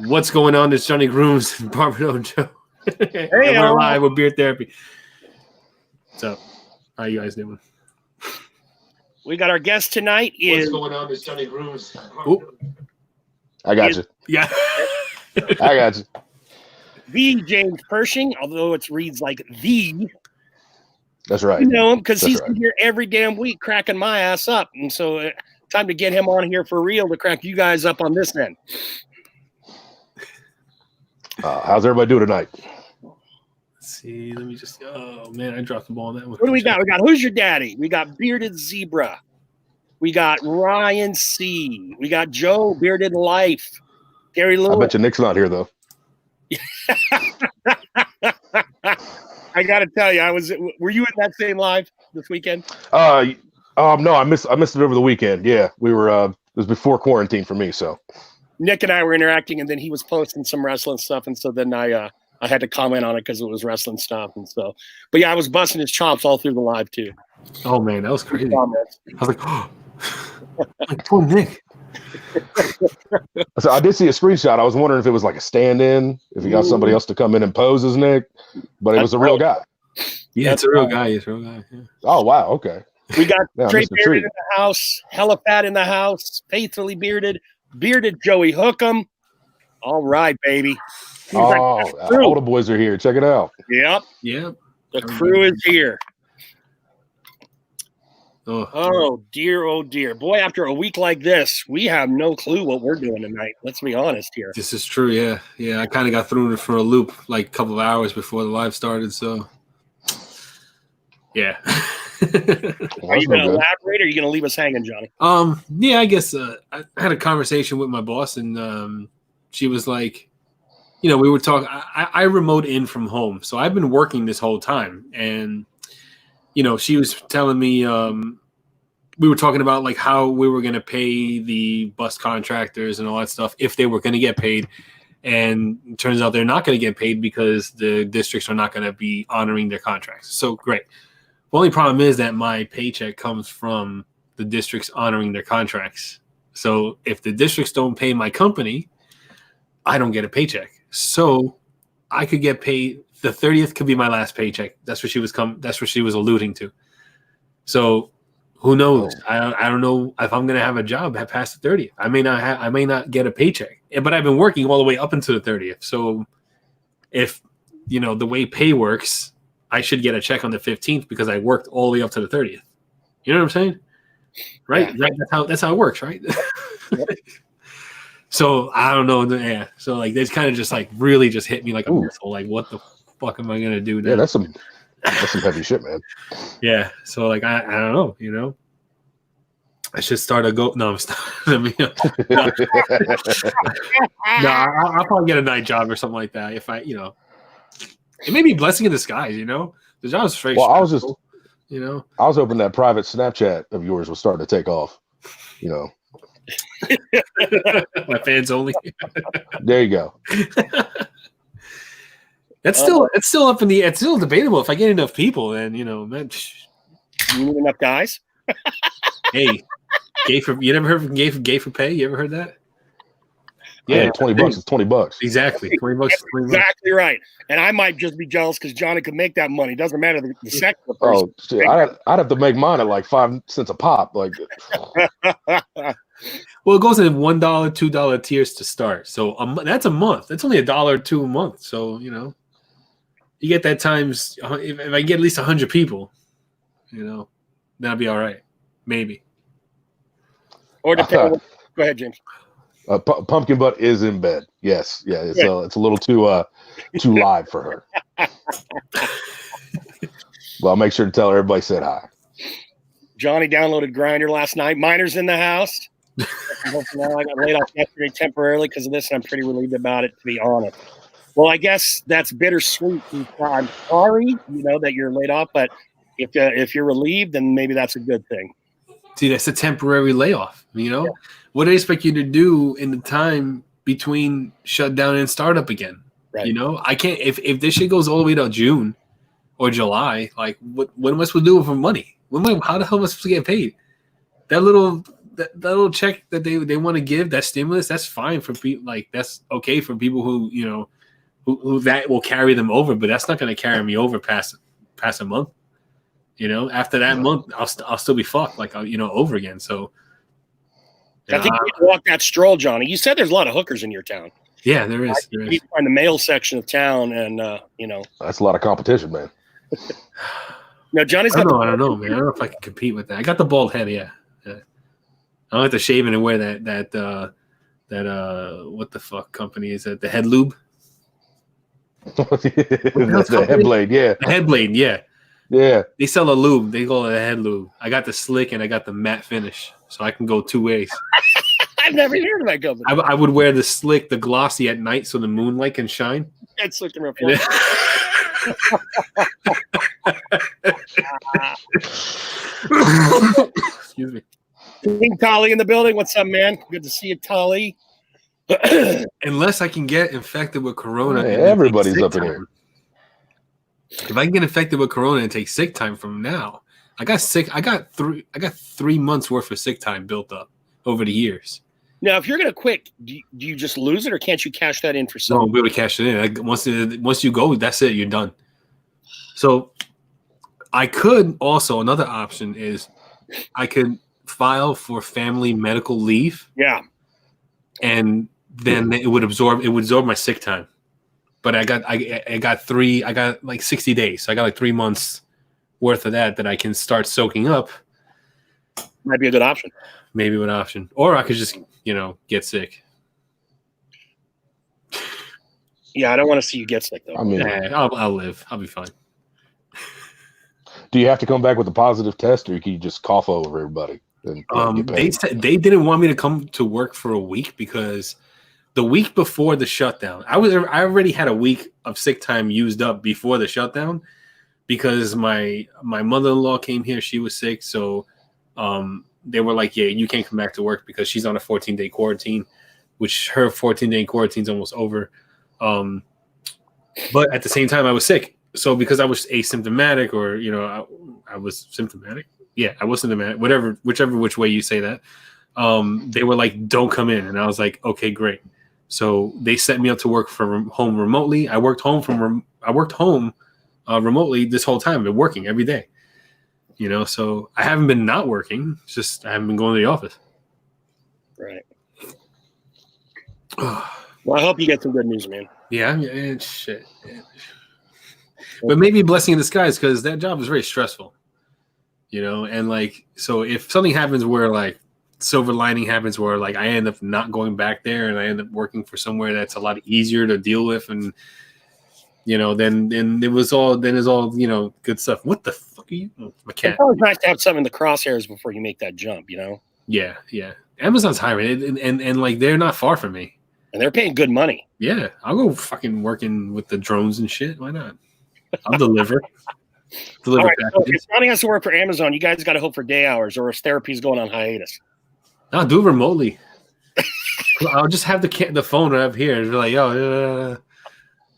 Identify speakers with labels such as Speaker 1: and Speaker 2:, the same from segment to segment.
Speaker 1: What's going on? It's Johnny Grooms and Barbaro Joe.
Speaker 2: Hey,
Speaker 1: and we're live with Beer Therapy. So, how you guys doing?
Speaker 2: We got our guest tonight.
Speaker 1: What's going on? It's Johnny Grooms.
Speaker 3: I got you.
Speaker 1: Yeah.
Speaker 3: I got you.
Speaker 2: The James Pershing, although it reads like the.
Speaker 3: That's right.
Speaker 2: You know him because
Speaker 3: That's
Speaker 2: he's
Speaker 3: right.
Speaker 2: been here every damn week cracking my ass up. And so time to get him on here for real to crack you guys up on this end.
Speaker 3: How's everybody doing tonight?
Speaker 1: Let's see. Let me just. Oh, man. I dropped the ball on that one.
Speaker 2: What do we got? We got Who's Your Daddy? We got Bearded Zebra. We got Ryan C. We got Joe, Bearded Life. Gary Lewis.
Speaker 3: I bet you Nick's not here, though.
Speaker 2: I got to tell you, were you in that same live this weekend?
Speaker 3: No, I missed it over the weekend. Yeah, we were. It was before quarantine for me, so.
Speaker 2: Nick and I were interacting, and then he was posting some wrestling stuff, and so then I had to comment on it because it was wrestling stuff, and so. But yeah, I was busting his chops all through the live too.
Speaker 1: Oh man, that was crazy. I was like, oh, like poor Nick.
Speaker 3: So I did see a screenshot. I was wondering if it was like a stand-in, if he got somebody else to come in and pose as Nick, but it was a real guy.
Speaker 1: Yeah, it's a real guy. It's a real guy. Yeah.
Speaker 3: Oh wow, okay.
Speaker 2: We got Trey
Speaker 3: Mr.
Speaker 2: Bearded
Speaker 3: Tree.
Speaker 2: in the house, Hella Fat in the house, Faithfully Bearded, Bearded Joey Hookem. All right, baby.
Speaker 3: All the boys are here. Check it out.
Speaker 2: Yep.
Speaker 1: Yep.
Speaker 2: The crew is here.
Speaker 1: Oh
Speaker 2: dear, oh dear. Boy, after a week like this, we have no clue what we're doing tonight. Let's be honest here.
Speaker 1: This is true. Yeah. Yeah. I kind of got thrown for a loop like a couple of hours before the live started. So, yeah.
Speaker 2: Are you going to elaborate or are you going to leave us hanging, Johnny?
Speaker 1: Yeah, I guess I had a conversation with my boss and she was like, you know, we were talking, I remote in from home. So I've been working this whole time and, you know, she was telling me, we were talking about like how we were going to pay the bus contractors and all that stuff if they were going to get paid. And it turns out they're not going to get paid because the districts are not going to be honoring their contracts. So great. The only problem is that my paycheck comes from the districts honoring their contracts. So if the districts don't pay my company, I don't get a paycheck. So I could get paid. The 30th could be my last paycheck. That's what she was alluding to. So who knows? I don't know if I'm going to have a job past the 30th. I may not get a paycheck. But I've been working all the way up until the 30th. So if, you know, the way pay works, I should get a check on the 15th because I worked all the way up to the 30th. You know what I'm saying? Right? Yeah. That's how it works, right?
Speaker 2: Yep.
Speaker 1: So I don't know. Yeah. So like they kind of just like really just hit me like a missile. Like what the fuck am I gonna do now?
Speaker 3: Yeah, that's some heavy shit, man.
Speaker 1: Yeah. So like I don't know, you know. I should start a go. No, I'm starting. I'll probably get a night job or something like that. If I, you know, it may be a blessing in disguise. You know, the job is straight.
Speaker 3: Well, I was just,
Speaker 1: you know,
Speaker 3: I was hoping that private Snapchat of yours was starting to take off. You know,
Speaker 1: my fans only.
Speaker 3: There you go.
Speaker 1: It's still up in the. It's still debatable. If I get enough people, then you know, man.
Speaker 2: You need enough guys.
Speaker 1: Hey, you never heard of gay for pay? You ever heard that?
Speaker 3: Yeah, $20 is $20.
Speaker 1: Exactly, $20.
Speaker 2: Exactly right. And I might just be jealous because Johnny could make that money. Doesn't matter the sex of the person.
Speaker 3: Oh, shit. I'd have to make mine at like 5 cents a pop. Like,
Speaker 1: well, it goes in $1, $2 tiers to start. So that's a month. That's only $1 or $2 a month. So you know, you get that times. If I get at least 100 people, you know, that'll be all right. Maybe.
Speaker 2: Or depending. Go ahead, James.
Speaker 3: Pumpkin Butt is in bed. Yes, yeah. It's a little too live for her. Well, I'll make sure to tell her everybody said hi.
Speaker 2: Johnny downloaded Grindr last night. Miner's in the house. I got laid off yesterday temporarily because of this, and I'm pretty relieved about it, to be honest. Well, I guess that's bittersweet. I'm sorry, you know, that you're laid off, but if you're relieved, then maybe that's a good thing.
Speaker 1: See, that's a temporary layoff. You know, what do they expect you to do in the time between shutdown and startup again? Right. You know, I can't. If this shit goes all the way to June or July, like what am I supposed to do for money? How the hell am I supposed to get paid? That little that little check that they want to give, that stimulus, that's fine for people. Like that's okay for people who who that will carry them over, but that's not going to carry me over past a month. After that month, I'll still be fucked like over again. So
Speaker 2: I think you need to walk that stroll, Johnny. You said there's a lot of hookers in your town.
Speaker 1: Yeah, there is.
Speaker 2: You need to find the male section of town, and
Speaker 3: that's a lot of competition, man.
Speaker 2: No, Johnny's
Speaker 1: I
Speaker 2: got.
Speaker 1: don't know, man. I don't know if I can compete with that. I got the bald head, yeah. I don't have to shave it and wear that what the fuck company is that? The head lube.
Speaker 3: The head blade, yeah.
Speaker 1: The head blade, yeah.
Speaker 3: Yeah.
Speaker 1: They sell a lube. They call it a head lube. I got the slick and I got the matte finish, so I can go two ways.
Speaker 2: I've never heard of that company.
Speaker 1: I would wear the slick, the glossy at night, so the moonlight can shine.
Speaker 2: It's looking reflect.
Speaker 1: Excuse me.
Speaker 2: King Tolly in the building. What's up, man? Good to see you, Tolly.
Speaker 1: Unless I can get infected with corona,
Speaker 3: Hey, everybody's up in here.
Speaker 1: If I can get infected with corona and take sick time from now, I got sick. I got 3 months worth of sick time built up over the years.
Speaker 2: Now, if you're gonna quit, do you just lose it, or can't you cash that in for
Speaker 1: No,
Speaker 2: something?
Speaker 1: I'll be able to cash it in. Once you go, that's it. You're done. So I could also, another option is I could file for family medical leave.
Speaker 2: Yeah.
Speaker 1: And then it would absorb my sick time. But I got like 60 days. So I got like 3 months worth of that I can start soaking up.
Speaker 2: Might be a good option.
Speaker 1: Maybe an option. Or I could just, get sick.
Speaker 2: Yeah, I don't want to see you get sick though.
Speaker 3: I mean,
Speaker 1: I'll live. I'll be fine.
Speaker 3: Do you have to come back with a positive test, or can you just cough over everybody?
Speaker 1: They said they didn't want me to come to work for a week because the week before the shutdown, I already had a week of sick time used up before the shutdown because my mother-in-law came here. She was sick, so they were like, "Yeah, you can't come back to work because she's on a 14-day quarantine," which her 14-day quarantine is almost over. But at the same time, I was sick. So because I was asymptomatic, or I was symptomatic. Yeah, I was symptomatic. Which way you say that. They were like, "Don't come in," and I was like, "Okay, great." So they set me up to work from home remotely. I worked home remotely this whole time. I've been working every day. So I haven't been not working. It's just I haven't been going to the office.
Speaker 2: Right. Well, I hope you get some good news, man.
Speaker 1: Yeah, shit. But maybe a blessing in disguise because that job is very stressful. And like, so if something happens where like silver lining happens where like I end up not going back there and I end up working for somewhere that's a lot easier to deal with, and then it's all good stuff. What the fuck are you? Oh, my cat.
Speaker 2: It's always nice to have something in the crosshairs before you make that jump,
Speaker 1: Yeah. Amazon's hiring, and like they're not far from me.
Speaker 2: And they're paying good money.
Speaker 1: Yeah, I'll go fucking working with the drones and shit. Why not? I'll deliver.
Speaker 2: All right, so if Johnny has to work for Amazon, you guys got to hope for day hours, or his therapy's going on hiatus.
Speaker 1: I'll do it remotely. I'll just have the phone up here and be like, "Yo,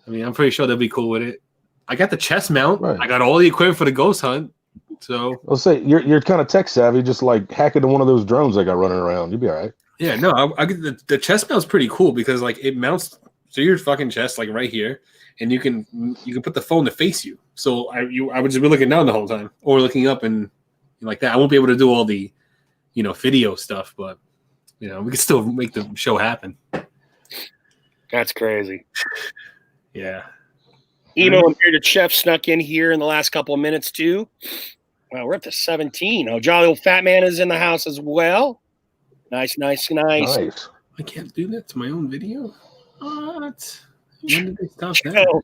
Speaker 1: I mean, I'm pretty sure they'll be cool with it." I got the chest mount. Right. I got all the equipment for the ghost hunt. So
Speaker 3: I'll say you're kind of tech savvy. Just like hack into one of those drones I got running around. You'll be all right.
Speaker 1: Yeah, no, I get the chest mount's pretty cool because like it mounts to your fucking chest, like right here, and you can put the phone to face you. So I would just be looking down the whole time or looking up and like that. I won't be able to do all the video stuff, but we can still make the show happen.
Speaker 2: That's crazy.
Speaker 1: Yeah.
Speaker 2: Emo and Bearded Chef snuck in here in the last couple of minutes too. Well, we're up to 17. Oh, Jolly Old Fat Man is in the house as well. Nice.
Speaker 3: Nice.
Speaker 1: I can't do that to my own video. What? When did they stop that?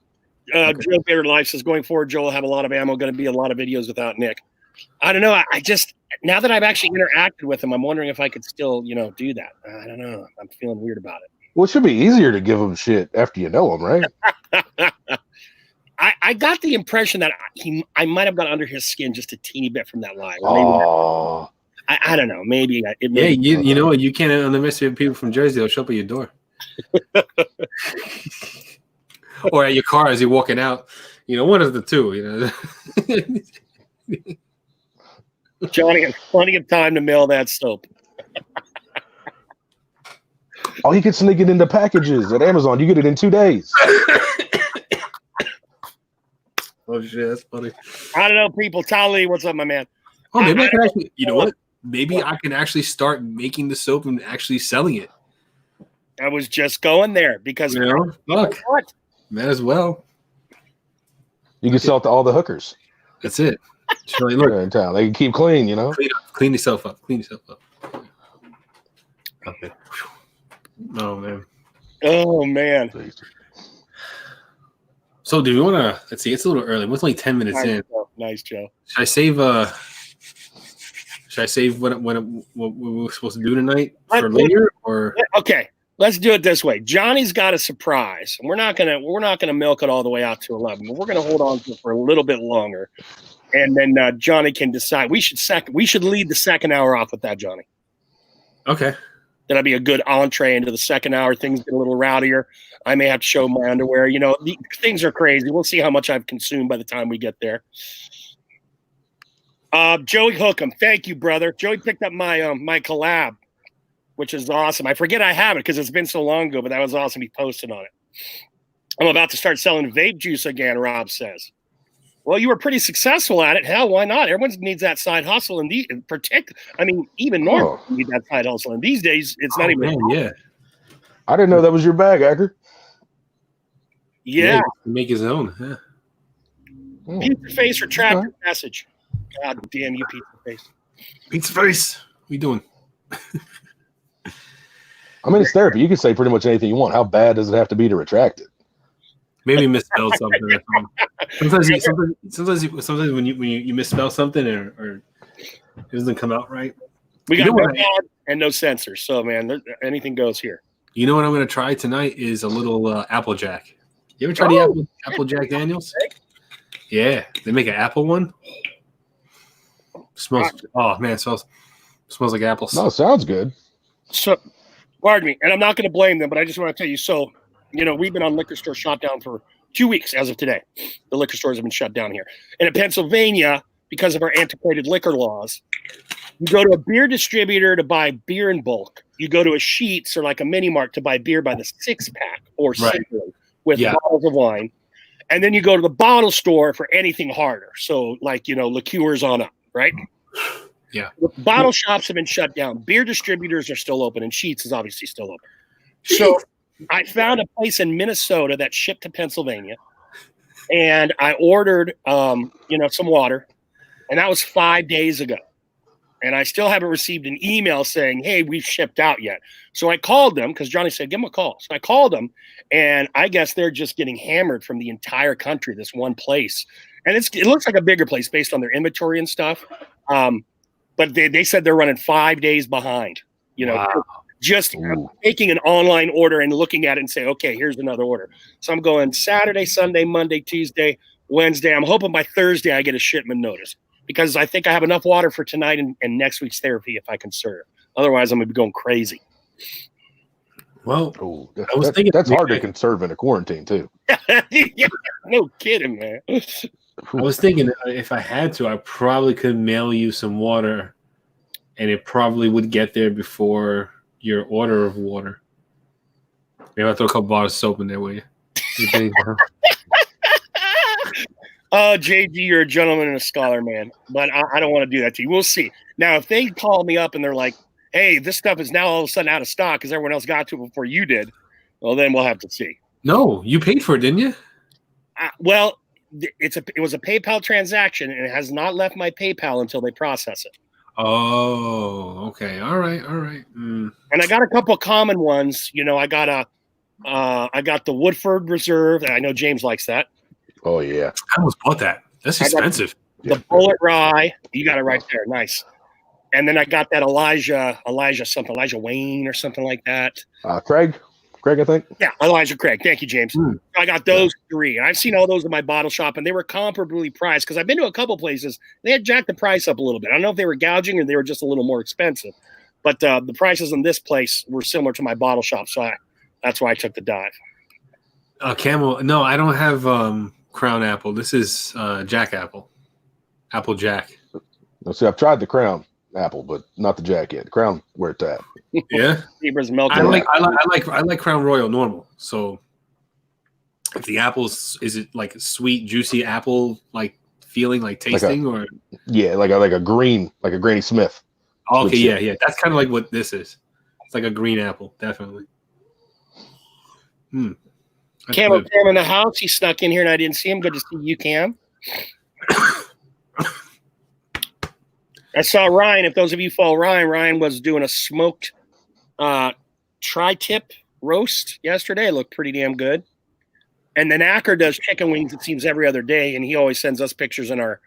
Speaker 2: Joe Bearded Life says going forward, Joe will have a lot of ammo. Going to be a lot of videos without Nick. I don't know. I just now that I've actually interacted with him, I'm wondering if I could still, do that. I don't know. I'm feeling weird about it.
Speaker 3: Well, it should be easier to give him shit after you know him, right?
Speaker 2: I got the impression that I might have got under his skin just a teeny bit from that live.
Speaker 3: Oh.
Speaker 2: I don't know. Maybe
Speaker 1: you know what? You can't underestimate people from Jersey. They'll show up at your door, or at your car as you're walking out. One of the two.
Speaker 2: Johnny has plenty of time to mail that soap.
Speaker 3: Oh, you can sneak it into packages at Amazon. You get it in 2 days.
Speaker 1: Oh shit, that's funny.
Speaker 2: I don't know, people. Tali, what's up, my man?
Speaker 1: Oh, maybe I can actually. You know what? Maybe I can actually start making the soap and actually selling it.
Speaker 2: I was just going there because
Speaker 1: You know, look,
Speaker 2: what?
Speaker 1: might as well.
Speaker 3: You can sell it to all the hookers
Speaker 1: That's it. So, look,
Speaker 3: in town. They can keep clean, you know.
Speaker 1: clean yourself up. Clean yourself up. Okay. Oh man.
Speaker 2: Oh man.
Speaker 1: So do we want to? Let's see. It's a little early. We're only 10 minutes
Speaker 2: Nice,
Speaker 1: in.
Speaker 2: Joe. Nice, Joe.
Speaker 1: Should I save? Should I save what we were supposed to do tonight for later? Or
Speaker 2: Okay, let's do it this way. Johnny's got a surprise, and we're not gonna milk it all the way out to 11, but we're gonna hold on to it for a little bit longer, and then Johnny can decide. We should lead the second hour off with that, Johnny.
Speaker 1: okay.
Speaker 2: That'll be a good entree into the second hour. Things get a little rowdier. I may have to show my underwear. You know, things are crazy. We'll see how much I've consumed by the time we get there. Joey Hookham, thank you, brother. Joey picked up my my collab, which is awesome. I forget I have it because it's been so long ago, but that was awesome. He posted on it. I'm about to start selling vape juice again, Rob says. Well, you were pretty successful at it. Hell, why not? Everyone needs that side hustle. And even normal need that side hustle. And these days, it's not even.
Speaker 1: Man, yeah.
Speaker 3: I didn't know that was your bag, Acker.
Speaker 2: Yeah.
Speaker 1: Make his own. Yeah.
Speaker 2: Pizza face retracted message. God damn you, pizza face.
Speaker 1: Pizza face. What you doing?
Speaker 3: I mean, it's therapy. You can say pretty much anything you want. How bad does it have to be to retract it?
Speaker 1: Maybe misspelled something. Sometimes when you misspell something or it doesn't come out right.
Speaker 2: We got no ad and no censors, so man, anything goes here.
Speaker 1: You know what I'm going to try tonight is a little Applejack. You ever try the Apple Jack Daniels? Yeah, they make an apple one. Smells. Oh man, it smells like apples.
Speaker 3: No, sounds good.
Speaker 2: So, pardon me, and I'm not going to blame them, but I just want to tell you. So, you know, we've been on liquor store shut down for 2 weeks as of today. The liquor stores have been shut down here. And in Pennsylvania, because of our antiquated liquor laws, you go to a beer distributor to buy beer in bulk. You go to a Sheetz or like a Mini Mart to buy beer by the 6-pack or singly with bottles of wine. And then you go to the bottle store for anything harder. So like, you know, liqueurs on up, right?
Speaker 1: Yeah.
Speaker 2: Bottle shops have been shut down. Beer distributors are still open, and Sheetz is obviously still open. So I found a place in Minnesota that shipped to Pennsylvania, and I ordered, some water, and that was 5 days ago. And I still haven't received an email saying, hey, we've shipped out yet. So I called them because Johnny said, give them a call. So I called them, and I guess they're just getting hammered from the entire country, this one place. And it looks like a bigger place based on their inventory and stuff. But they said they're running 5 days behind, just making an online order and looking at it and say, okay, here's another order. So I'm going Saturday, Sunday, Monday, Tuesday, Wednesday. I'm hoping by Thursday I get a shipment notice because I think I have enough water for tonight and next week's therapy if I can serve. Otherwise, I'm going to be going crazy.
Speaker 1: Well,
Speaker 3: I was thinking that's hard to conserve in a quarantine too.
Speaker 2: Yeah, no kidding, man.
Speaker 1: I was thinking if I had to, I probably could mail you some water, and it probably would get there before your order of water. Maybe I'll throw a couple bottles of soap in there with you.
Speaker 2: Oh, JG, you're a gentleman and a scholar, man. But I don't want to do that to you. We'll see. Now, if they call me up and they're like, hey, this stuff is now all of a sudden out of stock because everyone else got to it before you did, well, then we'll have to see.
Speaker 1: No, you paid for it, didn't you?
Speaker 2: It was a PayPal transaction, and it has not left my PayPal until they process it.
Speaker 1: Oh, okay. All right.
Speaker 2: And I got a couple of common ones. You know, I got the Woodford Reserve. I know James likes that.
Speaker 3: Oh yeah,
Speaker 1: I almost bought that. That's expensive.
Speaker 2: The Bullet Rye. You got it right there. Nice. And then I got that Elijah Wayne or something like that.
Speaker 3: Craig, I think.
Speaker 2: Yeah, Elijah Craig. Thank you, James. I got those three. And I've seen all those in my bottle shop, and they were comparably priced because I've been to a couple places. They had jacked the price up a little bit. I don't know if they were gouging or they were just a little more expensive. But the prices in this place were similar to my bottle shop, so that's why I took the dive.
Speaker 1: Camel. No, I don't have Crown Apple. This is Jack Apple. Apple Jack.
Speaker 3: Let's see. I've tried the Crown. apple, but not the Jack yet. Crown where it's at.
Speaker 1: Yeah,
Speaker 2: Zebra's milk.
Speaker 1: I like Crown Royal normal. So if the apples, is it like a sweet, juicy apple like feeling, like tasting, or
Speaker 3: like a green, like a Granny Smith.
Speaker 1: oh, okay, yeah. That's kind of like what this is. It's like a green apple, definitely. That's
Speaker 2: Cam
Speaker 1: good.
Speaker 2: Cam in the house. He snuck in here and I didn't see him. Good to see you, Cam. I saw Ryan. If those of you follow Ryan was doing a smoked tri-tip roast yesterday. It looked pretty damn good. And then Acker does chicken wings, it seems, every other day, and he always sends us pictures in our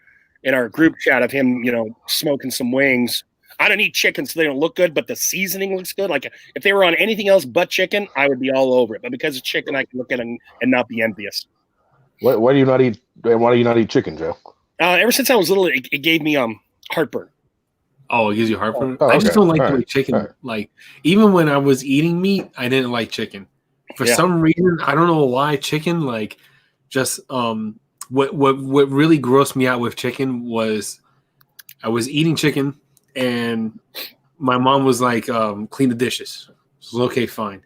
Speaker 2: group chat of him, smoking some wings. I don't eat chicken, so they don't look good, but the seasoning looks good. Like if they were on anything else but chicken, I would be all over it. But because it's chicken, I can look at it and not be envious.
Speaker 3: Why do you not eat? Why do you not eat chicken, Joe?
Speaker 2: Ever since I was little, it gave me heartburn.
Speaker 1: Oh, it gives you heartburn.
Speaker 3: Oh,
Speaker 1: I just
Speaker 3: okay.
Speaker 1: don't like
Speaker 3: All
Speaker 1: the way
Speaker 3: right.
Speaker 1: chicken.
Speaker 3: All right.
Speaker 1: Like even when I was eating meat, I didn't like chicken. For some reason, I don't know why chicken. Like just what really grossed me out with chicken was I was eating chicken and my mom was like, clean the dishes. So okay, fine.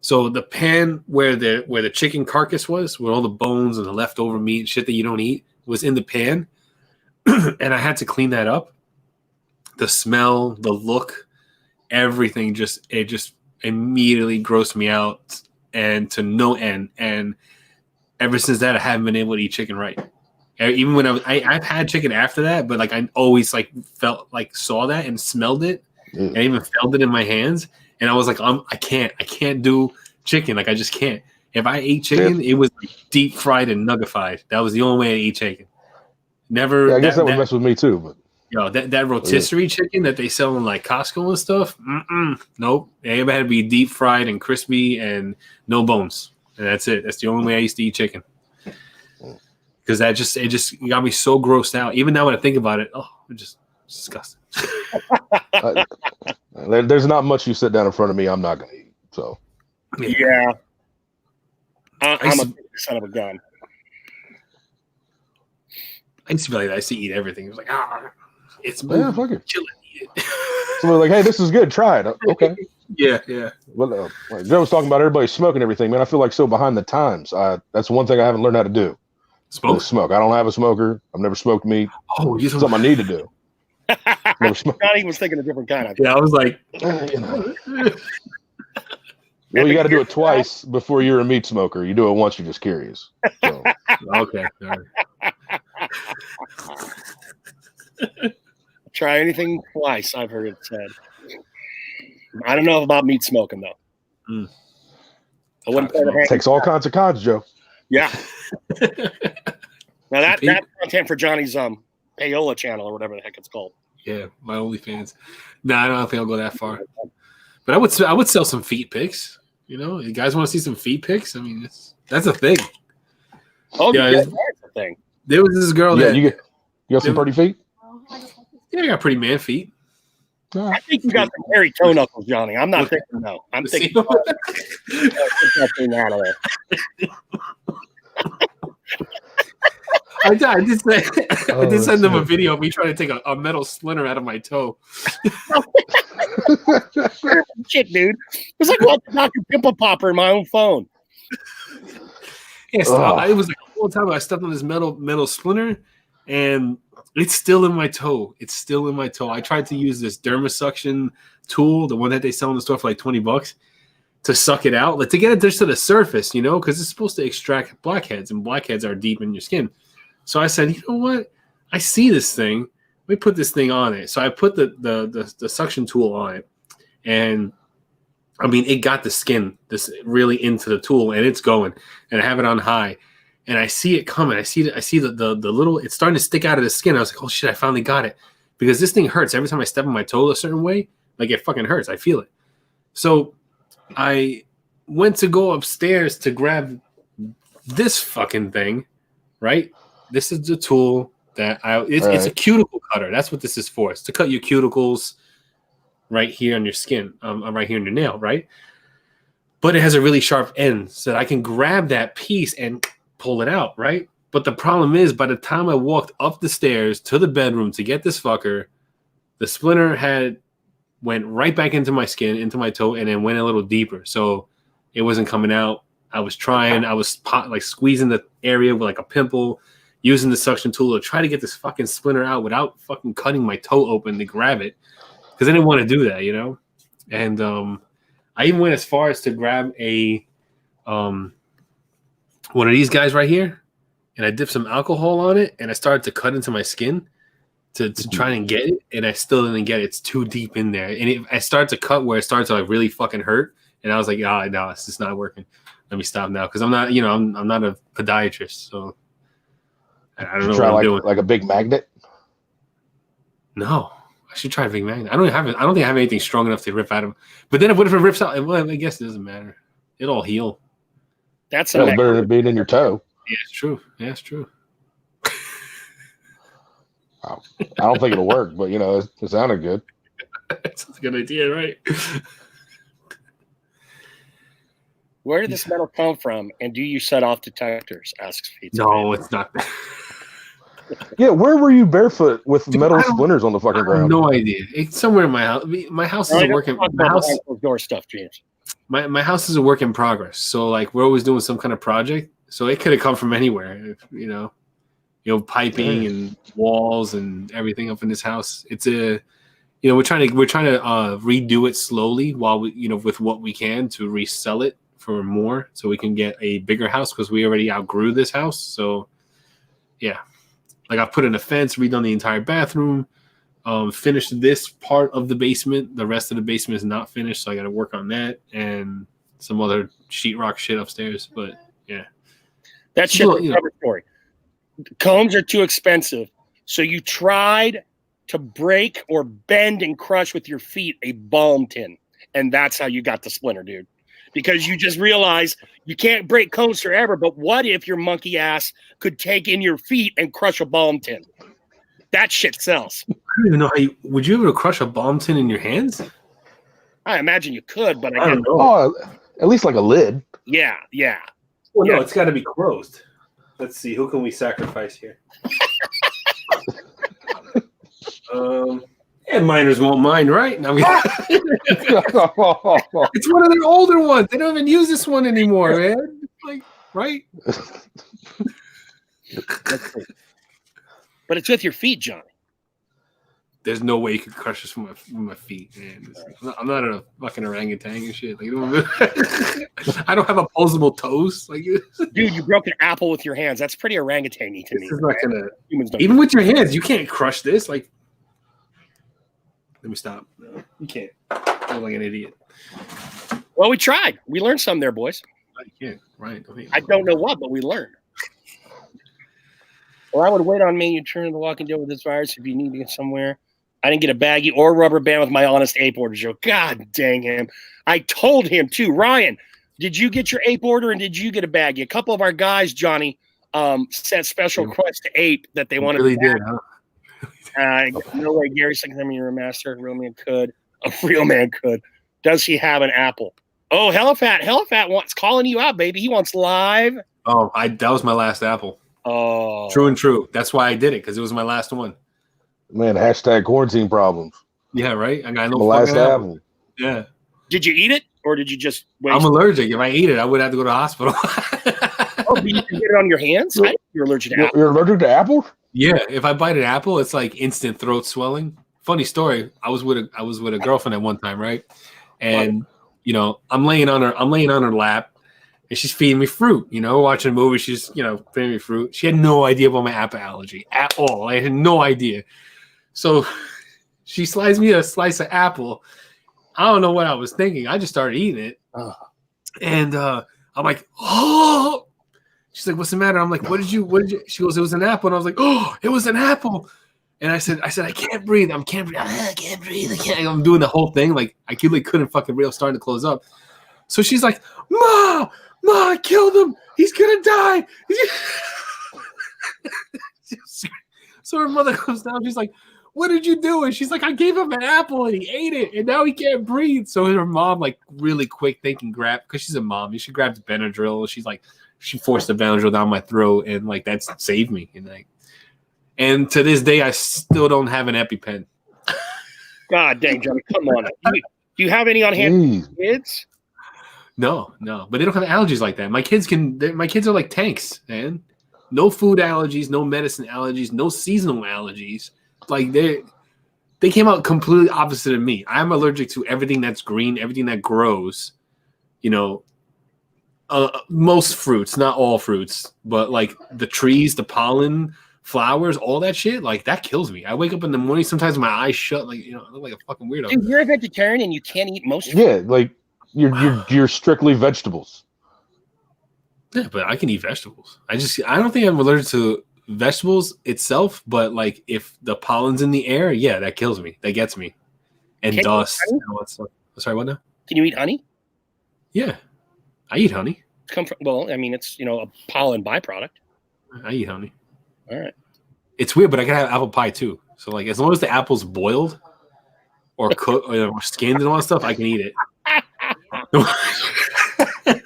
Speaker 1: So the pan where the chicken carcass was, with all the bones and the leftover meat and shit that you don't eat, was in the pan, and I had to clean that up. The smell, the look, everything just immediately grossed me out, and to no end. And ever since that, I haven't been able to eat chicken right. Even when I've had chicken after that, but like I always like felt like saw that and smelled it, and I even felt it in my hands, and I was like, I can't do chicken. Like I just can't. If I ate chicken, it was like deep fried and nuggetified. That was the only way I eat chicken. Never.
Speaker 3: Yeah, I guess that would mess with me too. But
Speaker 1: that rotisserie chicken that they sell in like Costco and stuff. Nope. It had to be deep fried and crispy and no bones. And that's it. That's the only way I used to eat chicken. Because it just got me so grossed out. Even now when I think about it, it's disgusting.
Speaker 3: There's not much you sit down in front of me I'm not going to eat. So
Speaker 2: Yeah. I'm a big son of a gun.
Speaker 1: I used to be like that. I used to eat everything. It was like, it's
Speaker 3: yeah, fuck it.
Speaker 1: Chill it.
Speaker 3: So we're like, hey, this is good. Try it. Okay.
Speaker 1: Yeah.
Speaker 3: Well, like Joe was talking about everybody smoking everything, man. I feel like so behind the times. That's one thing I haven't learned how to do. Smoke. I don't have a smoker. I've never smoked meat.
Speaker 1: Oh,
Speaker 3: it's something I need to do. Never smoked.
Speaker 2: Johnny was thinking a different kind.
Speaker 1: Yeah, I was like,
Speaker 3: Well, you got to do it twice before you're a meat smoker. You do it once, you're just curious. So.
Speaker 1: Okay. All right.
Speaker 2: Try anything twice, I've heard it said. I don't know about meat smoking though. I wouldn't play the hand.
Speaker 3: Takes all kinds of cons, Joe.
Speaker 2: Yeah. Now that's content for Johnny's payola channel or whatever the heck it's called.
Speaker 1: Yeah, my OnlyFans. No, I don't think I'll go that far. But I would sell some feet pics. You guys want to see some feet pics? I mean, that's a thing.
Speaker 2: Oh,
Speaker 1: yeah,
Speaker 2: that's a thing.
Speaker 1: There was this girl that
Speaker 3: you got some pretty feet.
Speaker 1: Yeah, I got pretty man feet.
Speaker 2: I think you got some hairy toe knuckles, Johnny. I'm not thinking no. I'm thinking get that thing out of there.
Speaker 1: I did send them a video of me trying to take a metal splinter out of my toe.
Speaker 2: Shit, dude. It was like watching Dr. Pimple Popper in my own phone.
Speaker 1: Yeah, it was like a whole time I stepped on this metal splinter, and it's still in my toe. I tried to use this Dermasuction tool, the one that they sell in the store for like $20, to suck it out, like to get it just to the surface, because it's supposed to extract blackheads, and blackheads are deep in your skin. So I said, you know what? I see this thing. Let me put this thing on it. So I put the suction tool on it, and I mean, it got the skin this really into the tool, and it's going. And I have it on high, and I see it coming. I see the little. It's starting to stick out of the skin. I was like, oh shit! I finally got it, because this thing hurts every time I step on my toe a certain way. Like it fucking hurts. I feel it. So I went to go upstairs to grab this fucking thing. Right. This is the tool that it's a cuticle cutter. That's what this is for. It's to cut your cuticles right here on your skin, right here on your nail, right? But it has a really sharp end so that I can grab that piece and pull it out, right? But the problem is, by the time I walked up the stairs to the bedroom to get this fucker, the splinter went right back into my skin, into my toe, and then went a little deeper. So it wasn't coming out. I was squeezing the area with like a pimple, using the suction tool to try to get this fucking splinter out without fucking cutting my toe open to grab it, because I didn't want to do that, you know. And I even went as far as to grab a one of these guys right here, and I dipped some alcohol on it, and I started to cut into my skin to try and get it, and I still didn't get it. It's too deep in there, and I started to cut where it started to like really fucking hurt, and I was like, no, it's just not working. Let me stop now, because I'm not, you know, I'm not a podiatrist, so I don't know
Speaker 3: try
Speaker 1: what I'm doing.
Speaker 3: Like a big magnet.
Speaker 1: No, I should try a big magnet. I don't think I have anything strong enough to rip out of. But then what if it rips out? Well, I guess it doesn't matter. It'll heal.
Speaker 2: That's
Speaker 3: better than being in your toe.
Speaker 1: Yeah, it's true. Yeah, it's true.
Speaker 3: I don't think it'll work, but you know, it sounded good.
Speaker 1: That's a good idea, right?
Speaker 2: Where did this metal come from, and do you set off detectors? Asks Pizza.
Speaker 1: No, it's not.
Speaker 3: Yeah, where were you barefoot with metal splinters on the fucking ground?
Speaker 1: I have no idea. It's somewhere in my house. My house is a work in my house.
Speaker 2: Door stuff, James.
Speaker 1: My house is a work in progress. So like we're always doing some kind of project. So it could have come from anywhere. You know, piping and walls and everything up in this house. It's we're trying to redo it slowly while we, you know, with what we can to resell it for more, so we can get a bigger house, because we already outgrew this house. So yeah, like I put in a fence, redone the entire bathroom, finished this part of the basement. The rest of the basement is not finished, so I got to work on that and some other sheetrock shit upstairs. But yeah,
Speaker 2: that shit is another story. Combs are too expensive, so you tried to break or bend and crush with your feet a balm tin, and that's how you got the splinter, dude. Because you just realize you can't break combs forever, but what if your monkey ass could take in your feet and crush a balm tin? That shit sells.
Speaker 1: I don't even know how would you be able to crush a balm tin in your hands?
Speaker 2: I imagine you could, but
Speaker 1: I don't know.
Speaker 3: Oh, at least like a lid.
Speaker 2: Yeah.
Speaker 1: Well, no, it's got to be closed. Let's see, who can we sacrifice here? And miners won't mind, right? No, it's one of their older ones. They don't even use this one anymore, man. Like, right?
Speaker 2: But it's with your feet, Johnny.
Speaker 1: There's no way you could crush this with my feet, man. I'm not a fucking orangutan and shit. Like, I don't have opposable toes. Like,
Speaker 2: dude, you broke an apple with your hands. That's pretty orangutan-y to me.
Speaker 1: This is not gonna.
Speaker 2: Humans don't
Speaker 1: even with your hands, you can't crush this. Like, let me stop. No, you can't. I'm like an idiot.
Speaker 2: Well, we tried. We learned some there, boys.
Speaker 1: You can't. Right.
Speaker 2: I don't know what, but we learned. Well, I would wait on me. You turn to the walking deal with this virus if you need to get somewhere. I didn't get a baggie or rubber band with my honest ape order, Joe. God dang him. I told him, too. Ryan, did you get your ape order and did you get a baggie? A couple of our guys, Johnny, sent special requests to ape that they wanted
Speaker 1: really
Speaker 2: to
Speaker 1: did, huh?
Speaker 2: No way, Gary Sinclair, you're a master. A real man could. A real man could. Does he have an apple? Oh, Hellafat wants calling you out, baby. He wants live.
Speaker 1: Oh, that was my last apple.
Speaker 2: Oh.
Speaker 1: True and true. That's why I did it, because it was my last one.
Speaker 3: Man, hashtag quarantine problems.
Speaker 1: Yeah, right? I got no
Speaker 3: last
Speaker 1: fucking
Speaker 3: apple.
Speaker 1: Yeah.
Speaker 2: Did you eat it, or did you just wait?
Speaker 1: I'm allergic. If I eat it, I would have to go to the hospital.
Speaker 2: Oh, but you can get it on your hands? You're allergic to apples.
Speaker 3: You're allergic to apples?
Speaker 1: Yeah, if I bite an apple, it's like instant throat swelling. Funny story. I was with a girlfriend at one time, right? And you know, I'm laying on her lap, and she's feeding me fruit. You know, watching a movie, she's feeding me fruit. She had no idea about my apple allergy at all. I had no idea. So she slices me a slice of apple. I don't know what I was thinking. I just started eating it, and I'm like, oh. She's like, what's the matter? I'm like, what did you? She goes, it was an apple. And I was like, oh, it was an apple. And I said, I can't breathe. I can't breathe. I'm doing the whole thing. Like, I couldn't fucking breathe. I was starting to close up. So she's like, Ma, I killed him. He's going to die. So her mother comes down. She's like, what did you do? And she's like, I gave him an apple and he ate it. And now he can't breathe. So her mom, like, really quick thinking, because she's a mom. She grabbed Benadryl. She's like, she forced the Benadryl down my throat, and like that's saved me. And to this day, I still don't have an EpiPen.
Speaker 2: God dang, Johnny, come on. Do you have any on hand for kids?
Speaker 1: No, but they don't have allergies like that. My kids are like tanks, man. No food allergies, no medicine allergies, no seasonal allergies. Like they came out completely opposite of me. I'm allergic to everything that's green, everything that grows. You know, most fruits, not all fruits, but like the trees, the pollen, flowers, all that shit. Like that kills me. I wake up in the morning, sometimes my eyes shut, like I look like a fucking weirdo.
Speaker 2: Dude, you're a vegetarian and you can't eat most.
Speaker 3: Yeah, like you're strictly vegetables.
Speaker 1: Yeah, but I can eat vegetables. I don't think I'm allergic to vegetables itself, but like if the pollen's in the air, yeah, that kills me. That gets me. And
Speaker 2: Can
Speaker 1: dust. Sorry, what now?
Speaker 2: Can you eat honey?
Speaker 1: Yeah, I eat honey.
Speaker 2: Well, I mean, it's a pollen byproduct.
Speaker 1: I eat honey.
Speaker 2: All right.
Speaker 1: It's weird, but I can have apple pie too. So like, as long as the apple's boiled or cooked or skinned and all that stuff, I can eat it.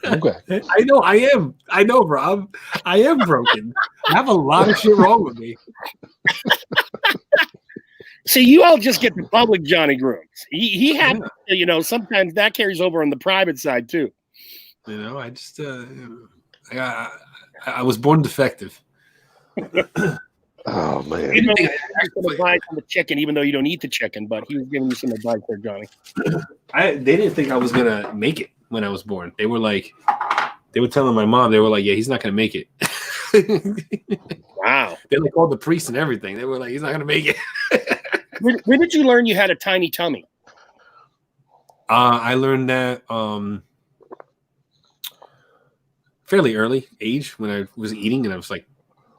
Speaker 3: Okay.
Speaker 1: I know, bro. I am broken. I have a lot of shit wrong with me.
Speaker 2: See, you all just get the public Johnny grooms. He had, sometimes that carries over on the private side too.
Speaker 1: I just, I was born defective.
Speaker 3: Oh man!
Speaker 2: You some advice on the chicken, even though you don't eat the chicken, but he was giving you some advice there, Johnny.
Speaker 1: They didn't think I was gonna make it when I was born. They were telling my mom, they were like, "Yeah, he's not gonna make it."
Speaker 2: Wow!
Speaker 1: They like called the priest and everything. They were like, "He's not gonna make it."
Speaker 2: When did you learn you had a tiny tummy?
Speaker 1: I learned that fairly early age when I was eating and I was like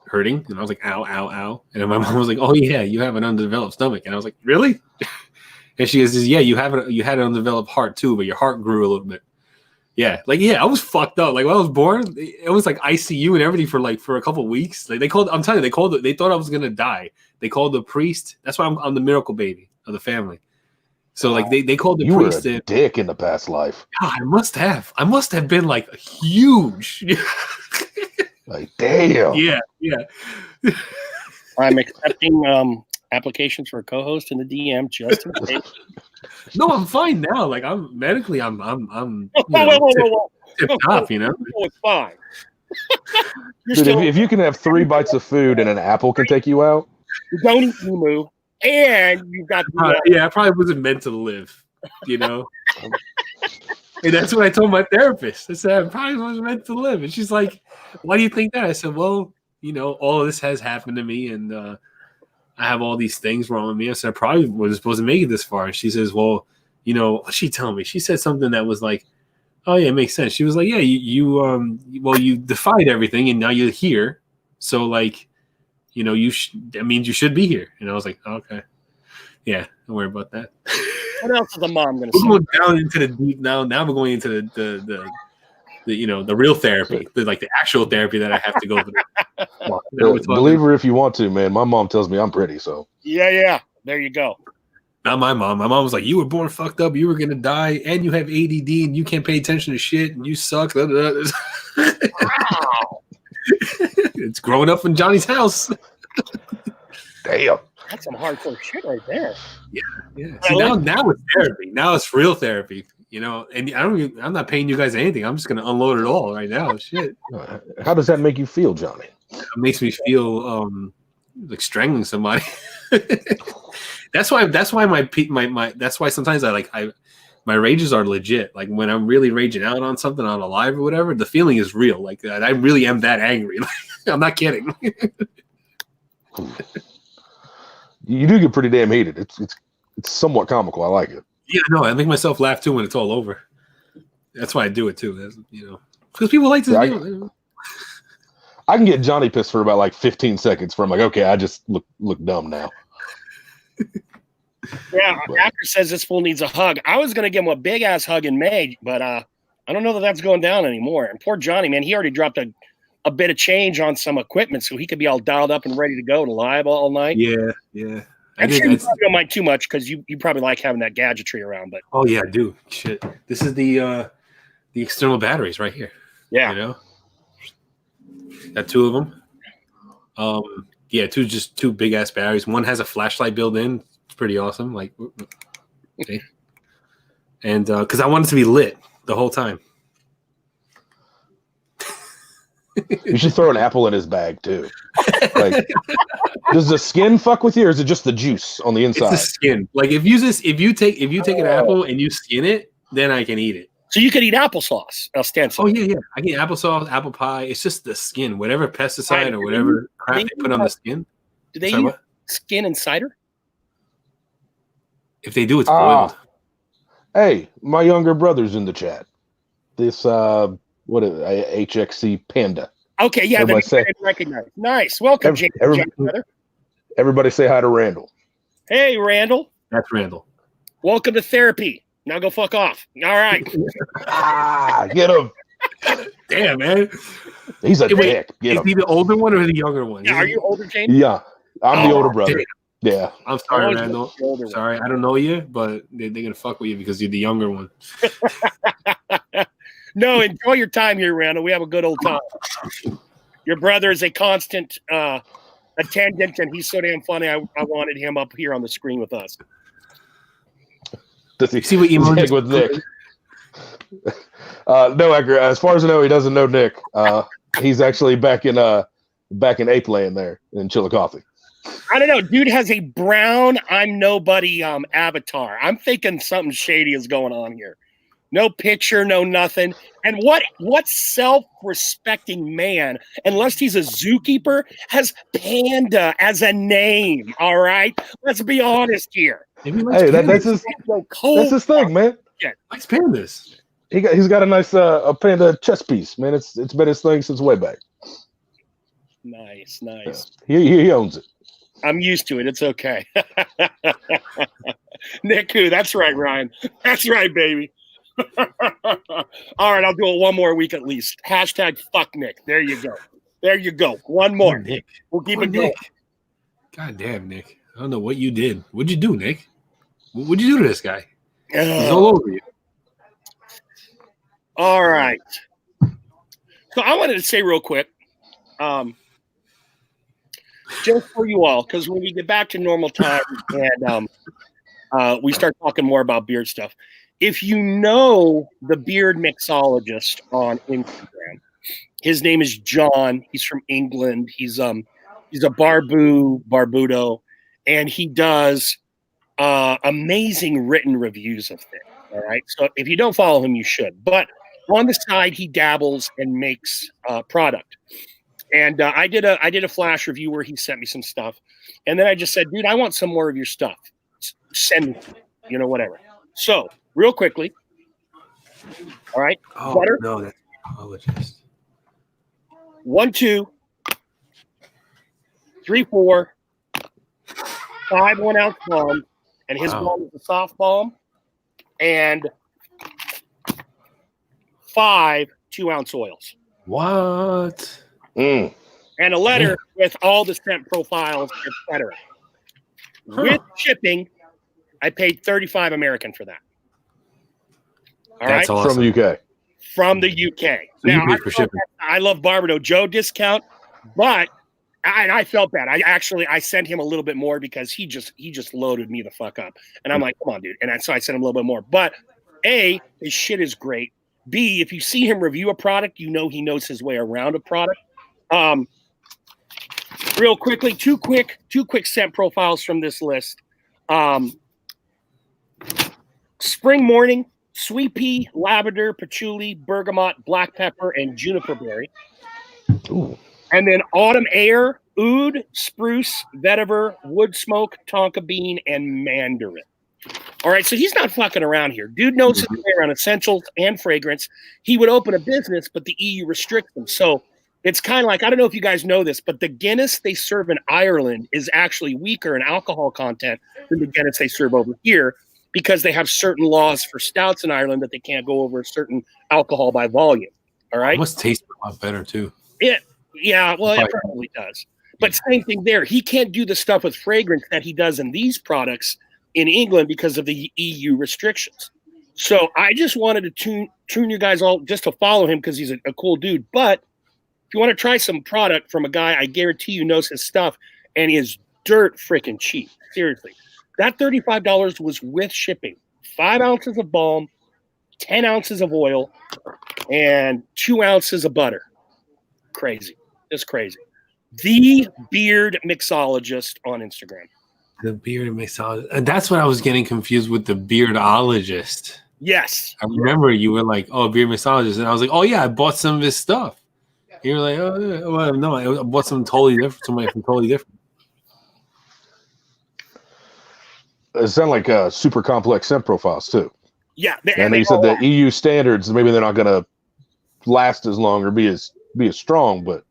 Speaker 1: hurting and I was like, ow, ow, ow. And then my mom was like, oh yeah, you have an undeveloped stomach. And I was like, really? And she goes, yeah, you had an undeveloped heart too, but your heart grew a little bit. Yeah. Like, yeah, I was fucked up. Like when I was born, it was like ICU and everything for a couple of weeks. Like I'm telling you, they thought I was going to die. They called the priest. That's why I'm the miracle baby of the family. So like they called the priest.
Speaker 3: You were a dick in the past life.
Speaker 1: God, I must have been like huge.
Speaker 3: Like damn.
Speaker 1: Yeah.
Speaker 2: I'm accepting applications for a co-host in the DM just in case.
Speaker 1: No, I'm fine now. Like I'm medically, I'm
Speaker 2: Whoa.
Speaker 1: tip top.
Speaker 2: It's fine.
Speaker 3: Dude, if you can have 3 bites of food and an apple can take you out,
Speaker 2: you don't eat emu, and you've got
Speaker 1: I probably wasn't meant to live. And that's what I told my therapist. I said, I probably wasn't meant to live. And she's like, why do you think that? I said, well, all of this has happened to me and I have all these things wrong with me. I said, I probably wasn't supposed to make it this far. And she says, well, what's she telling me? She said something that was like, oh yeah, it makes sense. She was like, yeah, you defied everything and now you're here. So like, that means you should be here. And I was like, oh, okay. Yeah, don't worry about that.
Speaker 2: What else is a mom going to say?
Speaker 1: We're going down into the deep now. Now we're going into the real therapy, the actual therapy that I have to go through.
Speaker 3: Believe her if you want to, man. My mom tells me I'm pretty, so.
Speaker 2: Yeah. There you go.
Speaker 1: Not my mom. My mom was like, you were born fucked up. You were going to die, and you have ADD, and you can't pay attention to shit, and you suck. Wow. It's growing up in Johnny's house.
Speaker 3: Damn.
Speaker 2: That's some hardcore shit right there.
Speaker 1: Yeah. See, now it's therapy. Now it's real therapy. And I'm not paying you guys anything. I'm just gonna unload it all right now. Shit.
Speaker 3: How does that make you feel, Johnny?
Speaker 1: It makes me feel like strangling somebody. That's why my that's why sometimes my rages are legit. Like when I'm really raging out on something on a live or whatever, the feeling is real. Like I really am that angry. I'm not kidding.
Speaker 3: You do get pretty damn heated. It's somewhat comical. I like it.
Speaker 1: Yeah, no, I make myself laugh too when it's all over. That's why I do it too. Because people like to.
Speaker 3: I can get Johnny pissed for about like 15 seconds. Where I'm like, okay, I just look dumb now.
Speaker 2: Yeah, Actor says this fool needs a hug. I was gonna give him a big ass hug in May, but I don't know that that's going down anymore. And poor Johnny, man, he already dropped a bit of change on some equipment, so he could be all dialed up and ready to go to live all night.
Speaker 1: Yeah.
Speaker 2: I'm sure you probably don't mind too much because you probably like having that gadgetry around. But
Speaker 1: oh yeah, I do. Shit, this is the external batteries right here.
Speaker 2: Yeah,
Speaker 1: got 2 of them. Two big ass batteries. One has a flashlight built in. It's pretty awesome. Like, Okay. And because I want it to be lit the whole time.
Speaker 3: You should throw an apple in his bag too. Like, does the skin fuck with you, or is it just the juice on the inside?
Speaker 1: It's the skin. Like if you take an apple and you skin it, then I can eat it.
Speaker 2: So you could eat applesauce, ostensibly.
Speaker 1: Oh yeah. I can eat applesauce, apple pie. It's just the skin, whatever pesticide or whatever crap they put on the skin.
Speaker 2: Do they use skin and cider?
Speaker 1: If they do, it's boiled.
Speaker 3: Hey, my younger brother's in the chat. This what is it, HXC Panda.
Speaker 2: Okay, yeah, I didn't recognize. Nice. Welcome, brother.
Speaker 3: Everybody say hi to Randall.
Speaker 2: Hey, Randall.
Speaker 1: That's Randall.
Speaker 2: Welcome to therapy. Now go fuck off. All right.
Speaker 3: Get him.
Speaker 1: Damn, man.
Speaker 3: He's a dick.
Speaker 1: Is he the older one or the younger one?
Speaker 2: Yeah, are you older, James?
Speaker 3: Yeah, I'm the older brother. Damn. Yeah.
Speaker 1: I'm sorry, Randall. Sorry, I don't know you, but they're going to fuck with you because you're the younger one.
Speaker 2: No, enjoy your time here, Randall. We have a good old time. Your brother is a constant attendant, and he's so damn funny. I wanted him up here on the screen with us.
Speaker 3: Does he
Speaker 1: see what emoji
Speaker 3: with Nick? No, Edgar. As far as I know, he doesn't know Nick. He's actually back in Ape Land there in Chillicothe.
Speaker 2: I don't know. Dude has a brown I'm nobody avatar. I'm thinking something shady is going on here. No picture, no nothing. And what self-respecting man, unless he's a zookeeper, has Panda as a name? All right, let's be honest here.
Speaker 3: Hey, that's his thing, man.
Speaker 1: Yeah, likes pandas.
Speaker 3: He's got a nice a panda chess piece, man. It's been his thing since way back.
Speaker 2: Nice.
Speaker 3: Yeah. He owns it.
Speaker 2: I'm used to it. It's okay. Nick, who? That's right, Ryan. That's right, baby. All right, I'll do it one more week at least. Hashtag fuck Nick. There you go. One more.
Speaker 1: Nick.
Speaker 2: We'll keep it going.
Speaker 1: God damn, Nick. I don't know what you did. What'd you do, Nick? What'd you do to this guy? He's all over you.
Speaker 2: All right. So I wanted to say real quick, just for you all, because when we get back to normal time and we start talking more about beard stuff, if you know the beard mixologist on Instagram, his name is John. He's from England. He's a Barbudo, and he does amazing written reviews of things. All right. So if you don't follow him, you should. But on the side, he dabbles and makes product. And I did a flash review where he sent me some stuff, and then I just said, "Dude, I want some more of your stuff. Send me, whatever." So real quickly, all right.
Speaker 1: Oh
Speaker 2: butter,
Speaker 1: no, that's apologist.
Speaker 2: 1, 2, 3, 4, 5 1-ounce bombs, and his bomb is a soft bomb, and 5 2-ounce oils.
Speaker 1: What?
Speaker 2: And a letter with all the scent profiles, etc. With shipping, I paid $35 American for that. All
Speaker 1: That's
Speaker 2: right?
Speaker 1: awesome.
Speaker 3: From the UK.
Speaker 2: From the UK.
Speaker 1: So
Speaker 2: now,
Speaker 1: you paid for shipping.
Speaker 2: I love Barbados Joe discount, but I felt bad. I sent him a little bit more because he just loaded me the fuck up. And I'm like, come on, dude. And so I sent him a little bit more. But A, his shit is great. B, if you see him review a product, he knows his way around a product. Real quickly, two quick scent profiles from this list. Spring morning, sweet pea, lavender, patchouli, bergamot, black pepper, and juniper berry.
Speaker 3: Ooh.
Speaker 2: And then autumn air, oud, spruce, vetiver, wood smoke, tonka bean, and mandarin. All right, so he's not fucking around here. Dude knows his way around essentials and fragrance. He would open a business, but the EU restricts him. So it's kind of like, I don't know if you guys know this, but the Guinness they serve in Ireland is actually weaker in alcohol content than the Guinness they serve over here because they have certain laws for stouts in Ireland that they can't go over a certain alcohol by volume. All right?
Speaker 1: It must taste a lot better, too.
Speaker 2: Yeah, well, it probably does. But same thing there. He can't do the stuff with fragrance that he does in these products in England because of the EU restrictions. So I just wanted to tune you guys all just to follow him because he's a cool dude. But if you want to try some product from a guy, I guarantee you knows his stuff and he is dirt freaking cheap. Seriously. That $35 was with shipping. 5 ounces of balm, 10 ounces of oil, and 2 ounces of butter. Crazy. Just crazy. The Beard Mixologist on Instagram.
Speaker 1: The Beard Mixologist. And that's what I was getting confused with, the Beardologist.
Speaker 2: Yes.
Speaker 1: I remember you were like, oh, Beard Mixologist. And I was like, oh, yeah, I bought some of his stuff. You were like, oh, yeah. Well, no, I bought something totally different. Somebody from totally different.
Speaker 3: It sounds like super complex scent profiles, too.
Speaker 2: Yeah.
Speaker 3: And you said the EU standards, maybe they're not going to last as long or be as strong, but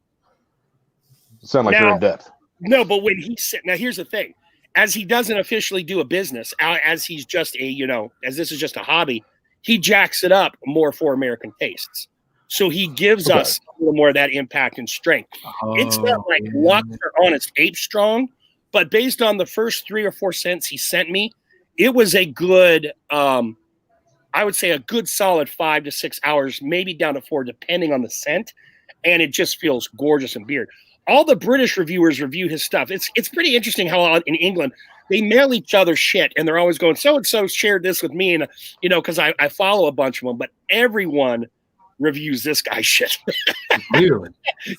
Speaker 3: it sounds like they're in depth.
Speaker 2: No, but when he said, now here's the thing. As he doesn't officially do a business, as he's just as this is just a hobby, he jacks it up more for American tastes. So he gives us a little more of that impact and strength. It's not like Lux or Honest Ape strong, but based on the first 3 or 4 scents he sent me, it was a good, I would say a good solid 5 to 6 hours, maybe down to 4, depending on the scent. And it just feels gorgeous in beard. All the British reviewers review his stuff. It's pretty interesting how in England they mail each other shit, and they're always going, so-and-so shared this with me, and because I follow a bunch of them, but everyone reviews this guy's shit.
Speaker 1: Really?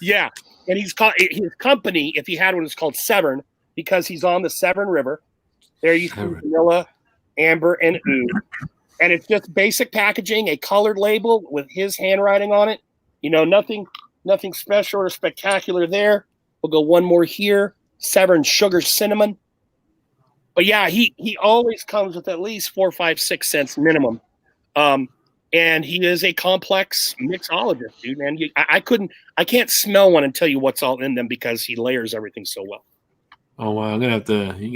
Speaker 2: Yeah. And his company, if he had one, is called Severn, because he's on the Severn River. There you see vanilla, amber, and oud. And it's just basic packaging, a colored label with his handwriting on it. Nothing special or spectacular there. We'll go one more here. Severn Sugar Cinnamon. But yeah, he always comes with at least 4, 5, 6 cents minimum. And he is a complex mixologist, dude, man. I can't smell one and tell you what's all in them because he layers everything so well.
Speaker 1: Oh wow, you're gonna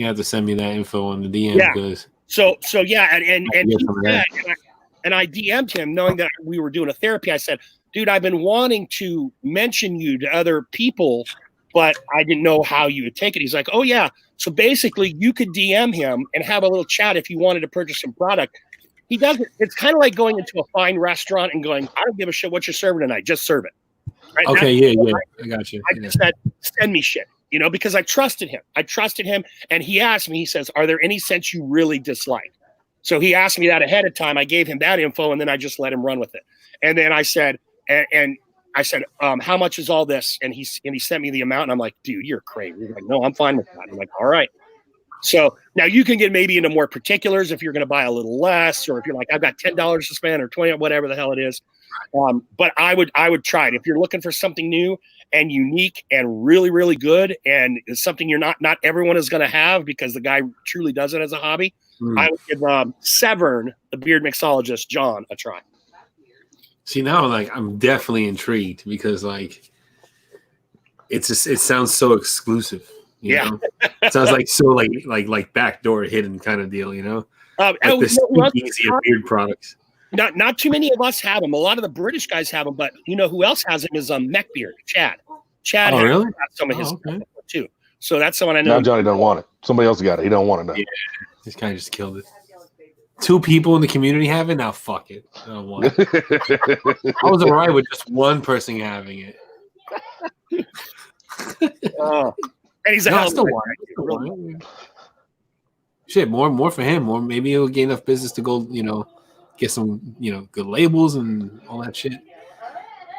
Speaker 1: have to send me that info on the DM.
Speaker 2: Yeah.
Speaker 1: Because
Speaker 2: so yeah, and I DM'd him knowing that we were doing a therapy. I said, dude, I've been wanting to mention you to other people, but I didn't know how you would take it. He's like, oh yeah. So basically you could DM him and have a little chat if you wanted to purchase some product. He doesn't. It's kind of like going into a fine restaurant and going, I don't give a shit what you're serving tonight. Just serve it. Right?
Speaker 1: Okay. Yeah. I got you.
Speaker 2: I just said, send me shit, because I trusted him. And he asked me, he says, are there any scents you really dislike? So he asked me that ahead of time. I gave him that info and then I just let him run with it. And then I said, how much is all this? And he sent me the amount and I'm like, dude, you're crazy. He's like, no, I'm fine with that. I'm like, all right. So now you can get maybe into more particulars if you're going to buy a little less, or if you're like, I've got $10 to spend or 20, whatever the hell it is. But I would try it. If you're looking for something new and unique and really, really good, and it's something not everyone is going to have because the guy truly does it as a hobby, I would give Severn, the Beard Mixologist, John, a try.
Speaker 1: See, now I'm definitely intrigued because it sounds so exclusive. You know? It sounds like so like backdoor hidden kind of deal, like the easy beard products.
Speaker 2: Not too many of us have them. A lot of the British guys have them, but who else has them is Neckbeard, Chad. Chad has some of his stuff too. So that's someone I know.
Speaker 3: Now Johnny doesn't want it. Somebody else got it. He don't want it now.
Speaker 1: Yeah, this guy just killed it. 2 people in the community have it. Now fuck it. I don't want it. I was alright with just one person having it.
Speaker 2: And he's a hell of a
Speaker 1: shit. More for him. More maybe he'll get enough business to go. Get some good labels and all that shit.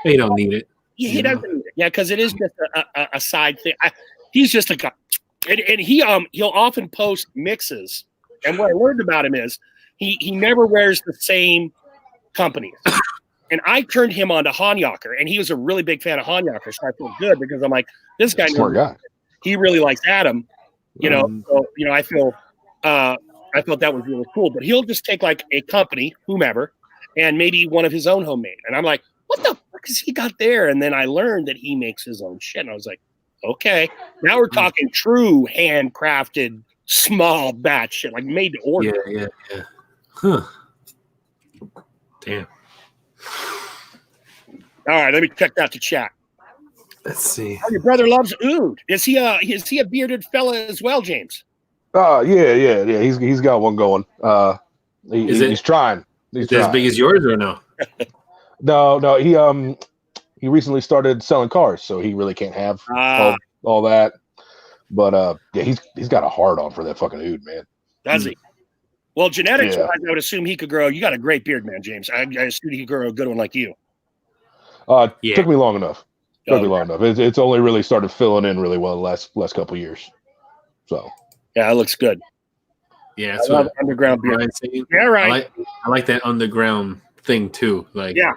Speaker 1: But he don't need it.
Speaker 2: He doesn't need it. Yeah, because it is just a side thing. He's just a guy, and he'll often post mixes. And what I learned about him is he never wears the same companies. And I turned him on to Hanyaker, and he was a really big fan of Hanyaker, so I feel good because I'm like, this guy
Speaker 3: smart guy.
Speaker 2: He really likes Adam, So I feel I thought that was really cool. But he'll just take like a company, whomever, and maybe one of his own homemade. And I'm like, what the fuck has he got there? And then I learned that he makes his own shit. And I was like, okay, now we're talking true handcrafted small batch shit, like made to order.
Speaker 1: Yeah. Huh. Damn.
Speaker 2: All right, let me check out the chat.
Speaker 1: Let's see.
Speaker 2: Oh, your brother loves oud. Is he a bearded fella as well, James?
Speaker 3: Yeah. He's got one going. He's trying.
Speaker 1: Is it as big as yours or no?
Speaker 3: No. He recently started selling cars, so he really can't have all that. But yeah, he's got a hard on for that fucking oud, man.
Speaker 2: Does he? Well, genetics
Speaker 3: Yeah.
Speaker 2: wise, I would assume he could grow. You got a great beard, man, James. I assume he could grow a good one like you.
Speaker 1: Yeah.
Speaker 3: Took me long enough. It's only really started filling in really well the last couple of years. So
Speaker 2: yeah, it looks good.
Speaker 1: Yeah, that's
Speaker 2: I love
Speaker 1: what
Speaker 2: underground beard.
Speaker 1: Brian's saying.
Speaker 2: Yeah, right.
Speaker 1: I like that underground thing too. Like,
Speaker 2: Yeah,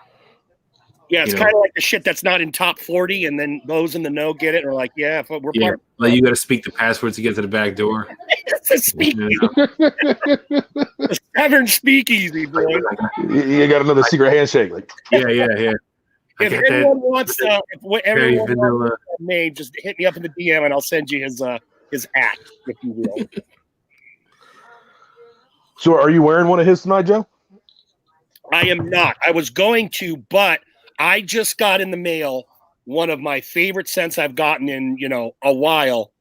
Speaker 2: it's
Speaker 1: you know.
Speaker 2: kind of like the shit that's not in top 40, and then those in the know get it, and are like, yeah, we're part.
Speaker 1: Like you got to speak the password to get to the back door.
Speaker 2: It's a speakeasy. A Southern speakeasy, boy.
Speaker 3: you got another secret handshake. Like,
Speaker 1: Yeah.
Speaker 2: If anyone wants everyone made, just hit me up in the DM and I'll send you his act, if you will.
Speaker 3: So are you wearing one of his tonight, Joe?
Speaker 2: I am not. I was going to, but I just got in the mail one of my favorite scents I've gotten in, a while,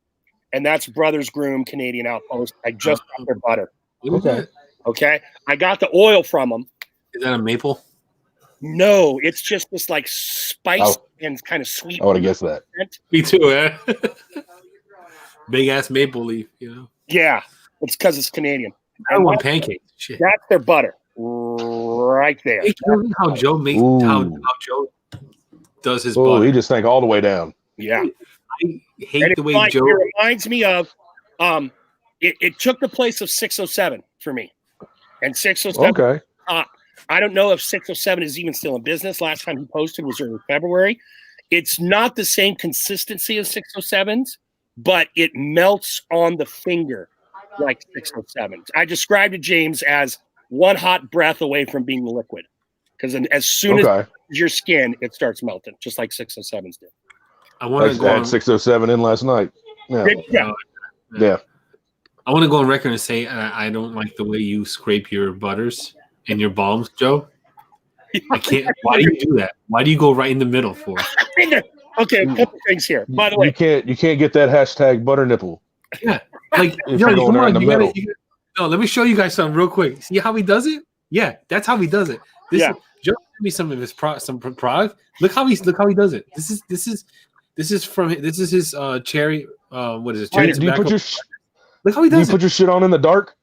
Speaker 2: and that's Brothers Groom Canadian Outpost. I just got their butter. Okay. I got the oil from them.
Speaker 1: Is that a maple?
Speaker 2: No, it's just this like spice and kind of sweet.
Speaker 3: I would have guessed that.
Speaker 1: Me too, eh? Big ass maple leaf,
Speaker 2: Yeah, it's because it's Canadian.
Speaker 1: I want pancakes. Shit.
Speaker 2: That's their butter right there.
Speaker 1: Hey, can you see how Joe makes how Joe does his butter?
Speaker 3: He just sank all the way down.
Speaker 2: Yeah,
Speaker 1: I hate the way Joe.
Speaker 2: It reminds me of it took the place of 607 for me, and 607.
Speaker 3: Okay.
Speaker 2: I don't know if 607 is even still in business. Last time he posted was early February. It's not the same consistency as 607s, but it melts on the finger like 607s. I described it, James, as one hot breath away from being liquid. Because as soon as your skin, it starts melting, just like 607s did.
Speaker 1: I want to go on
Speaker 3: 607 in last night. Yeah.
Speaker 1: I want to go on record and say I don't like the way you scrape your butters and your balms, Joe. I can't. Why do you do that? Why do you go right in the middle for?
Speaker 2: Okay, a couple things here. By the way,
Speaker 3: you can't get that hashtag butter nipple.
Speaker 1: Yeah, like come on, no. Let me show you guys something real quick. See how he does it? Yeah, that's how he does it. Joe sent me some of his product. Look how he does it. This is his cherry. What is it? Cherry tobacco. Look how he does it.
Speaker 3: You put your shit on in the dark.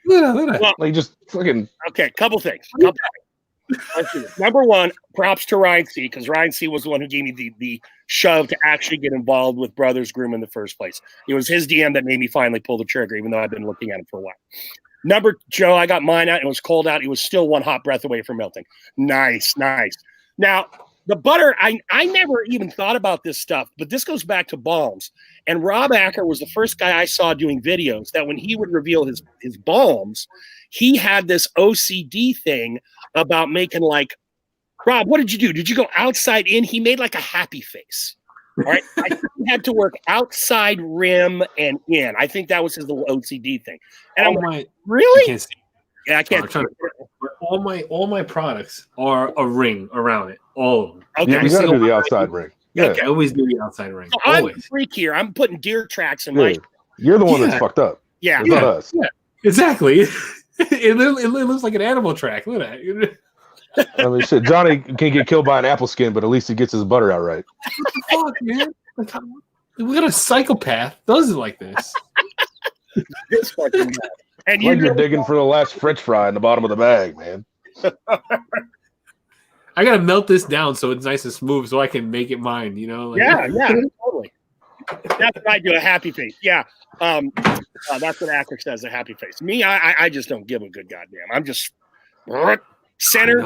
Speaker 1: Look at that.
Speaker 2: Well,
Speaker 3: like just fucking.
Speaker 2: Okay, couple things. Number one, props to Ryan C, because Ryan C was the one who gave me the shove to actually get involved with Brothers Groom in the first place. It was his DM that made me finally pull the trigger, even though I've been looking at it for a while. Joe, I got mine out. It was cold out. It was still one hot breath away from melting. Nice. Now, the butter, I never even thought about this stuff, but this goes back to balms. And Rob Acker was the first guy I saw doing videos that when he would reveal his balms, he had this OCD thing about making like, Rob, what did you do? Did you go outside in? He made like a happy face. All right. I think he had to work outside rim and in. I think that was his little OCD thing. And I'm like, really?
Speaker 1: Can't see.
Speaker 2: Yeah, I can't.
Speaker 1: All my products are a ring around it. All of them.
Speaker 2: Okay.
Speaker 3: Yeah, you gotta do the outside ring. Yeah.
Speaker 1: Okay, I always do the outside ring.
Speaker 2: So I'm a freak here. I'm putting deer tracks in my.
Speaker 3: You're the one that's fucked up.
Speaker 2: Yeah.
Speaker 3: It's not us.
Speaker 1: Yeah. Exactly. It looks like an animal track. Look at that.
Speaker 3: I mean, shit. Johnny can't get killed by an apple skin, but at least he gets his butter out right.
Speaker 1: What the fuck, man? We got a psychopath does it like this.
Speaker 2: This fucking guy. And
Speaker 3: like you're digging for the last French fry in the bottom of the bag, man.
Speaker 1: I gotta melt this down so it's nice and smooth, so I can make it mine.
Speaker 2: Yeah, totally. That's what I do. A happy face. Yeah. That's what Acker says. A happy face. Me, I just don't give a good goddamn. I'm just center.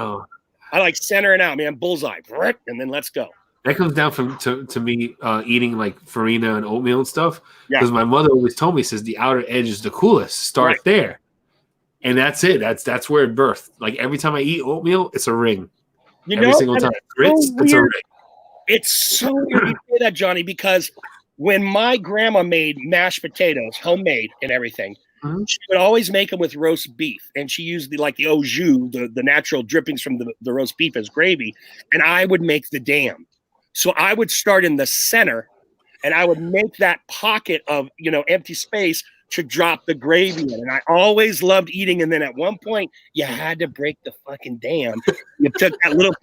Speaker 2: I like centering out, man. Bullseye, and then let's go.
Speaker 1: That comes down to me eating like farina and oatmeal and stuff. Because my mother always told me, says the outer edge is the coolest. Start there, and that's it. That's where it birthed. Like every time I eat oatmeal, it's a ring. Every single time. It's a ring.
Speaker 2: It's so weird you say that, Johnny, because when my grandma made mashed potatoes, homemade and everything, she would always make them with roast beef, and she used the au jus, the natural drippings from the roast beef as gravy, and I would make the dam. So I would start in the center, and I would make that pocket of empty space to drop the gravy in, and I always loved eating. And then at one point, you had to break the fucking dam. You took that little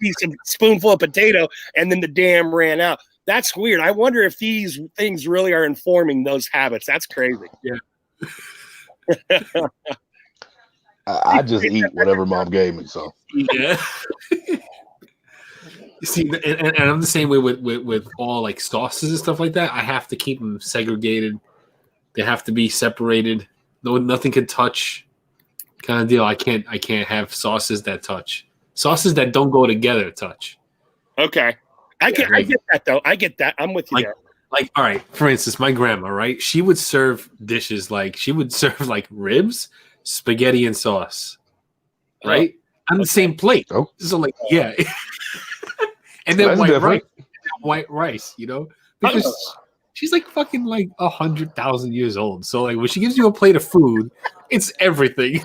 Speaker 2: spoonful of potato, and then the dam ran out. That's weird. I wonder if these things really are informing those habits. That's crazy.
Speaker 1: Yeah.
Speaker 3: I just eat whatever mom gave me. So
Speaker 1: yeah. See, and I'm the same way with all like sauces and stuff like that. I have to keep them segregated. They have to be separated. No, nothing can touch. Kind of deal. I can't have sauces that touch. Sauces that don't go together touch.
Speaker 2: Okay. I get that though. I get that. I'm with you there.
Speaker 1: Like, all right, for instance, my grandma, right? She would serve dishes like ribs, spaghetti, and sauce, right? On the same plate.
Speaker 3: Oh.
Speaker 1: So like, yeah. And then white rice, you know? Because she's like fucking like 100,000 years old. So like when she gives you a plate of food, it's everything.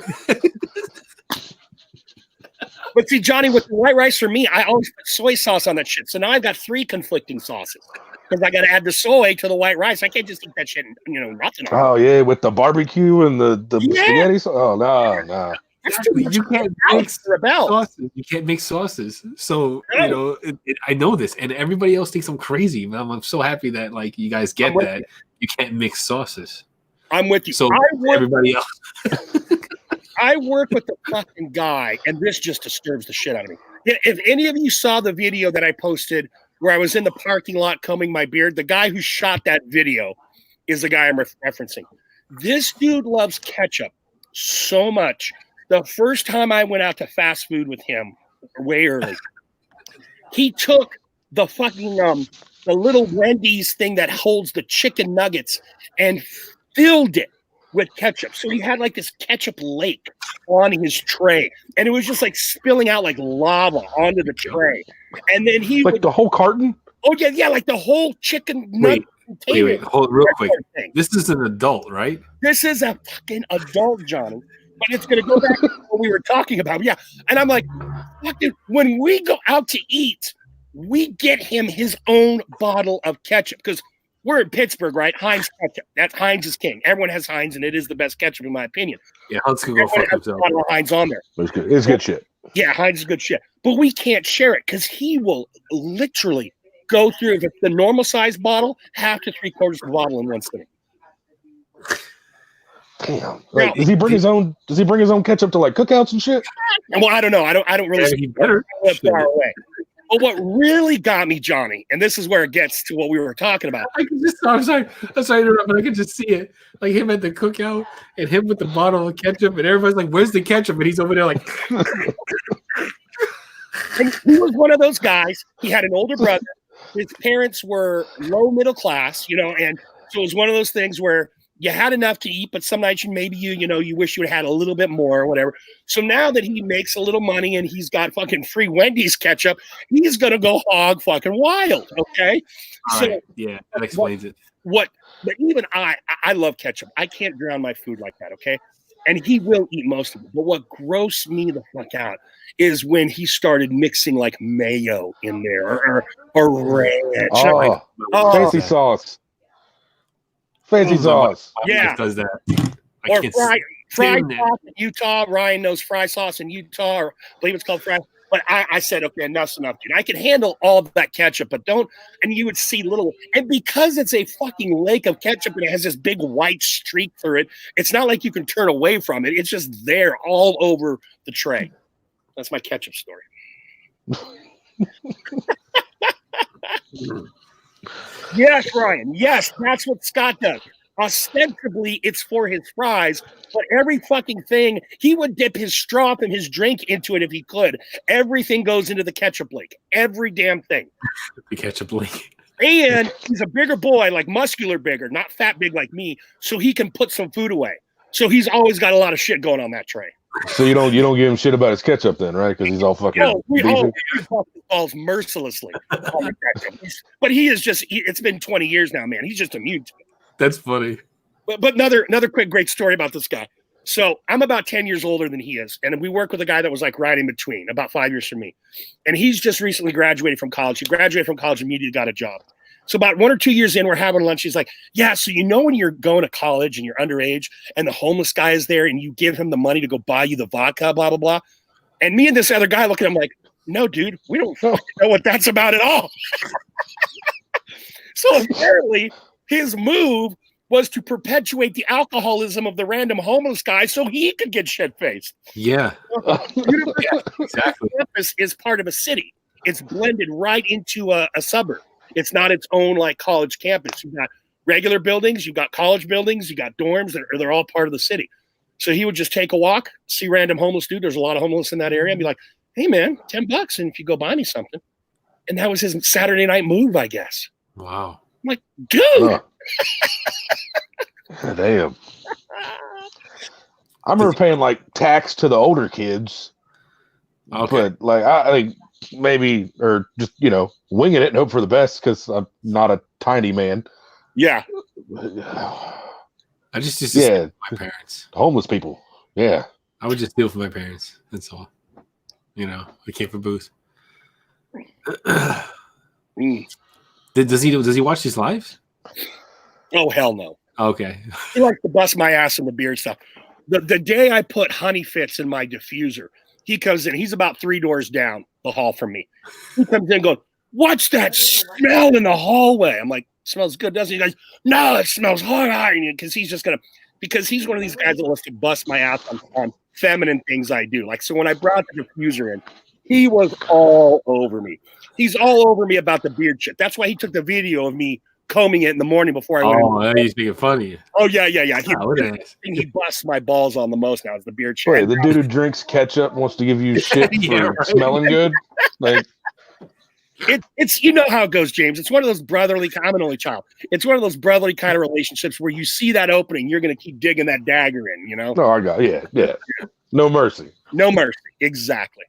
Speaker 2: But see, Johnny, with the white rice for me, I always put soy sauce on that shit. So now I've got 3 conflicting sauces because I got to add the soy to the white rice. I can't just eat that shit and, nothing.
Speaker 3: Oh, yeah, with the barbecue and the spaghetti sauce. Oh, no.
Speaker 1: You can't mix sauces. You can't mix sauces. So, I know this. And everybody else thinks I'm crazy. Man. I'm so happy that, like, you guys get that. You can't mix sauces.
Speaker 2: I'm with you.
Speaker 1: So everybody else.
Speaker 2: I work with the fucking guy, and this just disturbs the shit out of me. If any of you saw the video that I posted where I was in the parking lot combing my beard, the guy who shot that video is the guy I'm referencing. This dude loves ketchup so much. The first time I went out to fast food with him, way early, he took the fucking the little Wendy's thing that holds the chicken nuggets and filled it with ketchup. So he had like this ketchup lake on his tray, and it was just like spilling out like lava onto the tray. And then he
Speaker 3: like the whole carton.
Speaker 2: Oh yeah, like the whole chicken nugget.
Speaker 1: Wait, hold real quick. This is an adult, right?
Speaker 2: This is a fucking adult, Johnny. But it's gonna go back to what we were talking about. Yeah, and I'm like, fuck, dude, when we go out to eat, we get him his own bottle of ketchup because we're in Pittsburgh, right? Heinz ketchup. That's Heinz is king. Everyone has Heinz, and it is the best ketchup in my opinion.
Speaker 1: Yeah, Heinz can go fuck himself.
Speaker 2: Heinz on there.
Speaker 3: It's good. It's good shit.
Speaker 2: Yeah, Heinz is good shit. But we can't share it because he will literally go through the normal size bottle, half to 3/4 of the bottle in one sitting.
Speaker 3: Damn. Like, does he bring his own ketchup to like cookouts and shit?
Speaker 2: Well, I don't know. I don't really.
Speaker 1: Yeah, he better.
Speaker 2: Far away. But what really got me, Johnny, and this is where it gets to what we were talking about.
Speaker 1: I'm sorry to interrupt, but I can just see it. Like him at the cookout and him with the bottle of ketchup, and everybody's like, "Where's the ketchup?" And he's over there like.
Speaker 2: And he was one of those guys. He had an older brother. His parents were low middle class, and so it was one of those things where you had enough to eat, but some nights you wish you had a little bit more or whatever. So now that he makes a little money and he's got fucking free Wendy's ketchup, he's gonna go hog fucking wild. Okay.
Speaker 1: Right. Yeah, that explains it.
Speaker 2: But even I love ketchup. I can't drown my food like that. Okay. And he will eat most of it. But what grossed me the fuck out is when he started mixing like mayo in there or ranch.
Speaker 3: Fancy sauce. Fancy sauce.
Speaker 2: Yeah.
Speaker 1: Does that.
Speaker 2: Or fried sauce in Utah. Ryan knows fry sauce in Utah, or I believe it's called fry. But I said, okay, enough's enough, dude. I can handle all of that ketchup, but don't. And you would see and because it's a fucking lake of ketchup and it has this big white streak through it, it's not like you can turn away from it. It's just there all over the tray. That's my ketchup story. Yes, Ryan. Yes, that's what Scott does. Ostensibly, it's for his fries, but every fucking thing, he would dip his straw and his drink into it if he could. Everything goes into the ketchup lake. Every damn thing.
Speaker 1: The ketchup lake.
Speaker 2: And he's a bigger boy, like muscular bigger, not fat big like me, so he can put some food away. So he's always got a lot of shit going on that tray.
Speaker 3: So you don't give him shit about his ketchup then, right? Because he's all fucking.
Speaker 2: We balls mercilessly on the ketchup. But he is just. It's been 20 years now, man. He's just immune to it.
Speaker 1: That's funny.
Speaker 2: But another quick great story about this guy. So I'm about 10 years older than he is, and we work with a guy that was like right in between, about 5 years from me. And he's just recently graduated from college. He graduated from college and immediately got a job. So about 1 or 2 years in, we're having lunch. He's like, yeah, so when you're going to college and you're underage and the homeless guy is there and you give him the money to go buy you the vodka, blah, blah, blah. And me and this other guy look at him like, no, dude, we don't know what that's about at all. So apparently his move was to perpetuate the alcoholism of the random homeless guy so he could get shit-faced.
Speaker 1: Yeah.
Speaker 2: Exactly. Campus is part of a city. It's blended right into a suburb. It's not its own like college campus. You've got regular buildings, you've got college buildings, you got dorms, they're all part of the city. So he would just take a walk, see random homeless dude. There's a lot of homeless in that area, and be like, "Hey man, $10, and if you go buy me something." And that was his Saturday night move, I guess.
Speaker 1: Wow.
Speaker 2: I'm like, dude.
Speaker 3: Oh. Damn. I remember paying like tax to the older kids.
Speaker 1: Okay.
Speaker 3: But like I think maybe or just winging it and hope for the best because I'm not a tiny man.
Speaker 2: Yeah.
Speaker 1: I just
Speaker 3: Yeah.
Speaker 1: steal from my parents.
Speaker 3: Homeless people. Yeah.
Speaker 1: I would just steal from my parents. That's all. I came for booze. Does he watch these lives?
Speaker 2: Oh hell no.
Speaker 1: Okay.
Speaker 2: He likes to bust my ass in the beard stuff. The day I put Honey Fits in my diffuser, he comes in. He's about 3 doors down the hall from me. He comes in going, "What's that smell in the hallway?" I'm like, "Smells good, doesn't it?" He goes, "No, it smells hot." Because he's one of these guys that wants to bust my ass on feminine things I do. Like, so when I brought the diffuser in, he was all over me. He's all over me about the beard shit. That's why he took the video of me combing it in the morning before I went.
Speaker 1: Oh, he's making fun of you.
Speaker 2: Oh, yeah. He busts my balls on the most now is the beard shit.
Speaker 3: Wait, the dude who drinks ketchup wants to give you shit for smelling good? Like,
Speaker 2: it's how it goes, James. It's one of those brotherly. I'm an only child. It's one of those brotherly kind of relationships where you see that opening, you're going to keep digging that dagger in.
Speaker 3: No, I got yeah. No mercy.
Speaker 2: No mercy. Exactly.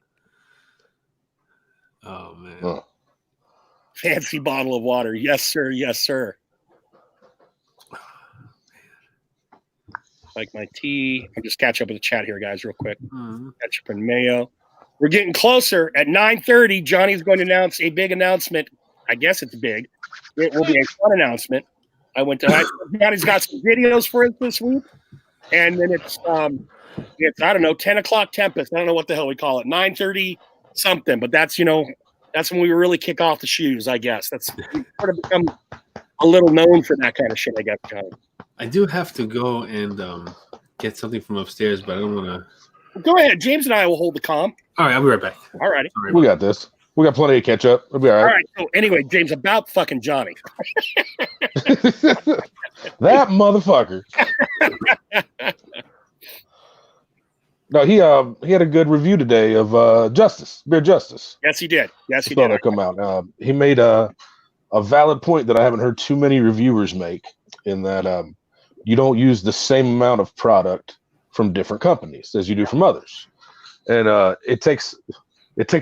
Speaker 1: Oh man.
Speaker 3: Oh.
Speaker 2: Fancy bottle of water. Yes, sir. Yes, sir. Like my tea. I'm just catch up with the chat here, guys, real quick. Ketchup and mayo. We're getting closer. At 9:30, Johnny's going to announce a big announcement. I guess it's big. It will be a fun announcement. Johnny's got some videos for us this week. And then it's I don't know, 10 o'clock Tempest. I don't know what the hell we call it. 9:30 something. But that's when we really kick off the shoes, I guess. We sort of become a little known for that kind of shit, I guess, Johnny.
Speaker 1: I do have to go and get something from upstairs, but I don't want to.
Speaker 2: Go ahead. James and I will hold the comm.
Speaker 1: All right, I'll be right back.
Speaker 2: All righty.
Speaker 3: We got this. We got plenty of ketchup. We'll be all right.
Speaker 2: All right. So anyway, James, about fucking Johnny.
Speaker 3: That motherfucker. No, he had a good review today of Beer Justice.
Speaker 2: Yes, he did. Yes, he
Speaker 3: Saw
Speaker 2: did.
Speaker 3: that come out. He made a valid point that I haven't heard too many reviewers make, in that you don't use the same amount of product from different companies as you do from others, and it takes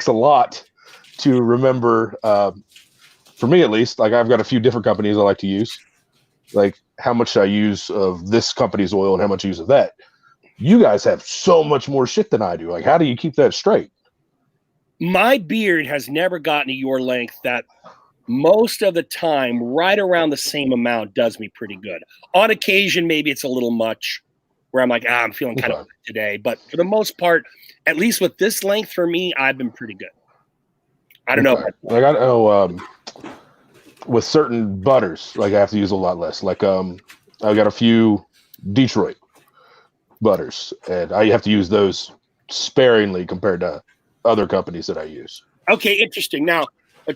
Speaker 3: a lot to remember. For me, at least, like I've got a few different companies I like to use, like how much I use of this company's oil and how much I use of that. You guys have so much more shit than I do. Like, how do you keep that straight?
Speaker 2: My beard has never gotten to your length that most of the time, right around the same amount does me pretty good. On occasion, maybe it's a little much where I'm like, I'm feeling kind of today. But for the most part, at least with this length for me, I've been pretty good. I don't know.
Speaker 3: Like, I know with certain butters, like I have to use a lot less. Like I've got a few Detroit butters, and I have to use those sparingly compared to other companies that I use.
Speaker 2: Okay, interesting. Now,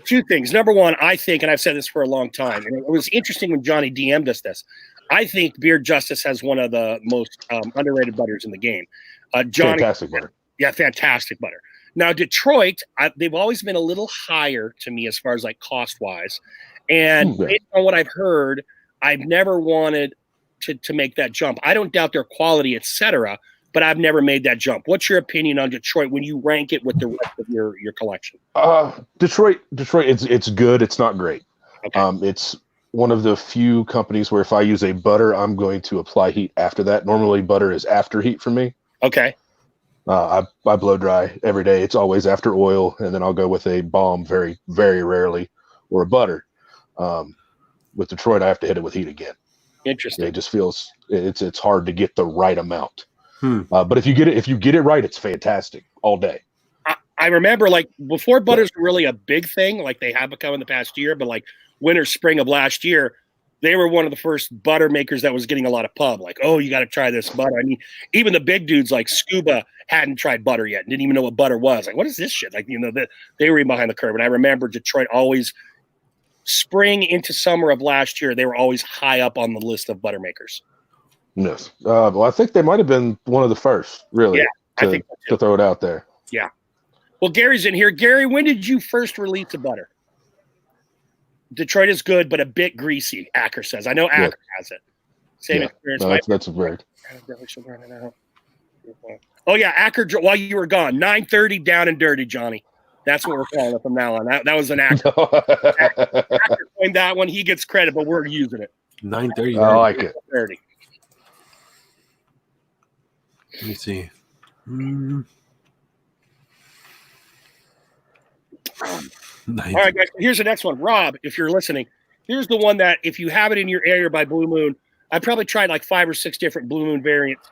Speaker 2: two things. Number one, I think, and I've said this for a long time, and it was interesting when Johnny DM'd us this. I think Beer Justice has one of the most underrated butters in the game. Johnny,
Speaker 3: fantastic butter.
Speaker 2: Yeah, fantastic butter. Now, Detroit, they've always been a little higher to me as far as like cost wise, and based on what I've heard, I've never wanted to make that jump. I don't doubt their quality, etc., but I've never made that jump. What's your opinion on Detroit when you rank it with the rest of your collection?
Speaker 3: Detroit, it's good. It's not great. Okay. It's one of the few companies where if I use a butter, I'm going to apply heat after that. Normally, butter is after heat for me.
Speaker 2: Okay.
Speaker 3: I blow dry every day. It's always after oil, and then I'll go with a balm very, very rarely, or a butter. With Detroit, I have to hit it with heat again.
Speaker 2: Interesting.
Speaker 3: It just feels it's hard to get the right amount. But if you get it right, it's fantastic all day.
Speaker 2: I remember like before butters were really a big thing, like they have become in the past year, but like winter, spring of last year, They were one of the first butter makers that was getting a lot of pub. Like, oh, you got to try this butter. I mean, even the big dudes like Scuba hadn't tried butter yet and didn't even know what butter was. Like, what is this shit? Like, they were even behind the curve. And I remember Detroit always, spring into summer of last year, they were always high up on the list of butter makers.
Speaker 3: Yes. Well, I think they might have been one of the first, really,
Speaker 2: I think
Speaker 3: to throw it out there.
Speaker 2: Yeah. Well, Gary's in here. Gary, when did you first release a butter? Detroit is good, but a bit greasy, Acker says. I know Acker has it. Same experience.
Speaker 3: No, that's weird.
Speaker 2: Oh, yeah, Acker, while you were gone, 9:30 down and dirty, Johnny. That's what we're calling it from now on. That was an Acker. Acker coined that one. He gets credit, but we're using it.
Speaker 1: 9:30.
Speaker 3: I like it.
Speaker 2: 30.
Speaker 1: Let me see.
Speaker 2: All right, guys. Here's the next one. Rob, if you're listening, here's the one that if you have it in your area by Blue Moon, I probably tried like 5 or 6 different Blue Moon variants.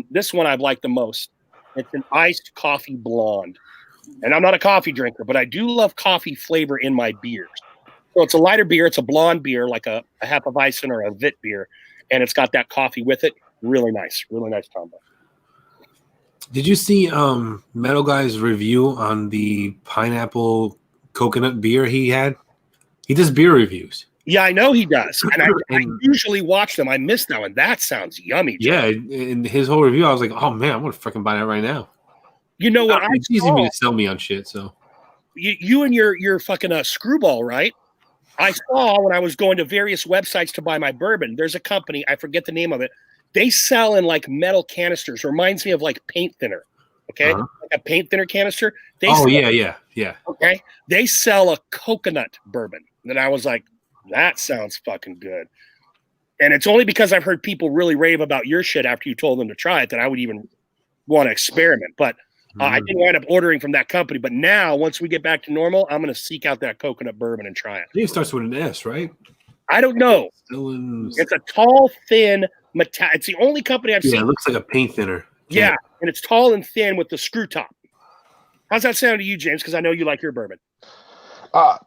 Speaker 2: This one I've liked the most. It's an iced coffee blonde. And I'm not a coffee drinker, but I do love coffee flavor in my beers. So it's a lighter beer. It's a blonde beer, like a Hefeweizen or a Wit beer. And it's got that coffee with it. Really nice combo.
Speaker 1: Did you see Metal Guy's review on the pineapple coconut beer he had? He does beer reviews.
Speaker 2: Yeah, I know he does. And I usually watch them. I missed that one. That sounds yummy.
Speaker 1: Yeah, in his whole review, I was like, oh, man, I'm going to freaking buy that right now.
Speaker 2: You know what?
Speaker 1: It's easy for me to sell me on shit, so.
Speaker 2: You and your fucking screwball, right? I saw when I was going to various websites to buy my bourbon, there's a company, I forget the name of it. They sell in like metal canisters. Reminds me of like paint thinner. Okay. Like a paint thinner canister.
Speaker 1: Yeah.
Speaker 2: Okay. They sell a coconut bourbon. And I was like, that sounds fucking good. And it's only because I've heard people really rave about your shit after you told them to try it that I would even want to experiment. But I didn't wind up ordering from that company. But now, once we get back to normal, I'm going to seek out that coconut bourbon and try it.
Speaker 1: I think it starts with an S, right?
Speaker 2: I don't know. It's a tall, thin, metallic. It's the only company I've seen.
Speaker 1: Yeah, it looks like a paint thinner.
Speaker 2: Yeah, and it's tall and thin with the screw top. How's that sound to you, James? Because I know you like your bourbon.
Speaker 3: What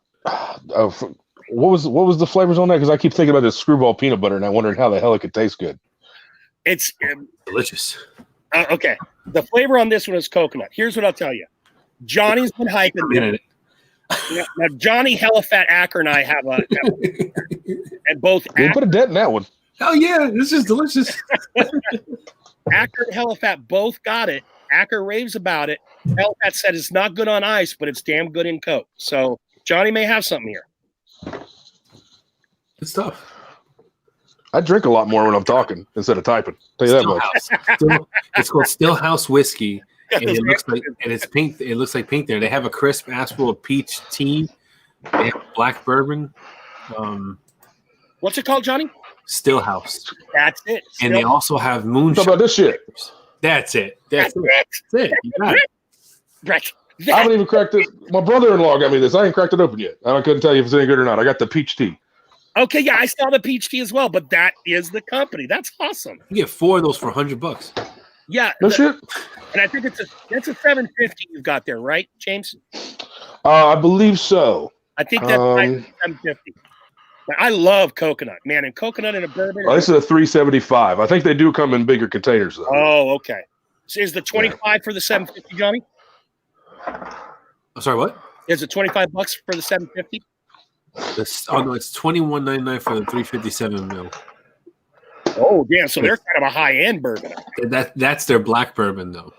Speaker 3: was the flavors on that? Because I keep thinking about this screwball peanut butter, and I'm wondering how the hell it could taste good.
Speaker 2: It's
Speaker 1: delicious.
Speaker 2: Okay, the flavor on this one is coconut. Here's what I'll tell you. Johnny's been hyping it. Now, Johnny Hellafat Acker and I have and both.
Speaker 3: We put a dent in that one.
Speaker 1: Oh yeah, this is delicious.
Speaker 2: Acker and Hellafat both got it. Acker raves about it. Hellafat said it's not good on ice, but it's damn good in Coke. So Johnny may have something here.
Speaker 1: Good stuff.
Speaker 3: I drink a lot more when I'm talking instead of typing. Tell you that much.
Speaker 1: It's called Stillhouse whiskey, and it looks like it's pink. It looks like pink there. They have a crisp aspel of peach tea. They have black bourbon.
Speaker 2: What's it called, Johnny?
Speaker 1: Stillhouse.
Speaker 2: That's it.
Speaker 1: And they also have moonshine.
Speaker 3: Talk about this shit.
Speaker 1: That's it. That's it. You got it.
Speaker 2: Right.
Speaker 3: I haven't even cracked it. My brother-in-law got me this. I ain't cracked it open yet. I couldn't tell you if it's any good or not. I got the peach tea.
Speaker 2: Okay, yeah, I saw the peach tea as well, but that is the company. That's awesome.
Speaker 1: You get 4 of those for $100.
Speaker 2: Yeah.
Speaker 3: No shit.
Speaker 2: And I think it's a $750 you've got there, right, James?
Speaker 3: I believe so.
Speaker 2: I think that's $750. But I love coconut, man, and coconut in a bourbon.
Speaker 3: This is a $375. I think they do come in bigger containers though.
Speaker 2: Oh, okay. So is the 25 for the $750, Johnny?
Speaker 1: I'm sorry, what?
Speaker 2: Is it $25 for the $750?
Speaker 1: No, it's $21.99 for the 357 mil.
Speaker 2: Oh, damn! So they're kind of a high-end bourbon.
Speaker 1: That's their black bourbon, though.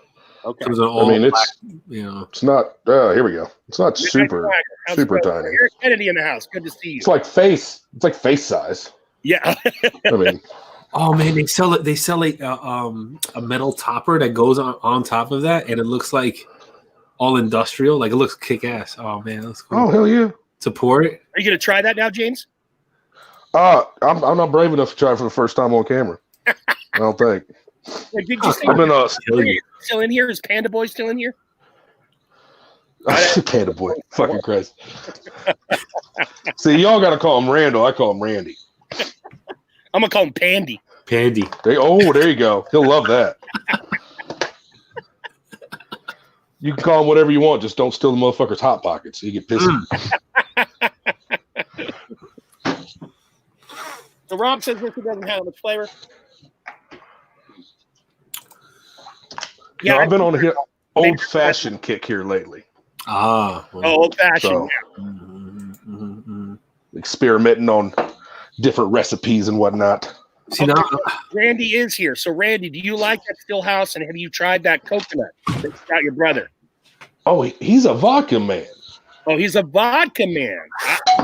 Speaker 2: Okay.
Speaker 1: I mean,
Speaker 3: it's
Speaker 1: black,
Speaker 3: it's not. Here we go. It's not super tiny.
Speaker 2: Eric Kennedy in the house. Good to see you.
Speaker 3: It's like face. It's like face size.
Speaker 2: Yeah.
Speaker 3: I mean.
Speaker 1: Oh man, they sell it. They sell like a metal topper that goes on top of that, and it looks like all industrial. Like it looks kick ass. Oh man, that's cool.
Speaker 3: Oh hell yeah!
Speaker 1: To pour it.
Speaker 2: Are you gonna try that now, James?
Speaker 3: I'm not brave enough to try it for the first time on camera. I don't think.
Speaker 2: Wait, did you say
Speaker 3: I've been
Speaker 2: still in here? Is Panda Boy still in here?
Speaker 3: Panda Boy, fucking Christ! See, y'all got to call him Randall. I call him Randy.
Speaker 2: I'm gonna call him Pandy.
Speaker 1: Pandy.
Speaker 3: There you go. He'll love that. You can call him whatever you want. Just don't steal the motherfucker's hot pockets. He get pissy.
Speaker 2: So Rob says this doesn't have much flavor.
Speaker 3: Yeah, I've been on a old-fashioned kick here lately.
Speaker 1: Well,
Speaker 2: old fashioned.
Speaker 3: So, experimenting on different recipes and whatnot.
Speaker 1: See, now,
Speaker 2: Randy is here. So Randy, do you like that Stillhouse, and have you tried that coconut that's got your brother?
Speaker 3: Oh, he's a vodka man.
Speaker 2: Oh, he's a vodka man.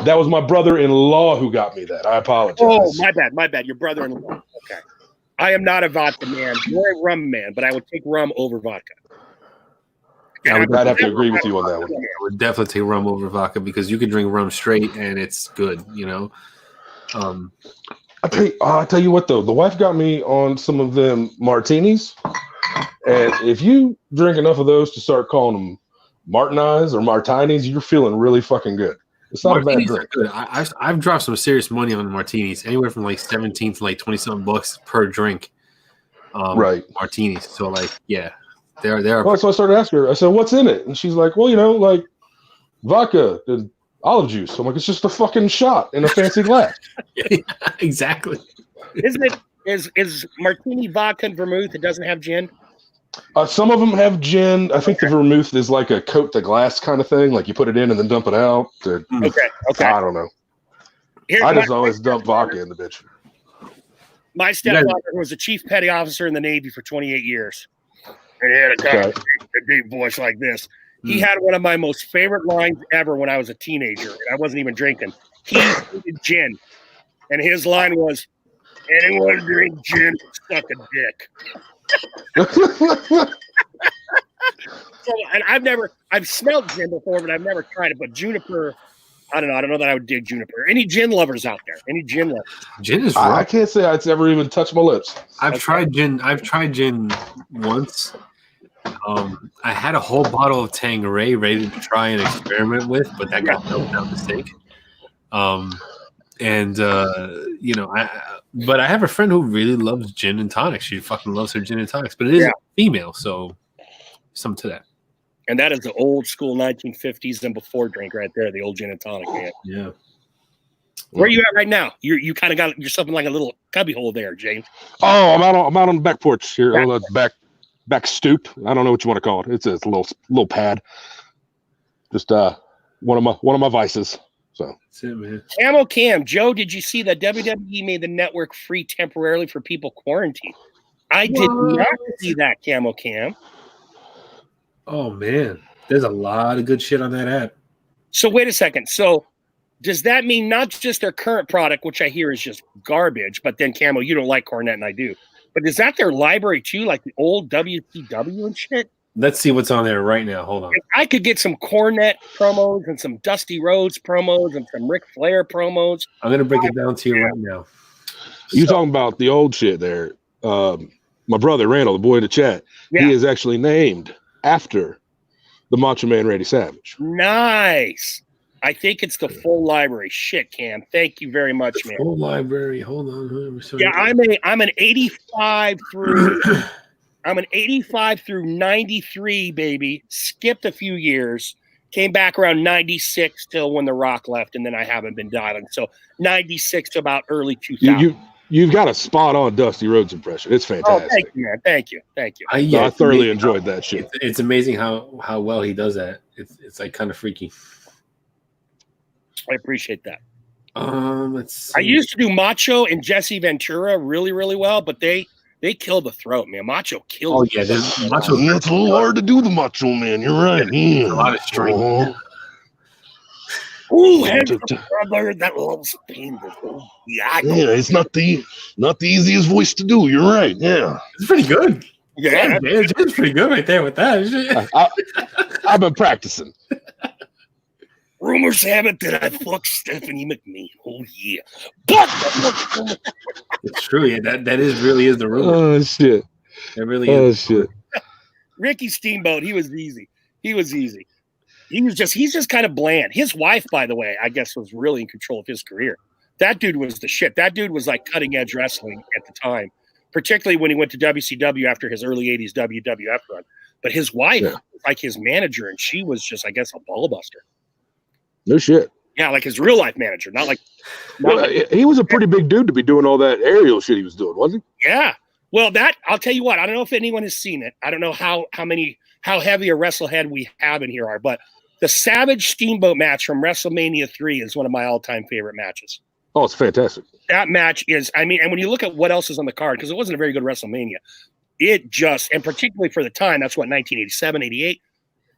Speaker 3: That was my brother-in-law who got me that. I apologize.
Speaker 2: Oh, my bad. Your brother-in-law. Okay. I am not a vodka man. You're a rum man, but I would take rum over vodka.
Speaker 3: I'd have to agree with you on that one.
Speaker 1: I would definitely take rum over vodka because you can drink rum straight and it's good, you know.
Speaker 3: I tell you what though, the wife got me on some of them martinis, and if you drink enough of those to start calling them Martinized or Martinis, you're feeling really fucking good. It's not
Speaker 1: Martinis
Speaker 3: a bad drink.
Speaker 1: are good. I've dropped some serious money on the martinis, anywhere from like 17 to like 20-something bucks per drink.
Speaker 3: Right.
Speaker 1: Martinis. So like, yeah, they are.
Speaker 3: Well, so I started asking her. I said, "What's in it?" And she's like, "Well, you know, like vodka and olive juice." I'm like, "It's just a fucking shot in a fancy glass."
Speaker 1: Exactly.
Speaker 2: Isn't it? Is martini vodka and vermouth? It doesn't have gin.
Speaker 3: Some of them have gin. I think the vermouth is like a coat the glass kind of thing. Like you put it in and then dump it out.
Speaker 2: Okay.
Speaker 3: I don't know. I just always dump vodka in the bitch.
Speaker 2: My stepfather was a chief petty officer in the Navy for 28 years. And he had a guy, a deep voice like this. He had one of my most favorite lines ever when I was a teenager. And I wasn't even drinking. He hated gin. And his line was, "Anyone drink gin, suck a dick." So, and I've smelled gin before, but I've never tried it. But juniper, I don't know that I would dig juniper. Any gin lovers out there? Any gin lovers?
Speaker 1: Gin is
Speaker 3: I
Speaker 1: rough.
Speaker 3: can't say it's ever even touched my lips.
Speaker 1: I've tried gin once. I had a whole bottle of Tanqueray ready to try and experiment with, but that got dumped down the sink. But I have a friend who really loves gin and tonics. She fucking loves her gin and tonics, but it is female, so something to that.
Speaker 2: And that is the old school 1950s and before drink right there, the old gin and tonic. Man.
Speaker 1: Yeah.
Speaker 2: Where are you at right now? You kind of got yourself in like a little cubby hole there, James.
Speaker 3: Oh, I'm out on the back porch here. Back stoop. I don't know what you want to call it. It's a little pad. Just one of my vices. So
Speaker 1: That's it, man.
Speaker 2: Camo Cam, Joe, did you see that WWE made the network free temporarily for people quarantined? I did not see that, Camo Cam.
Speaker 1: Oh man, there's a lot of good shit on that app.
Speaker 2: So wait a second. So does that mean not just their current product, which I hear is just garbage, but then Camo, you don't like Cornette and I do. But is that their library too, like the old WCW and shit?
Speaker 1: Let's see what's on there right now. Hold on.
Speaker 2: If I could get some Cornette promos and some Dusty Rhodes promos and some Ric Flair promos.
Speaker 1: I'm gonna break it down to you right now.
Speaker 3: you talking about the old shit there. My brother Randall, the boy in the chat, he is actually named after the Macho Man Randy Savage.
Speaker 2: Nice. I think it's the full library. Shit, Cam. Thank you very much, man.
Speaker 1: Full library. Hold on.
Speaker 2: Yeah, I'm an 85 through I'm an 85 through 93, baby. Skipped a few years. Came back around 96 till when The Rock left, and then I haven't been dialing. So 96 to about early 2000.
Speaker 3: You've got a spot on Dusty Rhodes impression. It's fantastic.
Speaker 2: Oh, thank you, man. Thank you.
Speaker 3: I thoroughly enjoyed that shit.
Speaker 1: It's amazing how well he does that. It's like kind of freaky.
Speaker 2: I appreciate that.
Speaker 1: Let's see.
Speaker 2: I used to do Macho and Jesse Ventura really, really well, but they killed the throat, man. Macho killed.
Speaker 1: Oh yeah, Macho.
Speaker 3: It's a little hard to do the Macho Man. You're right.
Speaker 1: A lot of strength.
Speaker 2: Ooh, brother, that loves pain.
Speaker 3: Yeah, it's not the easiest voice to do. You're right. Yeah,
Speaker 1: It's pretty good.
Speaker 2: Yeah,
Speaker 1: it's pretty good right there with that.
Speaker 3: I've been practicing.
Speaker 2: Rumors have it that I fucked Stephanie McMahon. Oh yeah,
Speaker 1: It's true. Yeah, that really is the rumor.
Speaker 3: Oh shit!
Speaker 1: It really is.
Speaker 3: Shit!
Speaker 2: Ricky Steamboat, he was easy. He's just kind of bland. His wife, by the way, I guess was really in control of his career. That dude was the shit. That dude was like cutting edge wrestling at the time, particularly when he went to WCW after his early 80s WWF run. But his wife was like his manager, and she was just, I guess, a ball buster.
Speaker 3: No shit.
Speaker 2: Yeah, like his real life manager, not like.
Speaker 3: Well, he was a pretty big dude to be doing all that aerial shit he was doing, wasn't he?
Speaker 2: Yeah. Well, that I'll tell you what. I don't know if anyone has seen it. I don't know how heavy a wrestlehead we have in here are, but the Savage Steamboat match from WrestleMania 3 is one of my all-time favorite matches.
Speaker 3: Oh, it's fantastic.
Speaker 2: That match is, I mean, and when you look at what else is on the card, because it wasn't a very good WrestleMania, it just, and particularly for the time, that's what, 1987, 88,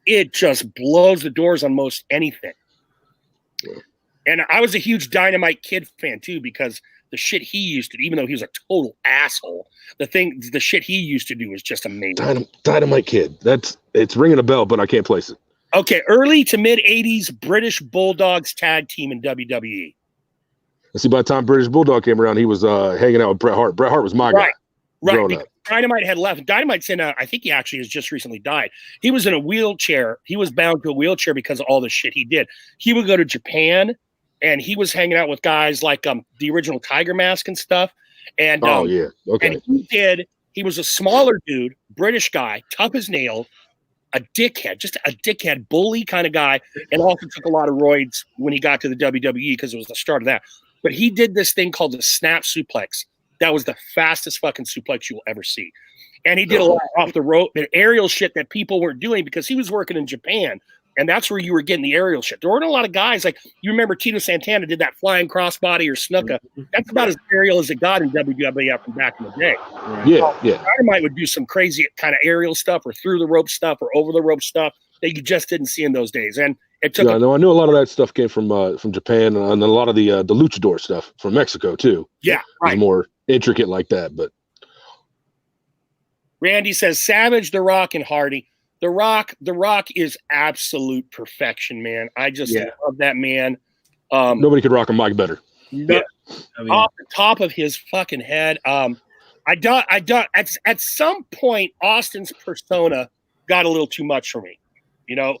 Speaker 2: it just blows the doors on most anything. Yeah. And I was a huge Dynamite Kid fan too, because the shit he used to, even though he was a total asshole, the shit he used to do was just amazing.
Speaker 3: Dynamite Kid. It's ringing a bell, but I can't place it.
Speaker 2: Okay, early to mid 80s British Bulldogs tag team in WWE.
Speaker 3: See, by the time British Bulldog came around, he was hanging out with Bret Hart. Bret Hart was my guy.
Speaker 2: Right. Dynamite had left. Dynamite's I think he actually has just recently died. He was in a wheelchair. He was bound to a wheelchair because of all the shit he did. He would go to Japan, and he was hanging out with guys like the original Tiger Mask and stuff. And
Speaker 3: yeah, okay.
Speaker 2: And he was a smaller dude, British guy, tough as nails, a dickhead, just a dickhead bully kind of guy, and also took a lot of roids when he got to the WWE because it was the start of that. But he did this thing called the snap suplex. That was the fastest fucking suplex you will ever see. And he did a lot off the rope and aerial shit that people weren't doing because he was working in Japan. And that's where you were getting the aerial shit. There weren't a lot of guys like, you remember Tito Santana did that flying crossbody or Snuka. That's about as aerial as it got in WWF from back in the day.
Speaker 3: Yeah.
Speaker 2: Dynamite would do some crazy kind of aerial stuff or through the rope stuff or over the rope stuff that you just didn't see in those days. And it took.
Speaker 3: I knew a lot of that stuff came from Japan, and a lot of the luchador stuff from Mexico too.
Speaker 2: Yeah, right.
Speaker 3: It was more intricate like that. But
Speaker 2: Randy says Savage, The Rock, and Hardy. The Rock is absolute perfection, man. I just love that man.
Speaker 3: Nobody could rock a mic better.
Speaker 2: Off the top of his fucking head. At some point, Austin's persona got a little too much for me. You know,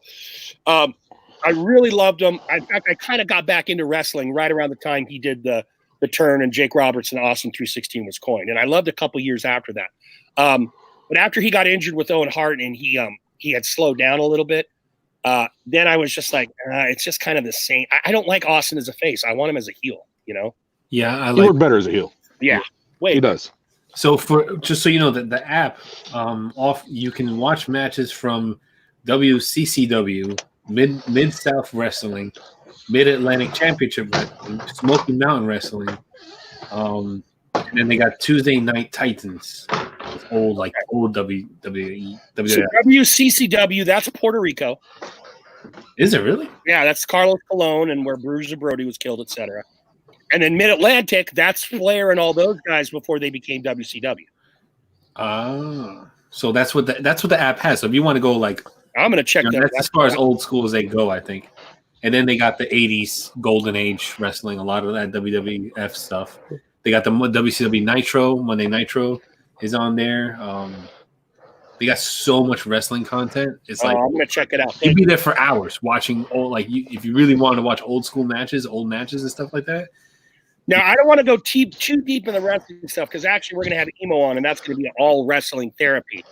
Speaker 2: I really loved him. In fact, I kind of got back into wrestling right around the time he did the turn and Jake Roberts and Austin 316 was coined, and I loved a couple years after that. But after he got injured with Owen Hart and he had slowed down a little bit, then I was just like, it's just kind of the same. I don't like Austin as a face. I want him as a heel, you know?
Speaker 1: Yeah,
Speaker 3: he worked better as a heel.
Speaker 2: Yeah.
Speaker 3: He does.
Speaker 1: So just so you know, that the app you can watch matches from WCCW, Mid-South Wrestling, Mid-Atlantic Championship Wrestling, Smoky Mountain Wrestling, and then they got Tuesday Night Titans. Old WWE. So
Speaker 2: WCCW, that's Puerto Rico.
Speaker 1: Is it really?
Speaker 2: Yeah, that's Carlos Colon and where Bruiser Brody was killed, etc. And then Mid-Atlantic, that's Flair and all those guys before they became WCW.
Speaker 1: So that's what the app has. So if you want to go like,
Speaker 2: I'm gonna check that.
Speaker 1: That's as far as old school as they go, I think. And then they got the '80s Golden Age wrestling, a lot of that WWF stuff. They got the WCW Nitro, Monday Nitro is on there. They got so much wrestling content. It's like
Speaker 2: I'm gonna check it out.
Speaker 1: You'd be there for hours watching if you really want to watch old matches and stuff like that.
Speaker 2: Now I don't want to go too deep in the wrestling stuff because actually we're gonna have Emo on and that's gonna be all wrestling therapy.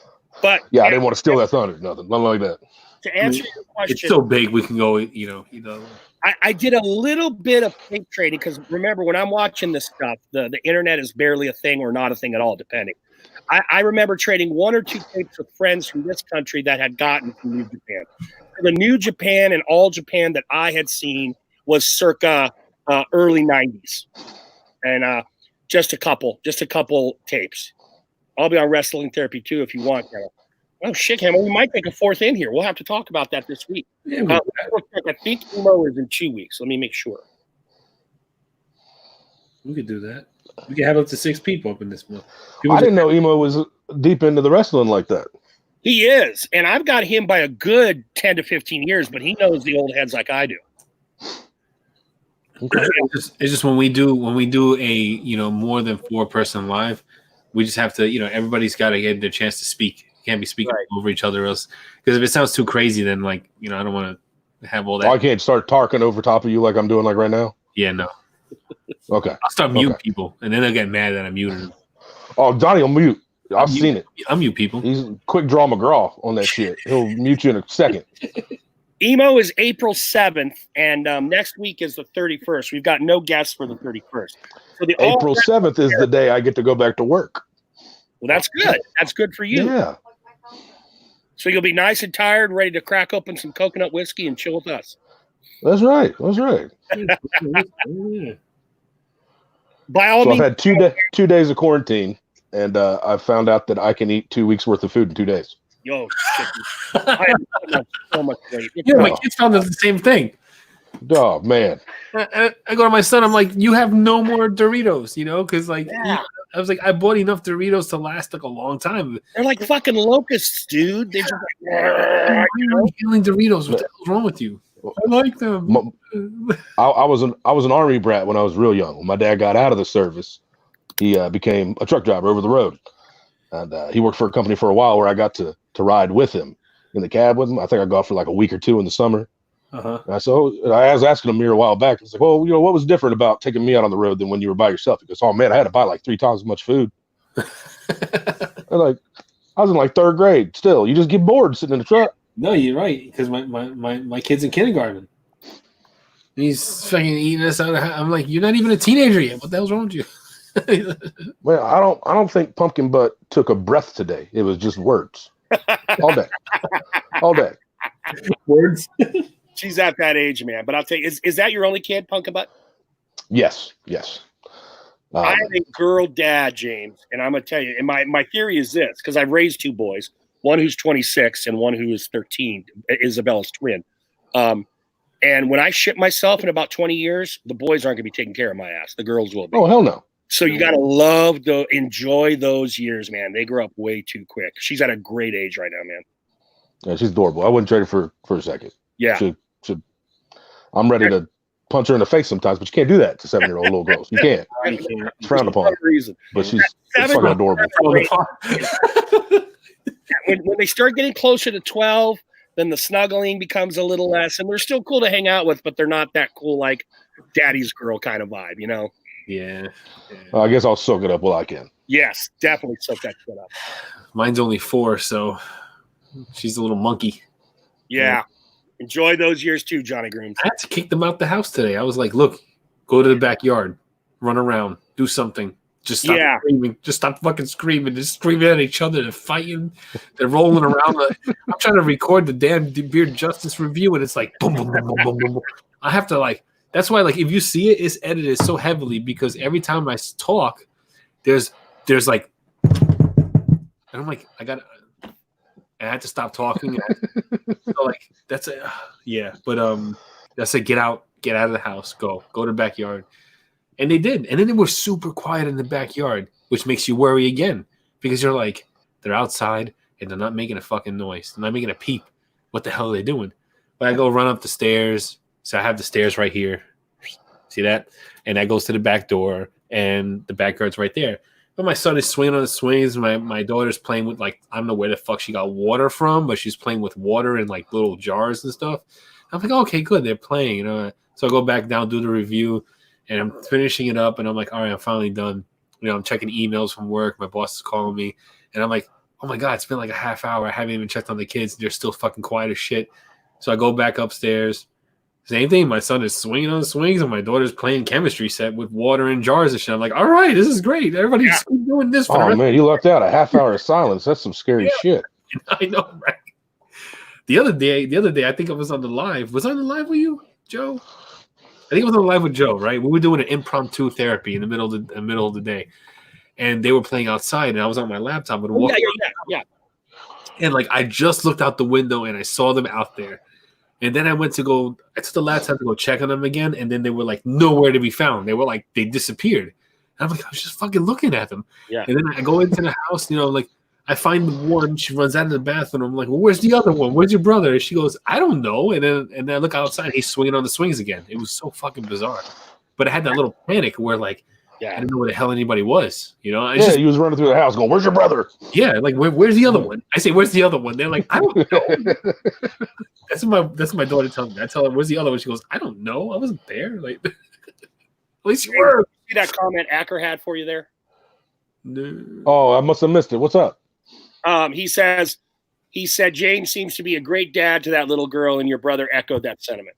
Speaker 2: But
Speaker 3: yeah, I didn't want to steal that thunder. Nothing like that.
Speaker 2: To answer your question,
Speaker 1: it's so big we can go.
Speaker 2: I did a little bit of fake trading because remember when I'm watching this stuff, the internet is barely a thing or not a thing at all, depending. I remember trading one or two tapes with friends from this country that had gotten from New Japan. The New Japan and All Japan that I had seen was circa early 90s, and just a couple tapes. I'll be on Wrestling Therapy too if you want. Oh shit, Cameron, we might take a fourth in here. We'll have to talk about that this week. Yeah, I think Emo is in 2 weeks. Let me make sure.
Speaker 1: We could do that. We could have up to 6 people up in this month.
Speaker 3: I didn't know Emo was deep into the wrestling like that.
Speaker 2: He is, and I've got him by a good 10 to 15 years, but he knows the old heads like I do.
Speaker 1: Okay. It's just when we do a more than 4-person live, we just have to everybody's got to get their chance to speak. You can't be speaking over each other else because if it sounds too crazy, then I don't want to have all that.
Speaker 3: I can't start talking over top of you like I'm doing like right now.
Speaker 1: Yeah, no.
Speaker 3: Okay.
Speaker 1: I'll start mute people, and then they'll get mad that I muted them.
Speaker 3: Oh, Donnie will mute. I've seen it.
Speaker 1: I'll mute people.
Speaker 3: He's quick draw McGraw on that shit. He'll mute you in a second.
Speaker 2: Emo is April 7th, and next week is the 31st. We've got no guests for the 31st. So the
Speaker 3: April 7th is the day I get to go back to work.
Speaker 2: Well, that's good. That's good for you.
Speaker 3: Yeah.
Speaker 2: So you'll be nice and tired, ready to crack open some coconut whiskey and chill with us.
Speaker 3: That's right. That's right.
Speaker 2: By all
Speaker 3: So I've
Speaker 2: means,
Speaker 3: had 2 days of quarantine, and I found out that I can eat 2 weeks worth of food in 2 days.
Speaker 2: yo, shit, I am putting on so much weight.
Speaker 1: Yeah, my kids found out the same thing.
Speaker 3: Oh man.
Speaker 1: I go to my son. I'm like, you have no more Doritos, because
Speaker 2: Yeah.
Speaker 1: I was like, I bought enough Doritos to last like a long time.
Speaker 2: They're like fucking locusts, dude. They're just
Speaker 1: Why are you killing Doritos? What the hell's wrong with you? I like them.
Speaker 3: I was an army brat when I was real young. When my dad got out of the service, he became a truck driver over the road, and he worked for a company for a while where I got to ride with him in the cab with him. I think I got for like a week or two in the summer.
Speaker 1: Uh-huh.
Speaker 3: And I was asking him here a while back. I was like, well, what was different about taking me out on the road than when you were by yourself? He goes, oh man, I had to buy like 3 times as much food. I was in like 3rd grade. Still, you just get bored sitting in the truck.
Speaker 1: No, you're right. Because my kid's in kindergarten. He's fucking eating us out of. I'm like, you're not even a teenager yet. What the hell's wrong with you?
Speaker 3: Well, I don't think Pumpkin Butt took a breath today. It was just words all day.
Speaker 1: Words.
Speaker 2: she's at that age, man. But I'll tell you, is that your only kid, Pumpkin Butt?
Speaker 3: Yes.
Speaker 2: I am a girl dad, James, and I'm gonna tell you. And my theory is this, because I've raised 2 boys, one who's 26 and one who is 13, Isabella's twin. And when I ship myself in about 20 years, the boys aren't gonna be taking care of my ass. The girls will be.
Speaker 3: Oh hell no.
Speaker 2: So you gotta enjoy those years, man. They grow up way too quick. She's at a great age right now, man.
Speaker 3: Yeah, she's adorable. I wouldn't trade her for a second.
Speaker 2: Yeah.
Speaker 3: I'm ready to punch her in the face sometimes, but you can't do that to 7-year-old little girls. You can't. It's frowned upon. But she's fucking adorable.
Speaker 2: When they start getting closer to 12, then the snuggling becomes a little less, and they're still cool to hang out with, but they're not that cool like daddy's girl kind of vibe,
Speaker 1: Yeah.
Speaker 3: I guess I'll soak it up while I can.
Speaker 2: Yes, definitely soak that shit up.
Speaker 1: Mine's only 4, so she's a little monkey.
Speaker 2: Yeah. Enjoy those years too, Johnny Grooms.
Speaker 1: I had to kick them out the house today. I was like, look, go to the backyard, run around, do something. Just stop screaming. Just stop fucking screaming. Just screaming at each other. They're fighting. They're rolling around. I'm trying to record the damn Beard Justice review, and it's like boom, boom, boom, boom, boom, boom, boom. I have to that's why if you see it, it's edited so heavily because every time I talk, there's like, and I'm like, I had to stop talking. So that's it. Yeah, but I said get out of the house, go to the backyard, and they did, and then they were super quiet in the backyard, which makes you worry again because you're like, they're outside and they're not making a fucking noise, they're not making a peep. What the hell are they doing? But I go run up the stairs, so I have the stairs right here. See that? And that goes to the back door, and the backyard's right there. But my son is swinging on the swings. My daughter's playing with I don't know where the fuck she got water from, but she's playing with water in little jars and stuff. I'm like, okay, good, they're playing, So I go back down, do the review, and I'm finishing it up, and I'm like, all right, I'm finally done. I'm checking emails from work. My boss is calling me, and I'm like, oh my god, it's been like a half hour. I haven't even checked on the kids. They're still fucking quiet as shit. So I go back upstairs. Same thing. My son is swinging on the swings, and my daughter's playing chemistry set with water in jars and shit. I'm like, all right, this is great. Everybody's doing this.
Speaker 3: Oh man, you lucked out. A half hour of silence. That's some scary shit.
Speaker 1: I know, right? The other day, I think I was on the live. Was I on the live with you, Joe? I think I was on the live with Joe, right? We were doing an impromptu therapy in the middle of the day, and they were playing outside, and I was on my laptop and walking.
Speaker 2: Yeah.
Speaker 1: And I just looked out the window and I saw them out there. And then I took the laptop to go check on them again, and then they were nowhere to be found. They were they disappeared. And I'm like, I was just fucking looking at them.
Speaker 2: Yeah.
Speaker 1: And then I go into the house, I find the one, she runs out of the bathroom. I'm like, well, where's the other one? Where's your brother? And she goes, I don't know. And then I look outside, he's swinging on the swings again. It was so fucking bizarre. But I had that little panic where I didn't know where the hell anybody was. He was
Speaker 3: running through the house going, where's your brother?
Speaker 1: Yeah, where's the other one? I say, where's the other one? They're like, I don't know. That's what my daughter tells me. I tell her, where's the other one? She goes, I don't know. I wasn't there. At least you were.
Speaker 2: See that comment Acker had for you there?
Speaker 1: No.
Speaker 3: Oh, I must have missed it. What's up?
Speaker 2: He says, He said James seems to be a great dad to that little girl, and your brother echoed that sentiment.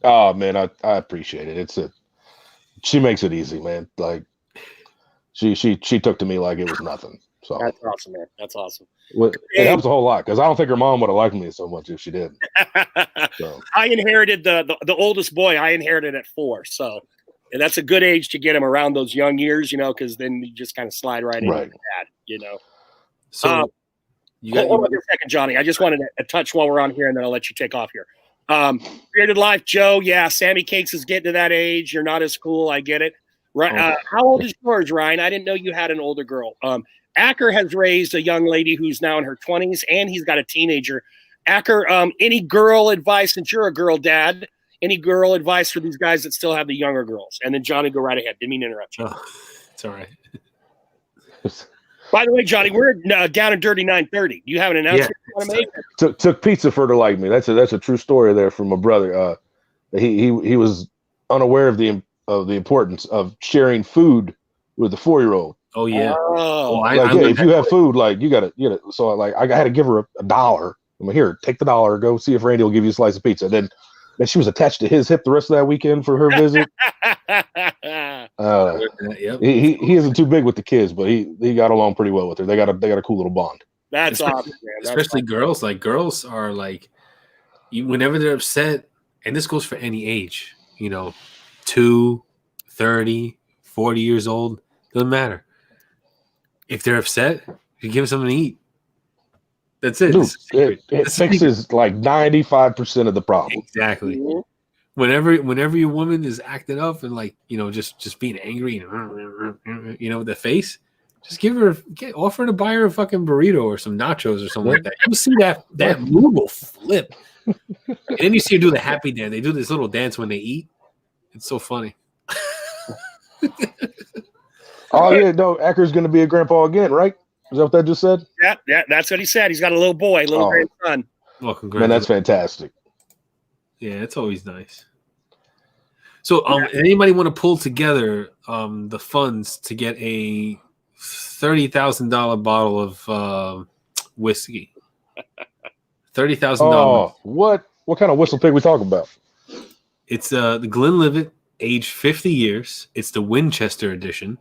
Speaker 3: Oh man, I appreciate it. She makes it easy, man. Like she took to me like it was nothing. So
Speaker 2: That's awesome, man. That's awesome.
Speaker 3: It helps a whole lot because I don't think her mom would have liked me so much if she did. So.
Speaker 2: I inherited the oldest boy. I inherited at 4, so and that's a good age to get him around those young years, because then you just kind of slide right into dad,
Speaker 1: So
Speaker 2: hold on a second, Johnny. I just wanted to touch while we're on here, and then I'll let you take off here. Bearded Life, Joe. Yeah, Sammy Cakes is getting to that age. You're not as cool. I get it. Right? How old is yours, Ryan? I didn't know you had an older girl. Acker has raised a young lady who's now in her 20s, and he's got a teenager. Acker, any girl advice, since you're a girl dad, any girl advice for these guys that still have the younger girls? And then Johnny, go right ahead. Didn't mean to interrupt you.
Speaker 1: Oh, it's all right.
Speaker 2: By the way, Johnny, we're down in Dirty 930. Do you have an announcement you want to make?
Speaker 3: Took pizza for her to like me. That's a true story there from my brother. He was unaware of the importance of sharing food with a 4-year-old.
Speaker 1: Oh yeah.
Speaker 3: If you have food, like you gotta. So like I had to give her a $1. I'm like, here, take the $1. Go see if Randy will give you a slice of pizza. Then she was attached to his hip the rest of that weekend for her visit. He isn't too big with the kids, but he got along pretty well with her. They got a cool little bond.
Speaker 2: That's awesome, man.
Speaker 1: Especially girls. Like girls are like, whenever they're upset, and this goes for any age. 2, 30, 40 years old, doesn't matter. If they're upset, you give them something to eat. That's it.
Speaker 3: Dude, it fixes like 95% of the problem.
Speaker 1: Exactly. Mm-hmm. Whenever your woman is acting up and like just being angry and with the face, just offer to buy her a fucking burrito or some nachos or something like that. You'll see that mood will flip. And then you see her do the happy dance. They do this little dance when they eat. It's so funny.
Speaker 3: Oh yeah, no, Acker's gonna be a grandpa again, right? Is that what that just said?
Speaker 2: Yeah, that's what he said. He's got a little boy, grandson.
Speaker 1: Well, congrats.
Speaker 3: Man, that's fantastic.
Speaker 1: Yeah, it's always nice. So, anybody want to pull together the funds to get a $30,000 bottle of whiskey? $30,000.
Speaker 3: Oh, what kind of whistle pig we talking about?
Speaker 1: It's the Glenlivet, aged 50 years. It's the Winchester edition.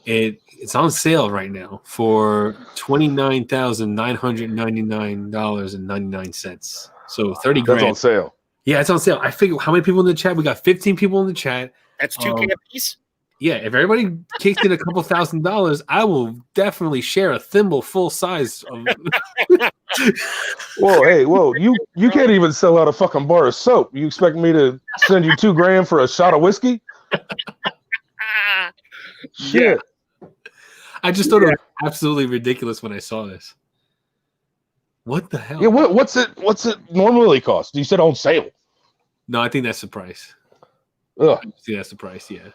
Speaker 1: It's on sale right now for $29,999.99. So $30,000.
Speaker 3: That's on sale.
Speaker 1: Yeah, it's on sale. I figure how many people in the chat? We got 15 people in the chat.
Speaker 2: That's $2,000 a piece.
Speaker 1: Yeah, if everybody kicks in a couple $1,000, I will definitely share a thimble full size of.
Speaker 3: Whoa, you can't even sell out a fucking bar of soap. You expect me to send you $2,000 for a shot of whiskey? Shit.
Speaker 1: I just thought it was absolutely ridiculous when I saw this. What the hell?
Speaker 3: Yeah, what's it normally cost? You said on sale.
Speaker 1: No, I think that's the price.
Speaker 3: Ugh.
Speaker 1: See, that's the price, yeah.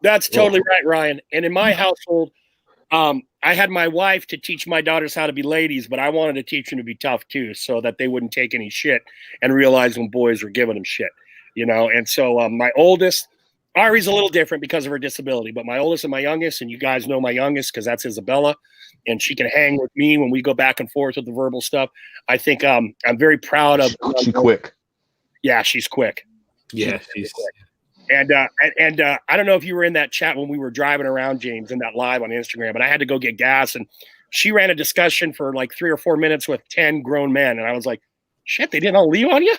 Speaker 2: That's totally right, Ryan. And in my household, I had my wife to teach my daughters how to be ladies, but I wanted to teach them to be tough too, so that they wouldn't take any shit and realize when boys were giving them shit, And so my oldest, Ari's a little different because of her disability, but my oldest and my youngest, and you guys know my youngest because that's Isabella, and she can hang with me when we go back and forth with the verbal stuff. I think I'm very proud of.
Speaker 3: She's quick.
Speaker 2: Yeah, she's quick.
Speaker 1: Yeah, she's quick.
Speaker 2: And I don't know if you were in that chat when we were driving around, James, in that live on Instagram, but I had to go get gas, and she ran a discussion for like 3 or 4 minutes with 10 grown men, and I was like, shit, they didn't all leave on you?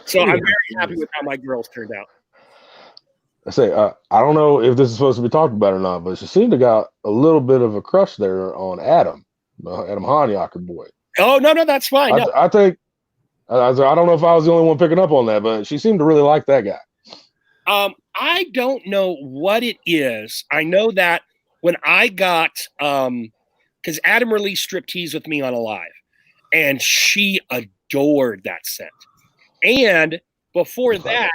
Speaker 2: So I'm very happy with how my girls turned out.
Speaker 3: I say, I don't know if this is supposed to be talked about or not, but she seemed to got a little bit of a crush there on Adam Hanyaker boy.
Speaker 2: Oh, no, that's fine. No.
Speaker 3: I think, I don't know if I was the only one picking up on that, but she seemed to really like that guy.
Speaker 2: I don't know what it is. I know that when I got, because Adam released Striptease with me on Alive, and she adored that scent. And before that,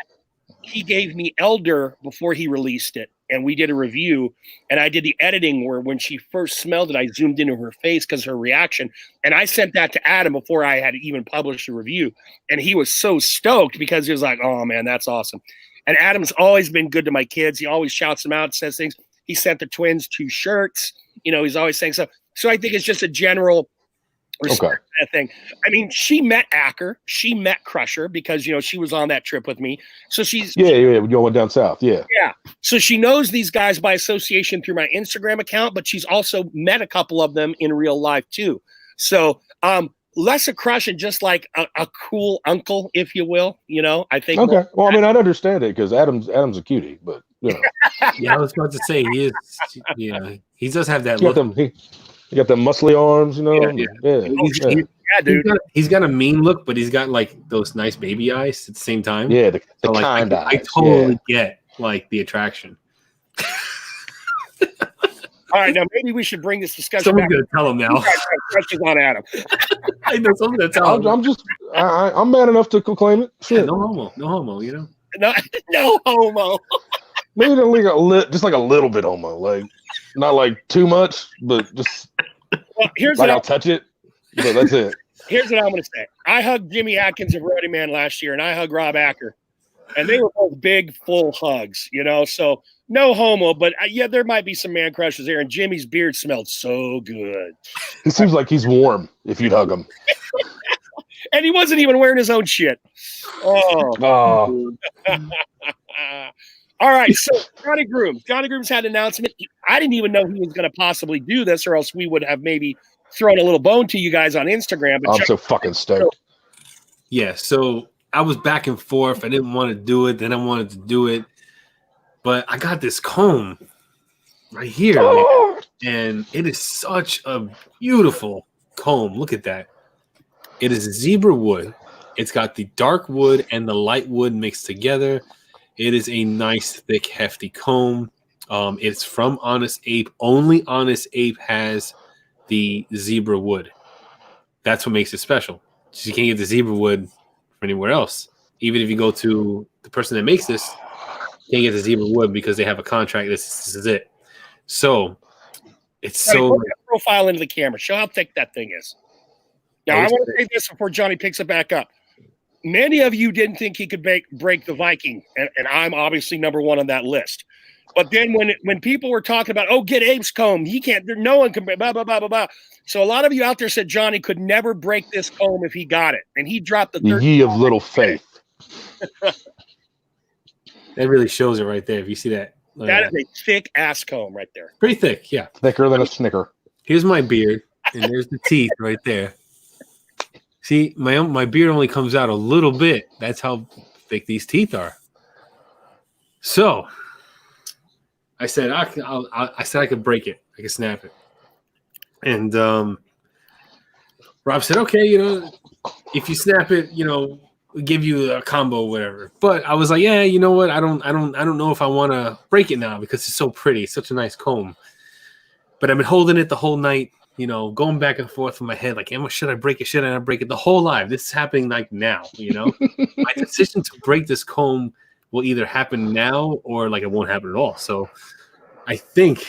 Speaker 2: he gave me Elder before he released it, and we did a review, and I did the editing where when she first smelled it, I zoomed into her face because her reaction, and I sent that to Adam before I had even published a review, and he was so stoked because he was like, oh, man, that's awesome. And Adam's always been good to my kids. He always shouts them out, says things. He sent the twins 2 shirts. He's always saying stuff. So I think it's just a general respect that thing. I mean, she met Acker, she met Crusher because she was on that trip with me. So she's
Speaker 3: yeah. We going down south. Yeah.
Speaker 2: So she knows these guys by association through my Instagram account, but she's also met a couple of them in real life too. So less a crush and just like a cool uncle, if you will. I think.
Speaker 3: Okay. Well, I mean, I'd understand it because Adam's a cutie, but
Speaker 1: Yeah, I was about to say he is. Yeah, he does have that
Speaker 3: he
Speaker 1: look.
Speaker 3: he got them muscly arms,
Speaker 2: Yeah, dude.
Speaker 1: He's got a mean look, but he's got like those nice baby eyes at the same time.
Speaker 3: Yeah, the
Speaker 1: So, like,
Speaker 3: kind
Speaker 1: I
Speaker 3: eyes.
Speaker 1: totally get like the attraction.
Speaker 2: All right, now maybe we should bring this discussion
Speaker 1: Someone's
Speaker 2: back.
Speaker 1: gonna tell him now.
Speaker 2: You guys have questions on Adam.
Speaker 1: I know someone's gonna tell him.
Speaker 3: I'm just I'm man enough to claim it.
Speaker 1: Yeah,
Speaker 3: Shit.
Speaker 1: no homo. You know.
Speaker 2: No homo.
Speaker 3: Maybe just like a little bit homo, like not like too much, but just
Speaker 2: Well, here's
Speaker 3: like
Speaker 2: what
Speaker 3: I'll touch it, but that's it.
Speaker 2: Here's what I'm going to say. I hugged Jimmy Atkins of Running Man last year, and I hugged Rob Acker. And they were both big, full hugs, so no homo. But, yeah, there might be some man crushes there. And Jimmy's beard smelled so good.
Speaker 3: He seems like he's warm if you'd hug him.
Speaker 2: And he wasn't even wearing his own shit. Oh. All right, so Johnny Grooms. Johnny Grooms had an announcement. I didn't even know he was going to possibly do this, or else we would have maybe thrown a little bone to you guys on Instagram. But
Speaker 3: I'm so fucking stoked.
Speaker 1: Yeah, so I was back and forth. I didn't want to do it, then I wanted to do it. But I got this comb right here, and it is such a beautiful comb. Look at that. It is zebra wood. It's got the dark wood and the light wood mixed together. It is a nice, thick, hefty comb. It's from Honest Ape. Only Honest Ape has the zebra wood. That's what makes it special. You can't get the zebra wood from anywhere else. Even if you go to the person that makes this, you can't get the zebra wood because they have a contract. This is it. So it's so.
Speaker 2: Put that profile into the camera. Show how thick that thing is. Now, I want to say this before Johnny picks it back up. Many of you didn't think he could break the Viking, and I'm obviously number one on that list. But then when people were talking about, get Ape's comb, he can't. No one can. Blah blah blah blah blah. So a lot of you out there said Johnny could never break this comb if he got it, and he dropped the third.
Speaker 3: Ye of little faith.
Speaker 1: That really shows it right there. If you see that,
Speaker 2: that is a thick ass comb right there.
Speaker 1: Pretty thick, yeah.
Speaker 3: Thicker than a Snicker.
Speaker 1: Here's my beard, and there's the teeth right there. See, my beard only comes out a little bit. That's how thick these teeth are. So, I said I could break it. I could snap it. And Rob said, okay, if you snap it, we'll give you a combo, whatever. But I was like, yeah, you know what? I don't know if I want to break it now because it's so pretty. It's such a nice comb. But I've been holding it the whole night. Going back and forth in my head, like, should I break it? Should I not break it? The whole life. This is happening like now, My decision to break this comb will either happen now or like it won't happen at all. So I think,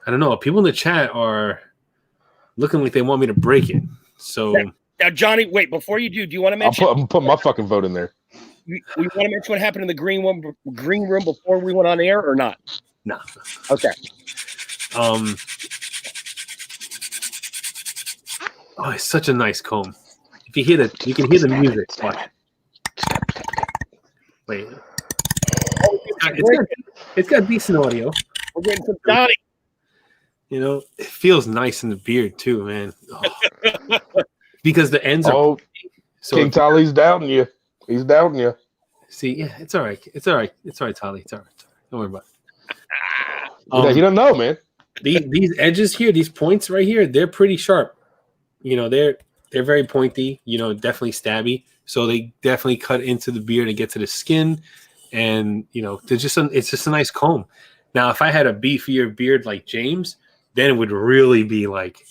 Speaker 1: I don't know, people in the chat are looking like they want me to break it. So
Speaker 2: now Johnny, wait, before you do you want to mention?
Speaker 3: I'm putting my fucking vote in there.
Speaker 2: We want to mention what happened in the green room before we went on air or not?
Speaker 1: No.
Speaker 2: Okay.
Speaker 1: Oh, it's such a nice comb. If you hear you can hear the music. Watch. Wait. It's got decent audio.
Speaker 2: We're getting some Johnny.
Speaker 1: It feels nice in the beard too, man. Oh. Because the ends are.
Speaker 3: Oh, so King Tolly's doubting you. He's doubting you.
Speaker 1: See, yeah, it's all right. It's all right. It's all right, Tolly. It's all right. Don't worry about
Speaker 3: it. You don't know, man.
Speaker 1: These edges here, these points right here, they're pretty sharp. They're very pointy, definitely stabby. So they definitely cut into the beard and get to the skin. And, it's just a nice comb. Now, if I had a beefier beard like James, then it would really be like,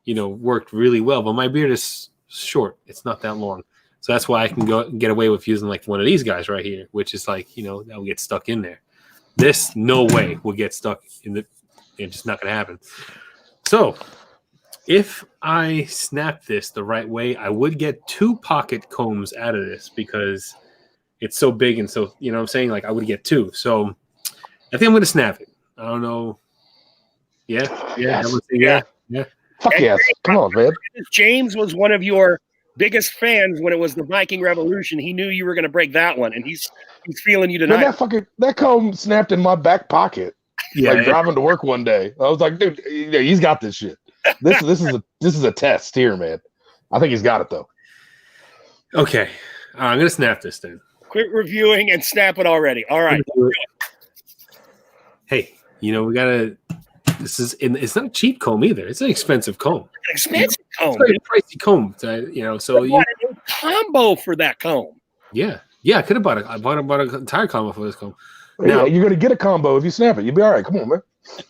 Speaker 1: worked really well. But my beard is short. It's not that long. So that's why I can go and get away with using like one of these guys right here, which is like, that will get stuck in there. This, no way, will get stuck in it's just not going to happen. So if I snap this the right way, I would get 2 pocket combs out of this because it's so big and so, what I'm saying? Like I would get 2. So I think I'm going to snap it. I don't know. Yeah.
Speaker 3: Yes.
Speaker 1: Yeah.
Speaker 3: Fuck
Speaker 2: And
Speaker 3: yes. Come on, man.
Speaker 2: James was one of your biggest fans when it was the Viking Revolution. He knew you were going to break that one, and he's feeling you
Speaker 3: Man,
Speaker 2: tonight.
Speaker 3: that comb snapped in my back pocket.
Speaker 1: Yeah,
Speaker 3: Like driving to work one day. I was like, dude, he's got this shit. This is a test here, man. I think he's got it though.
Speaker 1: okay. I'm gonna snap this then.
Speaker 2: Quit reviewing and snap it already. All right.
Speaker 1: Hey, we gotta. It's not a cheap comb either. It's an expensive comb.
Speaker 2: Expensive comb.
Speaker 1: It's like a pricey comb. So
Speaker 2: you want a combo for that comb.
Speaker 1: Yeah. I could have bought an entire combo for this comb.
Speaker 3: Now, you're gonna get a combo if you snap it. You'll be all right. Come on, man.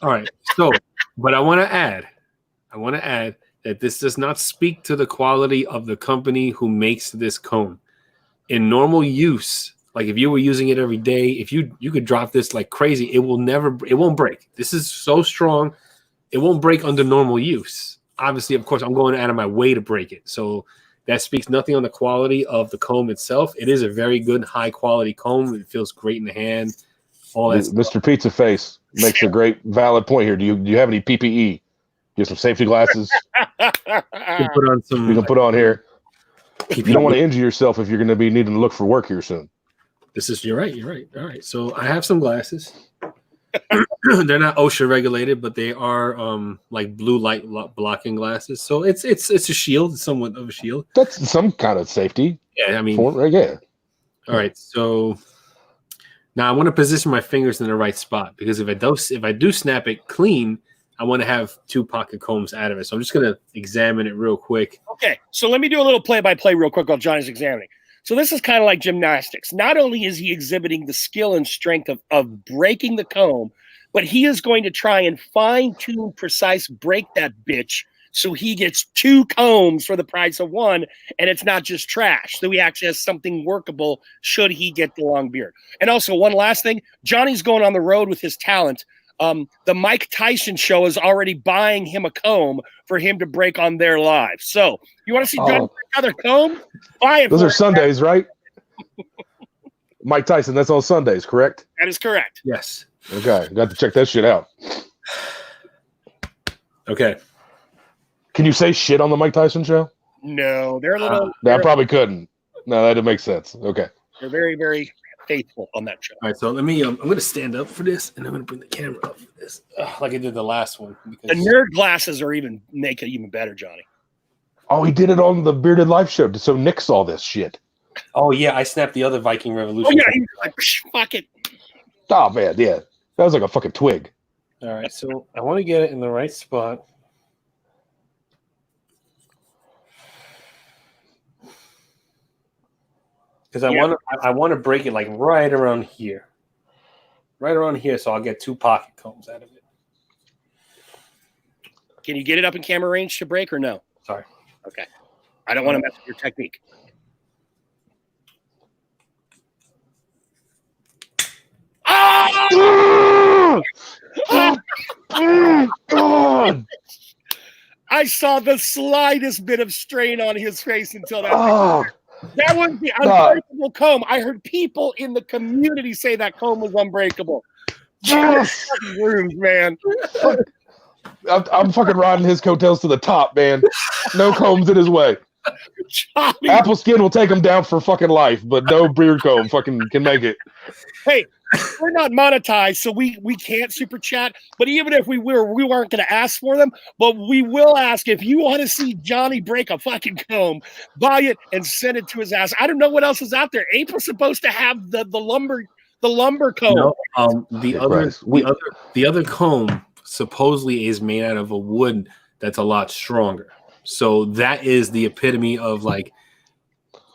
Speaker 1: All right. So, but I want to add that this does not speak to the quality of the company who makes this comb. In normal use, like if you were using it every day, if you could drop this like crazy, it won't break. This is so strong, it won't break under normal use. Obviously, of course, I'm going out of my way to break it. So that speaks nothing on the quality of the comb itself. It is a very good, high quality comb. It feels great in the hand. All that
Speaker 3: Mr. Pizza Face makes a great valid point here. Do you have any PPE? Get some safety glasses.
Speaker 1: You can put on some.
Speaker 3: You can put on here. You don't want to injure yourself if you're going to be needing to look for work here soon.
Speaker 1: You're right. All right. So I have some glasses. They're not OSHA regulated, but they are like blue light blocking glasses. So it's a shield, it's somewhat of a shield.
Speaker 3: That's some kind of safety.
Speaker 1: Yeah, I mean,
Speaker 3: yeah.
Speaker 1: All right. So now I want to position my fingers in the right spot because if I do snap it clean, I want to have 2 pocket combs out of it. So I'm just gonna examine it real quick.
Speaker 2: Okay, so let me do a little play-by-play real quick while Johnny's examining. So this is kind of like gymnastics. Not only is he exhibiting the skill and strength of breaking the comb, but he is going to try and fine-tune, precise break that bitch so he gets 2 combs for the price of 1, and it's not just trash. So he actually has something workable should he get the long beard. And also, one last thing, Johnny's going on the road with his talent. The Mike Tyson show is already buying him a comb for him to break on their live. So you want to see Johnny break another comb? Buy it.
Speaker 3: Those are Sundays, right? Mike Tyson, that's on Sundays, correct?
Speaker 2: That is correct.
Speaker 1: Yes.
Speaker 3: Okay, got to check that shit out.
Speaker 1: Okay.
Speaker 3: Can you say shit on the Mike Tyson show?
Speaker 2: No, they're a little.
Speaker 3: I probably couldn't. No, that didn't make sense. Okay.
Speaker 2: They're very, very faithful on that show.
Speaker 1: All right, so let me. I'm going to stand up for this, and I'm going to bring the camera up for this, like I did the last one.
Speaker 2: The nerd glasses are make it even better, Johnny.
Speaker 3: Oh, he did it on the Bearded Life show, so Nick saw this shit.
Speaker 1: Oh yeah, I snapped the other Viking Revolution.
Speaker 2: Oh yeah, he was like, fuck it.
Speaker 3: Oh man, yeah, that was like a fucking twig.
Speaker 1: All right, so I want to get it in the right spot. Because I want to break it like right around here, so I'll get 2 pocket combs out of it.
Speaker 2: Can you get it up in camera range to break or no?
Speaker 1: Sorry.
Speaker 2: Okay. I don't want to mess with your technique. Oh!
Speaker 3: God!
Speaker 2: I saw the slightest bit of strain on his face until that.
Speaker 3: Oh.
Speaker 2: That was the unbreakable comb. I heard people in the community say that comb was unbreakable.
Speaker 3: Yes.
Speaker 2: Rooms, man.
Speaker 3: I'm fucking riding his coattails to the top, man. No combs in his way.
Speaker 2: Johnny.
Speaker 3: Apple skin will take him down for fucking life, but no beard comb fucking can make it.
Speaker 2: Hey, we're not monetized, so we can't super chat. But even if we were, we weren't going to ask for them. But we will ask if you want to see Johnny break a fucking comb, buy it and send it to his ass. I don't know what else is out there. April's supposed to have the lumber comb.
Speaker 1: No, the other comb supposedly is made out of a wood that's a lot stronger. So that is the epitome of like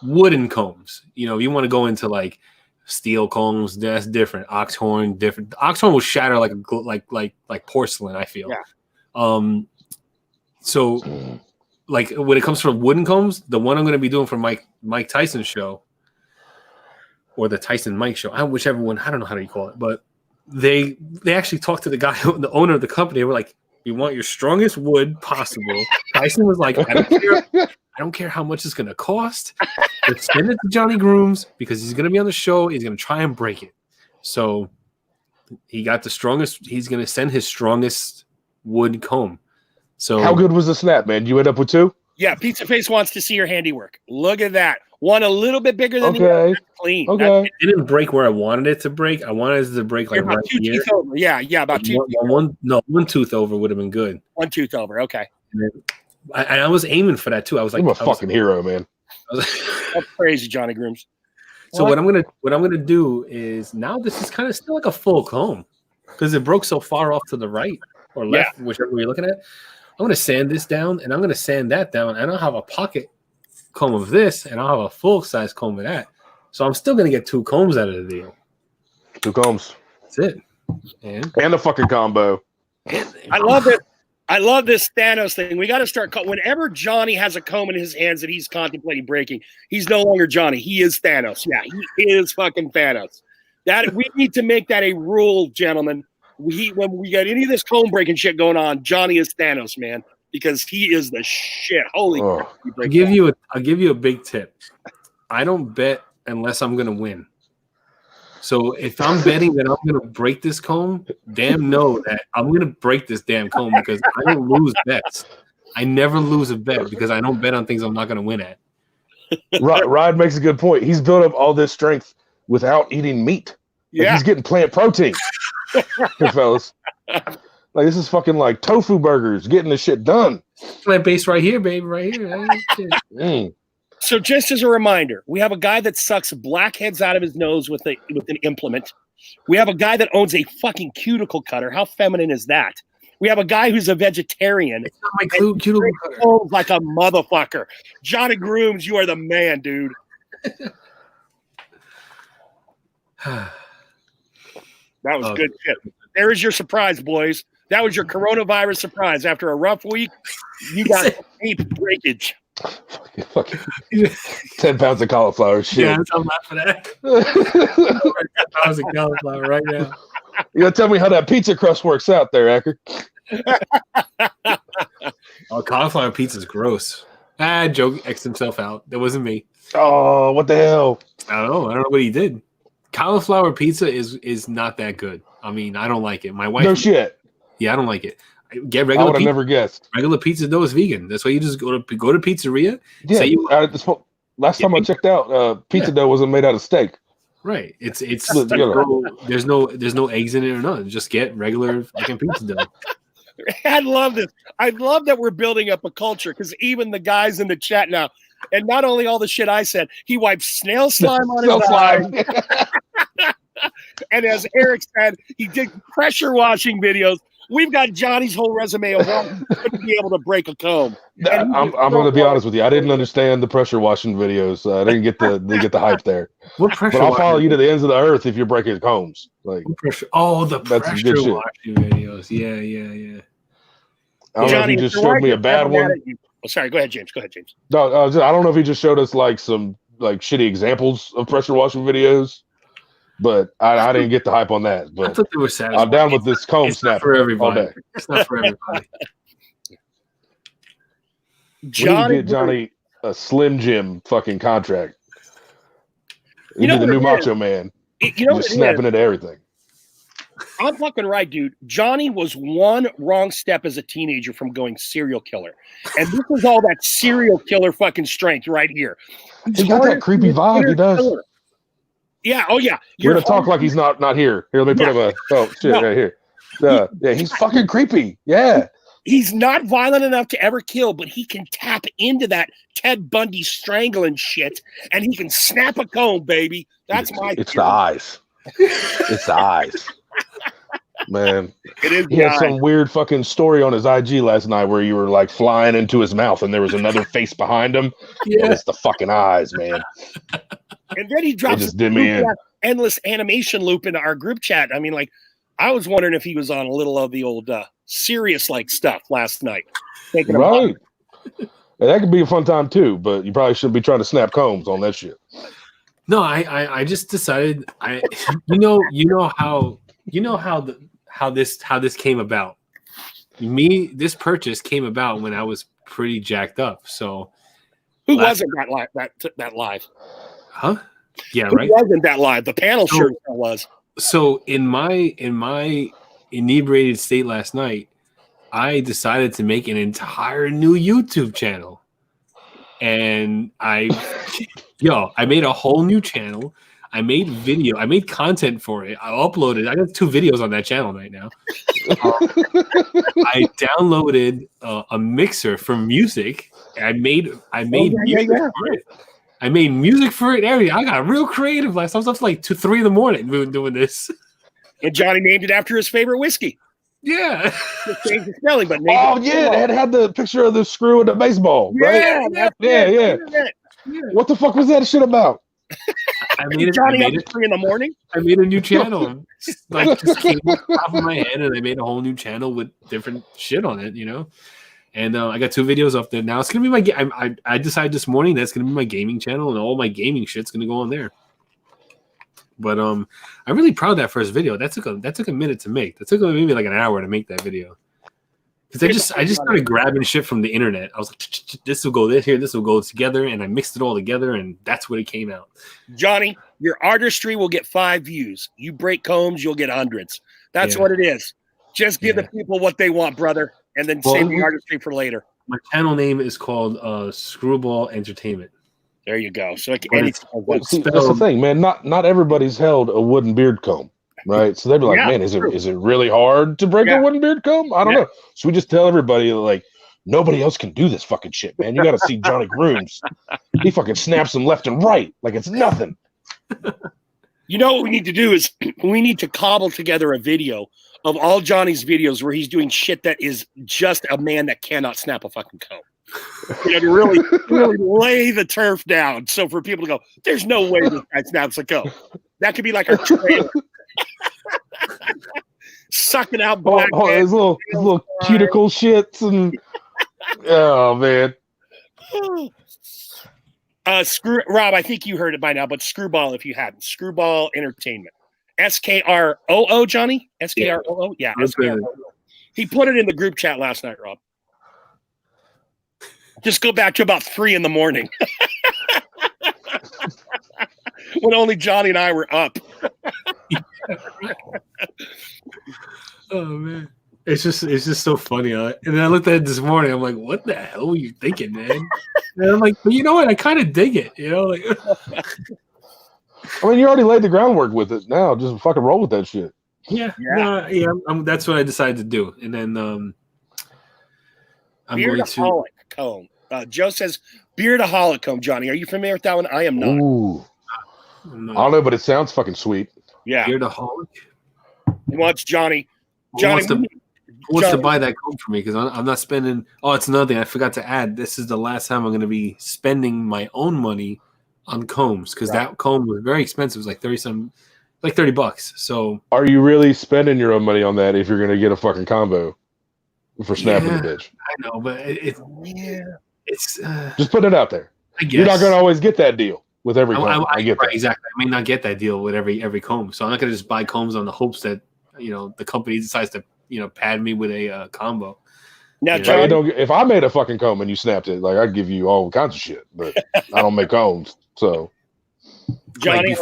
Speaker 1: wooden combs. You know, you want to go into like steel combs, that's different. Oxhorn, different. Oxhorn will shatter like porcelain, I feel.
Speaker 2: Yeah.
Speaker 1: So like when it comes from wooden combs, the one I'm going to be doing for Mike Tyson show or the Tyson Mike show, whichever one, I don't know how to call it, but they actually talked to the guy, the owner of the company. They were like, "We want your strongest wood possible." Tyson was like, "I don't care. I don't care how much it's going to cost. Let's send it to Johnny Grooms because he's going to be on the show. He's going to try and break it." So he got the strongest. He's going to send his strongest wood comb. So
Speaker 3: How good was the snap, man? You end up with 2?
Speaker 2: Yeah, Pizza Face wants to see your handiwork. Look at that. One a little bit bigger than the other.
Speaker 3: Okay.
Speaker 2: That's clean.
Speaker 3: Okay.
Speaker 1: it didn't break where I wanted it to break. I wanted it to break
Speaker 2: You're
Speaker 1: like
Speaker 2: about
Speaker 1: right
Speaker 2: 2
Speaker 1: here.
Speaker 2: teeth over. Yeah, about 2 teeth.
Speaker 1: One tooth over would have been good.
Speaker 2: 1 tooth over. Okay.
Speaker 1: And I was aiming for that too. I was like,
Speaker 3: I'm a fucking hero, man.
Speaker 2: That's crazy, Johnny Grooms.
Speaker 1: So what I'm gonna do is now this is kind of still like a full comb because it broke so far off to the right or left, whichever way you're looking at. I'm gonna sand this down and I'm gonna sand that down, and I'll have a pocket comb of this, and I'll have a full size comb of that. So I'm still gonna get 2 combs out of the deal.
Speaker 3: 2 combs.
Speaker 1: That's it. And
Speaker 3: And a fucking combo.
Speaker 2: I love it. I love this Thanos thing. We got to start. Whenever Johnny has a comb in his hands that he's contemplating breaking, he's no longer Johnny. He is Thanos. Yeah, he is fucking Thanos. That we need to make that a rule, gentlemen. When we got any of this comb breaking shit going on, Johnny is Thanos, man, because he is the shit. Holy crap.
Speaker 1: I'll give you a big tip. I don't bet unless I'm gonna win. So if I'm betting that I'm gonna break this comb, damn know that I'm gonna break this damn comb because I don't lose bets. I never lose a bet because I don't bet on things I'm not gonna win at.
Speaker 3: Rod makes a good point. He's built up all this strength without eating meat. Like,
Speaker 2: Yeah.
Speaker 3: he's getting plant protein. Good fellas. Like this is fucking like tofu burgers, getting the shit done.
Speaker 1: Plant based right here, baby, right here.
Speaker 3: Mm.
Speaker 2: So just as a reminder, we have a guy that sucks blackheads out of his nose with an implement. We have a guy that owns a fucking cuticle cutter. How feminine is that? We have a guy who's a vegetarian.
Speaker 1: It's not my cuticle cutter.
Speaker 2: Oh, like a motherfucker. Johnny Grooms, you are the man, dude. That was good shit. There is your surprise, boys. That was your coronavirus surprise. After a rough week, you got deep breakage.
Speaker 3: Fucking 10 pounds of cauliflower shit.
Speaker 1: Yeah, I'm laughing at that. 10 pounds of cauliflower right now.
Speaker 3: You gotta tell me how that pizza crust works out there, Acker.
Speaker 1: Oh, cauliflower pizza's gross. Joe X'd himself out. That wasn't me.
Speaker 3: Oh, what the hell?
Speaker 1: I don't know what he did. Cauliflower pizza is not that good. I mean, I don't like it. My wife.
Speaker 3: No shit.
Speaker 1: Yeah, I don't like it. Get
Speaker 3: I
Speaker 1: regular
Speaker 3: would have
Speaker 1: pizza.
Speaker 3: never guessed.
Speaker 1: Regular pizza dough is vegan. That's why you just go to pizzeria.
Speaker 3: Yeah.
Speaker 1: Say you,
Speaker 3: Last time I checked out, pizza dough wasn't made out of steak.
Speaker 1: right. It's
Speaker 3: Look, you know.
Speaker 1: there's no eggs in it or nothing. Just get regular fucking pizza dough.
Speaker 2: I love this. I love that we're building up a culture because even the guys in the chat now, and not only all the shit I said, he wipes snail slime on his eyes. And as Eric said, he did pressure washing videos. We've got Johnny's whole resume of what he couldn't be able to break a comb.
Speaker 3: I'm going to be honest with you. I didn't understand the pressure washing videos. I didn't get the hype there.
Speaker 1: What pressure?
Speaker 3: But I'll follow you to the ends of the earth if you're breaking combs. Like
Speaker 1: Pressure. Oh, the
Speaker 3: That's some
Speaker 1: pressure
Speaker 3: good shit.
Speaker 1: washing videos. Yeah.
Speaker 3: I don't know if he just showed me a bad one.
Speaker 2: Oh, sorry, go ahead, James.
Speaker 3: No, I don't know if he just showed us like some like shitty examples of pressure washing videos. But I didn't get the hype on that.
Speaker 1: I
Speaker 3: But
Speaker 1: thought they were satisfying.
Speaker 3: I'm down with this comb
Speaker 1: It's not
Speaker 3: snap
Speaker 1: for
Speaker 3: all
Speaker 1: everybody.
Speaker 3: day.
Speaker 1: It's not for everybody.
Speaker 3: We need to
Speaker 2: Johnny,
Speaker 3: get Johnny a Slim Jim fucking contract.
Speaker 2: You
Speaker 3: You
Speaker 2: know
Speaker 3: be the
Speaker 2: what
Speaker 3: new
Speaker 2: it
Speaker 3: Macho
Speaker 2: is?
Speaker 3: Man.
Speaker 2: you know what
Speaker 3: Just
Speaker 2: it
Speaker 3: snapping
Speaker 2: is?
Speaker 3: into everything.
Speaker 2: I'm fucking right, dude. Johnny was one wrong step as a teenager from going serial killer. And this is all that serial killer fucking strength right here.
Speaker 3: He got that creepy vibe. He does.
Speaker 2: Killer. Yeah. Oh, yeah.
Speaker 3: We're gonna talk like he's not here. Here, let me put him right here. Yeah, he's fucking creepy. Yeah.
Speaker 2: He's not violent enough to ever kill, but he can tap into that Ted Bundy strangling shit, and he can snap a comb, baby. That's my.
Speaker 3: It's the eyes. It's the eyes. Man,
Speaker 2: It is.
Speaker 3: he had some weird fucking story on his IG last night where you were like flying into his mouth and there was another face behind him.
Speaker 1: Yeah.
Speaker 3: And it's the fucking eyes, man.
Speaker 2: And then he drops
Speaker 3: just did me in.
Speaker 2: endless animation loop into our group chat. I mean, like, I was wondering if he was on a little of the old serious like stuff last night. Thinking about
Speaker 3: Right. And that could be a fun time too, but you probably shouldn't be trying to snap combs on that shit.
Speaker 1: No, I just decided you know how this came about. This purchase came about when I was pretty jacked up. So
Speaker 2: who wasn't that live?
Speaker 1: huh? Yeah,
Speaker 2: Who
Speaker 1: right.
Speaker 2: wasn't that live? The panel
Speaker 1: So-
Speaker 2: sure was.
Speaker 1: So in my inebriated state last night, I decided to make an entire new YouTube channel. And I made a whole new channel. I made content for it. I uploaded. I got 2 videos on that channel right now. I downloaded a mixer for music. I made music for it. I made music for it. Everything. I got real creative. Last time I was up like 2, 3 in the morning. We were doing this.
Speaker 2: And Johnny named it after his favorite whiskey.
Speaker 1: Yeah.
Speaker 2: Just changed the spelling, but
Speaker 3: it had the picture of the screw and the baseball. Right? Yeah. What the fuck was that shit about?
Speaker 1: I made it.
Speaker 2: Johnny up at 3 in the morning.
Speaker 1: I made a new channel. Just came off the top of my head, and I made a whole new channel with different shit on it, And I got 2 videos up there now. It's gonna be my. I decided this morning that's gonna be my gaming channel, and all my gaming shit's gonna go on there. But I'm really proud of that first video. That took a minute to make. That took maybe like an hour to make that video. Because I just started grabbing shit from the internet. I was like, this will go this here, this will go together, and I mixed it all together, and that's what it came out.
Speaker 2: Johnny, your artistry will get 5 views. You break combs, you'll get hundreds. That's what it is. Just give the people what they want, brother, and then save the artistry for later.
Speaker 1: My channel name is called Screwball Entertainment.
Speaker 2: There you go. So
Speaker 3: that's the thing, man. Not everybody's held a wooden beard comb, right? So they'd be like, man, is it really hard to break a wooden beard comb? I don't know. So we just tell everybody, like, nobody else can do this fucking shit, man. You got to see Johnny Grooms. He fucking snaps them left and right like it's nothing.
Speaker 2: You know what we need to do is we need to cobble together a video of all Johnny's videos where he's doing shit that is just a man that cannot snap a fucking comb. To really lay the turf down. So for people to go, there's no way this guy snaps a comb. That could be like our trailer. Sucking out black
Speaker 3: his little cuticle shits and oh man.
Speaker 2: Rob, I think you heard it by now, but Screwball if you hadn't. Screwball Entertainment. SKROO, Johnny? SKROO? Yeah. SKROO. He put it in the group chat last night, Rob. Just go back to about 3 in the morning. When only Johnny and I were up.
Speaker 1: Oh man. It's just so funny. And then I looked at it this morning. I'm like, what the hell were you thinking, man? And I'm like, but you know what? I kind of dig it. Like
Speaker 3: I mean, you already laid the groundwork with it. Now just fucking roll with that shit.
Speaker 1: Yeah. That's what I decided to do. And then I'm going to
Speaker 2: comb. Joe says Beardaholic comb. Johnny, are you familiar with that one? I am not.
Speaker 3: Ooh. I don't know, but it sounds fucking sweet.
Speaker 2: Yeah.
Speaker 1: Beardaholic.
Speaker 2: He wants Johnny.
Speaker 1: Who wants to buy that comb for me? Because I'm not spending. Oh, it's another thing I forgot to add. This is the last time I'm going to be spending my own money on combs because that comb was very expensive. It was like $30. So,
Speaker 3: are you really spending your own money on that if you're going to get a fucking combo for snapping the bitch?
Speaker 1: I know, but it's
Speaker 3: just put it out there.
Speaker 1: I guess
Speaker 3: you're not going to always get that deal with every comb. I get that
Speaker 1: exactly. I may not get that deal with every comb, so I'm not going to just buy combs on the hopes that the company decides to pad me with a combo.
Speaker 2: Now,
Speaker 3: John, if I made a fucking comb and you snapped it, like I'd give you all kinds of shit, but I don't make combs, so.
Speaker 2: Johnny,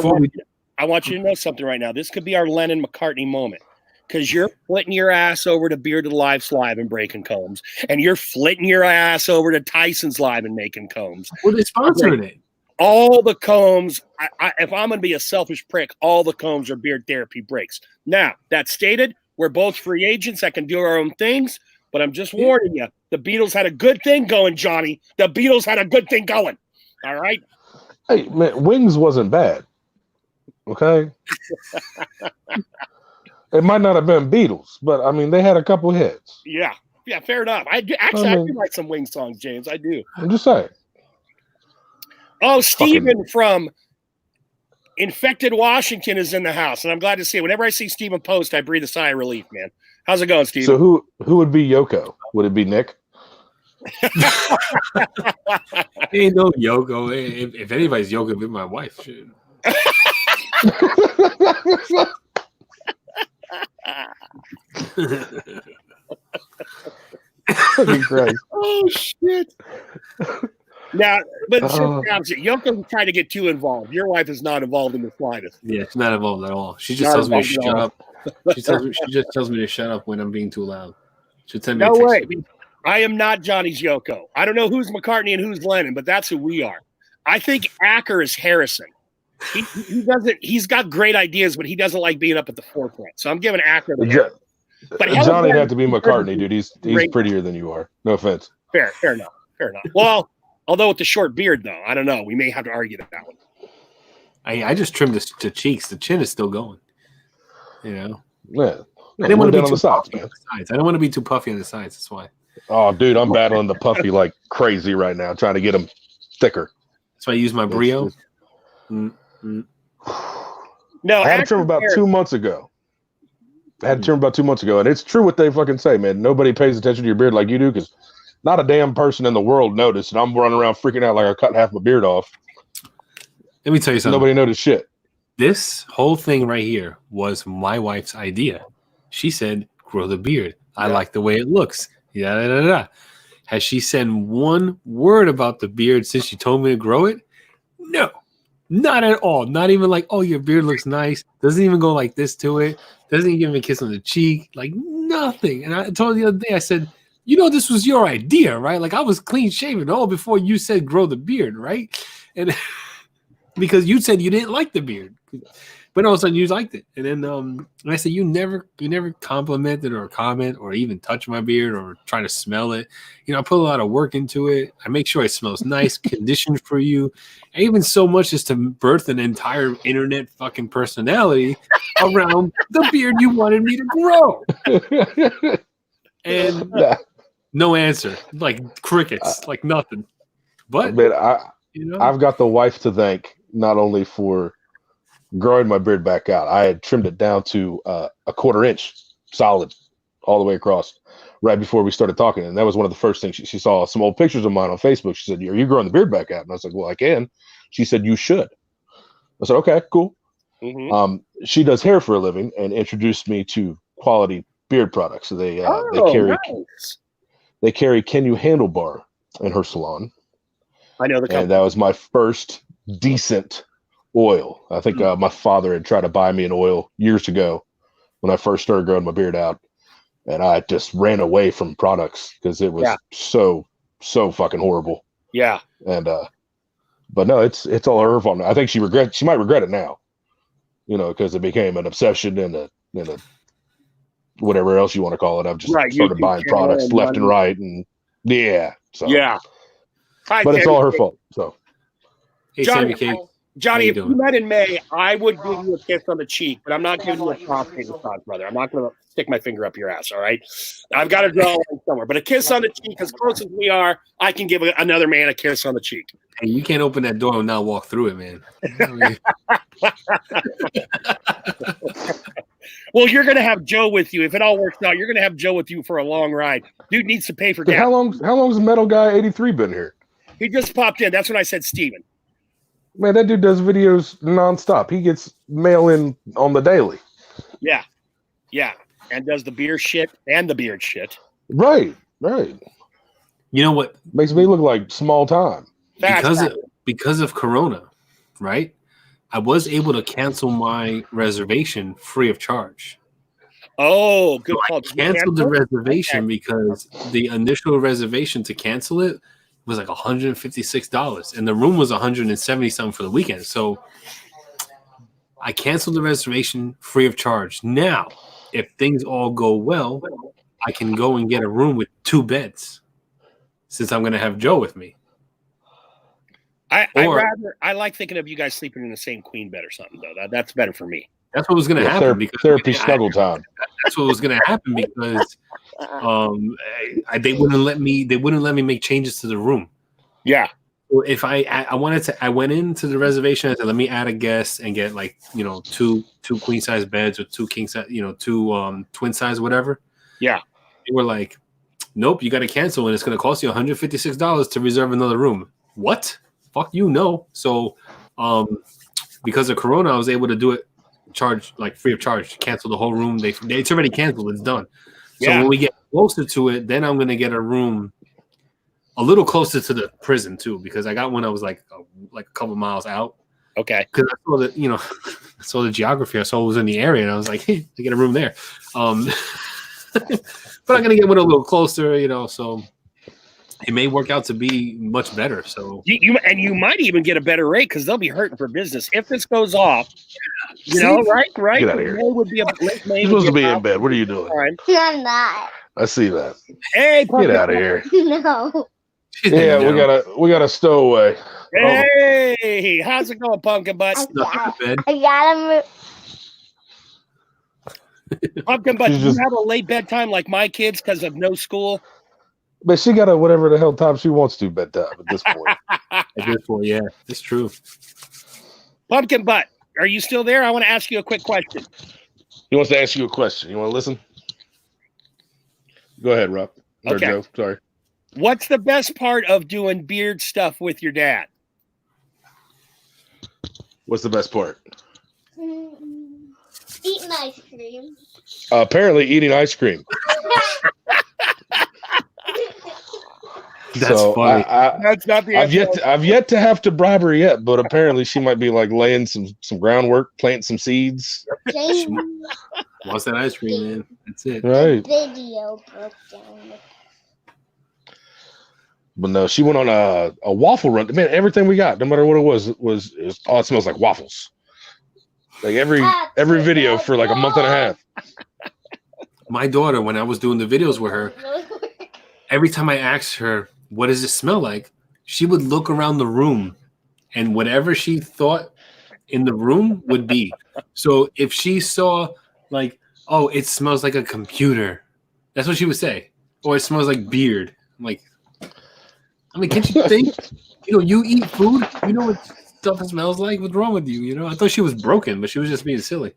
Speaker 2: I want you to know something right now. This could be our Lennon McCartney moment. Because you're flitting your ass over to Bearded Life's live and breaking combs. And you're flitting your ass over to Tyson's live and making combs.
Speaker 1: Well, they sponsored it.
Speaker 2: All the combs, if I'm going to be a selfish prick, all the combs are Beard Therapy breaks. Now, that stated, we're both free agents that can do our own things. But I'm just warning you, the Beatles had a good thing going, Johnny. The Beatles had a good thing going. All right?
Speaker 3: Hey, man, Wings wasn't bad. Okay? It might not have been Beatles, but I mean, they had a couple hits.
Speaker 2: Yeah, fair enough. I do like some Wings songs, James. I do.
Speaker 3: I'm just saying.
Speaker 2: Oh, Stephen from Infected Washington is in the house, and I'm glad to see it. Whenever I see Stephen post, I breathe a sigh of relief, man. How's it going, Stephen?
Speaker 3: So who would be Yoko? Would it be Nick?
Speaker 1: Ain't no Yoko. If anybody's Yoko, it'd be my wife.
Speaker 2: Oh shit! Now, but Yoko tried to get too involved. Your wife is not involved in the slightest.
Speaker 1: Yeah, she's not involved at all. She just tells me to shut up. She just tells me to shut up when I'm being too loud. Should send me
Speaker 2: No
Speaker 1: a text.
Speaker 2: way. I am not Johnny's Yoko. I don't know who's McCartney and who's Lennon, but that's who we are. I think Acker is Harrison. He doesn't. He's got great ideas, but he doesn't like being up at the forefront. So I'm giving Acker the. But
Speaker 3: Johnny'd have to be McCartney, dude. He's prettier than you are. No offense.
Speaker 2: Fair enough. Well, although with the short beard, though, I don't know. We may have to argue that one.
Speaker 1: I just trimmed the cheeks. The chin is still going. You know.
Speaker 3: Yeah.
Speaker 1: I didn't want to be
Speaker 3: on
Speaker 1: too
Speaker 3: the sides,
Speaker 1: puffy
Speaker 3: man.
Speaker 1: on the sides. I don't want to be too puffy on the sides. That's why.
Speaker 3: Oh, dude, I'm battling the puffy like crazy right now, trying to get them thicker.
Speaker 1: That's why I use my Brio.
Speaker 2: No,
Speaker 3: I had a trim about 2 months ago. And it's true what they fucking say, man. Nobody pays attention to your beard like you do, because not a damn person in the world noticed, and I'm running around freaking out like I cut half my beard off.
Speaker 1: Let me tell you something.
Speaker 3: Nobody noticed shit.
Speaker 1: This whole thing right here was my wife's idea. She said, grow the beard. I like the way it looks. Yeah. Has she said one word about the beard since she told me to grow it? No, not at all. Not even like, oh, your beard looks nice. Doesn't even go like this to it. Doesn't even give me a kiss on the cheek. Like nothing. And I told her the other day, I said, you know, this was your idea, right? Like I was clean shaven all before you said grow the beard, right? And because you said you didn't like the beard. But all of a sudden you liked it. And then I said, you never complimented or comment or even touch my beard or try to smell it. You know, I put a lot of work into it. I make sure it smells nice, conditioned for you. And even so much as to birth an entire internet fucking personality around the beard you wanted me to grow. And no answer. Like crickets, like nothing. But
Speaker 3: man,
Speaker 1: you know,
Speaker 3: I've got the wife to thank, not only for growing my beard back out. I had trimmed it down to a 1/4 inch solid all the way across right before we started talking. And that was one of the first things she saw some old pictures of mine on Facebook. She said, are you growing the beard back out? And I was like, well, I can. She said, you should. I said, okay, cool.
Speaker 2: Mm-hmm.
Speaker 3: She does hair for a living and introduced me to quality beard products. So they carry Can You Handlebar in her salon.
Speaker 2: I know the company.
Speaker 3: And that was my first decent oil. I think my father had tried to buy me an oil years ago when I first started growing my beard out, and I just ran away from products because it was so fucking horrible.
Speaker 2: Yeah.
Speaker 3: And but no, it's all her fault. I think she might regret it now, you know, because it became an obsession and a whatever else you want to call it. I've just started buying products left and right, and but it's all her fault. So
Speaker 1: hey,
Speaker 2: Johnny, if you met in May, I would give you a kiss on the cheek, but I'm not giving you a prostate massage, brother. I'm not going to stick my finger up your ass, all right? I've got to draw a line somewhere. But a kiss on the cheek, as close as we are, I can give another man a kiss on the cheek.
Speaker 1: Hey, you can't open that door and not walk through it, man.
Speaker 2: Well, you're going to have Joe with you. If it all works out, you're going to have Joe with you for a long ride. Dude needs to pay for gas.
Speaker 3: How long's Metal Guy 83 been here?
Speaker 2: He just popped in. That's when I said Steven.
Speaker 3: Man, that dude does videos nonstop. He gets mail in on the daily.
Speaker 2: Yeah. And does the beer shit and the beard shit.
Speaker 3: Right.
Speaker 1: You know what?
Speaker 3: Makes me look like small time.
Speaker 1: Because of Corona, right? I was able to cancel my reservation free of charge.
Speaker 2: Oh, good call.
Speaker 1: I canceled the reservation because the initial reservation to cancel it was like $156, and the room was $170 something for the weekend. So I canceled the reservation free of charge. Now, if things all go well, I can go and get a room with 2 beds, since I'm going to have Joe with me.
Speaker 2: I like thinking of you guys sleeping in the same queen bed or something, though. That's better for me.
Speaker 1: That's what was going to happen.
Speaker 3: Therapy snuggle time.
Speaker 1: That's what was going to happen because they wouldn't let me. They wouldn't let me make changes to the room.
Speaker 2: Yeah.
Speaker 1: If I wanted to, I went into the reservation. I said, let me add a guest and get two queen size beds or 2 king size, 2 twin size, whatever. Yeah. They were like, nope, you got to cancel, and it's going to cost you $156 to reserve another room. What? Fuck you, no. So, because of Corona, I was able to do it. Charge free of charge, cancel the whole room. It's already canceled, it's done. So when we get closer to it, then I'm gonna get a room a little closer to the prison too, because I got one that was like a couple miles out. Okay. Because I saw that, I saw the geography, I saw it was in the area, and I was like, hey, I get a room there. but I'm gonna get one a little closer, so it may work out to be much better. So
Speaker 2: you might even get a better rate because they'll be hurting for business if this goes off. Right?
Speaker 3: Get out of here.
Speaker 2: May would be
Speaker 3: You're supposed to be in bed. What are you doing?
Speaker 4: I'm not.
Speaker 3: I see that.
Speaker 2: Hey,
Speaker 3: Get out of here.
Speaker 4: No.
Speaker 3: Yeah, we got a stowaway.
Speaker 2: Hey, how's it going, Pumpkin Butt?
Speaker 4: I gotta move.
Speaker 2: Pumpkin Butt,
Speaker 3: She's
Speaker 2: do you
Speaker 3: just-
Speaker 2: have a late bedtime like my kids because of no school?
Speaker 3: But she got a whatever the hell time she wants to bedtime at this point.
Speaker 1: At this point, yeah, it's true.
Speaker 2: Pumpkin Butt, are you still there? I want to ask you a quick question.
Speaker 3: He wants to ask you a question. You want to listen? Go ahead, Rob. Or
Speaker 2: Okay.
Speaker 3: Joe, sorry.
Speaker 2: What's the best part of doing beard stuff with your dad?
Speaker 3: What's the best part?
Speaker 4: Eating ice cream.
Speaker 3: Apparently, eating ice cream.
Speaker 1: That's
Speaker 3: So
Speaker 1: funny.
Speaker 2: That's not the
Speaker 3: I've yet to have to bribe her yet, but apparently she might be like laying some groundwork, planting some seeds.
Speaker 4: James'
Speaker 1: Wants that ice cream, man. That's it.
Speaker 3: Right.
Speaker 4: video broke down.
Speaker 3: But no, she went on a waffle run. Man, everything we got, no matter what it was it smells like waffles. Like every video for like a month and a half.
Speaker 1: My daughter, when I was doing the videos with her, every time I asked her, what does it smell like? She would look around the room and whatever she thought in the room would be. So if she saw like, oh, it smells like a computer, that's what she would say. Or it smells like beard. I'm like, can't you think? You eat food, you know what stuff smells like? What's wrong with you? I thought she was broken, but she was just being silly.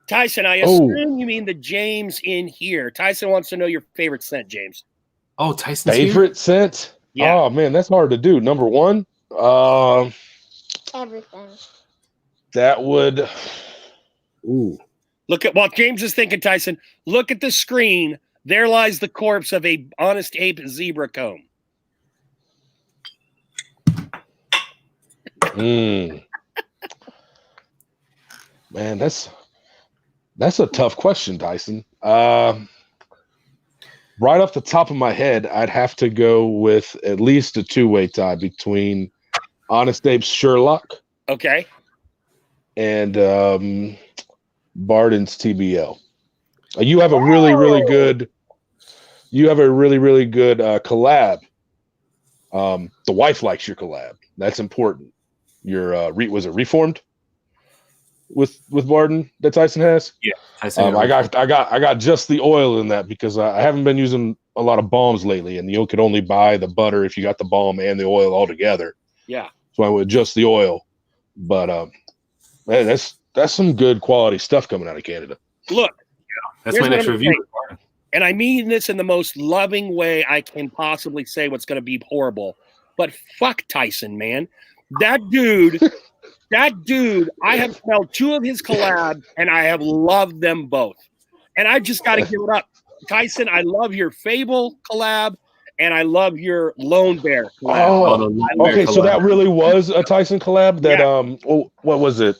Speaker 2: Tyson, I assume you mean the James in here. Tyson wants to know your favorite scent, James.
Speaker 1: Oh, Tyson's
Speaker 3: Favorite scent?
Speaker 2: Yeah.
Speaker 3: Oh man, that's hard to do. Number one,
Speaker 4: Everything.
Speaker 3: that would. Ooh.
Speaker 2: While James is thinking, Tyson, look at the screen. There lies the corpse of a Honest Ape zebra comb.
Speaker 3: Man, that's a tough question, Tyson. Right off the top of my head, I'd have to go with at least a two-way tie between Honest Ape's Sherlock
Speaker 2: Okay.
Speaker 3: and Barden's TBL. You have a really, really good. You have a really, really good collab. The wife likes your collab. That's important. Your was it Reformed with Barden that Tyson has?
Speaker 1: Yeah, Tyson.
Speaker 3: I got just the oil in that because I haven't been using a lot of balms lately, and you could only buy the butter if you got the balm and the oil all together.
Speaker 2: Yeah.
Speaker 3: So I went just the oil, but man, that's some good quality stuff coming out of Canada.
Speaker 2: Look,
Speaker 1: That's
Speaker 2: here's
Speaker 1: my
Speaker 2: what
Speaker 1: next
Speaker 2: I'm
Speaker 1: review.
Speaker 2: and I mean this in the most loving way I can possibly say what's going to be horrible. But fuck Tyson, man. That dude, I have smelled two of his collabs, and I have loved them both. And I just got to give it up. Tyson, I love your Fable collab, and I love your Lone Bear collab.
Speaker 3: Oh, okay. So that really was a Tyson collab. That what was it?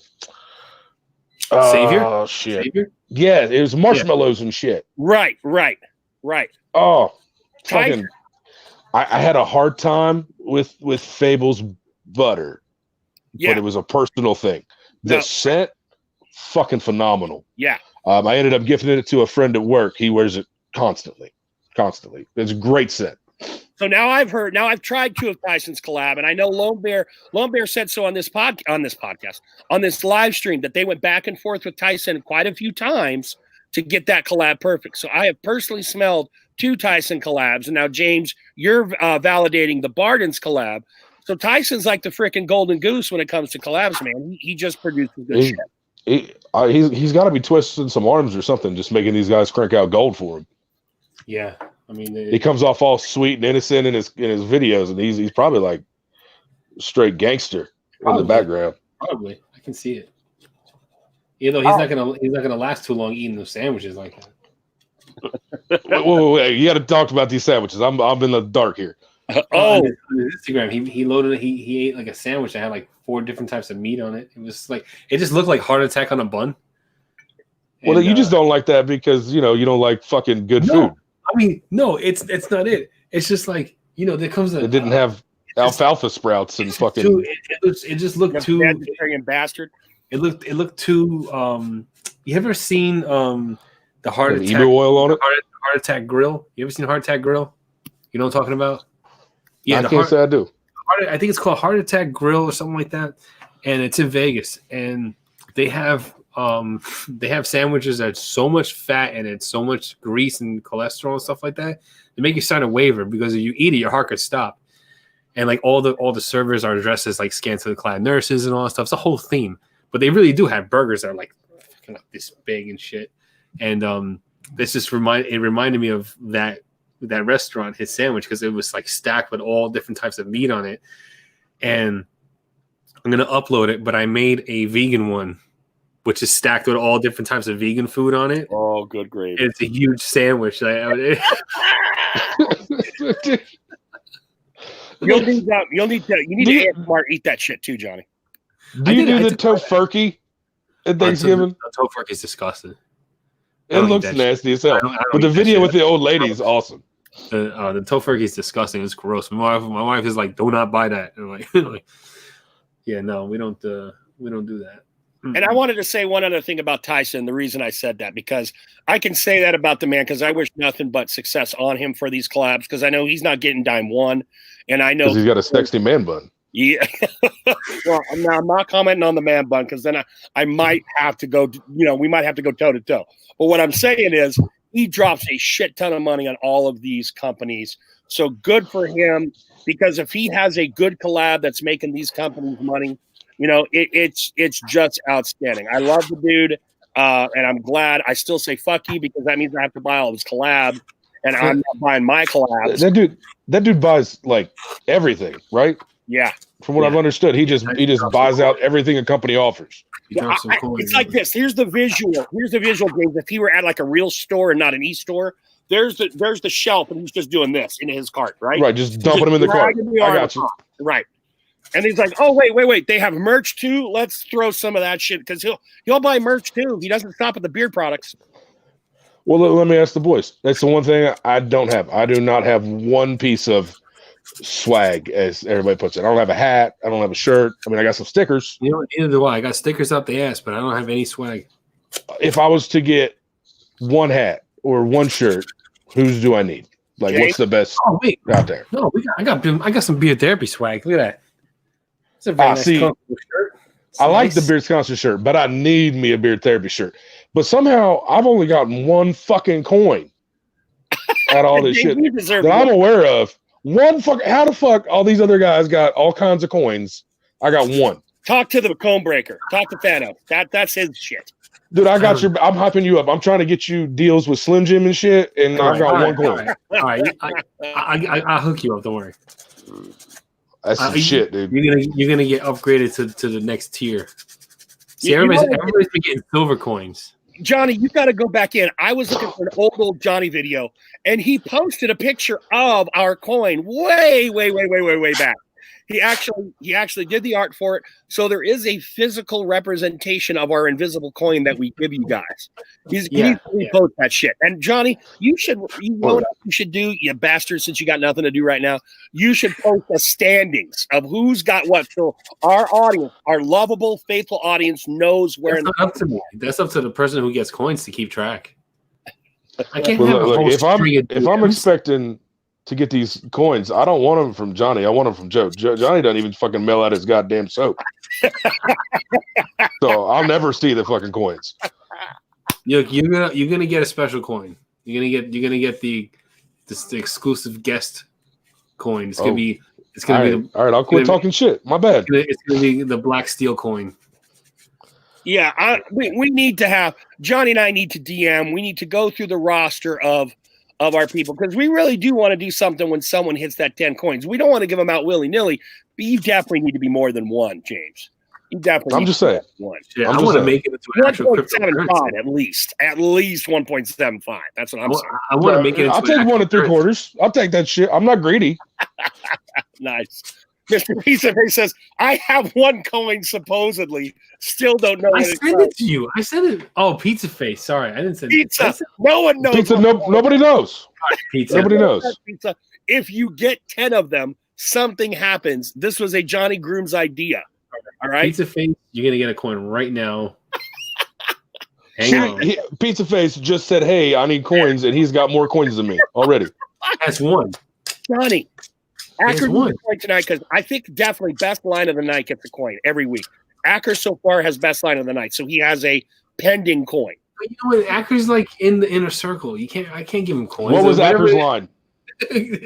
Speaker 1: Savior?
Speaker 3: Oh shit.
Speaker 1: Savior?
Speaker 3: Yeah, it was marshmallows and shit.
Speaker 2: Right.
Speaker 3: Oh,
Speaker 2: Tyson.
Speaker 3: fucking! I had a hard time with Fable's butter, but it was a personal thing. The scent, fucking phenomenal.
Speaker 2: Yeah.
Speaker 3: I ended up gifting it to a friend at work. He wears it constantly. It's a great scent.
Speaker 2: So now I've tried two of Tyson's collab, and I know Lone Bear said so on this podcast, on this live stream, that they went back and forth with Tyson quite a few times to get that collab perfect. So I have personally smelled two Tyson collabs, and now James, you're validating the Barden's collab. So Tyson's like the freaking golden goose when it comes to collabs, man. He just produces good shit.
Speaker 3: He's got to be twisting some arms or something, just making these guys crank out gold for him.
Speaker 1: Yeah, I mean,
Speaker 3: He comes off all sweet and innocent in his videos, and he's probably like straight gangster in the background.
Speaker 1: Probably, I can see it. You know, he's not gonna last too long eating those sandwiches like that.
Speaker 3: Wait, you got to talk about these sandwiches. I'm in the dark here.
Speaker 1: On his Instagram, he loaded. He ate like a sandwich that had like 4 different types of meat on it. It was like it just looked like heart attack on a bun.
Speaker 3: Well,
Speaker 1: And,
Speaker 3: you just don't like that because you don't like fucking good
Speaker 1: no,
Speaker 3: food.
Speaker 1: I mean, no, it's not it. It's just like there comes a.
Speaker 3: It didn't have alfalfa sprouts and fucking.
Speaker 1: It just looked too.
Speaker 2: Vegetarian bastard.
Speaker 1: It looked too. You ever seen the heart attack
Speaker 3: Emu oil on it?
Speaker 1: Heart Attack Grill? You ever seen Heart Attack Grill? You know what I'm talking about? Yeah,
Speaker 3: I can't say I do.
Speaker 1: I think it's called Heart Attack Grill or something like that, and it's in Vegas, and they have sandwiches that's so much fat and it's so much grease and cholesterol and stuff like that. They make you sign a waiver because if you eat it, your heart could stop. And like all the servers are dressed as like scantily clad nurses and all that stuff. It's a whole theme, but they really do have burgers that are like fucking up this big and shit. And this just reminded me of that restaurant, his sandwich, because it was like stacked with all different types of meat on it. And I'm gonna upload it, but I made a vegan one, which is stacked with all different types of vegan food on it.
Speaker 2: Oh, good gravy!
Speaker 1: It's a huge sandwich.
Speaker 2: You'll need to Mark eat that shit too, Johnny.
Speaker 3: Do you do the tofurkey at Thanksgiving?
Speaker 1: The tofurkey is disgusting.
Speaker 3: It looks nasty as hell. But the video with the old lady is awesome.
Speaker 1: The tofurkey is disgusting. It's gross. My wife is like, "Do not buy that." And I'm like, yeah, no, we don't do that.
Speaker 2: And I wanted to say one other thing about Tyson. The reason I said that, because I can say that about the man, because I wish nothing but success on him for these collabs, because I know he's not getting dime one, and I know
Speaker 3: he's got a sexy man bun.
Speaker 2: Yeah. Well, I'm not commenting on the man bun, because then I might have to go. We might have to go toe to toe. But what I'm saying is, he drops a shit ton of money on all of these companies. So good for him, because if he has a good collab that's making these companies money, it's just outstanding. I love the dude, and I'm glad. I still say fuck you, because that means I have to buy all his collab, and I'm not buying my collabs.
Speaker 3: That dude buys like everything, right?
Speaker 2: Yeah.
Speaker 3: From what I've understood, he just buys out everything a company offers.
Speaker 2: Yeah, it's like this. Here's the visual, James. If he were at like a real store and not an e-store, there's the shelf, and he's just doing this in his cart, right?
Speaker 3: Right, just dumping them in the cart. I got you.
Speaker 2: Right. And he's like, "Oh, wait, they have merch too? Let's throw some of that shit," because he'll buy merch too. He doesn't stop at the beard products.
Speaker 3: Well, let me ask the boys. That's the one thing I don't have. I do not have one piece of swag, as everybody puts it. I don't have a hat. I don't have a shirt. I mean, I got some stickers.
Speaker 1: Neither do I. I got stickers up the ass, but I don't have any swag.
Speaker 3: If I was to get one hat or one shirt, whose do I need? Like, what's the best out there?
Speaker 1: No, I got some beard therapy swag. Look at that. It's a very nice shirt.
Speaker 3: I like the Beard Sponsor shirt, but I need me a beard therapy shirt. But somehow I've only gotten one fucking coin out of all this shit that I'm aware of. How the fuck all these other guys got all kinds of coins? I got one.
Speaker 2: Talk to the comb breaker. Talk to Thanos. That's his shit.
Speaker 3: Dude, I'm hyping you up. I'm trying to get you deals with Slim Jim and shit, and I got one coin.
Speaker 1: All right. I'll hook you up. Don't worry.
Speaker 3: That's some shit, dude.
Speaker 1: You're gonna get upgraded to the next tier. See, everybody's been getting silver coins.
Speaker 2: Johnny, you got to go back in. I was looking for an old Johnny video, and he posted a picture of our coin way back. He actually did the art for it, so there is a physical representation of our invisible coin that we give you guys. He needs to post that shit. And Johnny, you know what you should do, you bastard, since you got nothing to do right now? You should post the standings of who's got what, so our audience, our lovable, faithful audience knows where.
Speaker 1: That's not up to me. That's up to the person who gets coins to keep track. I can't
Speaker 3: if I'm expecting to get these coins, I don't want them from Johnny. I want them from Joe. Johnny doesn't even fucking mail out his goddamn soap. So I'll never see the fucking coins.
Speaker 1: You're gonna get a special coin. You're gonna get the exclusive guest coin. It's gonna be
Speaker 3: all right. I'll quit talking shit. My bad.
Speaker 1: It's gonna be the black steel coin.
Speaker 2: Yeah, we need to have Johnny and I need to DM. We need to go through the roster of our people, because we really do want to do something when someone hits that 10 coins. We don't want to give them out willy-nilly, but you definitely need to be more than one, James. You definitely.
Speaker 3: I'm just saying.
Speaker 2: One.
Speaker 1: Yeah, I want to make it into an actual
Speaker 2: 1.75 at least. At least 1.75. That's what I'm saying.
Speaker 1: I want to make it.
Speaker 3: I'll take 1 3/4. I'll take that shit. I'm not greedy.
Speaker 2: Nice. Mr. Pizza Face says, I have one coin supposedly. Still don't know
Speaker 1: I
Speaker 2: what
Speaker 1: sent it to you. I said it. Oh, Pizza Face. Sorry, I didn't send
Speaker 2: Pizza.
Speaker 1: it.
Speaker 2: No one knows.
Speaker 3: Pizza. Nobody knows.
Speaker 1: Pizza.
Speaker 3: Nobody knows.
Speaker 2: Pizza. If you get 10 of them, something happens. This was a Johnny Grooms idea. All right.
Speaker 1: Pizza Face, you're gonna get a coin right now. Hang on.
Speaker 3: Pizza Face just said, "Hey, I need coins," and he's got more coins than me already.
Speaker 1: That's one.
Speaker 2: Johnny, Acker
Speaker 1: one.
Speaker 2: needs a coin tonight because I think definitely best line of the night gets a coin every week. Acker so far has best line of the night, so he has a pending coin.
Speaker 1: But you know what? Acker's like in the inner circle. I can't give him coins.
Speaker 3: What was
Speaker 1: Whatever
Speaker 3: Acker's
Speaker 1: it-
Speaker 3: line?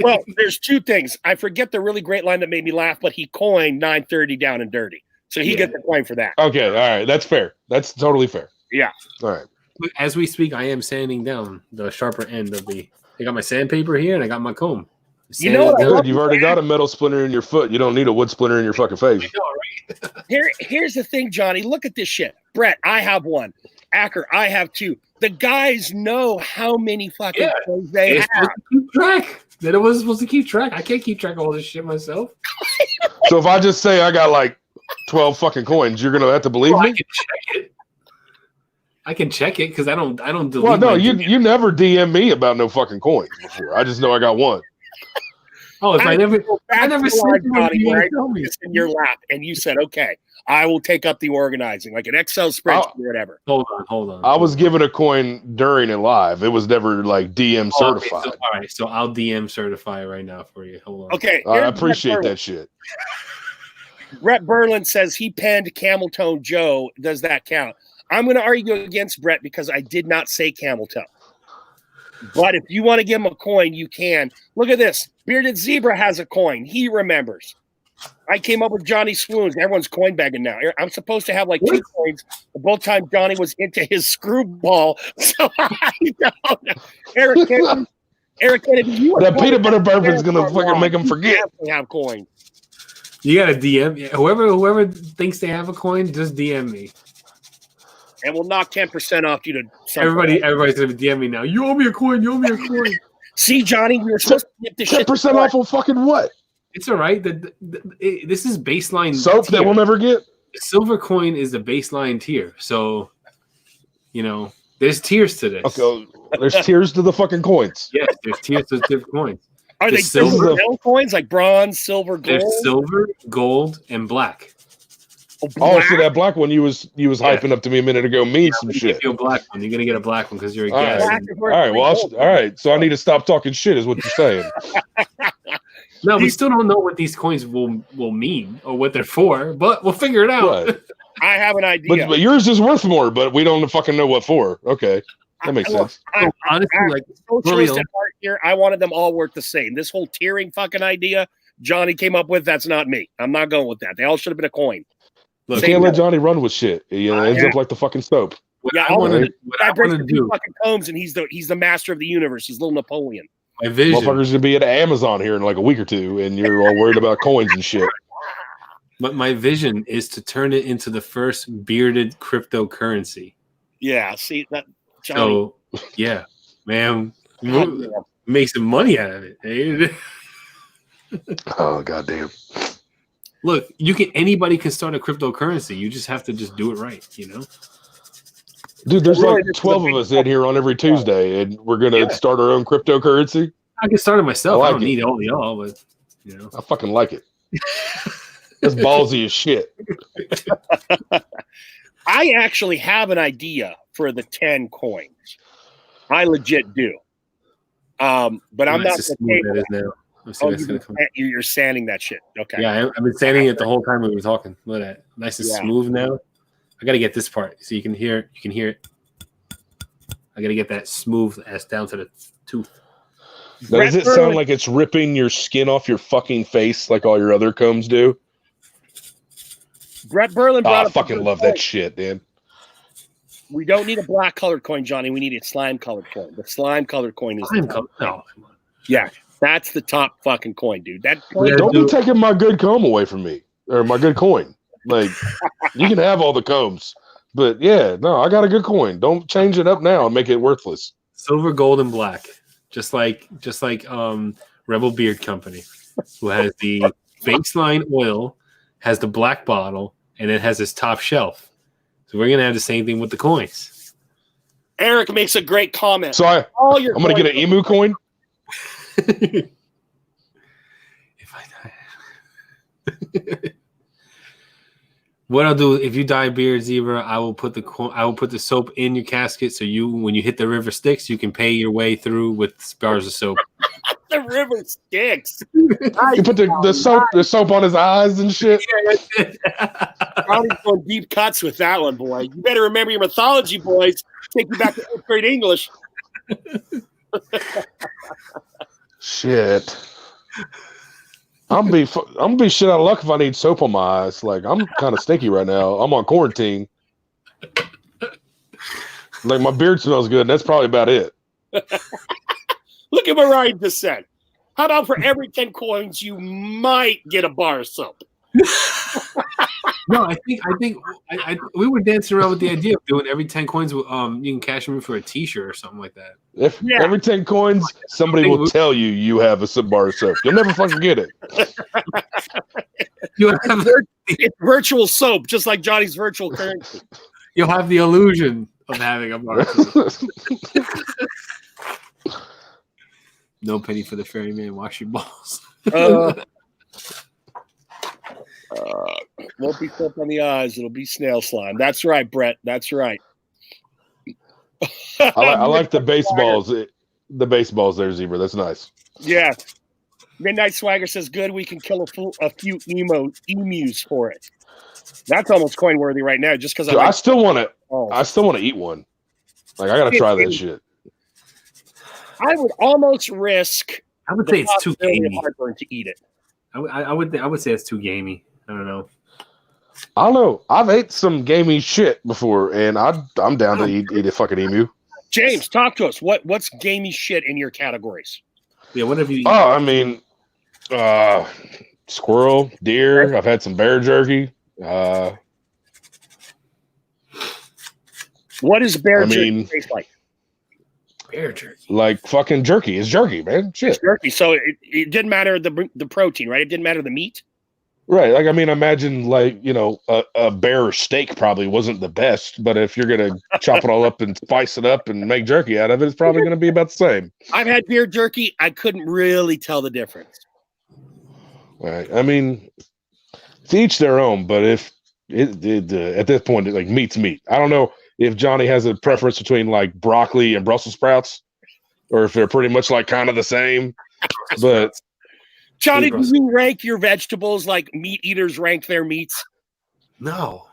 Speaker 2: Well, there's two things. I forget the really great line that made me laugh, but he coined 930 down and dirty. So he gets the coin for that.
Speaker 3: Okay, all right, that's fair. That's totally fair.
Speaker 2: Yeah.
Speaker 3: All right.
Speaker 1: As we speak, I am sanding down the sharper end of the. I got my sandpaper here, and I got my comb.
Speaker 2: You know what I
Speaker 1: Sanding
Speaker 2: love-
Speaker 3: Good. You've already got a metal splinter in your foot. You don't need a wood splinter in your fucking face.
Speaker 1: down. I know, right?
Speaker 2: Here's the thing, Johnny. Look at this shit. Brett, I have one. Acker, I have two. The guys know how many fucking coins they
Speaker 1: It's
Speaker 2: have.
Speaker 1: supposed to keep track. That it was supposed to keep track. I can't keep track of all this shit myself.
Speaker 3: So if I just say I got like 12 fucking coins, you're gonna have to believe
Speaker 1: Well, I
Speaker 3: me?
Speaker 1: can check it. I can check it because I don't delete.
Speaker 3: Well, no,
Speaker 1: my
Speaker 3: you never DM me about no fucking coins before. I just know I got one.
Speaker 1: Oh, if I never,
Speaker 2: go
Speaker 1: I
Speaker 2: back
Speaker 1: never
Speaker 2: to the
Speaker 1: said
Speaker 2: line,
Speaker 1: you
Speaker 2: Johnny,
Speaker 1: were
Speaker 2: where I
Speaker 1: tell me.
Speaker 2: put this in your lap, and you said, "Okay, I will take up the organizing, like an Excel spreadsheet or whatever."
Speaker 1: Hold on.
Speaker 3: I was given a coin during it live. It was never like DM
Speaker 1: Oh, okay,
Speaker 3: certified.
Speaker 1: all right, so I'll DM certify it right now for you. Hold on.
Speaker 2: Okay,
Speaker 3: I
Speaker 2: here's
Speaker 3: appreciate
Speaker 2: Brett
Speaker 3: that shit.
Speaker 2: Berlin. Brett Berlin says he penned Camel Toe Joe. Does that count? I'm going to argue against Brett because I did not say Camel Toe. But if you want to give him a coin, you can. Look at this. Bearded Zebra has a coin. He remembers. I came up with Johnny Swoons. Everyone's coin bagging now. I'm supposed to have like 2 coins. Both times Johnny was into his screwball. So I don't know. Eric Kennedy, you
Speaker 3: That peanut butter bourbon's gonna fucking make him forget.
Speaker 2: definitely have coins.
Speaker 1: You got to DM. Yeah, whoever thinks they have a coin, just DM me.
Speaker 2: And we'll knock 10% off you to
Speaker 1: Everybody's gonna DM me now. You owe me a coin. You owe me a coin.
Speaker 2: See, Johnny, we were supposed to get this shit.
Speaker 3: 10% off of fucking what?
Speaker 1: It's all right. This is baseline
Speaker 3: Soap
Speaker 1: tier.
Speaker 3: that we'll never get?
Speaker 1: The silver coin is the baseline tier. So, there's tiers to this.
Speaker 3: Okay, there's tiers to the fucking coins.
Speaker 1: Yes, there's tiers to different coins.
Speaker 2: Are
Speaker 1: the
Speaker 2: they
Speaker 1: silver-
Speaker 2: silver metal coins like bronze, silver, gold?
Speaker 1: There's silver, gold, and black.
Speaker 3: Oh,
Speaker 2: black?
Speaker 3: so that black one you was hyping up to me a minute ago means some
Speaker 1: If
Speaker 3: shit.
Speaker 1: you're a black one, you're gonna get a black one because you're a
Speaker 3: All right.
Speaker 1: guest.
Speaker 2: Black is worth
Speaker 3: All right, well,
Speaker 2: gold.
Speaker 3: all right. So I need to stop talking shit, is what you're saying.
Speaker 1: No, we still don't know what these coins will mean or what they're for, but we'll figure it out.
Speaker 3: Right.
Speaker 2: I have an idea.
Speaker 3: But yours is worth more, but we don't fucking know what for. Okay, that makes
Speaker 2: Look,
Speaker 3: sense.
Speaker 2: I-
Speaker 1: Honestly, like
Speaker 2: socialist
Speaker 1: real.
Speaker 2: at heart here, I wanted them all worth the same. This whole tiering fucking idea Johnny came up with, that's not me. I'm not going with that. They all should have been a coin.
Speaker 3: You
Speaker 1: look,
Speaker 3: can't let Johnny run with shit. It ends
Speaker 2: Yeah.
Speaker 3: up like the fucking soap.
Speaker 1: what
Speaker 2: Yeah,
Speaker 1: I
Speaker 2: I'll-
Speaker 1: want
Speaker 3: right.
Speaker 1: to
Speaker 2: I break the
Speaker 1: do,
Speaker 2: fucking combs, and he's the master of the universe. He's little Napoleon.
Speaker 1: my vision,
Speaker 3: Motherfuckers gonna be at Amazon here in like a week or two, and you're all worried about coins and shit.
Speaker 1: but my vision is to turn it into the first bearded cryptocurrency.
Speaker 2: Yeah, see that Johnny.
Speaker 1: So, yeah, man,
Speaker 2: God,
Speaker 1: make some money out of it. Eh?
Speaker 3: Oh goddamn!
Speaker 1: Look, anybody can start a cryptocurrency. You just have to just do it right,
Speaker 3: Dude, there's
Speaker 2: Really,
Speaker 3: like
Speaker 2: this is
Speaker 3: 12
Speaker 2: a
Speaker 3: of
Speaker 2: big
Speaker 3: us in here on every Tuesday, and we're gonna
Speaker 2: Yeah.
Speaker 3: start our own cryptocurrency.
Speaker 1: I can start it myself.
Speaker 3: I
Speaker 1: I
Speaker 3: like
Speaker 1: don't
Speaker 3: it.
Speaker 1: need all y'all, but
Speaker 3: I fucking like it. That's ballsy as shit.
Speaker 2: I actually have an idea for the 10 coins. I legit do. But I'm not
Speaker 1: Nice to smooth
Speaker 2: gonna
Speaker 1: that
Speaker 2: table
Speaker 1: is
Speaker 2: that.
Speaker 1: now. Let's see
Speaker 2: Oh,
Speaker 1: what's gonna come.
Speaker 2: you're sanding that shit. Okay.
Speaker 1: Yeah, I've been saying it the whole time we were talking. Look at that, nice and
Speaker 2: Yeah.
Speaker 1: smooth now. I gotta get this part so you can hear it. You can hear it. I gotta get that smooth ass down to the tooth.
Speaker 3: Now, does it
Speaker 2: Brett
Speaker 3: sound
Speaker 2: Berlin-
Speaker 3: like it's ripping your skin off your fucking face like all your other combs do?
Speaker 2: Brett Berlin
Speaker 3: Oh,
Speaker 2: brought
Speaker 3: I
Speaker 2: up a
Speaker 3: fucking
Speaker 2: good
Speaker 3: love
Speaker 2: point.
Speaker 3: that shit, dude.
Speaker 2: We don't need a black colored coin, Johnny. We need a slime colored coin. The slime colored coin is
Speaker 1: No, come on.
Speaker 2: yeah, that's the top fucking coin, dude. That
Speaker 1: Yeah.
Speaker 2: coin,
Speaker 3: Don't be taking my good comb away from me, or my good coin. Like, you can have all the combs, but yeah, no, I got a good coin. Don't change it up now and make it worthless.
Speaker 1: Silver, gold, and black, just like Rebel Beard Company, who has the baseline oil, has the black bottle, and it has this top shelf. So we're gonna have the same thing with the coins.
Speaker 2: Eric makes a great comment.
Speaker 3: So I'm gonna get an emu coin.
Speaker 1: If I die. What I'll do if you die, Beard Zebra, I will put the soap in your casket, so when you hit the river Styx, you can pay your way through with bars of soap.
Speaker 2: The river Styx.
Speaker 3: You put the soap on his eyes and shit.
Speaker 2: Johnny's going deep cuts with that one, boy. You better remember your mythology, boys. Take you back to 8th grade English.
Speaker 3: Shit. I'm gonna be shit out of luck if I need soap on my eyes. Like, I'm kind of stinky right now. I'm on quarantine. Like, my beard smells good, and that's probably about it.
Speaker 2: Look at what Ryan just said. How about for every 10 coins, you might get a bar of soap?
Speaker 1: No, I think we were dancing around with the idea of doing every 10 coins. You can cash them in for a T-shirt or something like that.
Speaker 3: Every 10 coins, somebody will tell you have a bar of soap. You'll never fucking get it.
Speaker 2: It's virtual soap, just like Johnny's virtual currency.
Speaker 1: You'll have the illusion of having a bar of soap. No penny for the ferryman. Wash your balls.
Speaker 2: Won't be soap on the eyes. It'll be snail slime. That's right, Brett. That's right.
Speaker 3: I like the baseballs. The baseballs there, Zebra. That's nice.
Speaker 2: Yeah. Midnight Swagger says, good, we can kill a few emus for it. That's almost coin worthy right now, just because
Speaker 3: I still want to eat one. Like, I gotta try that shit.
Speaker 2: I would almost risk.
Speaker 1: I would say it's too gamey.
Speaker 2: Heartburn to eat it.
Speaker 1: I would say it's too gamey. I don't know.
Speaker 3: I don't know. I've ate some gamey shit before, and I'm down to eat a fucking emu.
Speaker 2: James, talk to us. What's gamey shit in your categories?
Speaker 1: Yeah, what have you eaten?
Speaker 3: Oh, I mean, squirrel, deer. I've had some bear jerky.
Speaker 2: What does bear jerky taste like?
Speaker 1: Bear jerky.
Speaker 3: Like fucking jerky. It's jerky, man. Shit.
Speaker 2: It's jerky. So it didn't matter the protein, right? It didn't matter the meat.
Speaker 3: Right. Like, I mean, imagine like, a bear steak probably wasn't the best, but if you're going to chop it all up and spice it up and make jerky out of it, it's probably going to be about the same.
Speaker 2: I've had bear jerky. I couldn't really tell the difference.
Speaker 3: Right. I mean, to each their own, but if at this point, like, meat's meat. I don't know if Johnny has a preference between like broccoli and Brussels sprouts, or if they're pretty much like kind of the same, but
Speaker 2: Johnny, do you rank your vegetables like meat eaters rank their meats?
Speaker 1: No.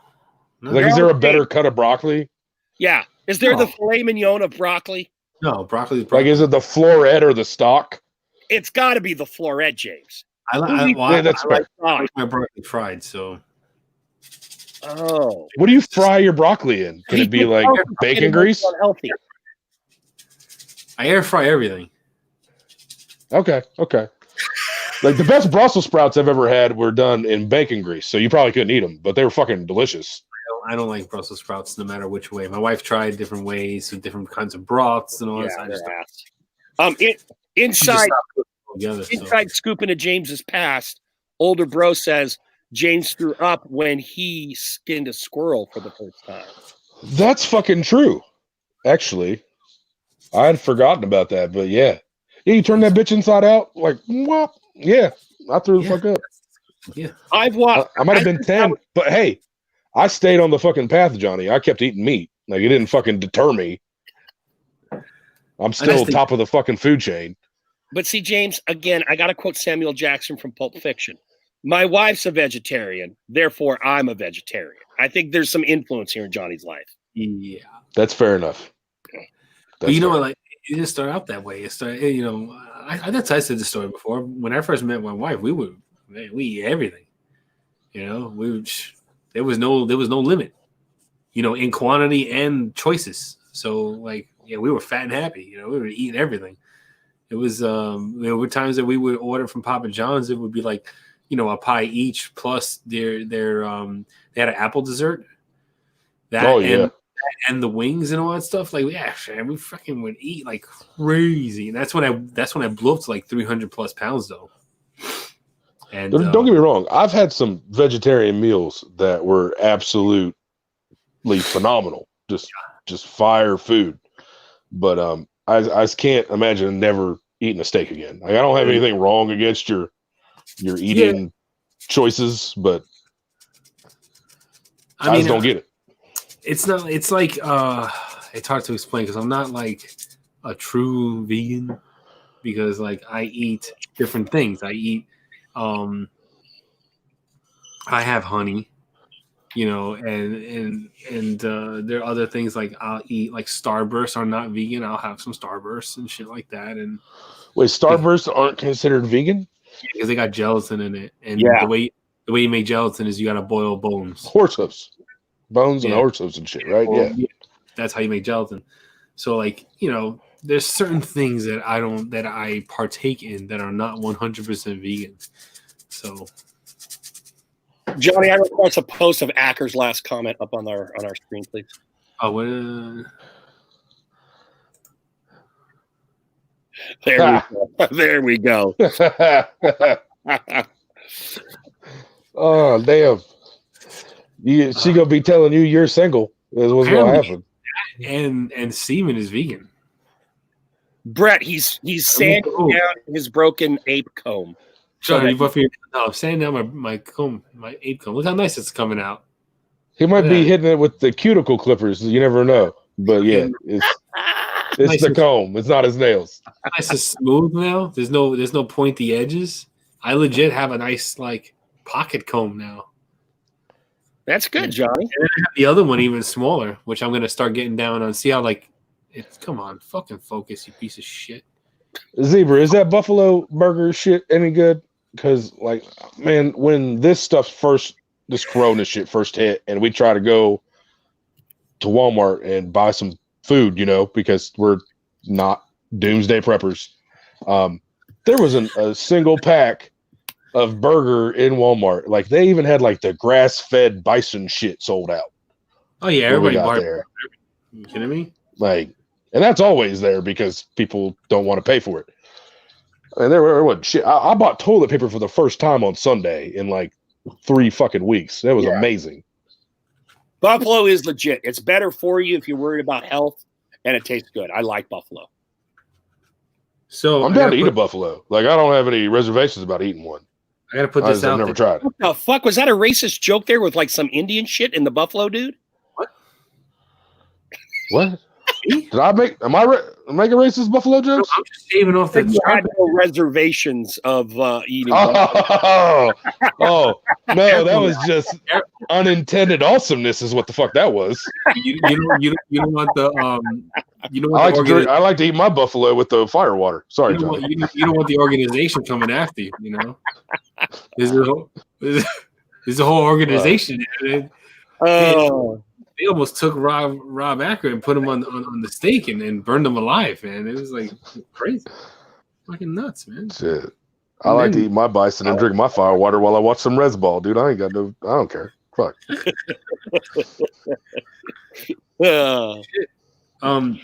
Speaker 3: Like, is there a better cut of broccoli?
Speaker 2: Yeah. Is there the filet mignon of broccoli?
Speaker 1: No, broccoli's
Speaker 3: like, is it the floret or the stalk?
Speaker 2: It's got to be the floret, James.
Speaker 1: I like my broccoli fried, so.
Speaker 2: Oh.
Speaker 3: What do you fry your broccoli in? Can it be like bacon grease?
Speaker 2: Unhealthy.
Speaker 1: I air fry everything.
Speaker 3: Okay. Like, the best Brussels sprouts I've ever had were done in bacon grease, so you probably couldn't eat them, but they were fucking delicious.
Speaker 1: I don't like Brussels sprouts no matter which way. My wife tried different ways with different kinds of broths and all that.
Speaker 2: Inside scoop into James's past, older bro says James threw up when he skinned a squirrel for the first time.
Speaker 3: That's fucking true. Actually, I had forgotten about that, but yeah. Yeah, you turn that bitch inside out, like, well, yeah, I threw the fuck up.
Speaker 1: Yeah.
Speaker 2: I've watched.
Speaker 3: I might have been 10, but hey, I stayed on the fucking path, Johnny. I kept eating meat. Like, it didn't fucking deter me. I'm still top of the fucking food chain.
Speaker 2: But see, James, again, I got to quote Samuel Jackson from Pulp Fiction. My wife's a vegetarian, therefore I'm a vegetarian. I think there's some influence here in Johnny's life.
Speaker 1: Yeah.
Speaker 3: That's fair enough.
Speaker 1: But you know what, like, it didn't start out that way. It started, I said the story before. When I first met my wife, we eat everything. There was no limit, in quantity and choices. So, like, yeah, we were fat and happy. We were eating everything. It was there were times that we would order from Papa John's. It would be like, a pie each plus their they had an apple dessert. And the wings and all that stuff. Like, yeah, we fucking would eat like crazy. And that's when I blew up to like 300 plus pounds though. And
Speaker 3: Don't get me wrong. I've had some vegetarian meals that were absolutely phenomenal. Just fire food. But I can't imagine never eating a steak again. Like, I don't have anything wrong against your eating choices, but I just don't get it.
Speaker 1: It's not. It's like it's hard to explain because I'm not like a true vegan because like I eat different things. I eat. I have honey, you know, and there are other things like I'll eat like Starbursts are not vegan. I'll have some Starbursts and shit like that. And
Speaker 3: wait, Starbursts aren't considered vegan
Speaker 1: because they got gelatin in it, and
Speaker 2: Yeah.
Speaker 1: the way you make gelatin is you got to boil bones.
Speaker 3: horse hooves, bones and
Speaker 1: Yeah.
Speaker 3: horse hooves and shit, right?
Speaker 1: Well,
Speaker 3: Yeah.
Speaker 1: that's how you make gelatin. So like, you know, there's certain things that I partake in that are not 100% vegan. So
Speaker 2: Johnny, I request a post of Acker's last comment up on our screen, please. There we go.
Speaker 3: Oh damn! She gonna be telling you you're single. Is what's gonna happen.
Speaker 1: and semen is vegan.
Speaker 2: Brett, he's sanding down his broken ape comb.
Speaker 1: Sorry, I'm sanding down my comb, my ape comb. Look how nice it's coming out.
Speaker 3: He might be
Speaker 1: Yeah.
Speaker 3: hitting it with the cuticle clippers. You never know. But yeah, it's
Speaker 1: Nice
Speaker 3: the
Speaker 1: and-
Speaker 3: comb. It's not his nails.
Speaker 1: Nice and smooth now. There's no pointy edges. I legit have a nice like pocket comb now.
Speaker 2: That's good, Johnny.
Speaker 1: And then I have the other one even smaller, which I'm gonna start getting down on. See how like it's come on, fucking focus, you piece of shit.
Speaker 3: Zebra, is that Buffalo Burger shit any good? Because like, man, when this Corona shit first hit, and we try to go to Walmart and buy some food, you know, because we're not doomsday preppers. There wasn't a single pack of burger in Walmart. Like they even had like the grass-fed bison shit sold out.
Speaker 1: Oh yeah,
Speaker 3: when we
Speaker 1: everybody
Speaker 3: got
Speaker 1: bought
Speaker 3: there.
Speaker 1: You kidding me?
Speaker 3: Like, and that's always there because people don't want to pay for it. And there wasn't shit. I bought toilet paper for the first time on Sunday in like 3 fucking weeks. That was amazing.
Speaker 2: Buffalo is legit. It's better for you if you're worried about health, and it tastes good. I like Buffalo.
Speaker 1: So
Speaker 3: I'm down to eat a buffalo. Like I don't have any reservations about eating one.
Speaker 1: I gotta put
Speaker 3: I
Speaker 1: this
Speaker 3: just have
Speaker 1: out.
Speaker 3: never
Speaker 1: there.
Speaker 3: tried it.
Speaker 2: What the fuck? Was that a racist joke there with like some Indian shit in the Buffalo, dude?
Speaker 3: What? Did I make? Am I making racist buffalo jokes?
Speaker 1: I'm just shaving off the
Speaker 2: You had no reservations of eating.
Speaker 3: Oh, no, that was just unintended awesomeness. Is what the fuck that was.
Speaker 1: you don't want the you don't want
Speaker 3: I like to eat my buffalo with the fire water. Sorry,
Speaker 1: you don't,
Speaker 3: Johnny.
Speaker 1: want, you don't want the organization coming after you. You know, there's a whole organization.
Speaker 2: Oh,
Speaker 1: They almost took Rob Acker and put him on the stake and burned him alive, man. It was like crazy, fucking nuts, man.
Speaker 3: Shit. I like to eat my bison and drink my fire water while I watch some Res Ball, dude. I don't care. Fuck.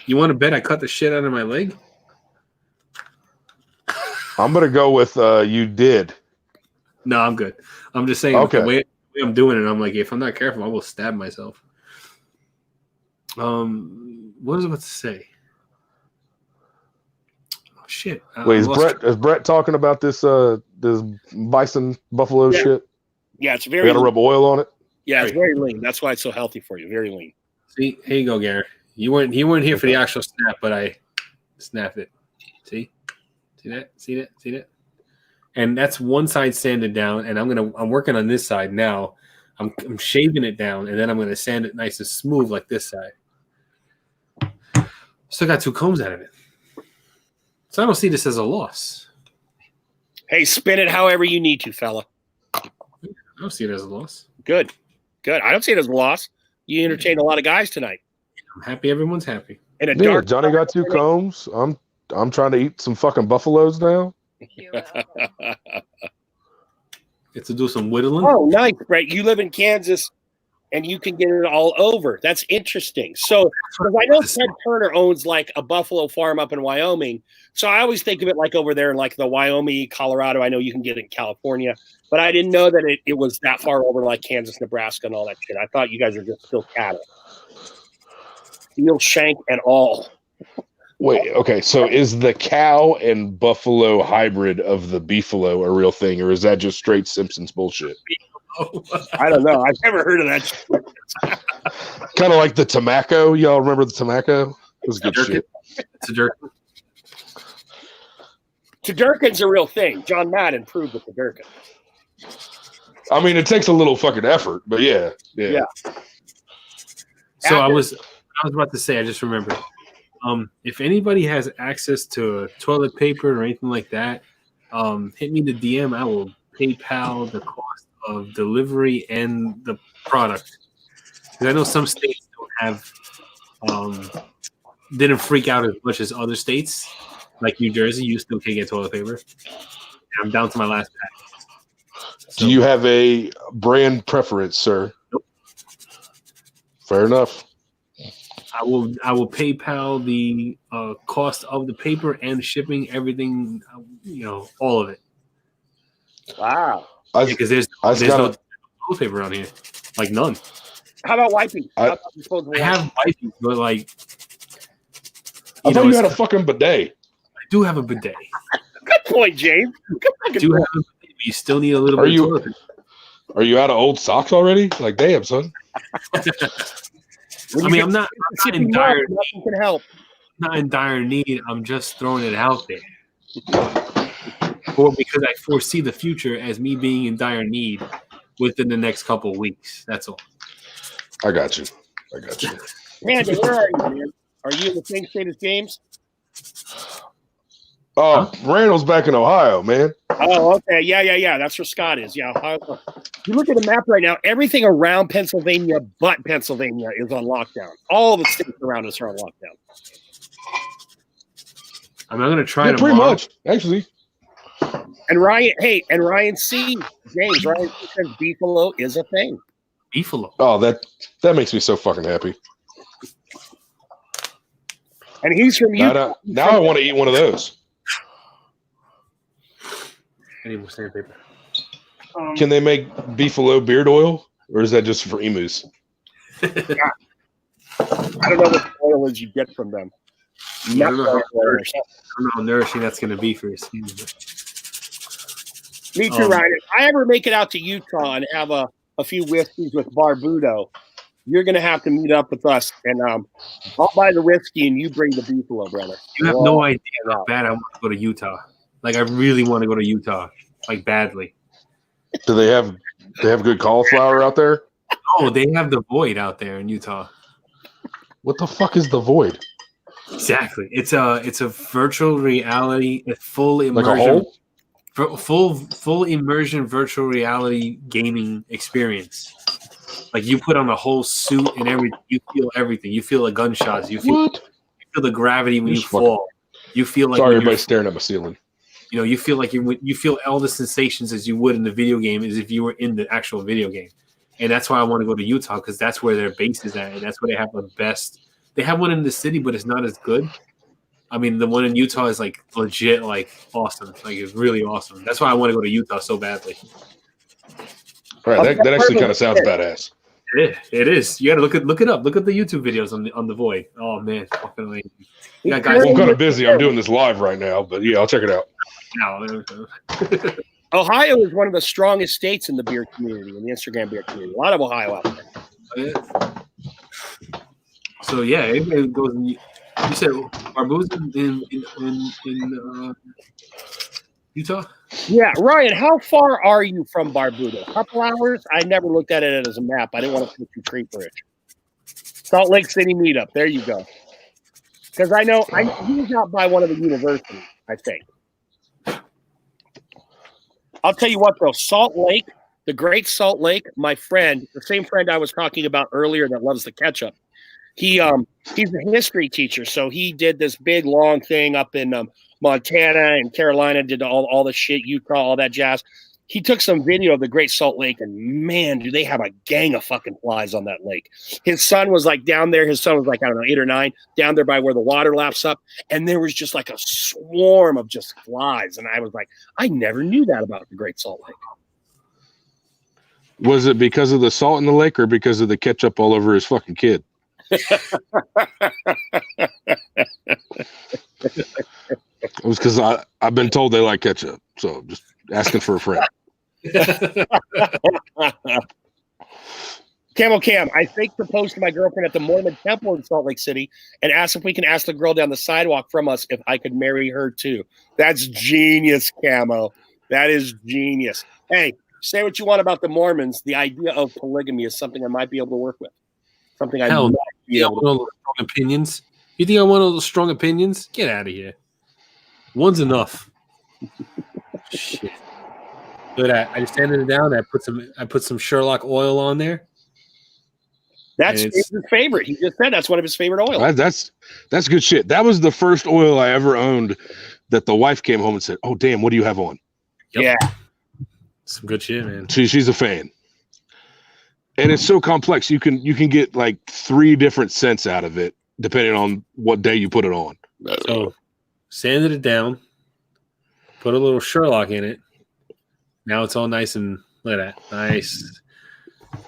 Speaker 1: You want to bet I cut the shit out of my leg?
Speaker 3: I'm gonna go with you did.
Speaker 1: No, I'm good. I'm just saying
Speaker 3: Okay.
Speaker 1: the way I'm doing it. I'm like, if I'm not careful, I will stab myself. What was I about to say? Oh shit!
Speaker 3: Wait, is Brett talking about this bison buffalo shit?
Speaker 2: yeah, it's
Speaker 3: We
Speaker 2: very.
Speaker 3: gotta rub oil on it.
Speaker 2: Yeah, it's very lean. That's why it's so healthy for you. Very lean.
Speaker 1: See, here you go, Gary. You weren't here for the actual snap, but I snapped it. See that? And that's one side sanded down, and I'm working on this side now. I'm shaving it down, and then I'm gonna sand it nice and smooth like this side. Still got 2 combs out of it, so I don't see this as a loss.
Speaker 2: Hey, spin it however you need to, fella.
Speaker 1: I don't see it as a loss.
Speaker 2: Good. I don't see it as a loss. You entertained a lot of guys tonight.
Speaker 1: I'm happy. Everyone's happy.
Speaker 2: In a
Speaker 3: Yeah,
Speaker 2: dark.
Speaker 3: Johnny got 2 combs. I'm trying to eat some fucking buffaloes now.
Speaker 1: Get to do some whittling.
Speaker 2: Oh, nice, Brett. You live in Kansas. and you can get it all over. That's interesting. So, because I know Ted Turner owns like a buffalo farm up in Wyoming. So I always think of it like over there in like the Wyoming, Colorado. I know you can get it in California, but I didn't know that it was that far over like Kansas, Nebraska, and all that shit. I thought you guys are just still cattle. Steel shank and all.
Speaker 3: Wait, okay. So is the cow and buffalo hybrid of the beefalo a real thing, or is that just straight Simpsons bullshit?
Speaker 2: I don't know. I've never heard of that shit.
Speaker 3: Kind of like the tobacco. Y'all remember the tobacco? It was good shit.
Speaker 1: It's a jerk.
Speaker 2: Tedurkin's a real thing. John Madden proved the Tedurkin.
Speaker 3: I mean, it takes a little fucking effort, but yeah.
Speaker 1: So I was about to say, I just remembered. If anybody has access to toilet paper or anything like that, hit me the DM. I will PayPal the cost of delivery and the product. Because I know some states don't have, didn't freak out as much as other states. Like New Jersey, you still can't get toilet paper. I'm down to my last pack. So,
Speaker 3: do you have a brand preference, sir?
Speaker 1: Nope.
Speaker 3: Fair enough.
Speaker 1: I will PayPal the cost of the paper and shipping, everything, all of it.
Speaker 2: Wow.
Speaker 1: Because there's no toilet paper around here, like none.
Speaker 2: How about wiping?
Speaker 1: I have wiping, but like,
Speaker 3: I thought you had a fucking bidet.
Speaker 1: I do have a bidet.
Speaker 2: Good point, James.
Speaker 1: I do have a bidet, but you still need a little bit of toilet paper.
Speaker 3: Are you out of old socks already? Like, damn, son.
Speaker 1: I mean, I'm not in dire need.
Speaker 2: Nothing can help.
Speaker 1: Not in dire need. I'm just throwing it out there. Or because I foresee the future as me being in dire need within the next couple of weeks. That's all.
Speaker 3: I got you.
Speaker 2: Panda, where are you, man? Are you in the same state as James?
Speaker 3: Oh, Randall's back in Ohio, man.
Speaker 2: Oh, okay. Yeah. That's where Scott is. Yeah. Ohio. You look at the map right now, everything around Pennsylvania but Pennsylvania is on lockdown. All the states around us are on lockdown.
Speaker 1: I'm going to try
Speaker 3: pretty much, actually.
Speaker 2: And Ryan C. James, Ryan C. says beefalo is a thing.
Speaker 1: Beefalo.
Speaker 3: Oh, that makes me so fucking happy.
Speaker 2: And he's from Utah.
Speaker 3: Now I want to eat one of those.
Speaker 1: I need more sandpaper.
Speaker 3: Can they make beefalo beard oil, or is that just for emus?
Speaker 2: I don't know what oil is you get from them.
Speaker 1: I don't know how nourishing that's going to be for your skin.
Speaker 2: Me too, Ryan. If I ever make it out to Utah and have a few whiskeys with Barbudo, you're going to have to meet up with us, and I'll buy the whiskey and you bring the beefalo, brother.
Speaker 1: You have no idea how bad I want to go to Utah. Like, I really want to go to Utah, like, badly.
Speaker 3: Do they have good cauliflower out there?
Speaker 1: Oh, they have the Void out there in Utah.
Speaker 3: What the fuck is the Void?
Speaker 1: Exactly. It's a virtual reality, a full
Speaker 3: Like
Speaker 1: immersion,
Speaker 3: a hole?
Speaker 1: full immersion virtual reality gaming experience. Like, you put on a whole suit and everything. You feel everything. You feel the gunshots. You feel the gravity when you fall. You feel like
Speaker 3: sorry, everybody's staring at my ceiling.
Speaker 1: You feel like you feel all the sensations as you would in the video game as if you were in the actual video game. And that's why I want to go to Utah, because that's where their base is at, and that's where they have the best. They have one in the city, but it's not as good. I mean, the one in Utah is like legit, like awesome. Like, it's really awesome. That's why I want to go to Utah so badly.
Speaker 3: All right, that actually kind of sounds badass.
Speaker 1: It is. You got to look it up. Look at the YouTube videos on the Void. Oh man, fucking amazing. Yeah, guys.
Speaker 3: I'm kind of busy. I'm doing this live right now, but yeah, I'll check it out.
Speaker 2: Ohio is one of the strongest states in the beer community, in the Instagram beer community. A lot of Ohio out there.
Speaker 1: So yeah, it goes. You said Barbuda in Utah?
Speaker 2: Yeah, Ryan. How far are you from Barbuda? A couple hours? I never looked at it as a map. I didn't want to put you creeperish. Salt Lake City meetup. There you go. Because I know he's out by one of the universities, I think. I'll tell you what, though, Salt Lake, the Great Salt Lake, my friend, the same friend I was talking about earlier that loves the ketchup, he's a history teacher, so he did this big, long thing up in Montana and Carolina, did all the shit, Utah, all that jazz. he took some video of the Great Salt Lake, and man, do they have a gang of fucking flies on that lake. His son was like down there. His son was like, I don't know, 8 or 9, down there by where the water laps up. And there was just like a swarm of just flies. And I was like, I never knew that about the Great Salt Lake.
Speaker 3: Was it because of the salt in the lake or because of the ketchup all over his fucking kid? It was because I've been told they like ketchup. So just asking for a friend.
Speaker 2: Camel Cam, I fake proposed to my girlfriend at the Mormon temple in Salt Lake City and asked if we can ask the girl down the sidewalk from us if I could marry her too. That's genius, Camo. That is genius. Hey, say what you want about the Mormons. The idea of polygamy is something I might be able to work with. Something I might be able to
Speaker 1: strong opinions. You think I want all those strong opinions? Get out of here. One's enough. Shit. But I just sanded it down. I put some Sherlock oil on there.
Speaker 2: That's his favorite. He just said that's one of his favorite oils.
Speaker 3: That's good shit. That was the first oil I ever owned that the wife came home and said, "Oh damn, what do you have on?"
Speaker 2: Yep. Yeah.
Speaker 1: Some good shit, man.
Speaker 3: She's a fan. And it's so complex. You can get like 3 different scents out of it depending on what day you put it on.
Speaker 1: So sanded it down, put a little Sherlock in it. Now it's all nice and look at that. Nice.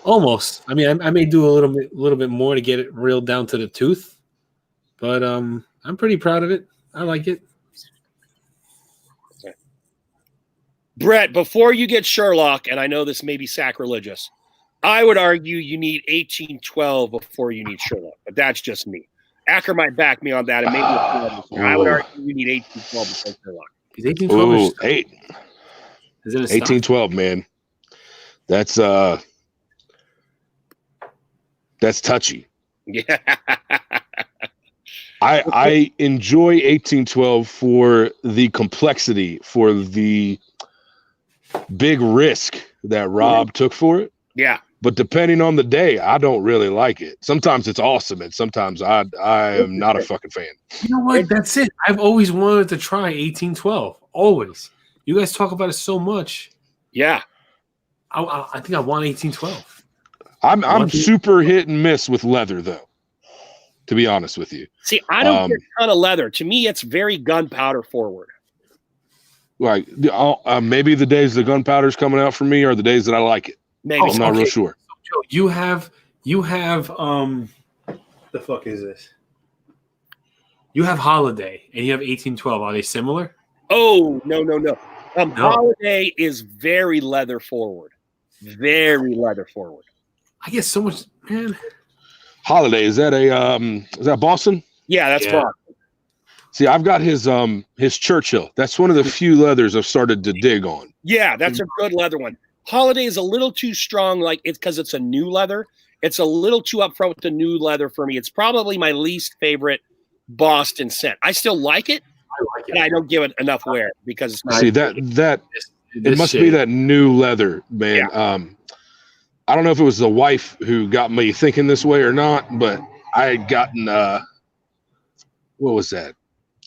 Speaker 1: Almost. I mean, I may do a little bit more to get it real down to the tooth. But I'm pretty proud of it. I like it.
Speaker 2: Brett, before you get Sherlock, and I know this may be sacrilegious, I would argue you need 1812 before you need Sherlock, but that's just me. Acker might back me on that, and maybe I would argue you need 1812 before Sherlock.
Speaker 1: Is 1812
Speaker 3: 8.
Speaker 1: Is it
Speaker 3: 1812, man? That's touchy.
Speaker 2: Yeah.
Speaker 3: I enjoy 1812 for the complexity, for the big risk that Rob took for it.
Speaker 2: Yeah.
Speaker 3: But depending on the day, I don't really like it. Sometimes it's awesome, and sometimes I am not a fucking fan.
Speaker 1: You know what? That's it. I've always wanted to try 1812. Always. You guys talk about it so much.
Speaker 2: Yeah.
Speaker 1: I think I want 1812.
Speaker 3: I'm super hit and miss with leather, though, to be honest with you.
Speaker 2: See, I don't get a ton of leather. To me, it's very gunpowder forward.
Speaker 3: Like maybe the days the gunpowder's coming out for me are the days that I like it.
Speaker 2: Maybe.
Speaker 3: I'm not real sure.
Speaker 1: So, Joe, you have the fuck is this? You have Holiday and you have 1812. Are they similar?
Speaker 2: Oh, no. Holiday is very leather forward. Very leather forward.
Speaker 1: I get so much, man.
Speaker 3: Holiday, is that Boston?
Speaker 2: Yeah, that's Boston.
Speaker 3: See, I've got his Churchill. That's one of the few leathers I've started to dig on.
Speaker 2: Yeah, that's a good leather one. Holiday is a little too strong, like it's because it's a new leather. It's a little too upfront with the new leather for me. It's probably my least favorite Boston scent. I still like it, but I don't give it enough wear because it's not.
Speaker 3: See that it must be that new leather, man. Yeah. I don't know if it was the wife who got me thinking this way or not, but I had gotten what was that?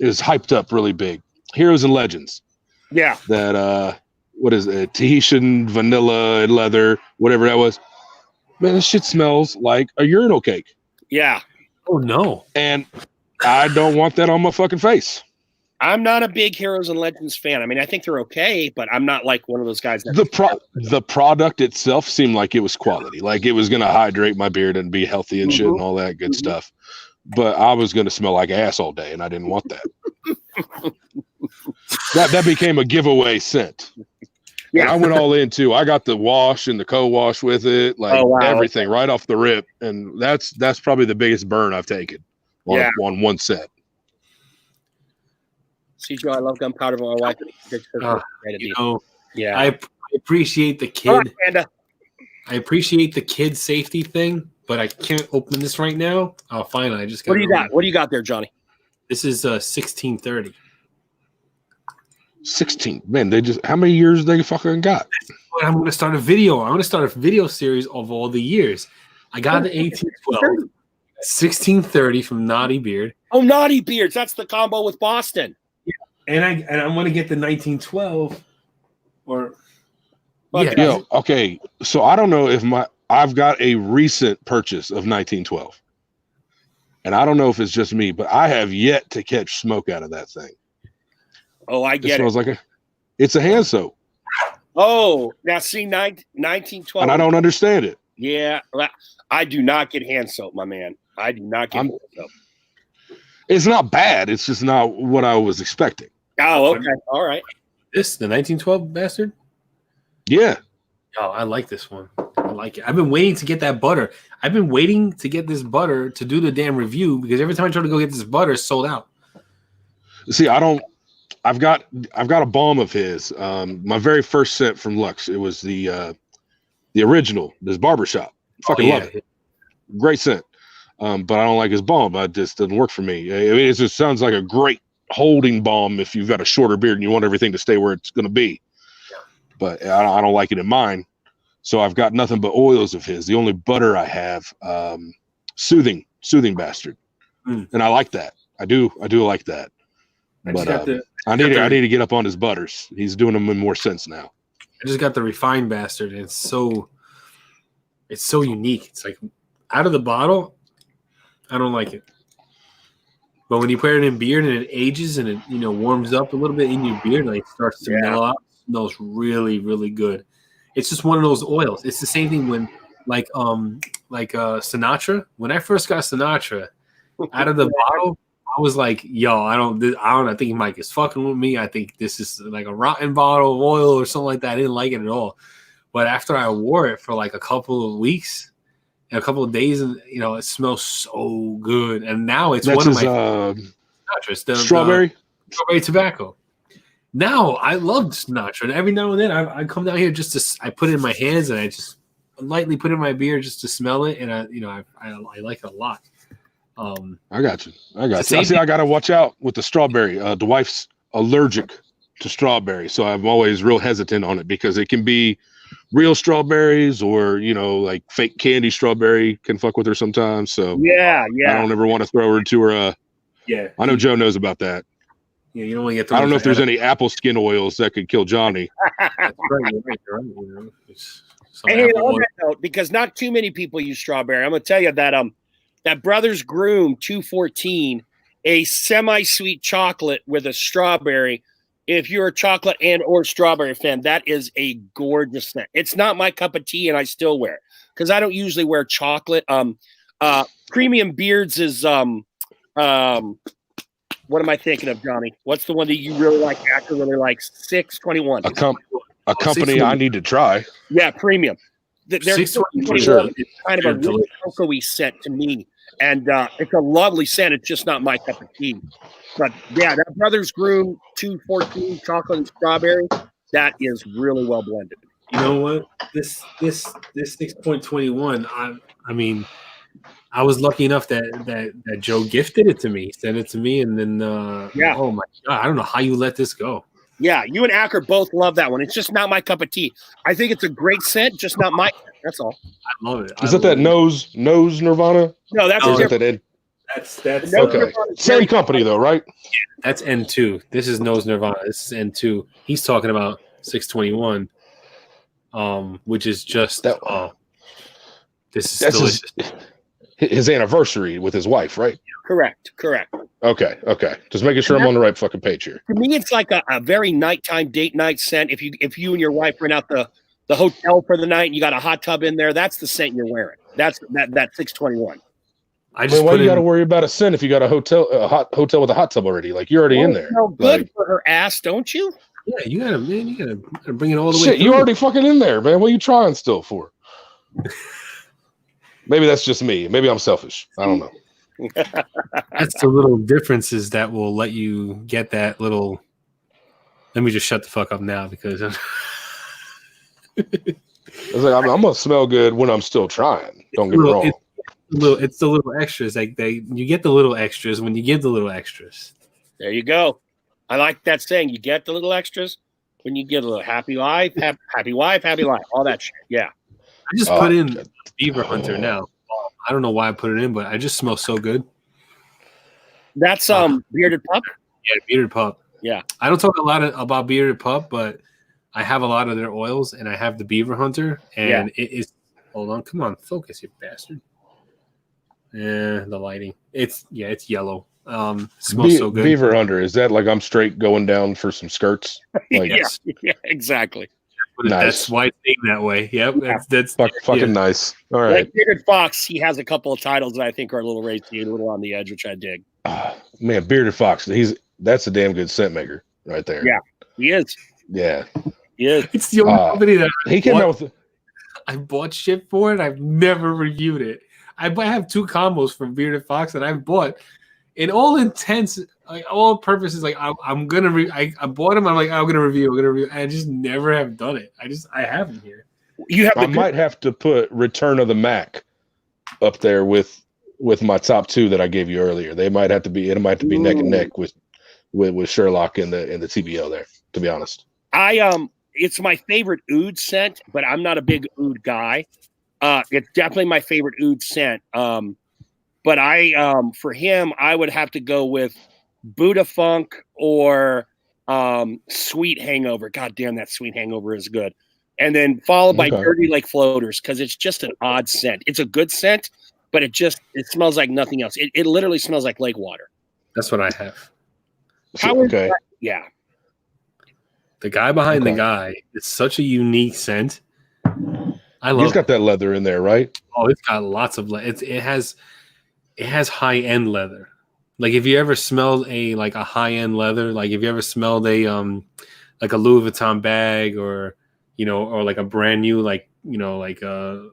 Speaker 3: It was hyped up really big. Heroes and Legends.
Speaker 2: Yeah.
Speaker 3: That what is it? Tahitian vanilla leather, whatever that was. Man, this shit smells like a urinal cake.
Speaker 2: Yeah.
Speaker 1: Oh no.
Speaker 3: And I don't want that on my fucking face.
Speaker 2: I'm not a big Heroes and Legends fan. I mean, I think they're okay, but I'm not like one of those guys.
Speaker 3: The product itself seemed like it was quality. Like it was going to hydrate my beard and be healthy and shit and all that good stuff. But I was going to smell like ass all day, and I didn't want that. that became a giveaway scent. Yeah, I went all in too. I got the wash and the co-wash with it, like everything right off the rip, and that's probably the biggest burn I've taken on one set.
Speaker 2: See, Joe, I love gunpowder for my wife.
Speaker 1: I appreciate the kid. I appreciate the kid safety thing, but I can't open this right now. Oh, finally, I just got.
Speaker 2: What do you got? What do you got there, Johnny?
Speaker 1: This is 1630.
Speaker 3: 16, man. They just how many years they fucking got?
Speaker 1: I'm going to start a video. I'm going to start a video series of all the years. I got the 1812, 1630 from Naughty Beard.
Speaker 2: Oh, Naughty Beards. That's the combo with Boston.
Speaker 1: Yeah. And I'm going to get the 1912 or
Speaker 2: Fucking
Speaker 1: Yeah.
Speaker 3: Yo, okay. So I don't know if I've got a recent purchase of 1912. And I don't know if it's just me, but I have yet to catch smoke out of that thing.
Speaker 2: Oh, I
Speaker 3: It
Speaker 2: get it.
Speaker 3: smells like it's a hand soap.
Speaker 2: Oh, now see, 1912.
Speaker 3: And I don't understand it.
Speaker 2: Yeah, well, I do not get hand soap, my man. I do not get hand soap.
Speaker 3: It's not bad. It's just not what I was expecting.
Speaker 2: Oh, okay. All right.
Speaker 1: The 1912 bastard.
Speaker 3: Yeah.
Speaker 1: Oh, I like this one. I like it. I've been waiting to get that butter. I've been waiting to get this butter to do the damn review because every time I try to go get this butter, it's sold out.
Speaker 3: See, I've got a balm of his. My very first scent from Lux. It was the original, this barbershop. Fucking love it. Great scent. But I don't like his balm. It just doesn't work for me. It just sounds like a great holding balm if you've got a shorter beard and you want everything to stay where it's going to be. But I don't like it in mine. So I've got nothing but oils of his. The only butter I have, soothing bastard. And I like that. I do like that. But I need to get up on his butters. He's doing them in more sense now.
Speaker 1: I just got the refined bastard, and it's so unique. It's like out of the bottle, I don't like it. But when you put it in beard and it ages and it warms up a little bit in your beard, like it starts to mellow out, it smells really, really good. It's just one of those oils. It's the same thing when like Sinatra. When I first got Sinatra out of the bottle, I was like, yo, I think Mike is fucking with me. I think this is like a rotten bottle of oil or something like that. I didn't like it at all. But after I wore it for like a couple of weeks, and a couple of days, and it smells so good. And now it's one of my
Speaker 3: strawberry
Speaker 1: tobacco. Now I love Sinatra, and every now and then I come down here I put it in my hands and I just lightly put it in my beard just to smell it, and I like it a lot.
Speaker 3: I got you. I got to watch out with the strawberry. The wife's allergic to strawberry, so I'm always real hesitant on it because it can be real strawberries or like fake candy strawberry can fuck with her sometimes. So
Speaker 2: yeah,
Speaker 3: I don't ever want to throw her to her. I know Joe knows about that.
Speaker 1: Yeah, you don't want to get.
Speaker 3: I don't know if there's any apple skin oils that could kill Johnny.
Speaker 1: That's right.
Speaker 2: Hey, on that note, because not too many people use strawberry, I'm gonna tell you that that Brothers Groom 214, a semi-sweet chocolate with a strawberry. If you're a chocolate and or strawberry fan, that is a gorgeous scent. It's not my cup of tea, and I still wear it because I don't usually wear chocolate. Premium Beards is what am I thinking of, Johnny? What's the one that you really like? Actor really likes 621.
Speaker 3: A company I need to try.
Speaker 2: Yeah, Premium. Their
Speaker 3: 621 sure.
Speaker 2: is kind of a really cocoa-y scent to me, and it's a lovely scent. It's just not my cup of tea. But yeah, that Brothers Groom 214 chocolate and strawberry, that is really well blended.
Speaker 1: You know what? This 6.21. I mean, I was lucky enough that Joe gifted it to me, sent it to me, and then oh my god, I don't know how you let this go.
Speaker 2: Yeah, you and Acker both love that one. It's just not my cup of tea. I think it's a great scent, just not my. That's all.
Speaker 1: I love it.
Speaker 3: Is that nose Nirvana?
Speaker 2: No, that's
Speaker 1: that's
Speaker 3: okay. Same company though, right?
Speaker 1: That's N2. This is Nose Nirvana. This is N2. He's talking about 621, which is just this is delicious.
Speaker 3: His anniversary with his wife, right?
Speaker 2: Correct.
Speaker 3: Okay. Just making sure I'm on the right fucking page here.
Speaker 2: To me, it's like a very nighttime date night scent. If you and your wife rent out the hotel for the night and you got a hot tub in there, that's the scent you're wearing. That's that 621.
Speaker 3: Why you got to worry about a scent if you got a hotel with a hot tub already? Like you're already in there.
Speaker 2: Smell good for her ass, don't you?
Speaker 1: Yeah, you gotta bring it all the way.
Speaker 3: Shit, you already fucking in there, man. What are you trying still for? Maybe that's just me. Maybe I'm selfish. I don't know.
Speaker 1: That's the little differences that will let you get that little. Let me just shut the fuck up now because
Speaker 3: it's like I'm gonna smell good when I'm still trying. Don't get me wrong.
Speaker 1: It's the little extras. Like you get the little extras when you give the little extras.
Speaker 2: There you go. I like that saying. You get the little extras when you get a little happy life, happy life, all that shit. Yeah.
Speaker 1: I just put in Beaver Hunter now. I don't know why I put it in, but I just smell so good.
Speaker 2: That's Bearded Pup.
Speaker 1: Yeah, Bearded Pup.
Speaker 2: Yeah.
Speaker 1: I don't talk a lot about Bearded Pup, but I have a lot of their oils, and I have the Beaver Hunter, and it is. Hold on, come on, focus, you bastard. Yeah, the lighting. It's yellow. Smells so good.
Speaker 3: Beaver Hunter, is that like I'm straight going down for some skirts? Like,
Speaker 2: yeah, exactly.
Speaker 3: Nice.
Speaker 1: That's why it's named that way. Yep, that's
Speaker 3: fucking nice. All right.
Speaker 2: Like Bearded Fox, he has a couple of titles that I think are a little racy, a little on the edge, which I dig.
Speaker 3: Man, Bearded Fox, that's a damn good scent maker right there.
Speaker 2: Yeah, he is.
Speaker 3: Yeah.
Speaker 2: He is.
Speaker 1: It's the only company that
Speaker 3: he came out with.
Speaker 1: I bought shit for it. I've never reviewed it. I have 2 combos from Bearded Fox that I've bought. In all intents, like all purposes, like I'm gonna. I bought them. I'm like I'm gonna review. And I just never have done it. I haven't here.
Speaker 3: I might have to put Return of the Mac up there with my top 2 that I gave you earlier. They might have to be. It might have to be neck and neck with Sherlock in the TBO there. To be honest,
Speaker 2: it's my favorite oud scent, but I'm not a big oud guy. It's definitely my favorite oud scent. But for him, I would have to go with Buddha Funk or Sweet Hangover. God damn, that Sweet Hangover is good. And then followed by Dirty Lake Floaters, because it's just an odd scent. It's a good scent, but it smells like nothing else. It literally smells like lake water.
Speaker 1: That's what I have.
Speaker 3: Okay.
Speaker 2: Yeah.
Speaker 1: The guy behind the guy, it's such a unique scent. I love.
Speaker 3: He's got that leather in there, right?
Speaker 1: Oh, it's got lots of leather. It has high end leather. Like if you ever smelled a high end leather, like if you ever smelled a like a Louis Vuitton bag or like a brand new like a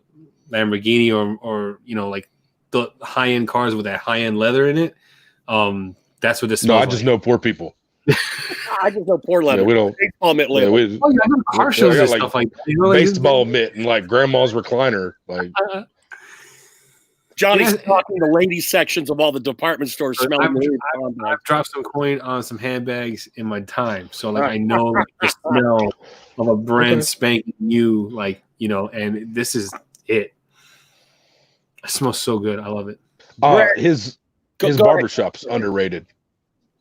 Speaker 1: Lamborghini or like the high end cars with that high end leather in it. That's what this smells
Speaker 3: like. No, I just know poor people.
Speaker 2: I just know poor leather.
Speaker 3: Yeah, we don't.
Speaker 2: Baseball mitt
Speaker 3: leather.
Speaker 2: Yeah,
Speaker 1: I know car shows and stuff like that.
Speaker 3: Baseball mitt and like grandma's recliner. Like
Speaker 2: Johnny's talking the ladies sections of all the department stores.
Speaker 1: I've dropped some coin on some handbags in my time, so I know the smell of a brand spanking new, and this is it. It smells so good. I love it.
Speaker 3: His barbershop's underrated.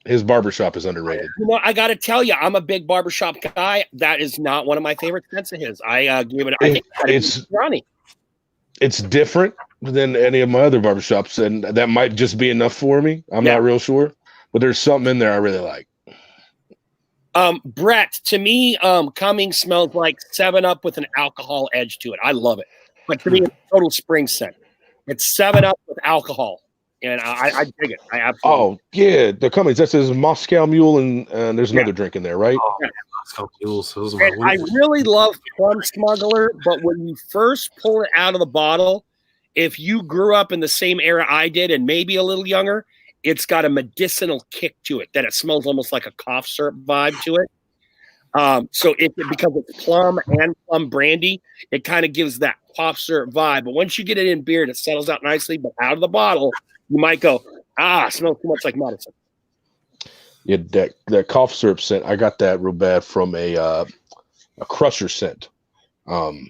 Speaker 3: His barbershop is underrated.
Speaker 2: I got to tell you, I'm a big barbershop guy. That is not one of my favorite scents of his. I gave it. I think it's Ronnie.
Speaker 3: It's different than any of my other barbershops, and that might just be enough for me. I'm not real sure, but there's something in there I really like.
Speaker 2: Brett, to me, Cummings smells like 7-Up with an alcohol edge to it. I love it, but to me, it's a total spring scent. It's 7-Up with alcohol. And I dig it. I absolutely.
Speaker 3: Oh yeah, the Cummings. That says Moscow Mule, and there's another drink in there, right?
Speaker 1: Oh, Moscow Mules.
Speaker 2: I really love Plum Smuggler, but when you first pull it out of the bottle, if you grew up in the same era I did, and maybe a little younger, it's got a medicinal kick to it. That it smells almost like a cough syrup vibe to it. So because it's plum and plum brandy, it kind of gives that cough syrup vibe. But once you get it in beer, it settles out nicely. But out of the bottle, you might go, it smells too much like medicine.
Speaker 3: Yeah, that cough syrup scent, I got that real bad from a Crusher scent. Will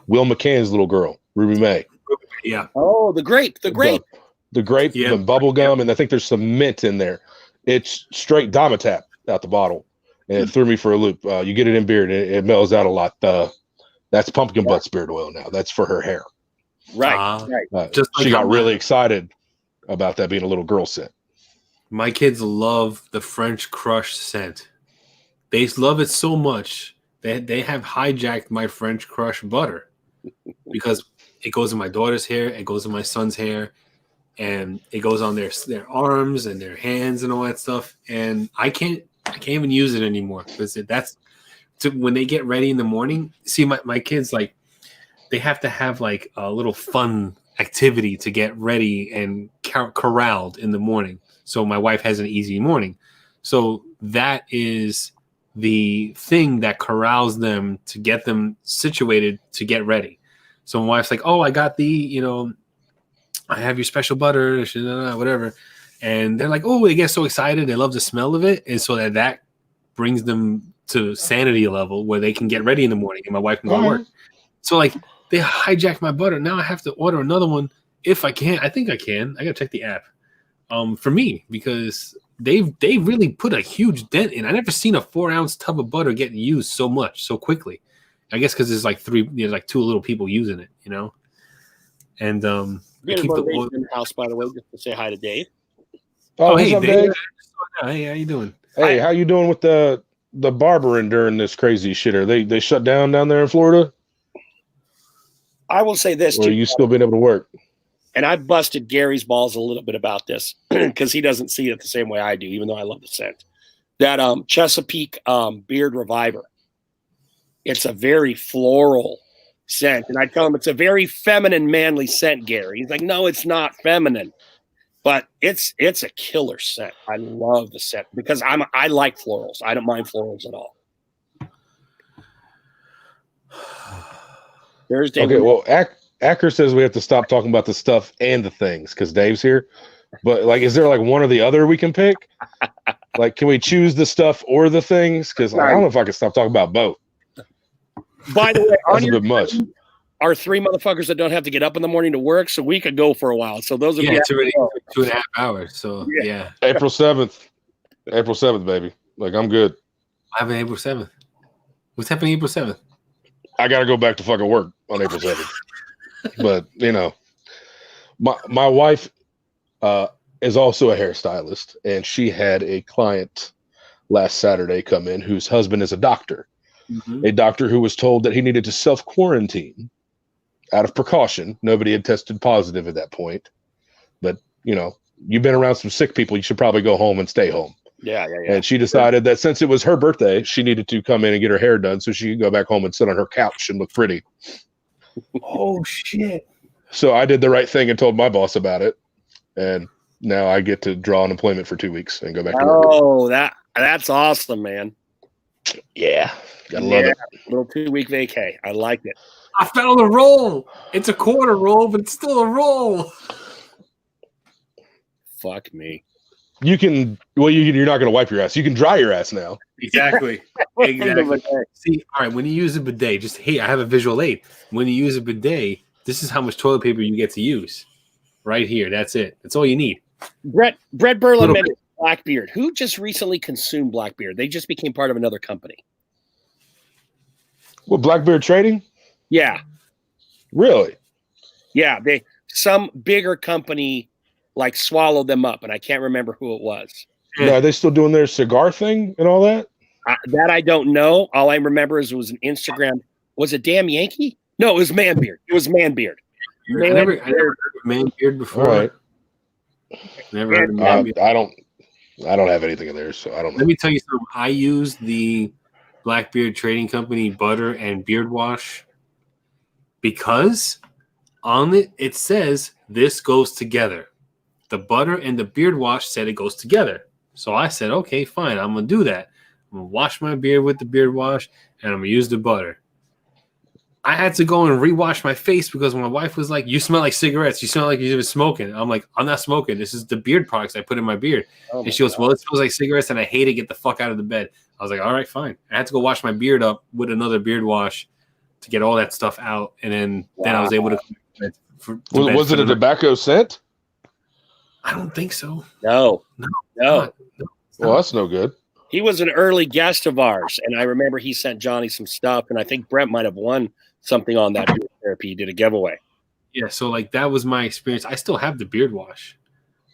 Speaker 3: McCann's little girl, Ruby May.
Speaker 1: Yeah.
Speaker 2: Oh, the grape. The grape,
Speaker 3: the bubble gum, and I think there's some mint in there. It's straight Domitap out the bottle, and it threw me for a loop. You get it in beer, and it mellows out a lot. That's pumpkin butt spirit oil now. That's for her hair.
Speaker 2: Right.
Speaker 3: She got really excited about that being a little girl scent.
Speaker 1: My kids love the French Crush scent. They love it so much that they have hijacked my French Crush butter because it goes in my daughter's hair, it goes in my son's hair, and it goes on their arms and their hands and all that stuff. And I can't even use it anymore because when they get ready in the morning. See, my kids they have to have like a little fun activity to get ready and corralled in the morning. So my wife has an easy morning. So that is the thing that corrals them to get them situated to get ready. So my wife's like, oh, I got I have your special butter, whatever. And they're like, oh, they get so excited. They love the smell of it. And so that brings them to sanity level where they can get ready in the morning and my wife can go to work. So they hijacked my butter. Now I have to order another one if I can. I think I can. I got to check the app for me because they've really put a huge dent in. I never seen a 4-ounce tub of butter getting used so much so quickly. I guess because there's like two little people using it, you know. And
Speaker 2: We had a motivation in the house, by the way, just to say hi to Dave.
Speaker 3: Oh,
Speaker 1: hey,
Speaker 3: what's up,
Speaker 1: Dave.
Speaker 3: Dave?
Speaker 1: Hey, how you doing?
Speaker 3: Hey, how you doing with the barbering during this crazy shit? Are they shut down there in Florida?
Speaker 2: I will say this,
Speaker 3: Or are you still being able to work?
Speaker 2: and I busted Gary's balls a little bit about this because he doesn't see it the same way I do, even though I love the scent. That Chesapeake Beard Reviver. It's a very floral scent, and I tell him it's a very feminine, manly scent, Gary. He's like, no, it's not feminine, but it's a killer scent. I love the scent because I like florals. I don't mind florals at all. Thursday.
Speaker 3: Okay, well, Acker says we have to stop talking about the stuff and the things because Dave's here. But like, is there like one or the other we can pick? Like, can we choose the stuff or the things? Because I don't know if I can stop talking about both.
Speaker 2: By the way,
Speaker 3: That's a bit much.
Speaker 2: Are 3 motherfuckers that don't have to get up in the morning to work, so we could go for a while. So those are
Speaker 1: it's already 2.5 hours. So yeah.
Speaker 3: April 7th, baby. Like, I'm good.
Speaker 1: I have an April 7th. What's happening April 7th?
Speaker 3: I got to go back to fucking work on April 7th. But, you know, my wife is also a hairstylist, and she had a client last Saturday come in whose husband is a doctor. Mm-hmm. A doctor who was told that he needed to self-quarantine out of precaution. Nobody had tested positive at that point. But, you know, you've been around some sick people, you should probably go home and stay home.
Speaker 2: Yeah.
Speaker 3: And she decided that since it was her birthday, she needed to come in and get her hair done so she could go back home and sit on her couch and look pretty.
Speaker 1: Oh, shit.
Speaker 3: So I did the right thing and told my boss about it. And now I get to draw unemployment for 2 weeks and go back to work.
Speaker 2: Oh, that's awesome, man.
Speaker 3: Yeah. Gotta love it.
Speaker 2: Little 2-week vacay. I like it.
Speaker 1: I found a roll. It's a quarter roll, but it's still a roll.
Speaker 2: Fuck me.
Speaker 3: You're not going to wipe your ass. You can dry your ass now.
Speaker 1: Exactly. See, all right, when you use a bidet, I have a visual aid. When you use a bidet, this is how much toilet paper you get to use. Right here. That's it. That's all you need.
Speaker 2: Brett Berlin mentioned Blackbeard. Who just recently consumed Blackbeard? They just became part of another company.
Speaker 3: What, Blackbeard Trading?
Speaker 2: Yeah.
Speaker 3: Really?
Speaker 2: Yeah. Some bigger company like swallowed them up, and I can't remember who it was.
Speaker 3: Yeah, are they still doing their cigar thing and all that?
Speaker 2: That I don't know. All I remember is it was an Instagram. Was it Damn Yankee? No, it was Manbeard. It was Manbeard.
Speaker 1: I never heard of Manbeard before.
Speaker 3: All right.
Speaker 1: Never heard of Manbeard.
Speaker 3: I don't have anything in there, so I don't know.
Speaker 1: Let me tell you something. I use the Blackbeard Trading Company butter and beard wash because on it says this goes together. The butter and the beard wash said it goes together. So I said, okay, fine. I'm going to do that. I'm going to wash my beard with the beard wash, and I'm going to use the butter. I had to go and rewash my face because my wife was like, you smell like cigarettes. You smell like you've been smoking. I'm like, I'm not smoking. This is the beard products I put in my beard. And she goes, well, it smells like cigarettes, and I hate it. Get the fuck out of the bed. I was like, all right, fine. I had to go wash my beard up with another beard wash to get all that stuff out. And then I was able to
Speaker 3: was it a tobacco scent?
Speaker 1: I don't think so.
Speaker 2: No.
Speaker 3: Well, that's no good.
Speaker 2: He was an early guest of ours, and I remember he sent Johnny some stuff, and I think Brent might have won something on that beard therapy. He did a giveaway.
Speaker 1: Yeah, so like that was my experience. I still have the beard wash.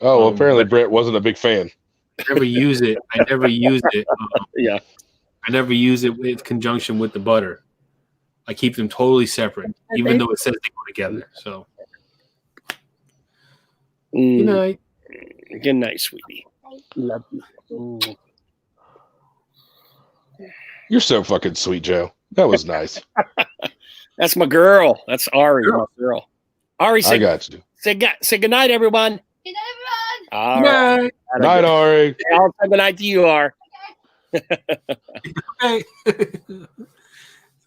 Speaker 3: Oh, well, apparently Brent wasn't a big fan.
Speaker 1: I never use it.
Speaker 2: Yeah.
Speaker 1: I never use it in conjunction with the butter. I keep them totally separate, even though it says they go together. So, good night.
Speaker 2: Good night, sweetie. Love you.
Speaker 3: You're so fucking sweet, Joe. That was nice.
Speaker 2: That's my girl. That's Ari, my girl. Ari,
Speaker 3: I got you.
Speaker 2: Say good night, everyone.
Speaker 4: Good night, everyone.
Speaker 2: All right.
Speaker 3: Night, Ari.
Speaker 2: I'll say good night to you, Ari.
Speaker 1: Okay.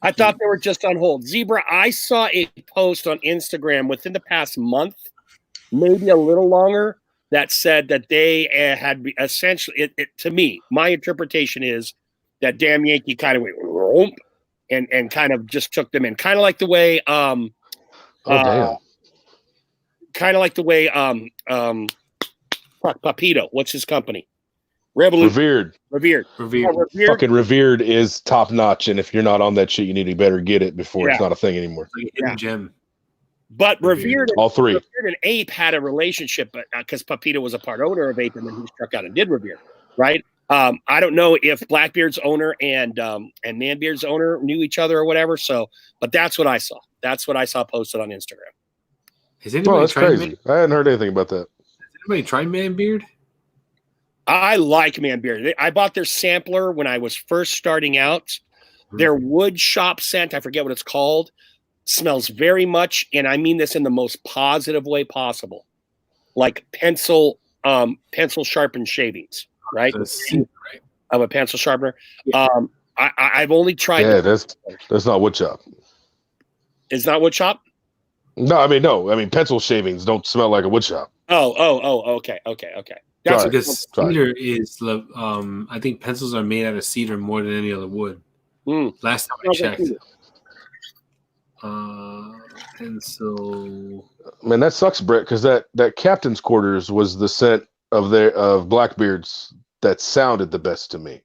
Speaker 2: I thought they were just on hold. Zebra, I saw a post on Instagram within the past month, maybe a little longer, that said that they had essentially, to me, my interpretation is that Damn Yankee kind of went and kind of just took them in. Kind of like the way
Speaker 3: damn.
Speaker 2: kind of like the way Papito, what's his company? Revolution.
Speaker 3: Revered.
Speaker 2: Revered.
Speaker 3: Fucking revered is top notch, and if you're not on that shit, you need to better get it before it's not a thing anymore.
Speaker 1: Like a hidden gem.
Speaker 2: But Revered,
Speaker 3: all three.
Speaker 2: Revered and Ape had a relationship, but because Pepito was a part owner of Ape, and then he struck out and did Revered, right? I don't know if Blackbeard's owner and Manbeard's owner knew each other or whatever. So, but that's what I saw. That's what I saw posted on Instagram.
Speaker 1: Has anybody
Speaker 3: that's
Speaker 1: tried
Speaker 3: crazy. I hadn't heard anything about that.
Speaker 1: Has anybody tried Manbeard?
Speaker 2: I like Manbeard. I bought their sampler when I was first starting out. Their wood shop scent, I forget what it's called, smells very much, and I mean this in the most positive way possible, like pencil sharpened shavings, right?
Speaker 1: Right.
Speaker 2: Of a pencil sharpener. Yeah. I've only tried.
Speaker 3: Yeah, that's not wood shop.
Speaker 2: It's not wood shop.
Speaker 3: No, I mean pencil shavings don't smell like a wood shop.
Speaker 2: Oh, okay.
Speaker 1: That's because cedar is I think pencils are made out of cedar more than any other wood. Last time I checked. Pencil.
Speaker 3: Man, that sucks, Brett, because that captain's quarters was the scent of Blackbeard's that sounded the best to me.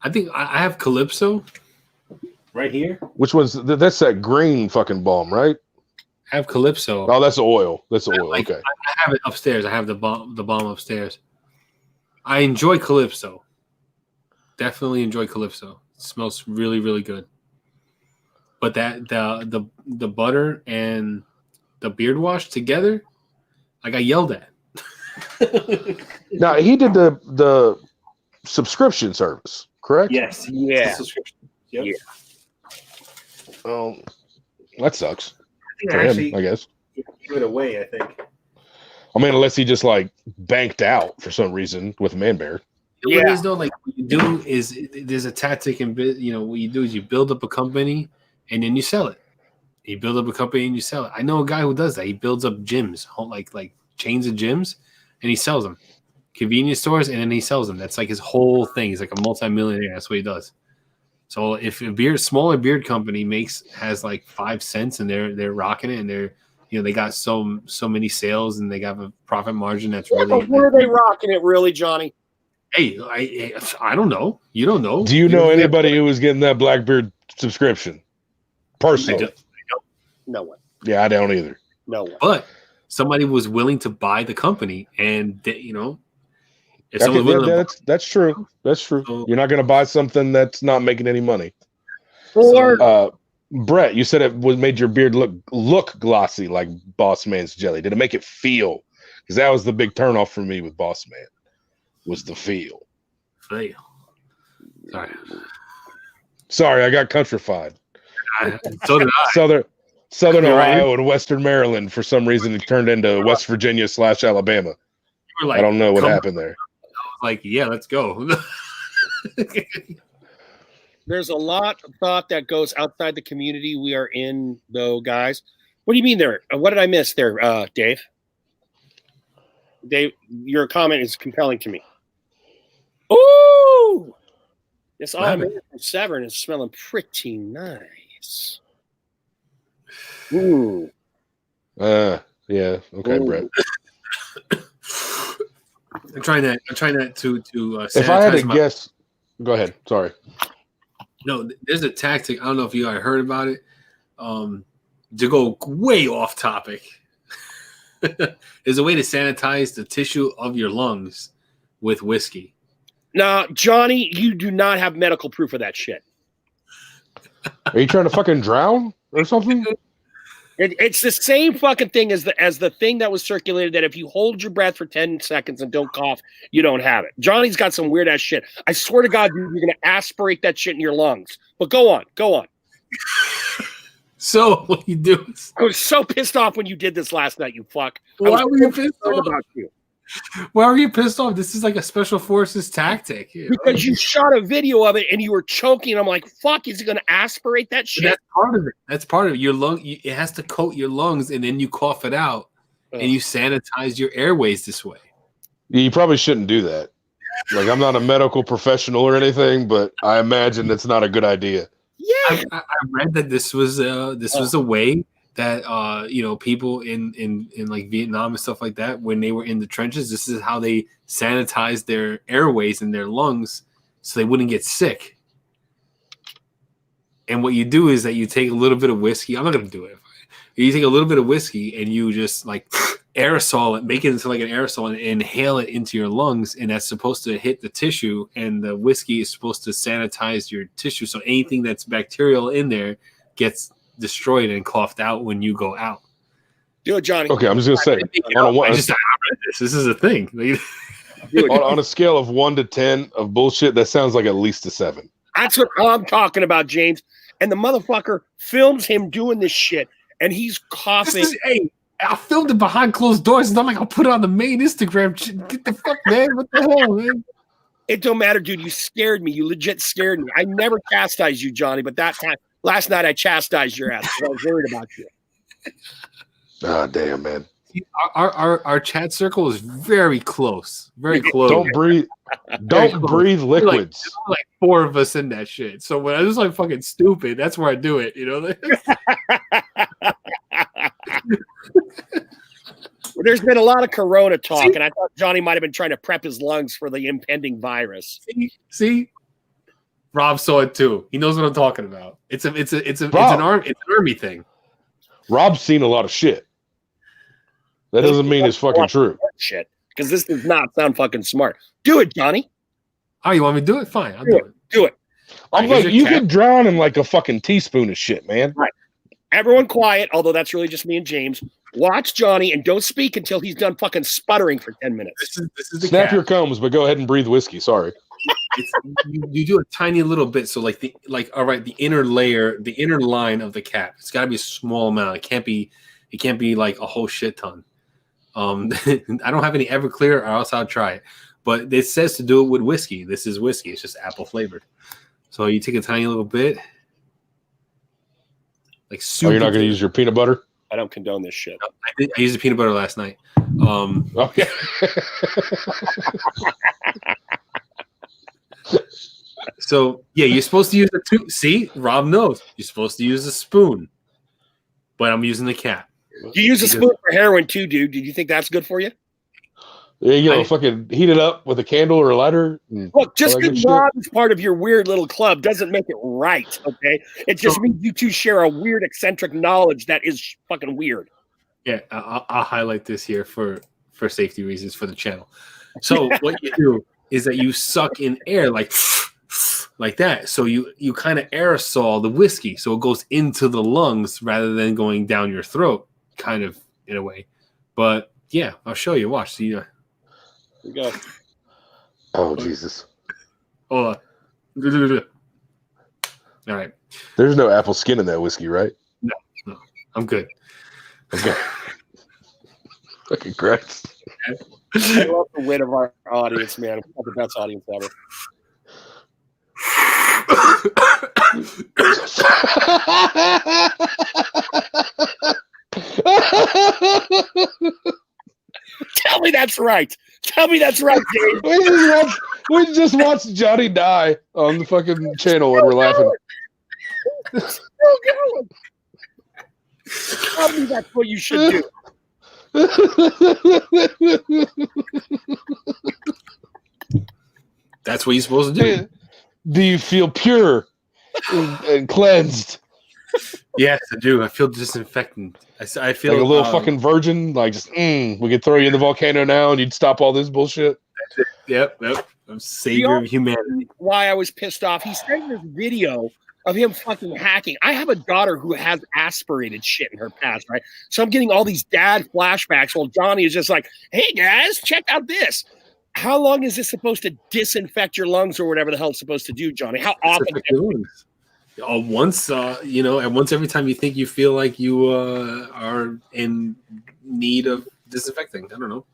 Speaker 1: I think I have Calypso right here.
Speaker 3: Which one's that's that green fucking balm, right?
Speaker 1: I have Calypso.
Speaker 3: Oh, that's oil. That's oil. Okay.
Speaker 1: I have it upstairs. I have the balm upstairs. I enjoy Calypso. Definitely enjoy Calypso. It smells really, really good. But that the butter and the beard wash together, I got yelled at.
Speaker 3: Now he did the subscription service, correct?
Speaker 1: Yes.
Speaker 2: Yeah.
Speaker 1: Subscription. Yep.
Speaker 3: Yeah. That sucks.
Speaker 1: I
Speaker 3: For him, I guess.
Speaker 1: Give it away, I think.
Speaker 3: I mean, unless he just like banked out for some reason with Manbear.
Speaker 1: What it is though, like what you do is there's a tactic, and what you do is you build up a company and then you sell it. You build up a company and you sell it. I know a guy who does that. He builds up gyms, like chains of gyms, and he sells them. Convenience stores, and then he sells them. That's like his whole thing. He's like a multimillionaire. That's what he does. So if a smaller beard company has like 5 cents and they're rocking it, and they got so many sales and they got a profit margin that's really.
Speaker 2: Where are they rocking it, really, Johnny?
Speaker 1: Hey, I don't know. You don't know.
Speaker 3: Do you know anybody who was getting that Blackbeard subscription? Personally,
Speaker 2: I don't. No one.
Speaker 3: Yeah, I don't either.
Speaker 2: No one.
Speaker 1: But somebody was willing to buy the company, and if someone's willing
Speaker 3: that's true. That's true.
Speaker 1: So,
Speaker 3: you're not going to buy something that's not making any money.
Speaker 2: Or
Speaker 3: Brett, you said it made your beard look glossy like Boss Man's jelly. Did it make it feel? Because that was the big turnoff for me with Boss Man. Was the feel. Sorry, I got countrified.
Speaker 1: So did I.
Speaker 3: Southern Ohio and Western Maryland, for some reason, it turned into West Virginia / Alabama.
Speaker 1: Like,
Speaker 3: I don't know what happened there.
Speaker 1: I was like, yeah, let's go.
Speaker 2: there's a lot of thought that goes outside the community we are in, though, guys. What do you mean there? What did I miss there, Dave? Dave, your comment is compelling to me. Ooh! This automobile from Severn is smelling pretty nice. Ooh.
Speaker 3: Yeah. Okay,
Speaker 2: Ooh.
Speaker 3: Brett.
Speaker 1: I'm trying that to
Speaker 3: if I had to
Speaker 1: sanitize
Speaker 3: guess, go ahead. Sorry.
Speaker 1: No, there's a tactic. I don't know if you guys heard about it. To go way off topic, there's a way to sanitize the tissue of your lungs with whiskey.
Speaker 2: Now, Johnny, you do not have medical proof of that shit.
Speaker 3: Are you trying to fucking drown or something?
Speaker 2: It's the same fucking thing as the thing that was circulated that if you hold your breath for 10 seconds and don't cough, you don't have it. Johnny's got some weird ass shit. I swear to God, you're going to aspirate that shit in your lungs. But go on.
Speaker 1: So what you do is,
Speaker 2: I was so pissed off when you did this last night, you fuck.
Speaker 1: Why were you pissed off
Speaker 2: about you?
Speaker 1: Why were you pissed off? This is like a special forces tactic.
Speaker 2: Because you shot a video of it and you were choking. I'm like, fuck, is he going to aspirate that shit?
Speaker 1: That's part of it. That's part of it. Your lung, it has to coat your lungs, and then you cough it out, and you sanitize your airways this way.
Speaker 3: You probably shouldn't do that. Like, I'm not a medical professional or anything, but I imagine it's not a good idea.
Speaker 2: Yeah.
Speaker 1: I read that this was a way that people in like Vietnam and stuff like that, when they were in the trenches, this is how they sanitized their airways and their lungs so they wouldn't get sick. And what you do is that you take a little bit of whiskey. I'm not gonna do it. You take a little bit of whiskey and you just like aerosol it, make it into like an aerosol, and inhale it into your lungs, and that's supposed to hit the tissue, and the whiskey is supposed to sanitize your tissue, so anything that's bacterial in there gets destroyed and coughed out when you go out.
Speaker 2: Do it, Johnny.
Speaker 3: Okay, I'm just gonna say
Speaker 1: I read this. This is a thing.
Speaker 3: on a scale of 1 to 10 of bullshit, that sounds like at least a 7.
Speaker 2: That's what I'm talking about, James. And the motherfucker films him doing this shit, and he's coughing.
Speaker 1: Hey, I filmed it behind closed doors, and I'm like, I'll put it on the main Instagram. Get the fuck, man. What the hell, man?
Speaker 2: It don't matter, dude. You scared me. You legit scared me. I never chastised you, Johnny, but that time, last night, I chastised your ass because I was worried about you.
Speaker 3: Ah, damn, man.
Speaker 1: Our chat circle is very close. Very close.
Speaker 3: Don't breathe. Don't breathe liquids.
Speaker 1: Like 4 of us in that shit. So when I was like fucking stupid, that's where I do it.
Speaker 2: Well, there's been a lot of Corona talk, and I thought Johnny might have been trying to prep his lungs for the impending virus.
Speaker 1: See? Rob saw it too. He knows what I'm talking about. It's an army thing.
Speaker 3: Rob's seen a lot of shit. That doesn't mean it's fucking true.
Speaker 2: Shit, because this does not sound fucking smart. Do it, Johnny.
Speaker 1: Oh, you want me to do it? Fine, I'll do it.
Speaker 2: Do it.
Speaker 3: I'm like, you could drown in like a fucking teaspoon of shit, man.
Speaker 2: Right. Everyone quiet, although that's really just me and James. Watch Johnny and don't speak until he's done fucking sputtering for 10 minutes.
Speaker 1: This is the
Speaker 3: Snap
Speaker 1: cap.
Speaker 3: your combs, but go ahead and breathe whiskey. Sorry.
Speaker 1: You do a tiny little bit, so the inner layer, the inner line of the cap. It's got to be a small amount. It can't be like a whole shit ton. I don't have any Everclear, or else I'll try it. But it says to do it with whiskey. This is whiskey. It's just apple flavored. So you take a tiny little bit, like super.
Speaker 3: Oh, you're not going to use your peanut butter?
Speaker 2: I don't condone this shit.
Speaker 1: I used the peanut butter last night.
Speaker 3: Okay.
Speaker 1: So yeah, you're supposed to use a tube. See, Rob knows you're supposed to use a spoon, but I'm using the cap.
Speaker 2: You use a spoon for heroin too, dude. Did you think that's good for you?
Speaker 3: Yeah, fucking heat it up with a candle or a lighter.
Speaker 2: Look, just because Rob is part of your weird little club doesn't make it right, okay? It just means you two share a weird, eccentric knowledge that is fucking weird.
Speaker 1: Yeah, I'll highlight this here for safety reasons for the channel. So what you do is that you suck in air like that. So you kind of aerosol the whiskey, so it goes into the lungs rather than going down your throat, kind of in a way. But yeah, I'll show you. Watch. See.
Speaker 2: Here we go.
Speaker 3: Oh Jesus!
Speaker 1: Hold on. All right.
Speaker 3: There's no apple skin in that whiskey, right?
Speaker 1: No, I'm good.
Speaker 3: Okay. Fucking Christ.
Speaker 2: I love the wit of our audience, man. We're the best audience ever. Tell me that's right. Tell me that's right, Dave.
Speaker 3: We just watched Johnny die on the fucking channel and we're laughing.
Speaker 2: Still going. Tell me that's what you should do.
Speaker 1: That's what you're supposed to do.
Speaker 3: Do you feel pure and cleansed?
Speaker 1: Yes, I do. I feel disinfectant. I feel
Speaker 3: like a little fucking virgin. Like just we could throw you in the volcano now and you'd stop all this bullshit.
Speaker 1: Yep. I'm savior of humanity.
Speaker 2: Why I was pissed off. He sent this video of him fucking hacking. I have a daughter who has aspirated shit in her past, right? So I'm getting all these dad flashbacks while Johnny is just like, hey guys, check out this. How long is this supposed to disinfect your lungs or whatever the hell it's supposed to do, Johnny? How often?
Speaker 1: Once, and once every time you think you feel like you are in need of disinfecting. I don't know.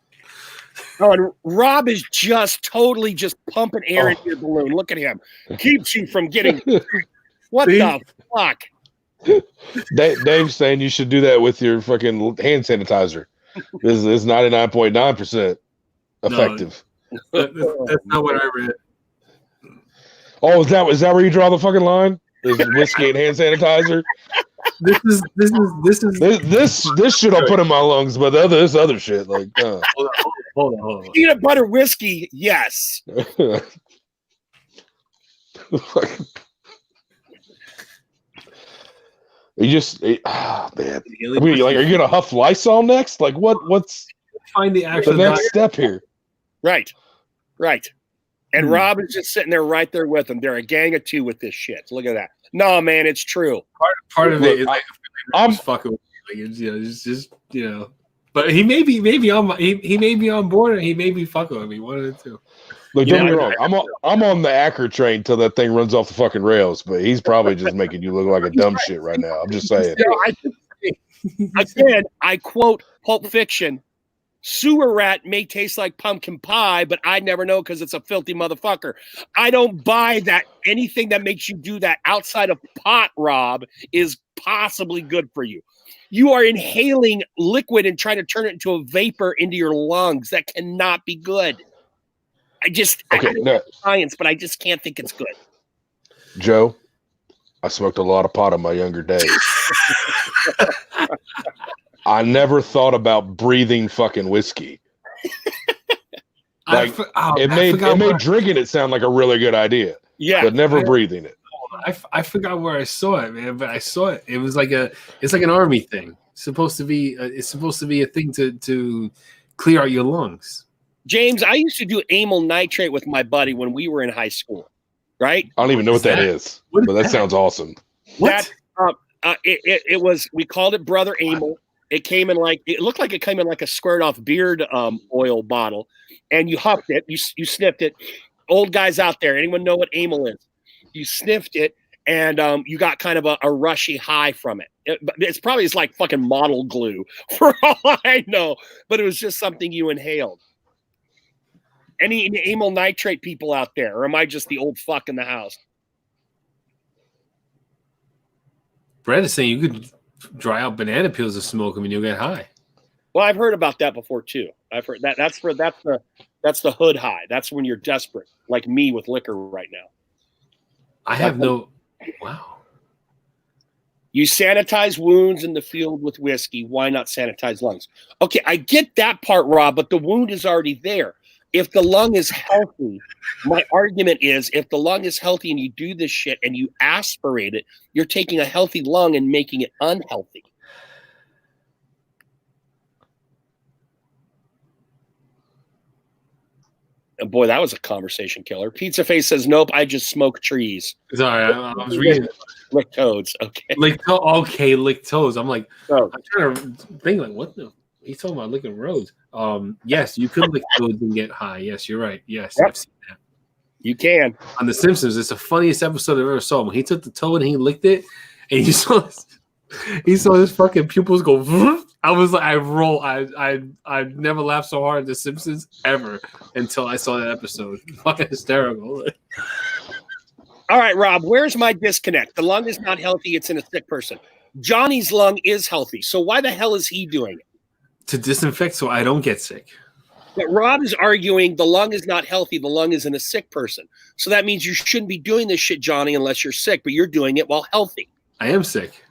Speaker 2: Oh, and Rob is just totally just pumping air into your balloon. Look at him. Keeps you from getting... What the fuck?
Speaker 3: Dave's saying you should do that with your fucking hand sanitizer. This is 99.9% effective.
Speaker 1: No, that's not what I read.
Speaker 3: Oh, is that where you draw the fucking line? Is whiskey and hand sanitizer? This shit I'll put in my lungs, but this other shit, like,
Speaker 1: Hold on.
Speaker 2: Peanut butter whiskey, yes.
Speaker 3: You just, man. I mean, like, are you gonna huff Lysol next? Like, what's
Speaker 1: find the
Speaker 3: the
Speaker 1: actual
Speaker 3: next step here?
Speaker 2: Right. And Rob is just sitting there right there with them. They're a gang of two with this shit. Look at that. No, man, it's true.
Speaker 1: part of it is
Speaker 3: Look,
Speaker 1: I'm fucking with you. Like, it's just But he may be on he may be on board, or he may be fucking with me. One of the two.
Speaker 3: Look, don't get me wrong. I'm on the Acker train till that thing runs off the fucking rails. But he's probably just making you look like a dumb shit right now. I'm just saying.
Speaker 2: Again, I quote Pulp Fiction. Sewer rat may taste like pumpkin pie, but I never know because it's a filthy motherfucker. I don't buy that anything that makes you do that outside of pot, Rob, is possibly good for you. You are inhaling liquid and trying to turn it into a vapor into your lungs. That cannot be good. I don't know science, but I just can't think it's good.
Speaker 3: Joe, I smoked a lot of pot in my younger days. I never thought about breathing fucking whiskey. Like, it made drinking it sound like a really good idea.
Speaker 2: Yeah,
Speaker 3: but never breathing it.
Speaker 1: I forgot where I saw it, man. But I saw it. It was like it's like an army thing. It's supposed to be a thing to clear out your lungs.
Speaker 2: James, I used to do amyl nitrate with my buddy when we were in high school. Right?
Speaker 3: I don't even know what that is, but that sounds awesome.
Speaker 1: What?
Speaker 2: It was. We called it Brother Amyl. It looked like it came in like a squared off beard oil bottle, and you huffed it, you sniffed it. Old guys out there, anyone know what amyl is? You sniffed it, and you got kind of a rushy high from it. It's like fucking model glue for all I know, but it was just something you inhaled. Any amyl nitrate people out there, or am I just the old fuck in the house?
Speaker 1: Brad is saying you could dry out banana peels and smoke them and you'll get high.
Speaker 2: Well, I've heard about that before too. I've heard that. That's the hood high. That's when you're desperate, like me with liquor right now.
Speaker 1: Wow.
Speaker 2: You sanitize wounds in the field with whiskey. Why not sanitize lungs? Okay, I get that part, Rob, but the wound is already there. If the lung is healthy, my argument is if the lung is healthy and you do this shit and you aspirate it, you're taking a healthy lung and making it unhealthy. And boy, that was a conversation killer. Pizza Face says, nope, I just smoke trees.
Speaker 1: Sorry, I was reading.
Speaker 2: Lick toads. Okay.
Speaker 1: Lick toes. I'm like, I'm trying to think, like, what the? He's talking about licking roads. Yes, you could lick toads and get high. Yes, you're right. Yes, yep. I've seen that.
Speaker 2: You can.
Speaker 1: On The Simpsons, it's the funniest episode I've ever saw. When he took the toad and he licked it, and he saw his fucking pupils go. I was like, I never laughed so hard at The Simpsons ever until I saw that episode. Fucking hysterical.
Speaker 2: All right, Rob, where's my disconnect? The lung is not healthy. It's in a sick person. Johnny's lung is healthy. So why the hell is he doing it?
Speaker 1: To disinfect so I don't get sick.
Speaker 2: But Rob is arguing the lung is not healthy. The lung is in a sick person. So that means you shouldn't be doing this shit, Johnny, unless you're sick. But you're doing it while healthy.
Speaker 1: I am sick.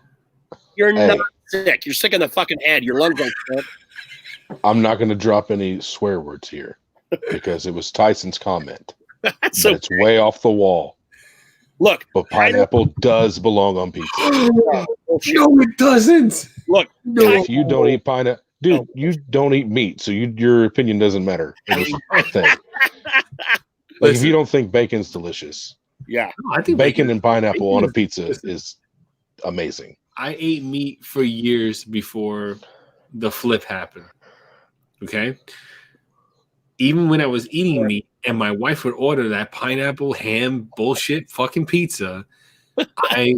Speaker 2: You're not sick. You're sick in the fucking head. Your lungs don't fit.
Speaker 3: I'm not going to drop any swear words here because it was Tyson's comment. It's way off the wall.
Speaker 2: Look,
Speaker 3: but pineapple does belong on pizza.
Speaker 1: No, it doesn't.
Speaker 2: Look,
Speaker 3: if you don't eat pineapple, dude, you don't eat meat, so your opinion doesn't matter in this thing. Like, if you don't think bacon's delicious,
Speaker 2: yeah,
Speaker 3: I think bacon and pineapple on a pizza is amazing.
Speaker 1: I ate meat for years before the flip happened. Okay, even when I was eating meat and my wife would order that pineapple ham bullshit fucking pizza, I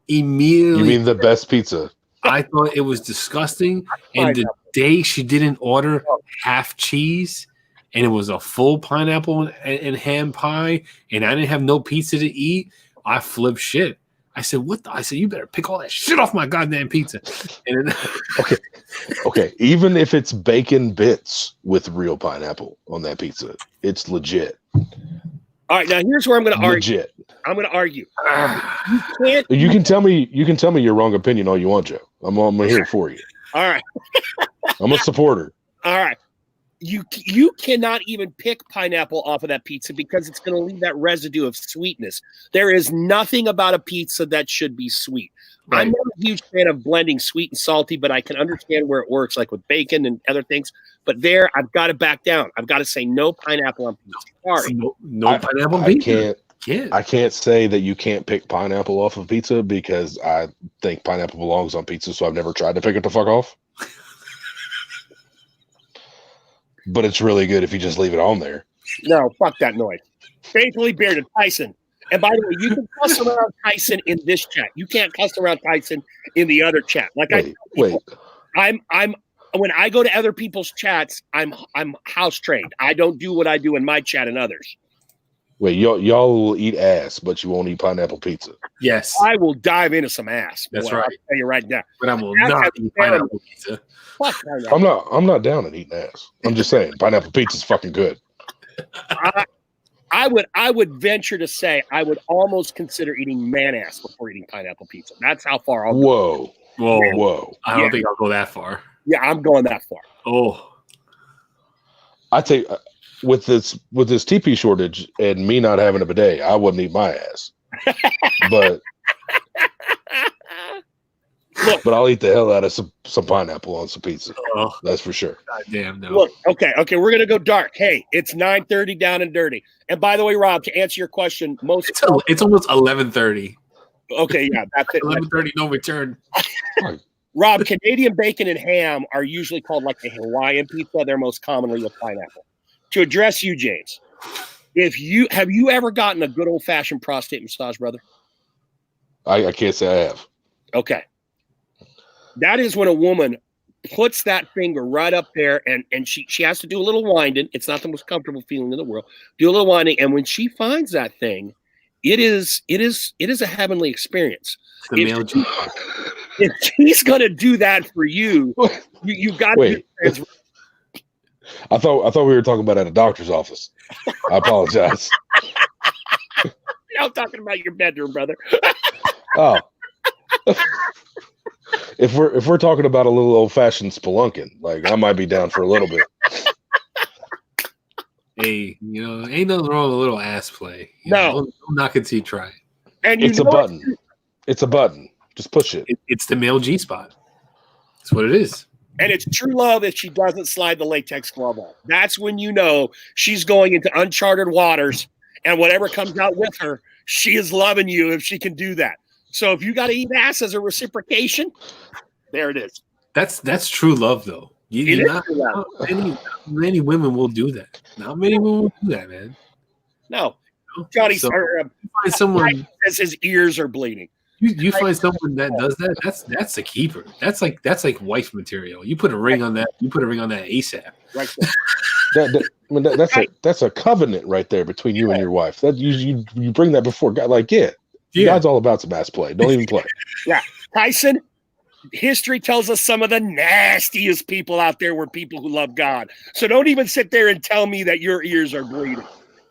Speaker 1: immediately.
Speaker 3: You mean the best pizza?
Speaker 1: I thought it was disgusting. And the day she didn't order half cheese and it was a full pineapple and ham pie and I didn't have no pizza to eat, I flipped shit. I said, what the? I said, you better pick all that shit off my goddamn pizza. And then,
Speaker 3: okay. Even if it's bacon bits with real pineapple on that pizza, it's legit.
Speaker 2: All right, now here's where I'm going to argue.
Speaker 3: Legit.
Speaker 2: I'm going to argue.
Speaker 1: Ah,
Speaker 2: You can't.
Speaker 3: You can tell me your wrong opinion all you want, Joe. I'm gonna hear it for you.
Speaker 2: All right.
Speaker 3: I'm a supporter.
Speaker 2: All right. You cannot even pick pineapple off of that pizza because it's going to leave that residue of sweetness. There is nothing about a pizza that should be sweet.
Speaker 1: right.
Speaker 2: I'm not a huge fan of blending sweet and salty, but I can understand where it works, like with bacon and other things. But there, I've got to back down. I've got to say no pineapple on pizza. Sorry.
Speaker 1: No pineapple
Speaker 3: I
Speaker 1: pizza.
Speaker 3: I can't say that you can't pick pineapple off of pizza because I think pineapple belongs on pizza, so I've never tried to pick it the fuck off. But it's really good if you just leave it on there.
Speaker 2: No, fuck that noise. Faithfully bearded Tyson. And by the way, you can cuss around Tyson in this chat. You can't cuss around Tyson in the other chat. Like
Speaker 3: Wait.
Speaker 2: I'm when I go to other people's chats, I'm house trained. I don't do what I do in my chat and others.
Speaker 3: Wait, y'all will eat ass, but you won't eat pineapple pizza.
Speaker 1: Yes,
Speaker 2: I will dive into some ass.
Speaker 1: That's
Speaker 2: boy.
Speaker 1: right.
Speaker 2: I'll tell you right now.
Speaker 1: but I will
Speaker 2: That's
Speaker 1: not
Speaker 2: how
Speaker 1: eat
Speaker 2: bad
Speaker 1: pineapple pizza.
Speaker 2: Fuck pineapple.
Speaker 3: I'm not down at eating ass. I'm just saying pineapple pizza's fucking good.
Speaker 2: I would venture to say I would almost consider eating man ass before eating pineapple pizza. That's how far I'll go.
Speaker 3: Whoa.
Speaker 1: I don't think I'll go that far.
Speaker 2: Yeah, I'm going that far.
Speaker 1: Oh,
Speaker 3: I take with this TP shortage and me not having a bidet, I wouldn't eat my ass. But I'll eat the hell out of some pineapple on some pizza.
Speaker 1: oh,
Speaker 3: That's for sure.
Speaker 1: goddamn no.
Speaker 2: Look, okay, we're gonna go dark. Hey, it's 9:30 down and dirty. And by the way, Rob, to answer your question,
Speaker 1: It's almost 11:30.
Speaker 2: okay, yeah, that's it.
Speaker 1: 11:30, no return.
Speaker 2: Rob, Canadian bacon and ham are usually called like the Hawaiian pizza. They're most commonly with pineapple. To address you, James, have you ever gotten a good old fashioned prostate massage, brother?
Speaker 3: I can't say I have.
Speaker 2: Okay. That is when a woman puts that finger right up there and she has to do a little winding. It's not the most comfortable feeling in the world. Do a little winding. And when she finds that thing, it is a heavenly experience.
Speaker 1: The male G.
Speaker 2: If she's gonna do that for you, you got to.
Speaker 3: I thought we were talking about at a doctor's office. I apologize.
Speaker 2: I'm talking about your bedroom, brother.
Speaker 3: Oh. If we're talking about a little old fashioned spelunking, like I might be down for a little bit.
Speaker 1: Hey, ain't nothing wrong with a little ass play.
Speaker 2: No.
Speaker 1: I'm not gonna see try.
Speaker 2: And
Speaker 3: It's a button. It's a button. Just push it.
Speaker 1: It's the male G spot. That's what it is.
Speaker 2: And it's true love if she doesn't slide the latex glove on. That's when you know she's going into uncharted waters, and whatever comes out with her, she is loving you if she can do that. So if you got to eat ass as a reciprocation, there it is.
Speaker 1: That's true love, though. Not many women will do that. Not many women will do that, man.
Speaker 2: No, Johnny,
Speaker 1: So,
Speaker 2: find
Speaker 1: someone
Speaker 2: says his ears are bleeding.
Speaker 1: You find someone that does that. That's a keeper. That's like wife material. You put a ring on that. You put a ring on that ASAP.
Speaker 2: Right there.
Speaker 3: That's a covenant right there between you and your wife. That you bring that before God. Like, God's all about some ass play. Don't even play.
Speaker 2: Yeah, Tyson. History tells us some of the nastiest people out there were people who love God. So don't even sit there and tell me that your ears are bleeding.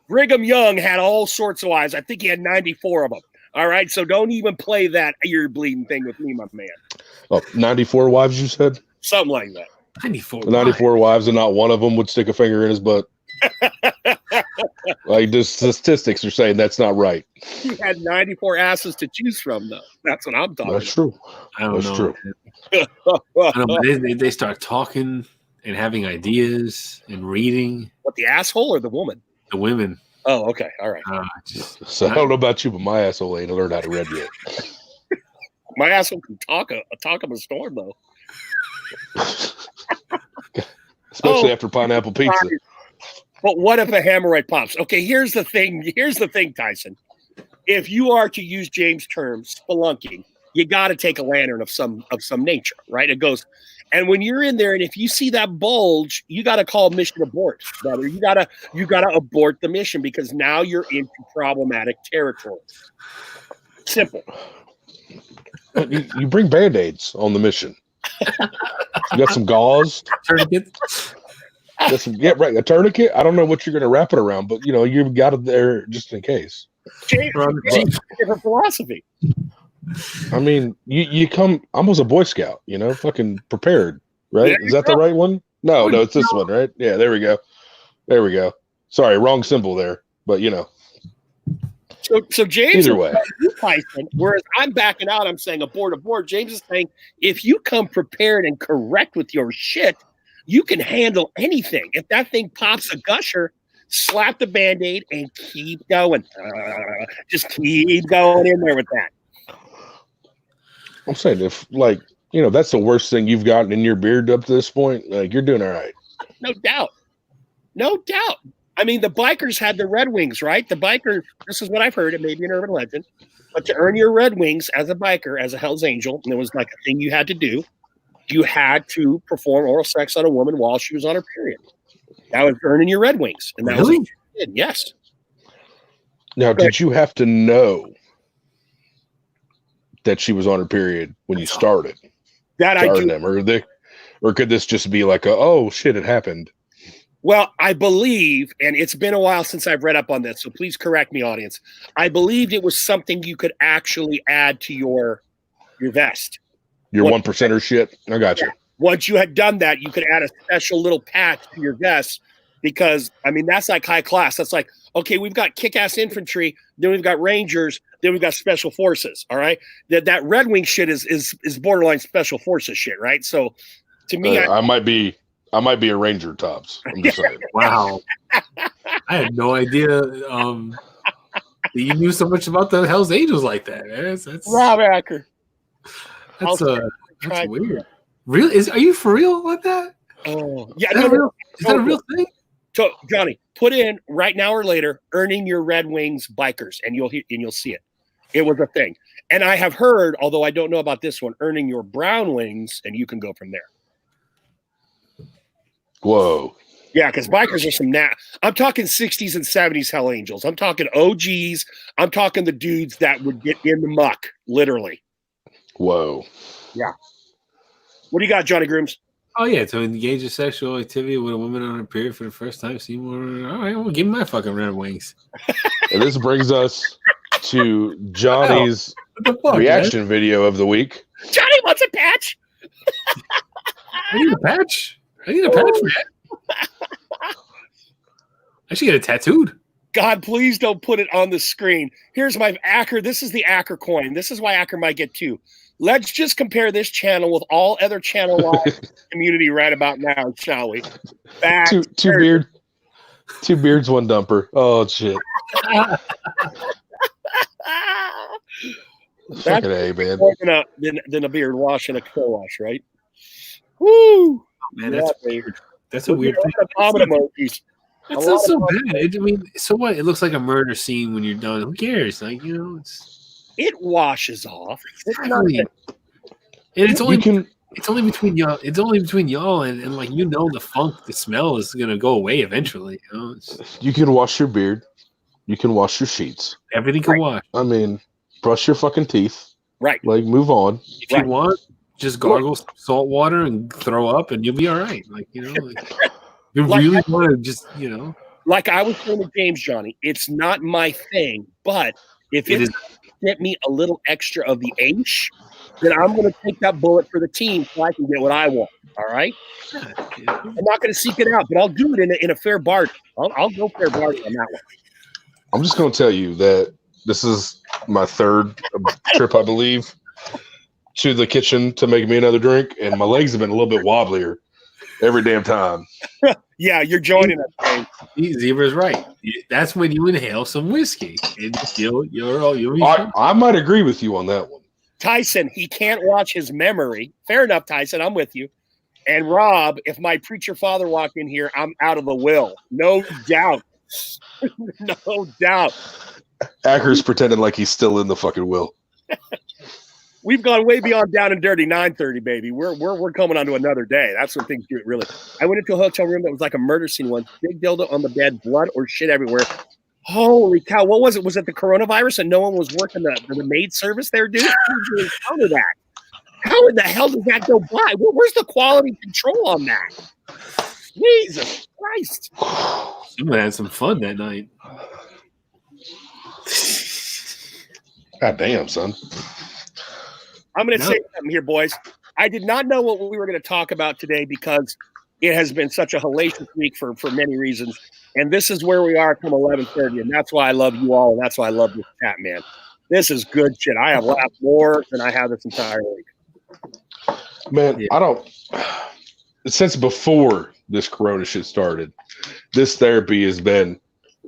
Speaker 2: Brigham Young had all sorts of wives. I think he had 94 of them. All right, so don't even play that ear bleeding thing with me, my man.
Speaker 3: Oh, 94 wives, you said?
Speaker 2: Something like that.
Speaker 3: 94 wives, and not one of them would stick a finger in his butt. Like the statistics are saying that's not right.
Speaker 2: He had 94 asses to choose from, though. That's what I'm talking
Speaker 3: That's true.
Speaker 1: I don't know.
Speaker 3: True.
Speaker 1: I don't know. They start talking and having ideas and reading.
Speaker 2: What, the asshole or the woman?
Speaker 1: The women.
Speaker 2: Oh, okay. All right.
Speaker 3: So I don't know about you, but my asshole ain't learned how to read yet.
Speaker 2: My asshole can talk up a storm, though.
Speaker 3: Especially after pineapple pizza.
Speaker 2: But what if a hemorrhoid pops? Okay, here's the thing. Here's the thing, Tyson. If you are to use James' term, spelunking, you got to take a lantern of some nature, right? It goes, and when you're in there, and if you see that bulge, you got to call mission abort, brother. You gotta abort the mission because now you're into problematic territory. Simple.
Speaker 3: You bring Band-Aids on the mission. You got some gauze. Yeah, right. A tourniquet. I don't know what you're going to wrap it around, but you've got it there just in case.
Speaker 2: James, different philosophy.
Speaker 3: I mean, you come. I'm a Boy Scout. Fucking prepared. Right? Is that the right one? No, it's this one, right? Yeah, there we go. Sorry, wrong symbol there, but
Speaker 2: So James,
Speaker 3: either way,
Speaker 2: Tyson, whereas I'm backing out, I'm saying aboard. James is saying if you come prepared and correct with your shit, you can handle anything. If that thing pops a gusher, slap the Band-Aid and keep going. Just keep going in there with that.
Speaker 3: I'm saying if that's the worst thing you've gotten in your beard up to this point, you're doing all right.
Speaker 2: No doubt. I mean, the bikers had the Red Wings, right? The bikers, this is what I've heard. It may be an urban legend, but to earn your Red Wings as a biker, as a Hell's Angel, and it was like a thing you had to do, you had to perform oral sex on a woman while she was on her period. That was earning your Red Wings. And that was what you did. Yes.
Speaker 3: Now, did you have to know that she was on her period when you started?
Speaker 2: That I do.
Speaker 3: Them, or could this just be like oh shit, it happened?
Speaker 2: Well, I believe, and it's been a while since I've read up on this, so please correct me, audience. I believed it was something you could actually add to your vest.
Speaker 3: Your 1%er shit. I got you.
Speaker 2: Once you had done that, you could add a special little patch to your vest because, I mean, that's like high class. That's like, okay, we've got kick-ass infantry, then we've got Rangers, then we've got special forces, all right? That Red Wing shit is borderline special forces shit, right? So, to me,
Speaker 3: I might be a Ranger, Tops. I'm just saying.
Speaker 1: Wow. I had no idea that you knew so much about the Hells Angels like that. That's
Speaker 2: Rob Acker.
Speaker 1: That's weird. Really? Are you for real like that?
Speaker 2: Oh, yeah.
Speaker 1: Is that a real thing?
Speaker 2: So, Johnny, put in right now or later, earning your Red Wings bikers, and you'll see it. It was a thing. And I have heard, although I don't know about this one, earning your Brown Wings, and you can go from there.
Speaker 3: Whoa.
Speaker 2: Yeah, because bikers are some I'm talking 60s and 70s Hell Angels. I'm talking OGs. I'm talking the dudes that would get in the muck, literally.
Speaker 3: Whoa.
Speaker 2: Yeah. What do you got, Johnny Grooms?
Speaker 1: Oh, yeah. To engage in sexual activity with a woman on her period for the first time. See more. All right, well, give me my fucking Red Wings.
Speaker 3: And this brings us to Johnny's reaction video of the week.
Speaker 2: Johnny wants a patch.
Speaker 1: I need a patch. Man. I should get it tattooed.
Speaker 2: God, please don't put it on the screen. Here's my Acker. This is the Acker coin. This is why Acker might get two. Let's just compare this channel with all other channel live community right about now, shall we?
Speaker 3: Two beards, one dumper. Oh shit. Fucking A, man.
Speaker 2: More than a beard wash and a co-wash, right? Woo!
Speaker 1: Man, that's weird. That's a weird thing.
Speaker 2: Emojis.
Speaker 1: That's not so bad. I mean, so what? It looks like a murder scene when you're done. Who cares? Like,
Speaker 2: it washes off.
Speaker 1: It's only between y'all. It's only between y'all and like the funk, the smell is gonna go away eventually.
Speaker 3: You can wash your beard. You can wash your sheets.
Speaker 1: Everything can wash.
Speaker 3: I mean, brush your fucking teeth.
Speaker 2: Right.
Speaker 3: Like, move on.
Speaker 1: If you want, just gargle some salt water and throw up, and you'll be all right. Like, you really want to just,
Speaker 2: Like I was saying to James, Johnny, it's not my thing, but if it get me a little extra of the H, then I'm going to take that bullet for the team so I can get what I want. All right? I'm not going to seek it out, but I'll do it in a fair bargain. I'll go fair bargain on that one.
Speaker 3: I'm just going to tell you that this is my third trip, I believe, to the kitchen to make me another drink, and my legs have been a little bit wobblier every damn time.
Speaker 2: Yeah, you're joining us.
Speaker 1: Zebra's right. That's when you inhale some whiskey, and you'll be
Speaker 3: I might agree with you on that one.
Speaker 2: Tyson, he can't watch his memory. Fair enough, Tyson. I'm with you. And Rob, if my preacher father walked in here, I'm out of the will. No doubt. No doubt.
Speaker 3: Acker's pretending like he's still in the fucking will.
Speaker 2: We've gone way beyond down and dirty 9:30, baby. We're coming on to another day. That's when things get really. I went into a hotel room that was like a murder scene once. Big dildo on the bed, blood or shit everywhere. Holy cow! What was it? Was it the coronavirus and no one was working the maid service there, dude? How did you encounter that? How in the hell does that go by? Where's the quality control on that? Jesus Christ.
Speaker 1: Someone had some fun that night.
Speaker 3: God damn, son.
Speaker 2: I'm going to say something here, boys. I did not know what we were going to talk about today because it has been such a hellacious week for many reasons. And this is where we are come 11:30, and that's why I love you all, and that's why I love this chat, man. This is good shit. I have laughed more than I have this entire week.
Speaker 3: Man, I don't – since before this corona shit started, this therapy has been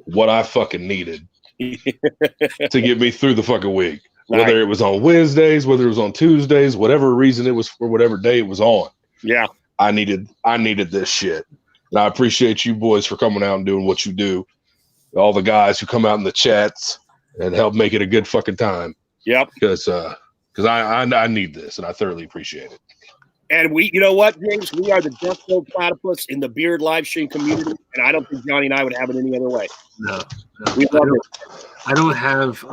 Speaker 3: what I fucking needed to get me through the fucking week. Whether it was on Wednesdays, whether it was on Tuesdays, whatever reason it was for whatever day it was on.
Speaker 2: Yeah.
Speaker 3: I needed this shit. And I appreciate you boys for coming out and doing what you do. All the guys who come out in the chats and help make it a good fucking time.
Speaker 2: Yep.
Speaker 3: Because I need this, and I thoroughly appreciate it.
Speaker 2: And we, you know what, James? We are the Death Row Platypus in the Beard live stream community, and I don't think Johnny and I would have it any other way.
Speaker 1: No.
Speaker 2: We love it.
Speaker 1: I don't have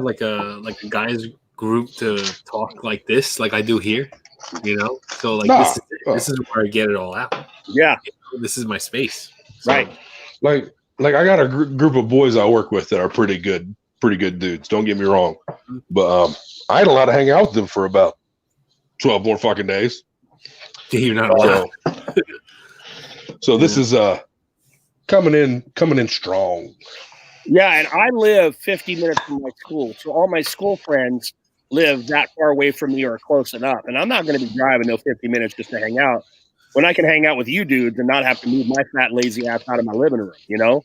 Speaker 1: like a guys group to talk like this, like I do here. You know, so like this is where I get it all out.
Speaker 2: Yeah,
Speaker 1: this is my space. So,
Speaker 2: right.
Speaker 3: Like I got a group of boys I work with that are pretty good dudes. Don't get me wrong, but I had a lot to hang out with them for about 12 more fucking days.
Speaker 1: You're not allowed.
Speaker 3: So this is coming in strong.
Speaker 2: Yeah, and I live 50 minutes from my school, so all my school friends live that far away from me or close enough, and I'm not going to be driving no 50 minutes just to hang out when I can hang out with you dudes and not have to move my fat lazy ass out of my living room, you know?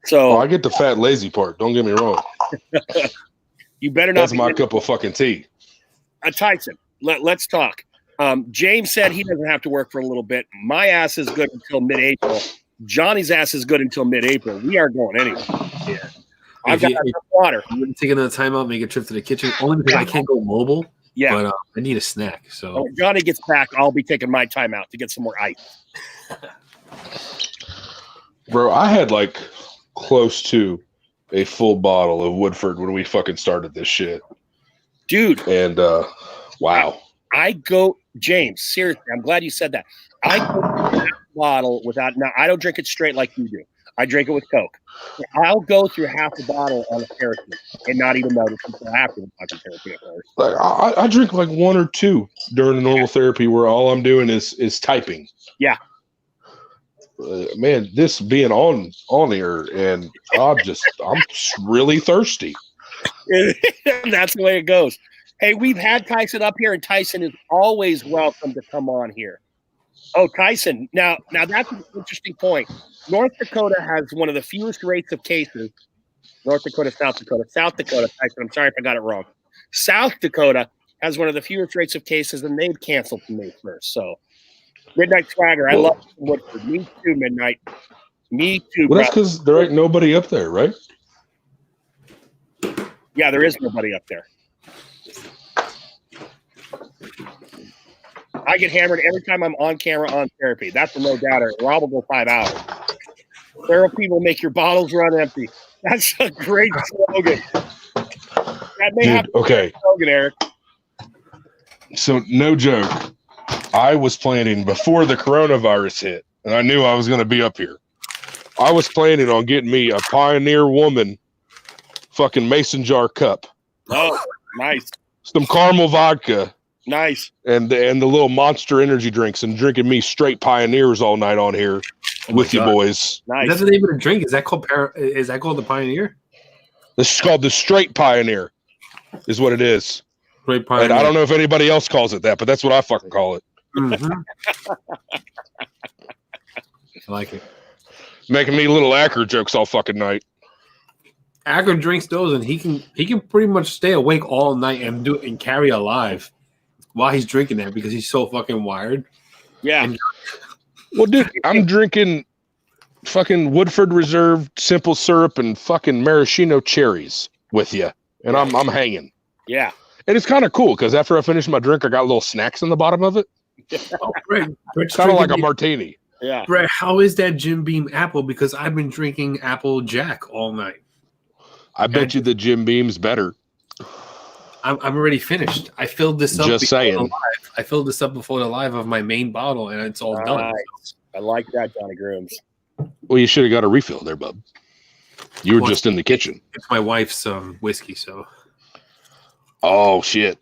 Speaker 2: So
Speaker 3: I get the fat lazy part. Don't get me wrong.
Speaker 2: You better not.
Speaker 3: That's my cup of fucking tea.
Speaker 2: Tyson, let's talk. James said he doesn't have to work for a little bit. My ass is good until mid-April. Johnny's ass is good until mid-April. We are going anyway.
Speaker 1: Yeah.
Speaker 2: I've got water.
Speaker 1: I'm going to take another time out, make a trip to the kitchen, only because I can't go mobile.
Speaker 2: Yeah.
Speaker 1: But I need a snack. So
Speaker 2: when Johnny gets back, I'll be taking my time out to get some more ice.
Speaker 3: Bro, I had like close to a full bottle of Woodford when we fucking started this shit.
Speaker 2: Dude.
Speaker 3: And wow.
Speaker 2: James, seriously, I'm glad you said that. I go through half a bottle without, now I don't drink it straight like you do. I drink it with Coke. I'll go through half a bottle on a therapy and not even notice until after the fucking therapy occurs.
Speaker 3: Like I drink like one or two during the normal therapy where all I'm doing is typing.
Speaker 2: Yeah.
Speaker 3: Man, this being on here, and I'm really thirsty.
Speaker 2: That's the way it goes. Hey, we've had Tyson up here, and Tyson is always welcome to come on here. Oh, Tyson. Now that's an interesting point. North Dakota has one of the fewest rates of cases. North Dakota, South Dakota. Tyson, I'm sorry if I got it wrong. South Dakota has one of the fewest rates of cases, and they've canceled from May 1st. So, Midnight Swagger, I love Woodford. Me too, Midnight. Me too,
Speaker 3: Well, that's because there ain't nobody up there, right?
Speaker 2: Yeah, there is nobody up there. I get hammered every time I'm on camera on therapy. That's a no doubter. Rob will go 5 hours. Feral people make your bottles run empty. That's a great slogan. That may have to be a slogan, Eric.
Speaker 3: So, no joke. I was planning before the coronavirus hit, and I knew I was going to be up here. I was planning on getting me a Pioneer Woman fucking mason jar cup.
Speaker 2: Oh, nice.
Speaker 3: Some caramel vodka.
Speaker 2: Nice.
Speaker 3: And the little Monster energy drinks, and drinking me straight Pioneers all night on here with you boys.
Speaker 2: Nice.
Speaker 1: That's the name of the drink. Is that called the Pioneer?
Speaker 3: This is called the Straight Pioneer, is what it is.
Speaker 1: Straight Pioneer.
Speaker 3: And I don't know if anybody else calls it that, but that's what I fucking call it.
Speaker 1: Mm-hmm. I like it.
Speaker 3: Making me little Acker jokes all fucking night.
Speaker 1: Acker drinks those, and he can pretty much stay awake all night and carry alive while he's drinking that because he's so fucking wired.
Speaker 2: Yeah.
Speaker 3: Well, dude, I'm drinking fucking Woodford Reserve simple syrup and fucking maraschino cherries with you, and I'm hanging.
Speaker 2: Yeah.
Speaker 3: And it's kind of cool because after I finish my drink, I got little snacks in the bottom of it.
Speaker 1: Oh, Brett,
Speaker 3: it's kind of like a martini.
Speaker 2: Yeah.
Speaker 1: Brett, how is that Jim Beam apple? Because I've been drinking Apple Jack all night.
Speaker 3: I bet you the Jim Beam's better.
Speaker 1: I'm already finished. I filled this up.
Speaker 3: Just saying.
Speaker 1: The live. I filled this up before the live of my main bottle, and it's all done.
Speaker 2: Nice. I like that, Johnny Grooms.
Speaker 3: Well, you should have got a refill there, bub. You were
Speaker 1: Well,
Speaker 3: just in the kitchen.
Speaker 1: It's my wife's whiskey, so
Speaker 3: Oh shit!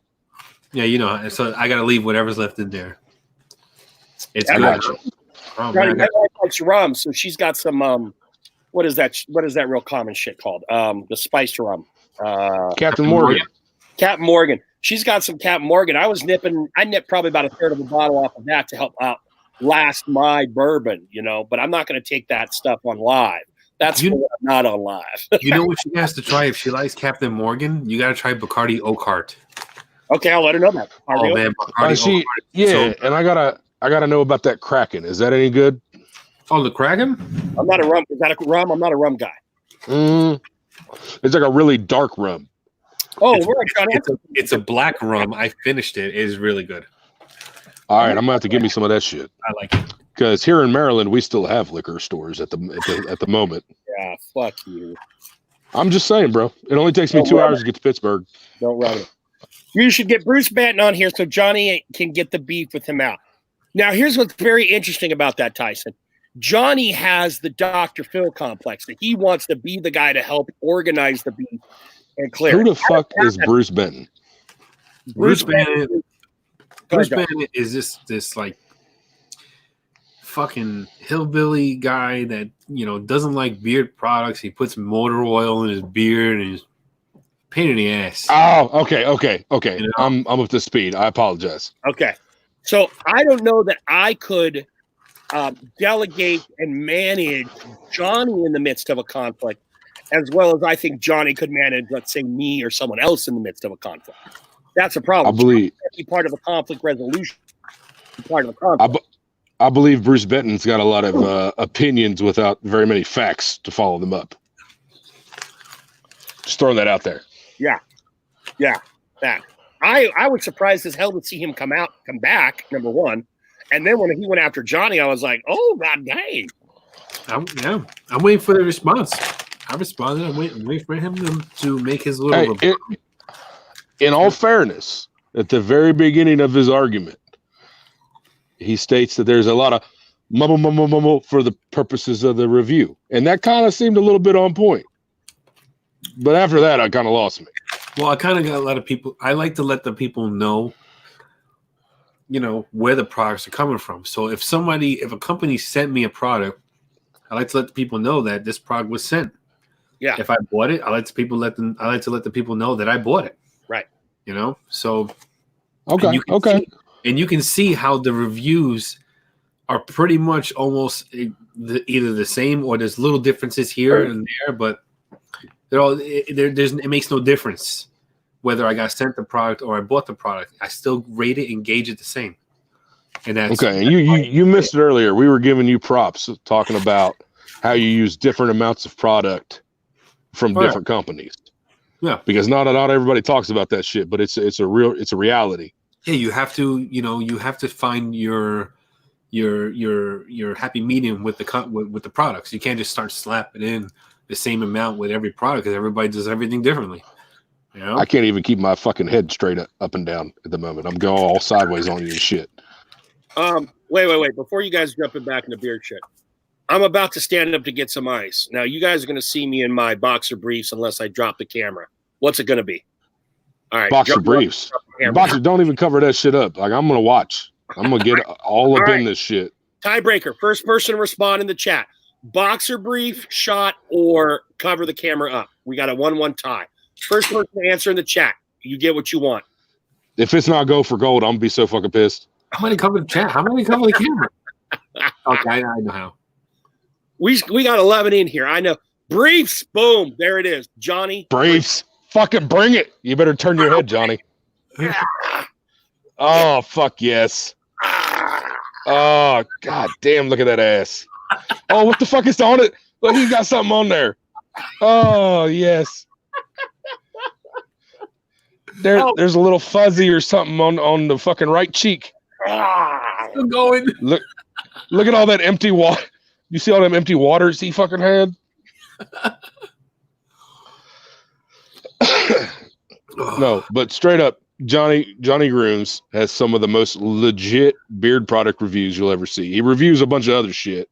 Speaker 1: yeah, you know. So I got to leave whatever's left in there. It's
Speaker 2: I
Speaker 1: good.
Speaker 2: got
Speaker 1: Oh,
Speaker 2: Johnny,
Speaker 1: man, I
Speaker 2: my
Speaker 1: got-
Speaker 2: wife likes rum, so she's got some what is that real common shit called? The spiced rum.
Speaker 3: Captain Morgan.
Speaker 2: Captain Morgan. She's got some Captain Morgan. I nipped probably about a third of a bottle off of that to help out last my bourbon, you know, but I'm not going to take that stuff on live. That's
Speaker 1: You-
Speaker 2: when I'm not on live.
Speaker 1: you know what she has to try if she likes Captain Morgan? You got to try Bacardi Oakheart.
Speaker 2: Okay, I'll let her know that.
Speaker 1: Oh man, Bacardi
Speaker 3: See,
Speaker 1: Oakheart.
Speaker 3: yeah,
Speaker 1: So-
Speaker 3: and I gotta know about that Kraken. Is that any good?
Speaker 1: Oh, the Kraken?
Speaker 2: I'm not a rum. Is that a rum? I'm not a rum guy.
Speaker 3: It's like a really dark rum.
Speaker 2: Oh,
Speaker 1: It's-
Speaker 2: we're Johnny.
Speaker 1: It's a black rum. I finished it. It is really good.
Speaker 3: All right, I'm gonna have to give me some of that shit
Speaker 1: I like it.
Speaker 3: because here in Maryland we still have liquor stores at the moment.
Speaker 2: Yeah, fuck you.
Speaker 3: I'm just saying, bro. It only takes me 2 hours to get to Pittsburgh.
Speaker 2: Don't run it. You should get Bruce Banton on here so Johnny can get the beef with him out. Now, here's what's very interesting about that, Tyson. Johnny has the Dr. Phil complex that he wants to be the guy to help organize the beef and clear.
Speaker 3: Who
Speaker 2: it.
Speaker 3: the fuck is Bruce Benton?
Speaker 1: Bruce Bannon. Bruce
Speaker 2: Go ahead,
Speaker 1: Bannon is this like fucking hillbilly guy that doesn't like beard products. He puts motor oil in his beard and he's pain in the ass.
Speaker 3: Oh, okay.
Speaker 1: You know?
Speaker 3: I'm up to speed. I apologize.
Speaker 2: Okay. So I don't know that I could delegate and manage Johnny in the midst of a conflict as well as I think Johnny could manage, let's say, me or someone else in the midst of a conflict. That's a problem.
Speaker 3: I believe
Speaker 2: Be part of a conflict resolution. Part of a conflict.
Speaker 3: I believe Bruce Benton's got a lot of opinions without very many facts to follow them up. Just throwing that out there.
Speaker 2: Yeah. That. I was surprised as hell to see him come back, number one. And then when he went after Johnny, I was like, oh, god dang.
Speaker 1: I'm waiting for the response. I responded. I'm waiting for him to make his little.
Speaker 3: Hey, in all fairness, at the very beginning of his argument, he states that there's a lot of mumble for the purposes of the review. And that kind of seemed a little bit on point. But after that, I kind of lost me.
Speaker 1: Well, I kind of got a lot of people. I like to let the people know, where the products are coming from. So if a company sent me a product, I like to let the people know that this product was sent.
Speaker 2: Yeah.
Speaker 1: If I bought it, I like to let the people know that I bought it.
Speaker 2: Right.
Speaker 1: So
Speaker 3: Okay.
Speaker 1: and you can see how the reviews are pretty much almost either the same or there's little differences here and there, but they're all it makes no difference whether I got sent the product or I bought the product. I still rate it and gauge it the same. And that's
Speaker 3: Okay. And you missed it earlier. We were giving you props talking about how you use different amounts of product from different companies.
Speaker 1: Yeah.
Speaker 3: Because not everybody talks about that shit, but it's a reality.
Speaker 1: Yeah, you have to find your happy medium with the products. You can't just start slapping in the same amount with every product because everybody does everything differently.
Speaker 3: I can't even keep my fucking head straight up and down at the moment. I'm going all sideways on you and shit.
Speaker 2: Wait. Before you guys jumping back into beard shit, I'm about to stand up to get some ice. Now, you guys are going to see me in my boxer briefs unless I drop the camera. What's it going to be? All right.
Speaker 3: Boxer
Speaker 2: drop
Speaker 3: briefs.
Speaker 2: the camera.
Speaker 3: Boxer, don't even cover that shit up. Like, I'm going to watch. I'm going to get all up
Speaker 2: All right.
Speaker 3: in this shit.
Speaker 2: Tiebreaker. First person to respond in the chat. Boxer brief, shot, or cover the camera up. We got a 1-1 tie. First person to answer in the chat. You get what you want.
Speaker 3: If it's not go for gold, I'm going to be so fucking pissed.
Speaker 1: How many cover the chat? How many cover the camera? Okay, I know how.
Speaker 2: We got 11 in here. I know. Briefs. Boom. There it is. Johnny.
Speaker 3: Briefs. Fucking bring it. You better turn your head, Johnny. Oh, fuck yes. Oh, god damn, look at that ass. Oh, what the fuck is on it? Look, he got something on there. Oh, yes. There's a little fuzzy or something on the fucking right cheek.
Speaker 1: Still going.
Speaker 3: Look at all that empty water. You see all them empty waters he fucking had? No, but straight up, Johnny Grooms has some of the most legit beard product reviews you'll ever see. He reviews a bunch of other shit,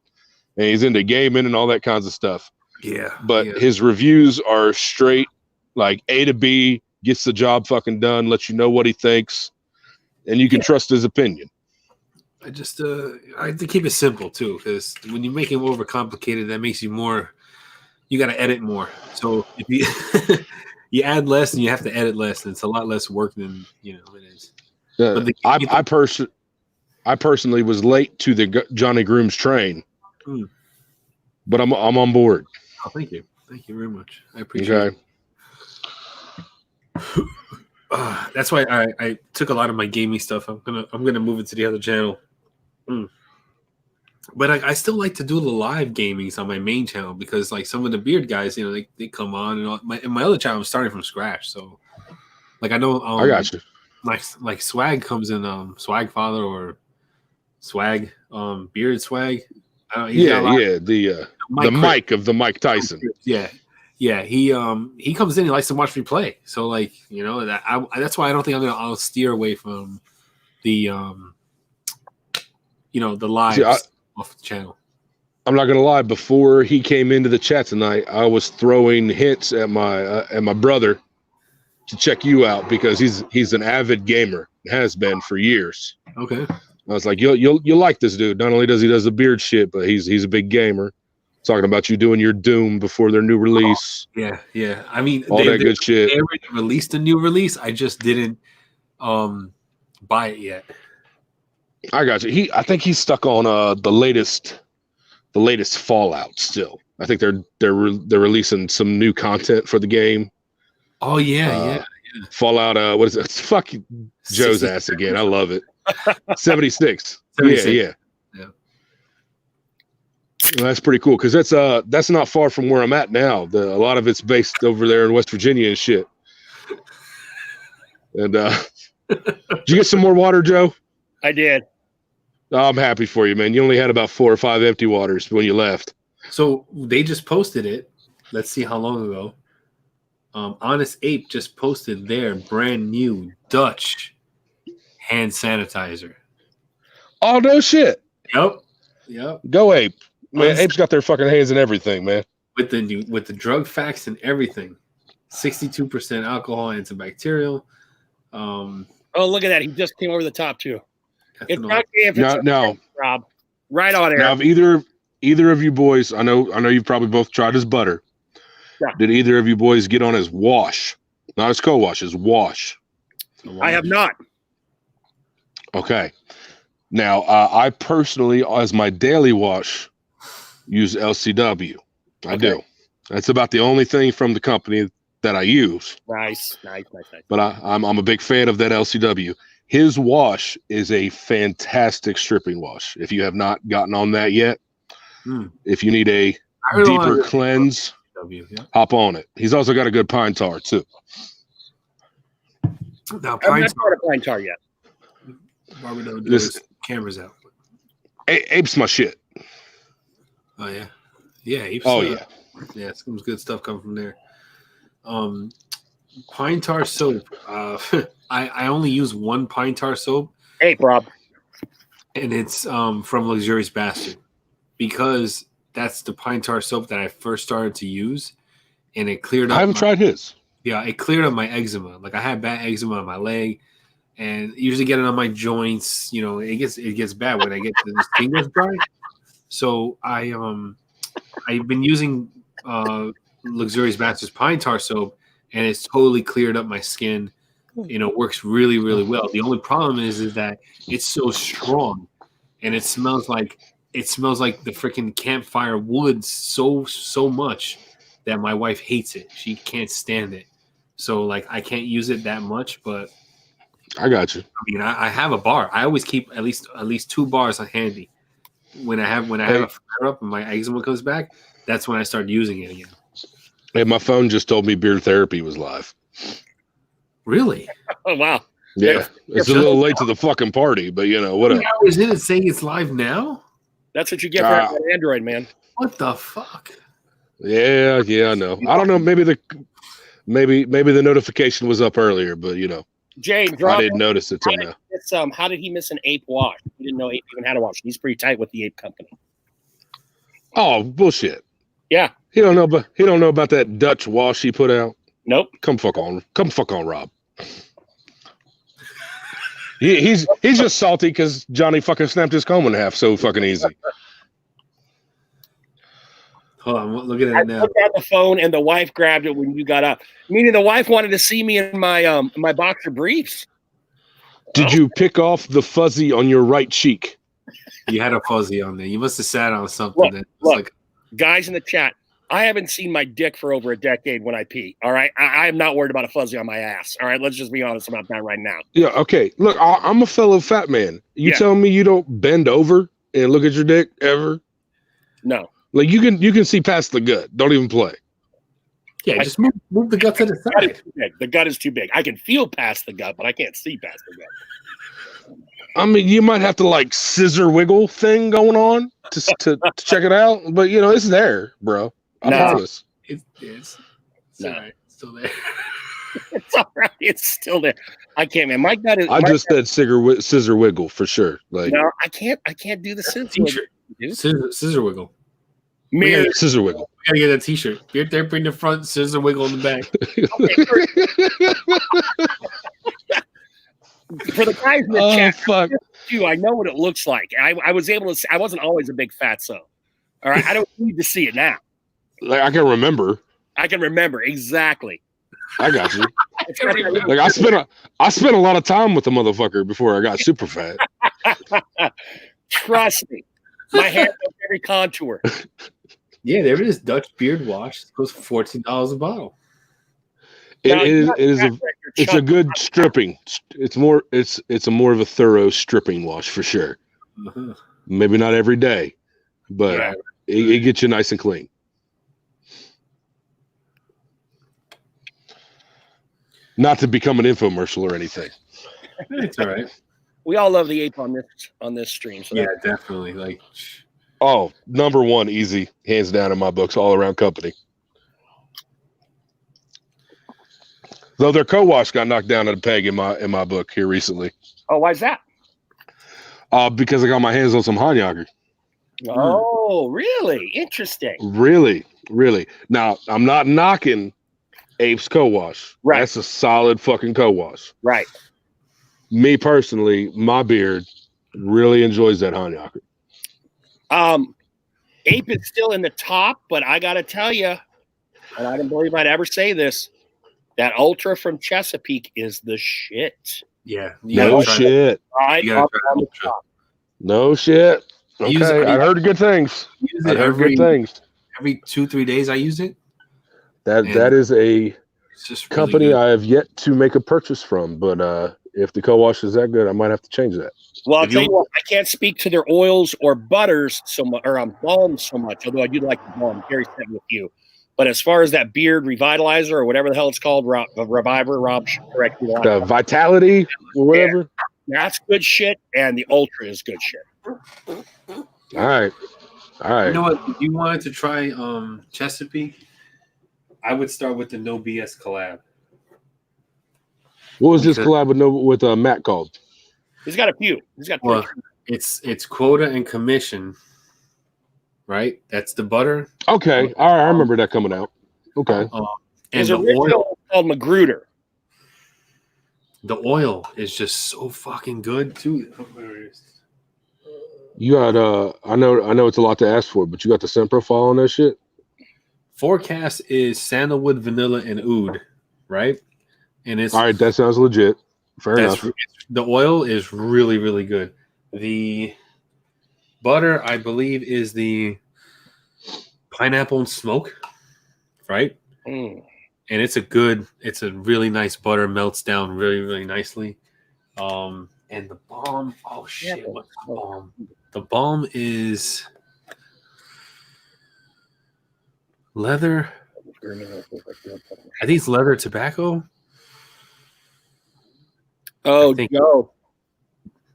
Speaker 3: and he's into gaming and all that kinds of stuff.
Speaker 1: Yeah.
Speaker 3: But
Speaker 1: yeah.
Speaker 3: his reviews are straight, like A to B, gets the job fucking done, lets you know what he thinks, and you can trust his opinion.
Speaker 1: I just I have to keep it simple too, because when you make it overcomplicated, that makes you more. You got to edit more. So if you you add less and you have to edit less, and it's a lot less work than it is. But I personally was late to the Johnny Grooms train, but I'm on board. Oh, thank you very much. I appreciate it. That's why I took a lot of my gaming stuff. I'm gonna move it to the other channel. But I still like to do the live gamings on my main channel because like some of the beard guys, they come on and my other channel I'm starting from scratch. So like I know
Speaker 3: I got you.
Speaker 1: Like Swag comes in Swag Father or Swag Beard Swag.
Speaker 3: The mic of the Mike Tyson.
Speaker 1: Yeah. He comes in. He likes to watch me play. So like that's why I don't think I'll steer away from the the lives off the channel.
Speaker 3: I'm not gonna lie. Before he came into the chat tonight, I was throwing hints at my brother to check you out because he's an avid gamer, has been for years.
Speaker 1: Okay.
Speaker 3: I was like, you'll like this dude. Not only does he the beard shit, but he's a big gamer. Talking about you doing your Doom before their new release.
Speaker 1: Yeah. I mean,
Speaker 3: all that good shit.
Speaker 1: They already released a new release. I just didn't buy it yet.
Speaker 3: I got you. I think he's stuck on the latest Fallout still. I think they're releasing some new content for the game.
Speaker 1: Oh yeah.
Speaker 3: Fallout. What is it? Fuck Joe's ass again. I love it. 76.
Speaker 1: 76.
Speaker 3: Yeah. Well, that's pretty cool because that's not far from where I'm at now. A lot of it's based over there in West Virginia and shit. And did you get some more water, Joe?
Speaker 2: I did.
Speaker 3: Oh, I'm happy for you, man. You only had about 4 or 5 empty waters when you left.
Speaker 1: So they just posted it. Let's see how long ago. Honest Ape just posted their brand new Dutch hand sanitizer.
Speaker 3: Oh no shit.
Speaker 1: Yep.
Speaker 3: Go Ape. Man, Ape's got their fucking hands in everything, man.
Speaker 1: With the drug facts and everything. 62% alcohol, antibacterial.
Speaker 2: Oh, look at that. He just came over the top too. It's not
Speaker 3: no.
Speaker 2: Rob. Right on air.
Speaker 3: Now if either of you boys, I know you've probably both tried his butter.
Speaker 2: Yeah.
Speaker 3: Did either of you boys get on his wash? Not his co-wash, his wash.
Speaker 2: I have not.
Speaker 3: Okay. Now, I personally, as my daily wash, use LCW. I do. That's about the only thing from the company that I use.
Speaker 2: Nice.
Speaker 3: But I'm a big fan of that LCW. His wash is a fantastic stripping wash. If you have not gotten on that yet, if you need a deeper cleanse, hop on it. He's also got a good pine tar too.
Speaker 1: Now,
Speaker 2: I'm not part of pine tar yet.
Speaker 1: Cameras out.
Speaker 3: Ape's my shit.
Speaker 1: Oh yeah, Ape's. Yeah. Some good stuff come from there. Pine tar soap. I only use one pine tar soap.
Speaker 2: Hey, Rob.
Speaker 1: And it's from Luxurious Bastard because that's the pine tar soap that I first started to use, and it cleared up.
Speaker 3: I haven't tried his.
Speaker 1: Yeah, it cleared up my eczema. Like I had bad eczema on my leg, and usually get it on my joints. It gets bad when I get the fingers dry. So I've been using Luxurious Bastard's pine tar soap, and it's totally cleared up my skin. Works really, really well. The only problem is that it's so strong, and it smells like the freaking campfire woods so much that my wife hates it. She can't stand it. So like I can't use it that much, but
Speaker 3: I got you.
Speaker 1: I mean, I have a bar. I always keep at least 2 bars handy. When I have a flare up and my eczema comes back, that's when I start using it again.
Speaker 3: Hey, my phone just told me Beard Therapy was live.
Speaker 1: Really?
Speaker 2: Oh wow.
Speaker 3: Yeah. It's a little late to the fucking party, but whatever.
Speaker 1: Is it saying it's live now?
Speaker 2: That's what you get for Android, man.
Speaker 1: What the fuck?
Speaker 3: Yeah, I know. I don't know. Maybe Maybe the notification was up earlier, but
Speaker 2: Jay,
Speaker 3: I didn't notice it till now.
Speaker 2: How did he miss an ape wash? He didn't know ape even had a wash. He's pretty tight with the ape company.
Speaker 3: Oh, bullshit.
Speaker 2: Yeah.
Speaker 3: He don't know about that Dutch wash he put out.
Speaker 2: Nope.
Speaker 3: Come fuck on, Rob. He's just salty because Johnny fucking snapped his comb in half so fucking easy.
Speaker 1: Hold on, look at
Speaker 2: I
Speaker 1: it now.
Speaker 2: looked at the phone and the wife grabbed it when you got up. Meaning the wife wanted to see me in my boxer briefs.
Speaker 3: Did you pick off the fuzzy on your right cheek?
Speaker 1: You had a fuzzy on there. You must have sat on something.
Speaker 2: Look, guys in the chat, I haven't seen my dick for over a decade when I pee. All right, I am not worried about a fuzzy on my ass. All right, let's just be honest about that right now.
Speaker 3: Yeah. Okay. Look, I'm a fellow fat man. You
Speaker 2: Yeah.
Speaker 3: telling me you don't bend over and look at your dick ever?
Speaker 2: No.
Speaker 3: Like you can see past the gut. Don't even play.
Speaker 1: Yeah, just move the gut to the
Speaker 2: The gut is
Speaker 1: side.
Speaker 2: too big. The gut is too big. I can feel past the gut, but I can't see past the gut.
Speaker 3: I mean, you might have to like scissor wiggle thing going on to check it out, but it's there, bro. I
Speaker 2: No.
Speaker 3: promise.
Speaker 1: It's
Speaker 2: No.
Speaker 1: all right. It's still there.
Speaker 2: It's all right. It's still there. I can't, man. My gut is.
Speaker 3: I just said scissor wiggle for sure. Like
Speaker 2: No, I can't. I can't do the scissor.
Speaker 1: T-shirt.
Speaker 2: dude.
Speaker 1: Scissor wiggle.
Speaker 2: Mirror.
Speaker 3: scissor wiggle.
Speaker 1: We gotta get a T-shirt. Beard there, bring the front, scissor wiggle in the back.
Speaker 2: For the guys in the
Speaker 3: Oh
Speaker 2: chat,
Speaker 3: fuck!
Speaker 2: too, I know what it looks like. I was able to. See, I wasn't always a big fatso. All right, I don't need to see it now.
Speaker 3: Like I can remember.
Speaker 2: I can remember exactly.
Speaker 3: I got you. Like I spent a lot of time with the motherfucker before I got super fat.
Speaker 2: Trust me, my hair knows every contour.
Speaker 1: Yeah, there it is. Dutch beard wash. It goes for $14 a bottle.
Speaker 2: Now,
Speaker 3: It's a good stripping. It's more of a thorough stripping wash for sure.
Speaker 1: Uh-huh.
Speaker 3: Maybe not every day, but
Speaker 1: Yeah.
Speaker 3: it gets you nice and clean. Not to become an infomercial or anything.
Speaker 1: It's all right.
Speaker 2: We all love the ape on this stream. So
Speaker 1: Yeah, definitely. Like,
Speaker 3: Oh, number one, easy, hands down in my books, all around company. Though their co-wash got knocked down at a peg in my book here recently.
Speaker 2: Oh, why's that?
Speaker 3: Because I got my hands on some Hanyager.
Speaker 2: Oh, really? Interesting.
Speaker 3: Really, really. Now, I'm not knocking Ape's co-wash.
Speaker 2: Right.
Speaker 3: That's a solid fucking co-wash.
Speaker 2: Right.
Speaker 3: Me personally, my beard really enjoys that Hanyager.
Speaker 2: Ape is still in the top, but I gotta tell you, and I didn't believe I'd ever say this, that Ultra from Chesapeake is the shit.
Speaker 1: yeah.
Speaker 3: No shit.
Speaker 2: Right
Speaker 1: You gotta
Speaker 2: up
Speaker 1: try
Speaker 2: on the
Speaker 1: Ultra.
Speaker 2: top.
Speaker 3: No shit. Okay,
Speaker 1: Use it-
Speaker 3: I heard good things.
Speaker 1: Use
Speaker 3: I
Speaker 1: it
Speaker 3: heard
Speaker 1: every
Speaker 3: good things.
Speaker 1: 2-3 days. I use it.
Speaker 3: That is a
Speaker 1: It's just really
Speaker 3: company
Speaker 1: good.
Speaker 3: I have yet to make a purchase from, but if the co-wash is that good, I might have to change that.
Speaker 2: Well, I'll
Speaker 1: If
Speaker 2: tell
Speaker 1: you-
Speaker 2: you what, I can't speak to their oils or butters so much, or balms so much, although I do like the balm. Gary said with you. But as far as that beard revitalizer or whatever the hell it's called, Reviver, Rob should correct me.
Speaker 3: The Vitality or whatever.
Speaker 2: That's good shit, and the Ultra is good shit.
Speaker 3: All right.
Speaker 1: You know what? If you wanted to try Chesapeake, I would start with the No BS collab.
Speaker 3: What was this
Speaker 1: Okay.
Speaker 3: collab with Matt called?
Speaker 2: He's got a few. He's got
Speaker 1: Well,
Speaker 2: three.
Speaker 1: it's quota and commission, right? That's the butter
Speaker 3: Okay. All right. I remember that coming out. Okay.
Speaker 1: and
Speaker 2: His
Speaker 1: the
Speaker 2: original
Speaker 1: oil.
Speaker 2: was called Magruder.
Speaker 1: The oil is just so fucking good too.
Speaker 3: You got I know it's a lot to ask for, but you got the scent profile on that shit?
Speaker 1: Forecast is sandalwood, vanilla, and oud, right? And it's
Speaker 3: All right, that sounds legit. Fair
Speaker 1: that's
Speaker 3: enough.
Speaker 1: the oil is really, really good. The butter, I believe, is the pineapple and smoke, right?
Speaker 2: Mm.
Speaker 1: And it's a really nice butter, melts down really, really nicely. And the balm, oh shit,
Speaker 2: Yeah,
Speaker 1: what's the balm? The balm is leather. I think it's leather tobacco.
Speaker 2: Oh,
Speaker 1: I think-
Speaker 2: Joe.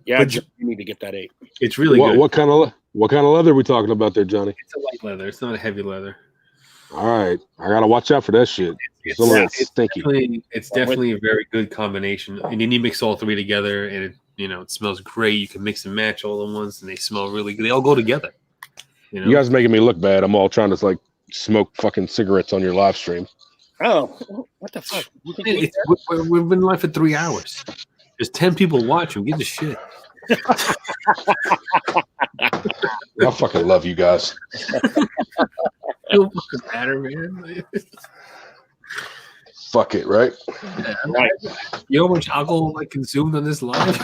Speaker 2: Yeah,
Speaker 1: But-
Speaker 2: Joe, you need to get that 8.
Speaker 1: It's really good.
Speaker 3: What kind of leather are we talking about there, Johnny?
Speaker 1: It's a light leather. It's not a heavy leather.
Speaker 3: All right, I gotta watch out for that shit. It's a little stinky.
Speaker 1: It's definitely a very good combination, and then you mix all three together, and it smells great. You can mix and match all at once, and they smell really good. They all go together. You
Speaker 3: guys making me look bad. I'm all trying to like smoke fucking cigarettes on your live stream.
Speaker 2: Oh, what the fuck?
Speaker 1: We've been live for 3 hours. There's 10 people watching. Give a shit.
Speaker 3: I fucking love you guys.
Speaker 1: No fucking matter, man.
Speaker 3: Fuck it, right?
Speaker 1: Yeah, right. You know how much alcohol I consumed on this live?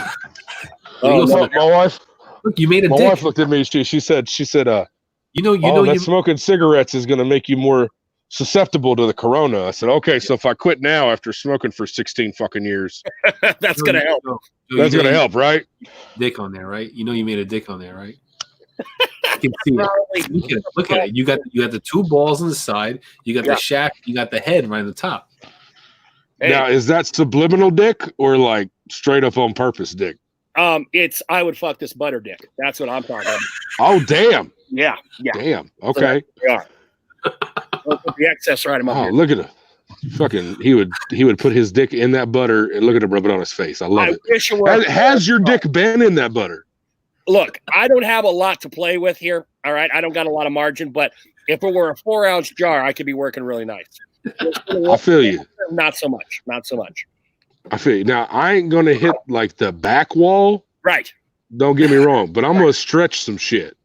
Speaker 3: My wife.
Speaker 1: Look, you made a.
Speaker 3: My
Speaker 1: dick.
Speaker 3: wife looked at me. She said,
Speaker 1: that
Speaker 3: smoking cigarettes is going to make you more susceptible to the corona. I said, okay, so if I quit now after smoking for 16 fucking years,
Speaker 2: that's gonna help.
Speaker 3: That's gonna help, right?
Speaker 1: Dick on there, right? You know you made a dick on there, right? You can see it. Look at it. You got the two balls on the side. You got the shaft. You got the head right on the top.
Speaker 2: Hey.
Speaker 3: Now, is that subliminal dick or like straight up on purpose dick?
Speaker 2: It's I would fuck this butter dick. That's what I'm talking about.
Speaker 3: Oh, damn.
Speaker 2: Yeah.
Speaker 3: Damn. Okay.
Speaker 2: So put the excess right him up here.
Speaker 3: Look at him. Fucking, he would put his dick in that butter and look at him rub it on his face. I love it.
Speaker 2: Wish it were
Speaker 3: has your dick been in that butter?
Speaker 2: Look, I don't have a lot to play with here. All right, I don't got a lot of margin, but if it were a 4-ounce jar, I could be working really nice.
Speaker 3: I feel you.
Speaker 2: Not so much.
Speaker 3: I feel you. Now, I ain't gonna hit like the back wall.
Speaker 2: Right.
Speaker 3: Don't get me wrong, but I'm gonna stretch some shit.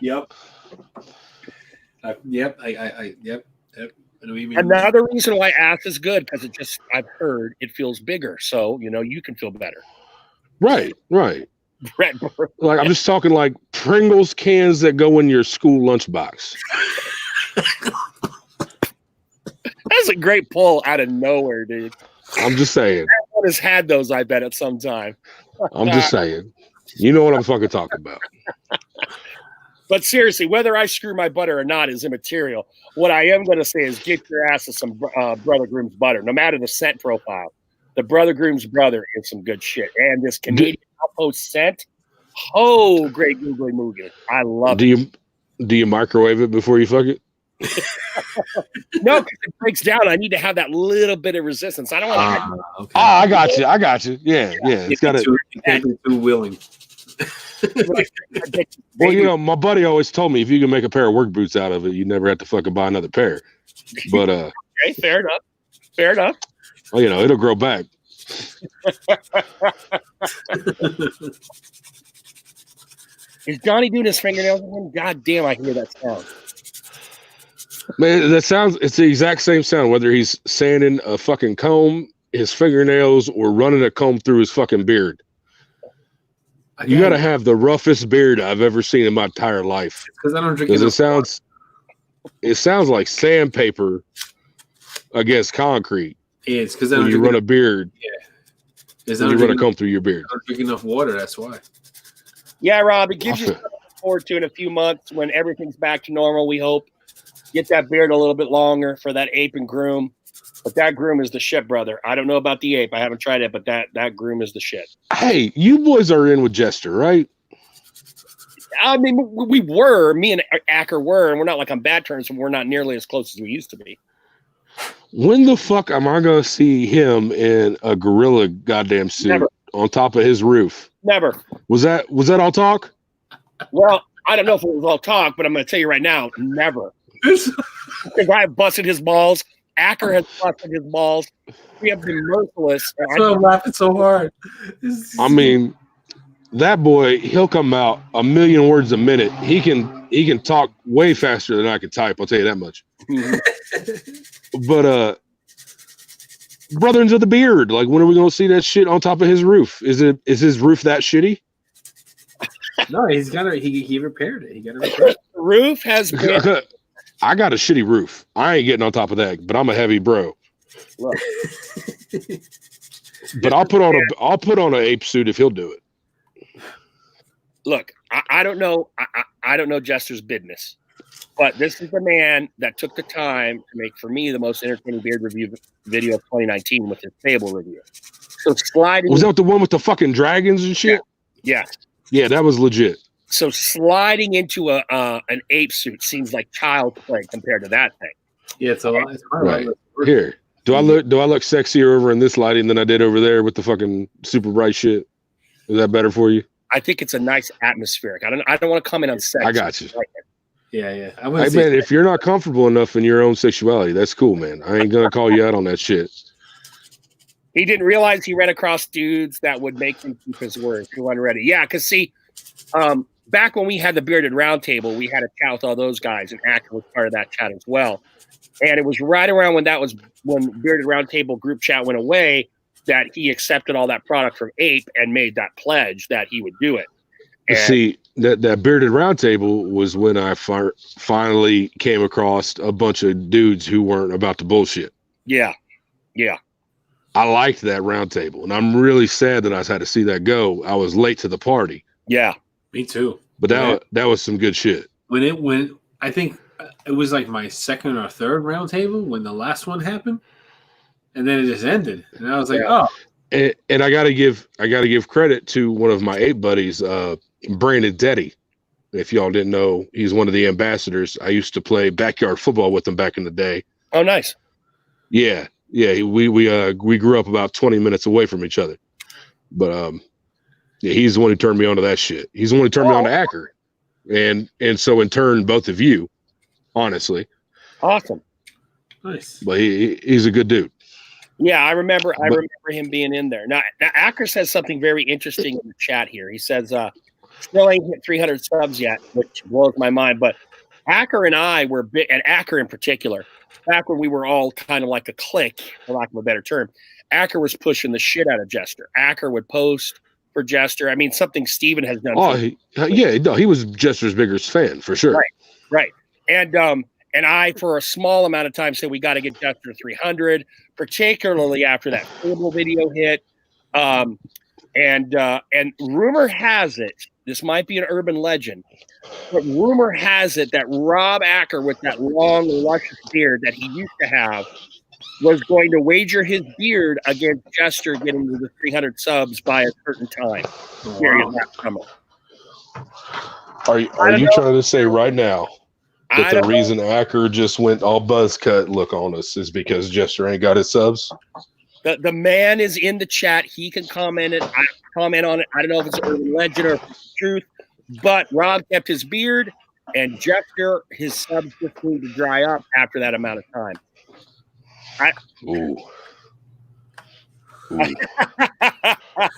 Speaker 1: Yep. Yep. I know what you mean.
Speaker 2: Another reason why ass is good because I've heard it feels bigger, so you can feel better.
Speaker 3: Right.
Speaker 2: Brett,
Speaker 3: like I'm just talking like Pringles cans that go in your school lunchbox.
Speaker 2: That's a great pull out of nowhere, dude.
Speaker 3: I'm just saying.
Speaker 2: Everyone has had those, I bet, at some time.
Speaker 3: I'm just saying. You know what I'm fucking talking about.
Speaker 2: But seriously, whether I screw my butter or not is immaterial. What I am going to say is get your ass to some Brother Groom's butter, no matter the scent profile. The Brother Groom's butter is some good shit. And this Canadian Outpost scent, great googly moogly. I love it.
Speaker 3: Do you microwave it before you fuck it?
Speaker 2: No, because it breaks down. I need to have that little bit of resistance. I don't want to.
Speaker 1: Okay.
Speaker 3: I got you. Yeah. It's got
Speaker 1: You can't be too willing.
Speaker 3: Well, my buddy always told me if you can make a pair of work boots out of it, you never have to fucking buy another pair. But
Speaker 2: okay, fair enough.
Speaker 3: Well, it'll grow back.
Speaker 2: Is Johnny doing his fingernails again? God damn, I can hear that sound.
Speaker 3: Man, it's the exact same sound, whether he's sanding a fucking comb, his fingernails, or running a comb through his fucking beard. You got to have the roughest beard I've ever seen in my entire life.
Speaker 1: Because I don't drink.
Speaker 3: Because it sounds like sandpaper against concrete.
Speaker 1: Yeah, it's because
Speaker 3: when you run a beard.
Speaker 1: Yeah,
Speaker 3: when you run a comb through your beard.
Speaker 1: I don't drink enough water. That's why.
Speaker 2: Yeah, Rob, it gives you something to look forward to in a few months when everything's back to normal. We hope get that beard a little bit longer for that ape and groom. But that groom is the shit, brother. I don't know about the ape. I haven't tried it, but that groom is the shit.
Speaker 3: Hey, you boys are in with Jester, right?
Speaker 2: I mean, we were. Me and Acker were, and we're not like on bad terms, and we're not nearly as close as we used to be.
Speaker 3: When the fuck am I going to see him in a gorilla goddamn suit on top of his roof?
Speaker 2: Never.
Speaker 3: Was that all talk?
Speaker 2: Well, I don't know if it was all talk, but I'm going to tell you right now, never. The guy busted his balls. Acker has busted his balls. We have been merciless.
Speaker 1: I'm laughing so hard.
Speaker 3: I mean, that boy, he'll come out a million words a minute. He can talk way faster than I can type. I'll tell you that much. But Brothers of the Beard, like when are we gonna see that shit on top of his roof? Is his roof that shitty?
Speaker 1: No, he's got it. He repaired it. He got it repaired.
Speaker 2: The roof has been.
Speaker 3: I got a shitty roof. I ain't getting on top of that, but I'm a heavy bro.
Speaker 2: Look.
Speaker 3: But I'll put on an ape suit if he'll do it.
Speaker 2: Look, I don't know. I don't know Jester's business, but this is the man that took the time to make for me the most entertaining beard review video of 2019 with his table review. So sliding.
Speaker 3: Was that the one with the fucking dragons and shit?
Speaker 2: Yeah.
Speaker 3: Yeah, that was legit.
Speaker 2: So sliding into an ape suit seems like child's play compared to that thing.
Speaker 1: Yeah, it's a lot. It's
Speaker 3: Right. Here. Do I look sexier over in this lighting than I did over there with the fucking super bright shit? Is that better for you?
Speaker 2: I think it's a nice atmospheric. I don't want to comment on sex.
Speaker 3: I got you.
Speaker 1: Yeah.
Speaker 3: Hey, man, if you're not comfortable enough in your own sexuality, that's cool, man. I ain't gonna call you out on that shit.
Speaker 2: He didn't realize he ran across dudes that would make him keep his word. Who unready? Yeah, because see, back when we had the Bearded Roundtable, we had a chat with all those guys, and Acker was part of that chat as well. And it was right around when Bearded Roundtable group chat went away that he accepted all that product from Ape and made that pledge that he would do it. And
Speaker 3: see, that Bearded Roundtable was when I finally came across a bunch of dudes who weren't about to bullshit.
Speaker 2: Yeah.
Speaker 3: I liked that roundtable, and I'm really sad that I had to see that go. I was late to the party.
Speaker 2: Yeah.
Speaker 1: Me too.
Speaker 3: But that was some good shit.
Speaker 1: When I think it was like my second or third roundtable when the last one happened, and then it just ended, and I was like, oh.
Speaker 3: And I gotta give credit to one of my Ape buddies, Brandon Deddy. If y'all didn't know, he's one of the ambassadors. I used to play backyard football with him back in the day.
Speaker 2: Oh, nice.
Speaker 3: Yeah. We grew up about 20 minutes away from each other. But yeah, he's the one who turned me on to that shit. He's the one who turned me on to Acker. And so in turn, both of you, honestly.
Speaker 2: Awesome.
Speaker 1: Nice.
Speaker 3: But he's a good dude.
Speaker 2: Yeah, I remember him being in there. Now Acker says something very interesting in the chat here. He says, still ain't hit 300 subs yet, which blows my mind. But Acker and I were big, and Acker in particular, back when we were all kind of like a clique, for lack of a better term, Acker was pushing the shit out of Jester. Acker would post for Jester. I mean, something Steven has done.
Speaker 3: Oh, he was Jester's biggest fan for sure.
Speaker 2: Right. And I, for a small amount of time, said we got to get Jester 300, particularly after that Fable video hit. And rumor has it, this might be an urban legend, but rumor has it that Rob Acker, with that long, luscious beard that he used to have, was going to wager his beard against Jester getting to the 300 subs by a certain time.
Speaker 1: Wow.
Speaker 3: Are you trying to say right now that the reason Acker just went all buzz cut look on us is because Jester ain't got his subs?
Speaker 2: The man is in the chat. He can comment on it. I don't know if it's urban legend or if it's truth, but Rob kept his beard, and Jester, his subs just need to dry up after that amount of time.
Speaker 3: Ooh.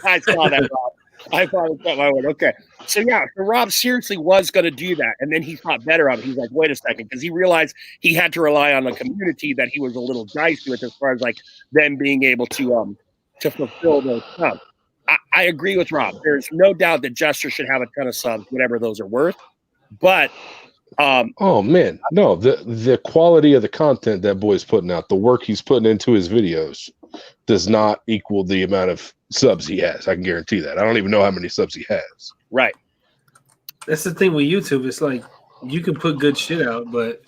Speaker 2: I saw that, Rob. I finally cut my one. Okay. So Rob seriously was going to do that. And then he thought better of it. He's like, wait a second. Because he realized he had to rely on the community that he was a little dicey with as far as like them being able to fulfill those subs. I agree with Rob. There's no doubt that Jester should have a ton of subs, whatever those are worth. But
Speaker 3: oh man, no, the quality of the content that boy's putting out, the work he's putting into his videos does not equal the amount of subs he has. I can guarantee that. I don't even know how many subs he has.
Speaker 2: Right.
Speaker 1: That's the thing with YouTube. It's like you can put good shit out, but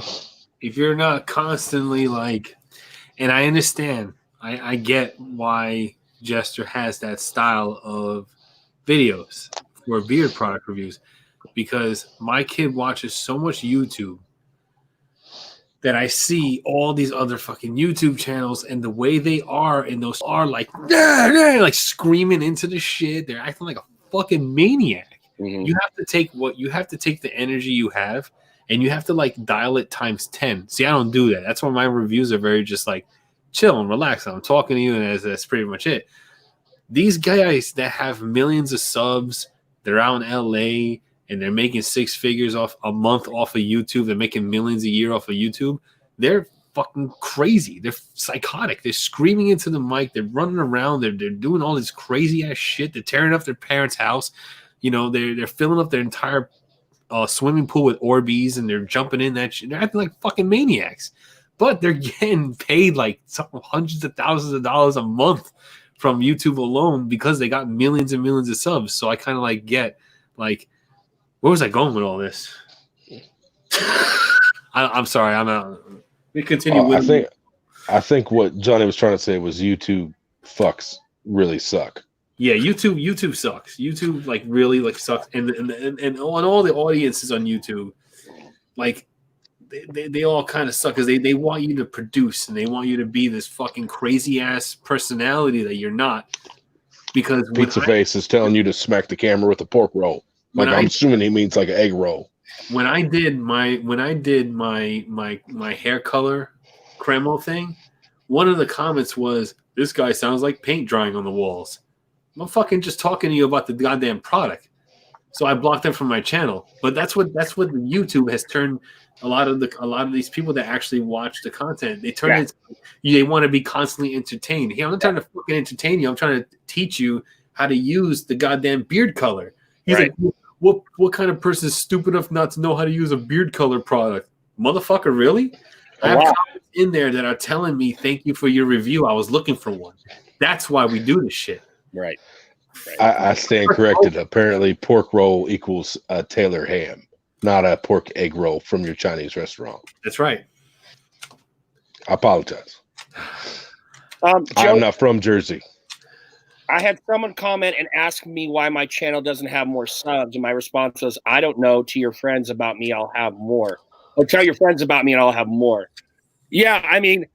Speaker 1: if you're not constantly like, and I understand, I get why Jester has that style of videos for beard product reviews, because my kid watches so much YouTube that I see all these other fucking YouTube channels, and the way they are, and those are like screaming into the shit. They're acting like a fucking maniac. Mm-hmm. You have to take the energy you have, and you have to like dial it times 10. See, I don't do that. That's why my reviews are very just like chill and relax. I'm talking to you, and that's pretty much it. These guys that have millions of subs, they're out in LA, and they're making six figures off a month off of YouTube. They're making millions a year off of YouTube. They're fucking crazy. They're psychotic. They're screaming into the mic. They're running around. They're doing all this crazy ass shit. They're tearing up their parents' house. You know, they're filling up their entire swimming pool with Orbeez, and they're jumping in that shit. They're acting like fucking maniacs. But they're getting paid like hundreds of thousands of dollars a month from YouTube alone because they got millions and millions of subs. So I kind of like get like, where was I going with all this? I'm sorry. I'm out. We continue with.
Speaker 3: I think what Johnny was trying to say was YouTube fucks really suck.
Speaker 1: Yeah, YouTube sucks. YouTube like really like sucks, and on all the audiences on YouTube, like they all kind of suck because they want you to produce and they want you to be this fucking crazy ass personality that you're not. Because
Speaker 3: Pizza Face is telling you to smack the camera with a pork roll. Like I'm assuming he means like an egg roll.
Speaker 1: When I did my hair color Cremo thing, one of the comments was, "This guy sounds like paint drying on the walls." I'm fucking just talking to you about the goddamn product. So I blocked them from my channel. But that's what YouTube has turned a lot of these people that actually watch the content. They turn it. They want to be constantly entertained. Hey, I'm not trying to fucking entertain you. I'm trying to teach you how to use the goddamn beard color. He's like, what kind of person is stupid enough not to know how to use a beard color product? Motherfucker, really? I have comments in there that are telling me, "Thank you for your review. I was looking for one." That's why we do this shit.
Speaker 2: Right.
Speaker 3: I stand corrected. Apparently, pork roll equals a Taylor ham, not a pork egg roll from your Chinese restaurant.
Speaker 1: That's right.
Speaker 3: I apologize.
Speaker 2: Joe,
Speaker 3: I'm not from Jersey.
Speaker 2: I had someone comment and ask me why my channel doesn't have more subs, and my response was, "I don't know. To your friends about me, I'll have more. Or tell your friends about me, and I'll have more." Yeah, I mean,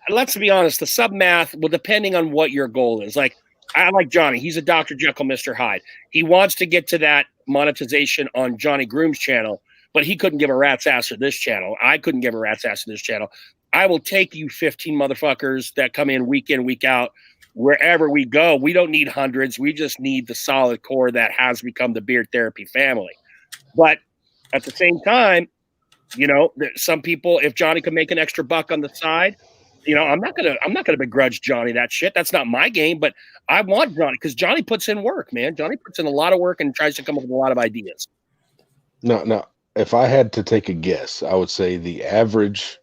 Speaker 2: let's be honest. The sub math, well, depending on what your goal is. Like, I like Johnny. He's a Dr. Jekyll, Mr. Hyde. He wants to get to that monetization on Johnny Groom's channel, but he couldn't give a rat's ass to this channel. I couldn't give a rat's ass to this channel. I will take you 15 motherfuckers that come in, week out, wherever we go. We don't need hundreds. We just need the solid core that has become the Beard Therapy family. But at the same time, you know, some people, if Johnny could make an extra buck on the side, you know, I'm not gonna begrudge Johnny that shit. That's not my game, but I want Johnny because Johnny puts in work, man. Johnny puts in a lot of work and tries to come up with a lot of ideas.
Speaker 3: No. If I had to take a guess, I would say the average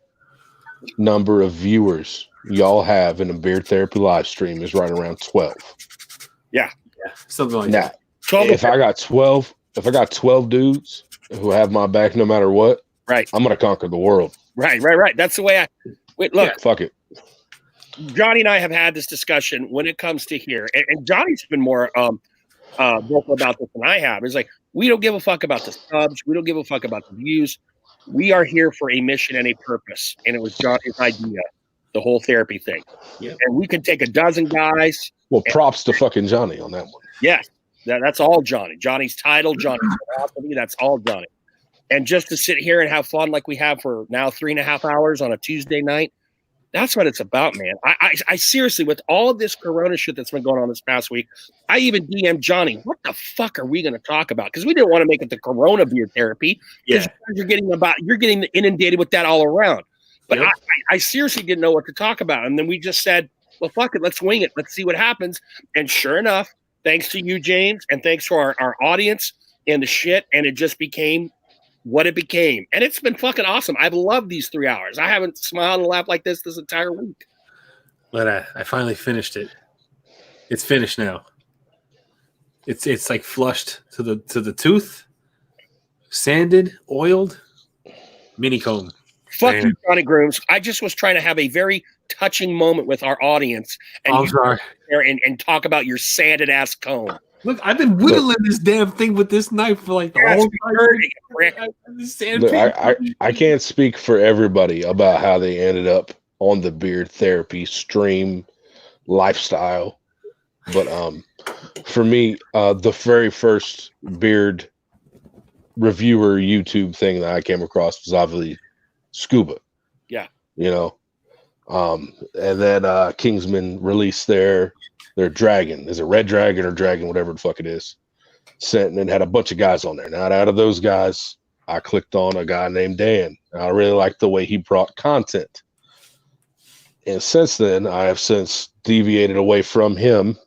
Speaker 3: number of viewers y'all have in a Beard Therapy live stream is right around 12.
Speaker 2: Yeah,
Speaker 1: something like that.
Speaker 2: 12
Speaker 3: if I got 12 dudes who have my back no matter what,
Speaker 2: right,
Speaker 3: I'm gonna conquer the world.
Speaker 2: Right. That's the way look.
Speaker 3: Yeah, fuck it.
Speaker 2: Johnny and I have had this discussion when it comes to here, and Johnny's been more vocal about this than I have. It's like, we don't give a fuck about the subs. We don't give a fuck about the views. We are here for a mission and a purpose, and it was Johnny's idea, the whole therapy thing. Yeah. And we can take a dozen guys.
Speaker 3: Well, props to fucking Johnny on that one.
Speaker 2: Yes, that's all Johnny. Johnny's title, Johnny's philosophy, that's all Johnny. And just to sit here and have fun like we have for now 3.5 hours on a Tuesday night, that's what it's about, man. I seriously, with all of this Corona shit that's been going on this past week, I even DM'd Johnny, what the fuck are we going to talk about? Because we didn't want to make it the Corona Beard Therapy. Because you're getting inundated with that all around. But I seriously didn't know what to talk about. And then we just said, well, fuck it, let's wing it. Let's see what happens. And sure enough, thanks to you, James, and thanks to our audience and the shit, and it just became what it became. And it's been fucking awesome. I've loved these 3 hours. I haven't smiled and laughed like this entire week.
Speaker 1: But I finally finished it. It's finished now. It's like flushed to the tooth, sanded, oiled, mini comb.
Speaker 2: Fuck you, Johnny Grooms. I just was trying to have a very touching moment with our audience and and talk about your sanded ass comb.
Speaker 1: Look, I've been whittling this damn thing with this knife for like the whole time.
Speaker 3: Look, I can't speak for everybody about how they ended up on the Beard Therapy stream lifestyle, but for me, the very first beard reviewer YouTube thing that I came across was obviously Scuba.
Speaker 2: Yeah,
Speaker 3: you know, and then Kingsman released their dragon. Is it Red Dragon or Dragon, whatever the fuck it is? Sent and had a bunch of guys on there. Now, out of those guys, I clicked on a guy named Dan. I really liked the way he brought content. And since then, I have since deviated away from him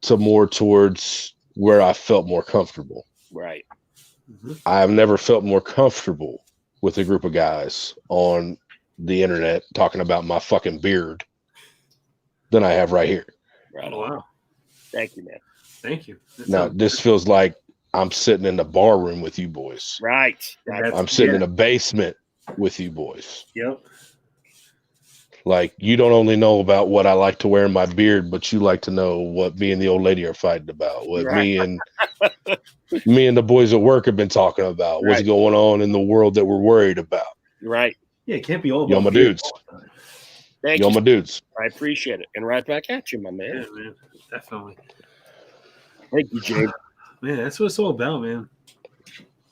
Speaker 3: to more towards where I felt more comfortable.
Speaker 2: Right.
Speaker 3: Mm-hmm. I have never felt more comfortable with a group of guys on the internet talking about my fucking beard than I have right here.
Speaker 2: Right. Oh, wow. Thank you, man.
Speaker 1: Thank you.
Speaker 3: Now, this feels like I'm sitting in the bar room with you boys.
Speaker 2: Right.
Speaker 3: I'm sitting in a basement with you boys.
Speaker 1: Yep.
Speaker 3: Like, you don't only know about what I like to wear in my beard, but you like to know what me and the old lady are fighting about, what me and the boys at work have been talking about, what's going on in the world that we're worried about.
Speaker 2: Right.
Speaker 1: Yeah, it can't be all
Speaker 3: Yo,
Speaker 1: about
Speaker 3: my dudes.
Speaker 2: Thank
Speaker 3: Yo,
Speaker 2: you.
Speaker 3: my dudes.
Speaker 2: I appreciate it. And right back at you, my man.
Speaker 1: Yeah, man. Definitely.
Speaker 2: Thank you, James.
Speaker 1: Man, that's what it's all about, man.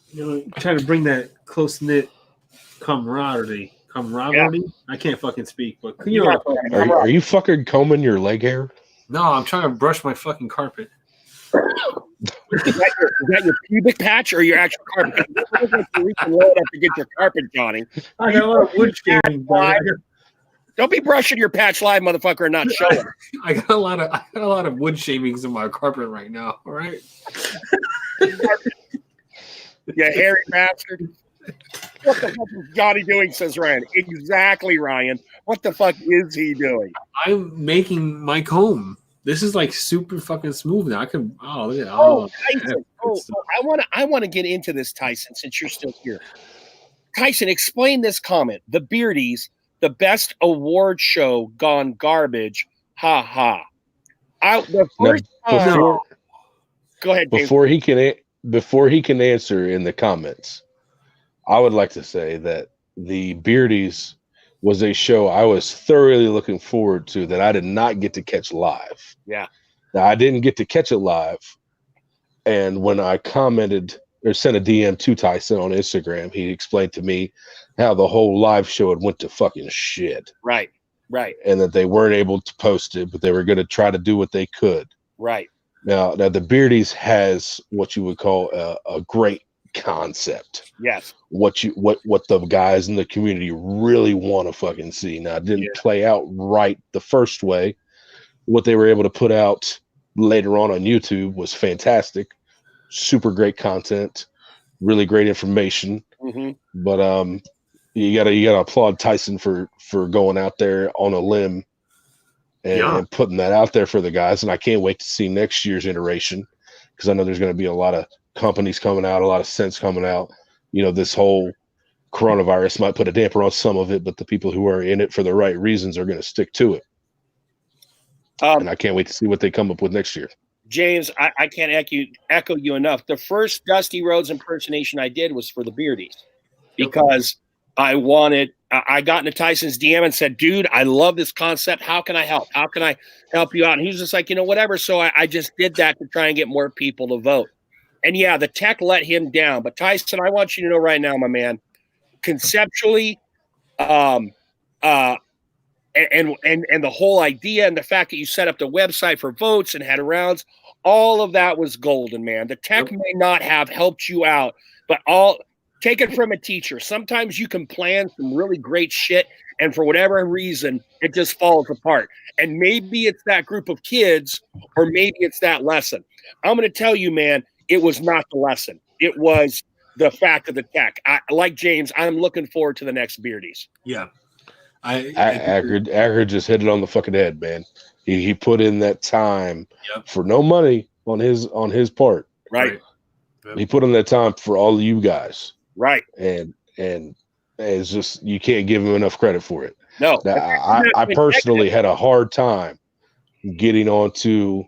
Speaker 1: You know, trying to bring that close knit camaraderie. I can't fucking speak, but you know,
Speaker 3: Are you fucking combing your leg hair?
Speaker 1: no, I'm trying to brush my fucking carpet.
Speaker 2: Is that your pubic patch or your actual carpet? You look like you're reaching low enough to get your carpet, Johnny.
Speaker 1: I got a lot of wood shavings.
Speaker 2: Don't be brushing your patch live, motherfucker, and not showing.
Speaker 1: I got a lot of wood shavings in my carpet right now. All right.
Speaker 2: You hairy bastard. What the fuck is Johnny doing, says Ryan. Exactly, Ryan. What the fuck is he doing?
Speaker 1: I'm making my comb. This is like super fucking smooth now. I can. Oh, look at that.
Speaker 2: Oh, Tyson. I want to get into this, Tyson, since you're still here. Tyson, explain this comment. The Beardies, the best award show gone garbage. Ha ha. Go ahead, Dave.
Speaker 3: Before he can answer in the comments, I would like to say that the Beardies was a show I was thoroughly looking forward to that I did not get to catch live.
Speaker 2: Yeah.
Speaker 3: Now, I didn't get to catch it live. And when I commented or sent a DM to Tyson on Instagram, he explained to me how the whole live show had went to fucking shit.
Speaker 2: Right.
Speaker 3: And that they weren't able to post it, but they were going to try to do what they could.
Speaker 2: Right.
Speaker 3: Now the Beardies has what you would call a great concept.
Speaker 2: Yes.
Speaker 3: What the guys in the community really want to fucking see. Now, it didn't play out right the first way. What they were able to put out later on YouTube was fantastic. Super great content, really great information.
Speaker 2: Mm-hmm.
Speaker 3: But you gotta applaud Tyson for going out there on a limb and putting that out there for the guys. And I can't wait to see next year's iteration, because I know there's going to be a lot of companies coming out, a lot of sense coming out. You know, this whole coronavirus might put a damper on some of it, but the people who are in it for the right reasons are going to stick to it. And I can't wait to see what they come up with next year.
Speaker 2: James, I can't echo you enough. The first Dusty Rhodes impersonation I did was for the Beardies, because I got into Tyson's DM and said, dude, I love this concept. How can I help? How can I help you out? And he was just like, whatever. So I just did that to try and get more people to vote. And yeah, the tech let him down. But Tyson, I want you to know right now, my man, conceptually, and the whole idea and the fact that you set up the website for votes and had rounds, all of that was golden, man. The tech may not have helped you out, but take it from a teacher. Sometimes you can plan some really great shit, and for whatever reason, it just falls apart. And maybe it's that group of kids, or maybe it's that lesson. I'm going to tell you, man, it was not the lesson. It was the fact of the tech. Like James, I'm looking forward to the next Beardies.
Speaker 1: Yeah.
Speaker 3: Acker just hit it on the fucking head, man. He put in that time for no money on his part.
Speaker 2: Right.
Speaker 3: He put in that time for all of you guys.
Speaker 2: Right.
Speaker 3: And it's just, you can't give him enough credit for it.
Speaker 2: No.
Speaker 3: Now, I personally had a hard time getting onto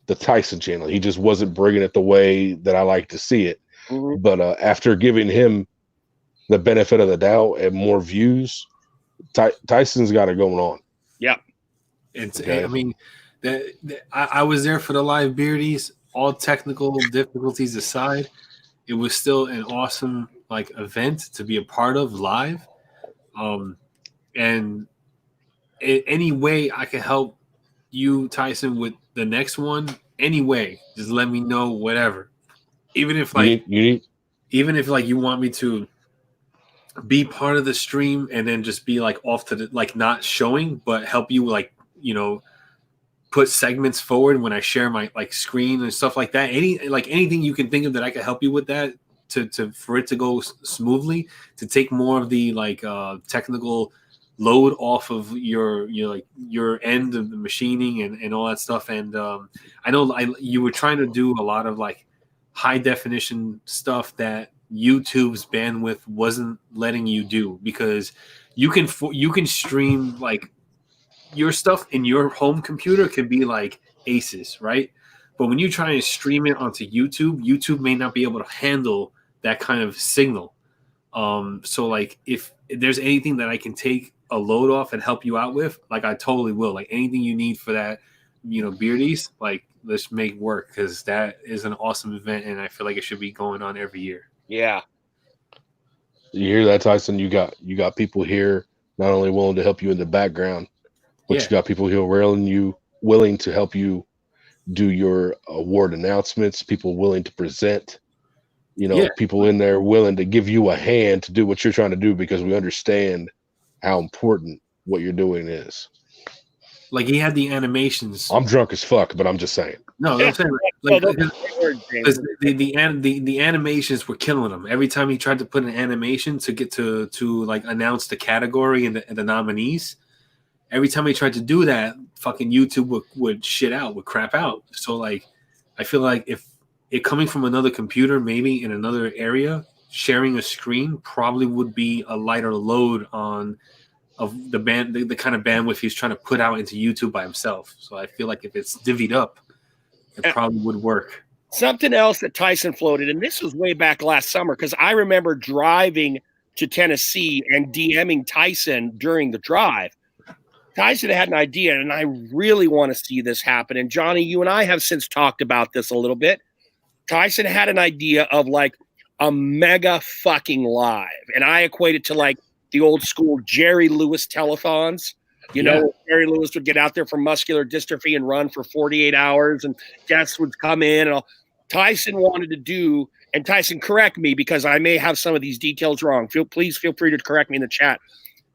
Speaker 3: the Tyson channel. He just wasn't bringing it the way that I like to see it.
Speaker 2: Mm-hmm.
Speaker 3: But after giving him the benefit of the doubt and more views, Tyson's got it going on.
Speaker 2: Yeah.
Speaker 1: I mean, I was there for the live Beardies. All technical difficulties aside, it was still an awesome event to be a part of live. And any way I can help you, Tyson, with the next one, any way, just let me know. Whatever. Even if you want me to be part of the stream and then just be off to the not showing, but help you put segments forward when I share my screen and stuff like that. Anything you can think of that I can help you with that for it to go smoothly, to take more of the technical load off of your end of the machining and all that stuff. And I know you were trying to do a lot of high definition stuff that YouTube's bandwidth wasn't letting you do, because you can stream like your stuff in your home computer can be like aces, right? But when you try and stream it onto YouTube, YouTube may not be able to handle that kind of signal. So like if there's anything that I can take a load off and help you out with, like I totally will. Like anything you need for that, Beardies, like let's make work, because that is an awesome event and I feel like it should be going on every year.
Speaker 2: Yeah.
Speaker 3: You hear that, Tyson? You got people here not only willing to help you in the background, but you got people here willing to help you do your award announcements, people willing to present, people in there willing to give you a hand to do what you're trying to do, because we understand how important what you're doing is. Like
Speaker 1: he had the animations.
Speaker 3: I'm drunk as fuck, but I'm just saying.
Speaker 1: No, I'm saying because the animations were killing him. Every time he tried to put an animation to get to like announce the category and the nominees, every time he tried to do that, fucking YouTube would crap out. So like, I feel like if it coming from another computer, maybe in another area, sharing a screen probably would be a lighter load of the kind of bandwidth he's trying to put out into YouTube by himself. So I feel like if it's divvied up, it probably would work.
Speaker 2: Something else that Tyson floated, and this was way back last summer, because I remember driving to Tennessee and DMing Tyson during the drive. Tyson had an idea, and I really want to see this happen. And Johnny, you and I have since talked about this a little bit. Tyson had an idea of like a mega fucking live, and I equate it to like the old school Jerry Lewis telethons. Jerry Lewis would get out there for muscular dystrophy and run for 48 hours, and guests would come in. And Tyson wanted to do, and Tyson, correct me because I may have some of these details wrong. Please feel free to correct me in the chat.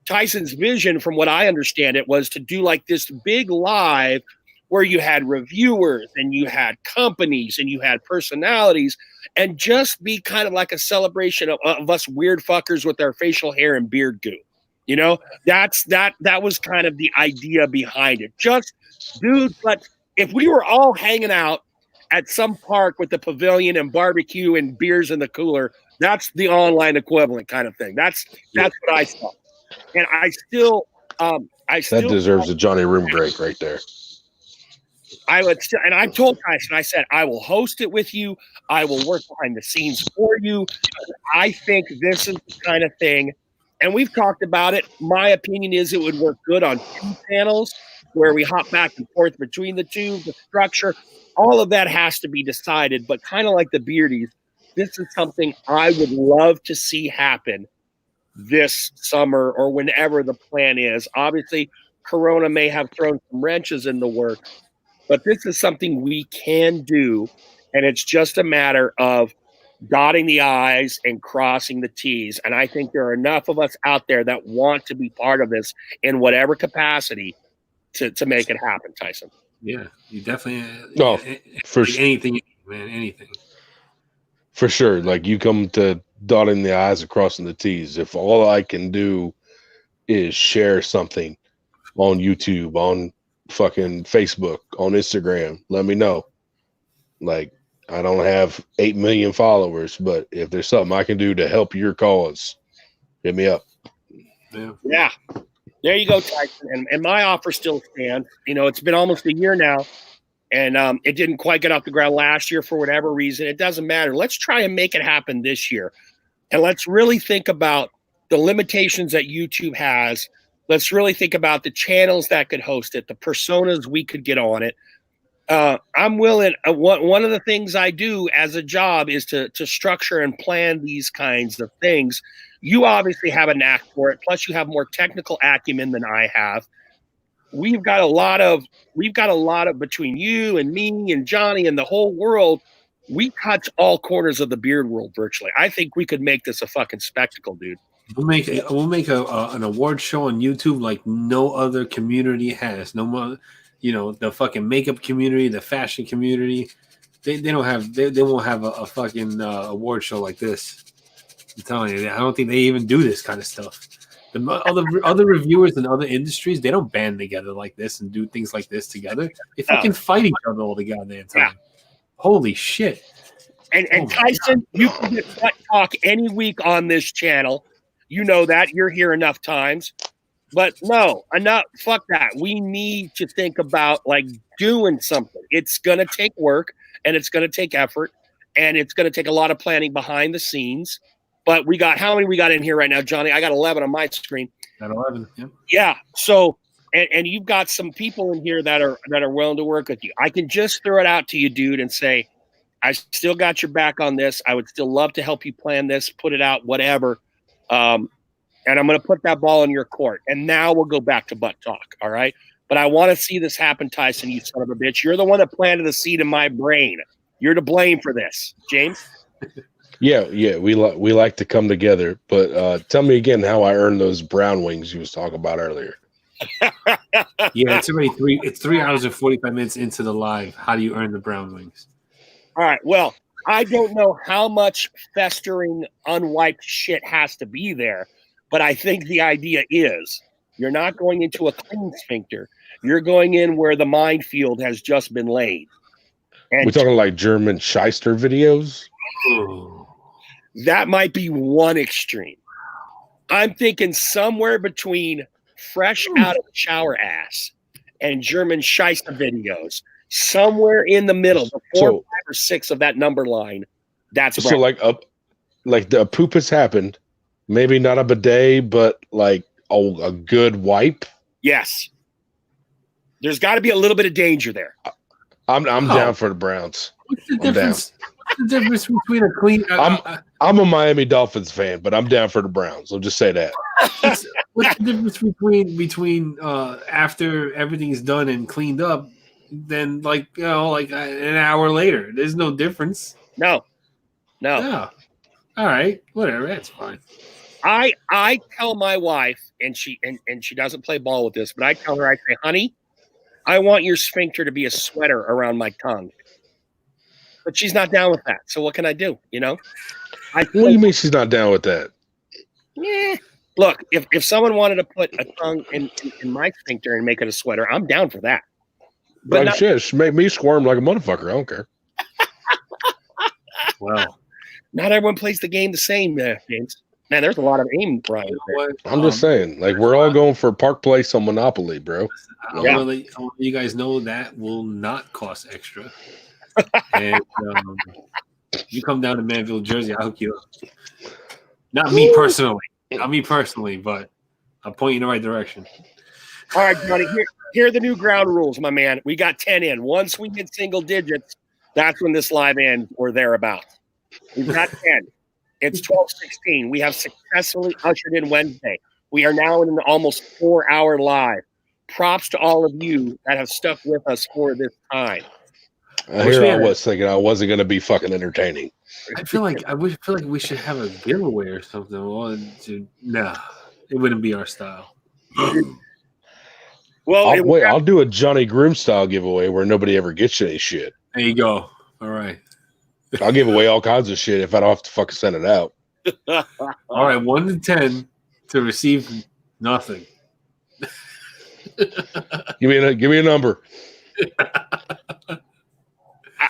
Speaker 2: Tyson's vision, from what I understand it, was to do like this big live where you had reviewers and you had companies and you had personalities, and just be kind of like a celebration of us weird fuckers with our facial hair and beard goo. That was kind of the idea behind it. Just, dude, but if we were all hanging out at some park with the pavilion and barbecue and beers in the cooler, that's the online equivalent kind of thing. That's what I saw. And I still that
Speaker 3: deserves a Johnny Room break right there.
Speaker 2: I would still, and I told Tyson, I said, I will host it with you. I will work behind the scenes for you. I think this is the kind of thing, and we've talked about it. My opinion is it would work good on 2 panels where we hop back and forth between the two, the structure, all of that has to be decided. But kind of like the Beardies, this is something I would love to see happen this summer or whenever the plan is. Obviously, Corona may have thrown some wrenches in the works, but this is something we can do, and it's just a matter of dotting the I's and crossing the T's. And I think there are enough of us out there that want to be part of this in whatever capacity to make it happen, Tyson.
Speaker 1: Yeah, you definitely.
Speaker 3: No, for
Speaker 1: anything, man, anything.
Speaker 3: For sure. Like, you come to dotting the I's and crossing the T's. If all I can do is share something on YouTube, on fucking Facebook, on Instagram, let me know. Like, I don't have 8 million followers, but if there's something I can do to help your cause, hit me up.
Speaker 2: Yeah. There you go, Tyson. And my offer still stands. It's been almost a year now, and it didn't quite get off the ground last year for whatever reason. It doesn't matter. Let's try and make it happen this year. And let's really think about the limitations that YouTube has. Let's really think about the channels that could host it, the personas we could get on it. I'm willing. One of the things I do as a job is to structure and plan these kinds of things. You obviously have a knack for it. Plus, you have more technical acumen than I have. We've got a lot of between you and me and Johnny and the whole world. We touch all corners of the beard world virtually. I think we could make this a fucking spectacle, dude.
Speaker 1: We'll make an award show on YouTube like no other community has. No more, the fucking makeup community, the fashion community. They won't have a fucking award show like this. I'm telling you, I don't think they even do this kind of stuff. The other reviewers in other industries, they don't band together like this and do things like this together. They fucking fight each other all the goddamn time. Yeah. Holy shit.
Speaker 2: And
Speaker 1: Oh my
Speaker 2: Tyson, you can get Butt Talk any week on this channel. You know that. You're here enough times. But no, enough. Fuck that. We need to think about like doing something. It's going to take work and it's going to take effort and it's going to take a lot of planning behind the scenes. But we got, how many we got in here right now, Johnny? I got 11 on my screen.
Speaker 1: Got 11. Yeah.
Speaker 2: Yeah. So, and you've got some people in here that are willing to work with you. I can just throw it out to you, dude, and say, I still got your back on this. I would still love to help you plan this, put it out, whatever. And I'm going to put that ball in your court. And now we'll go back to Butt Talk. All right. But I want to see this happen, Tyson, you son of a bitch. You're the one that planted the seed in my brain. You're to blame for this. James?
Speaker 3: Yeah. We like to come together. But tell me again how I earned those brown wings you was talking about earlier.
Speaker 1: Yeah, it's already 3 hours and 45 minutes into the live. How do you earn the brown wings?
Speaker 2: All right. Well, I don't know how much festering, unwiped shit has to be there. But I think the idea is you're not going into a clean sphincter. You're going in where the minefield has just been laid. And
Speaker 3: We're talking like German shyster videos.
Speaker 1: Oh.
Speaker 2: that might be one extreme. I'm thinking somewhere between fresh out of the shower ass and German Scheisse videos. Somewhere in the middle, the 4, 5, or 6 of that number line. That's
Speaker 3: so like the poop has happened. Maybe not a bidet, but like a good wipe.
Speaker 2: Yes. There's got to be a little bit of danger there.
Speaker 3: I'm down for the Browns.
Speaker 1: What's the difference? What's the difference between a clean?
Speaker 3: I'm a Miami Dolphins fan, but I'm down for the Browns. I'll just say that.
Speaker 1: What's the difference between after everything's done and cleaned up, then like an hour later? There's no difference.
Speaker 2: No.
Speaker 1: Yeah. All right. Whatever. That's fine.
Speaker 2: I tell my wife, and she doesn't play ball with this, but I tell her, I say, honey, I want your sphincter to be a sweater around my tongue. But she's not down with that. So what can I do? You know?
Speaker 3: What do you mean she's not down with that?
Speaker 2: Yeah. Look, if someone wanted to put a tongue in my sphincter and make it a sweater, I'm down for that. But
Speaker 3: Like shit, make me squirm like a motherfucker. I don't care.
Speaker 1: Well,
Speaker 2: not everyone plays the game the same, James. Man, there's a lot of aim, Brian.
Speaker 3: I'm just saying, like we're all going for Park Place on Monopoly, bro.
Speaker 1: I'll let you guys know that will not cost extra. And you come down to Manville, Jersey, I'll hook you up. Not me personally, but I'll point you in the right direction.
Speaker 2: All right, Johnny, here are the new ground rules, my man. We got 10 in. Once we hit single digits, that's when this live ends or thereabouts. We've got 10. It's 12:16. We have successfully ushered in Wednesday. We are now in an almost 4-hour live. Props to all of you that have stuck with us for this time.
Speaker 3: Here I was thinking I wasn't going to be fucking entertaining.
Speaker 1: I feel like we should have a giveaway or something. Nah, it wouldn't be our style.
Speaker 2: Well,
Speaker 3: I'll do a Johnny Groom style giveaway where nobody ever gets any shit.
Speaker 1: There you go. All right.
Speaker 3: I'll give away all kinds of shit if I don't have to fucking send it out.
Speaker 1: All right, 1 to 10 to receive nothing.
Speaker 3: Give me a number.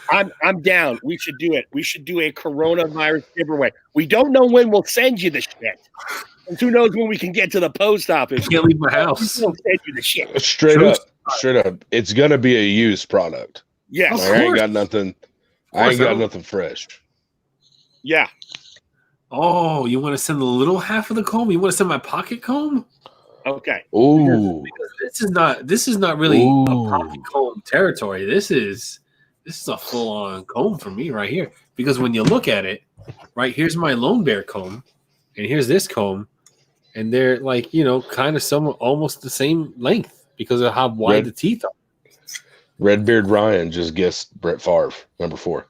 Speaker 2: I'm down. We should do it. We should do a coronavirus giveaway. We don't know when we'll send you the shit. And who knows when we can get to the post office.
Speaker 1: I can't leave my house.
Speaker 2: We'll send you the shit.
Speaker 3: Straight up. It's gonna be a used product.
Speaker 2: Yes.
Speaker 3: Like, I ain't got nothing. I ain't got nothing fresh.
Speaker 2: Yeah.
Speaker 1: Oh, you want to send the little half of the comb? You want to send my pocket comb?
Speaker 2: Okay.
Speaker 3: Ooh.
Speaker 1: This is not really a pocket comb territory. This is a full-on comb for me right here. Because when you look at it, right, here's my Lone Bear comb, and here's this comb, and they're like, kind of almost the same length because of how wide the teeth are.
Speaker 3: Redbeard Ryan just guessed Brett Favre, number 4.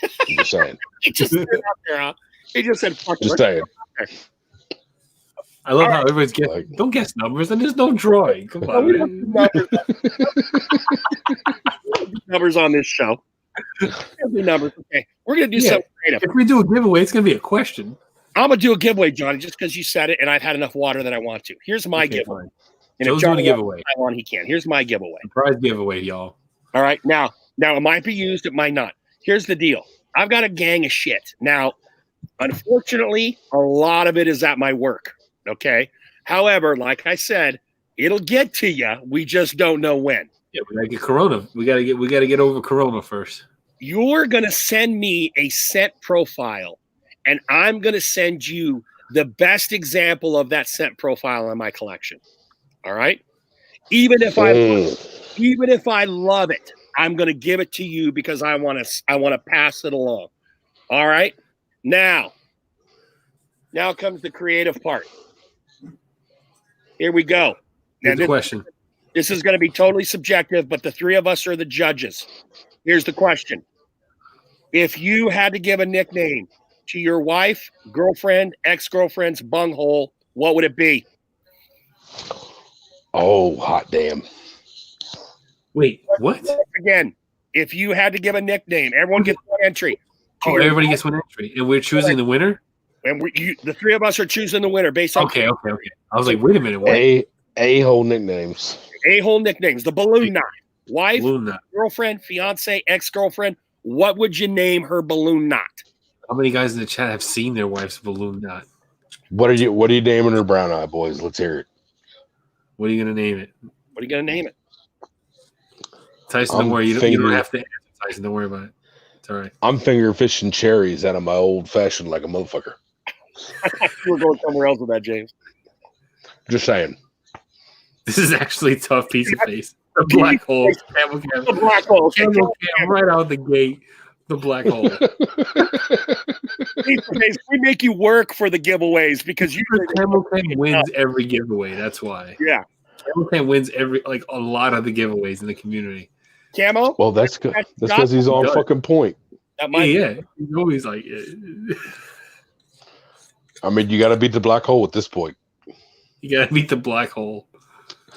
Speaker 3: I'm just saying.
Speaker 2: He just threw it out there, huh? He just said, fuck
Speaker 3: Just saying.
Speaker 1: I love how everybody's guessing. Don't guess numbers, and there's no drawing. Come on.
Speaker 2: Numbers on this show. Numbers. Okay. We're going to do something creative.
Speaker 1: If we do a giveaway, it's going to be a question.
Speaker 2: I'm going to do a giveaway, Johnny, just because you said it, and I've had enough water that I want to. Here's my giveaway.
Speaker 1: Fine.
Speaker 2: And
Speaker 1: Joe's doing a giveaway.
Speaker 2: He can. Here's my giveaway.
Speaker 1: Surprise giveaway, y'all.
Speaker 2: All right. Now it might be used. It might not. Here's the deal. I've got a gang of shit. Now, unfortunately, a lot of it is at my work. Okay. However, like I said, it'll get to you. We just don't know when.
Speaker 1: Yeah, we gotta get Corona. We gotta get over Corona first.
Speaker 2: You're gonna send me a scent profile, and I'm gonna send you the best example of that scent profile in my collection. All right. Even if I love it, I'm gonna give it to you because I want to pass it along. All right. Now comes the creative part. Here we go. Now,
Speaker 1: Here's the question.
Speaker 2: This is going to be totally subjective, but the three of us are the judges. Here's the question. If you had to give a nickname to your wife, girlfriend, ex-girlfriend's bunghole, what would it be?
Speaker 3: Oh, hot damn.
Speaker 1: Wait, what?
Speaker 2: Again, if you had to give a nickname, everyone gets one entry.
Speaker 1: Oh, everybody gets one entry, and we're choosing the winner?
Speaker 2: And the three of us are choosing the winner based on
Speaker 1: Okay. I was like, wait a minute. What?
Speaker 3: A-hole nicknames.
Speaker 2: A-hole nicknames. The balloon knot. Wife,
Speaker 1: Balloon knot.
Speaker 2: girlfriend, fiance, ex-girlfriend. What would you name her balloon knot?
Speaker 1: How many guys in the chat have seen their wife's balloon knot?
Speaker 3: What are you naming her, Brown Eye Boys? Let's hear it.
Speaker 1: What are you gonna name it?
Speaker 2: What are you going to name it?
Speaker 1: Tyson, don't worry. You don't have to answer, Tyson. Don't worry about it. It's all right.
Speaker 3: I'm finger fishing cherries out of my old fashioned like a motherfucker.
Speaker 2: We're going somewhere else with that, James.
Speaker 3: Just saying.
Speaker 1: This is actually a tough piece of face. The black hole. Camel Cam.
Speaker 2: The black hole.
Speaker 1: Camel Cam right out the gate. The black hole.
Speaker 2: We make you work for the giveaways because you
Speaker 1: Camel Cam wins every giveaway. That's why.
Speaker 2: Yeah.
Speaker 1: Camel Cam wins a lot of the giveaways in the community.
Speaker 2: Camo?
Speaker 3: Well, that's good. That's because he's on fucking point.
Speaker 2: That might
Speaker 1: Yeah. He's always like,
Speaker 3: I mean, you got to beat the black hole at this point.
Speaker 1: you gotta beat the black hole.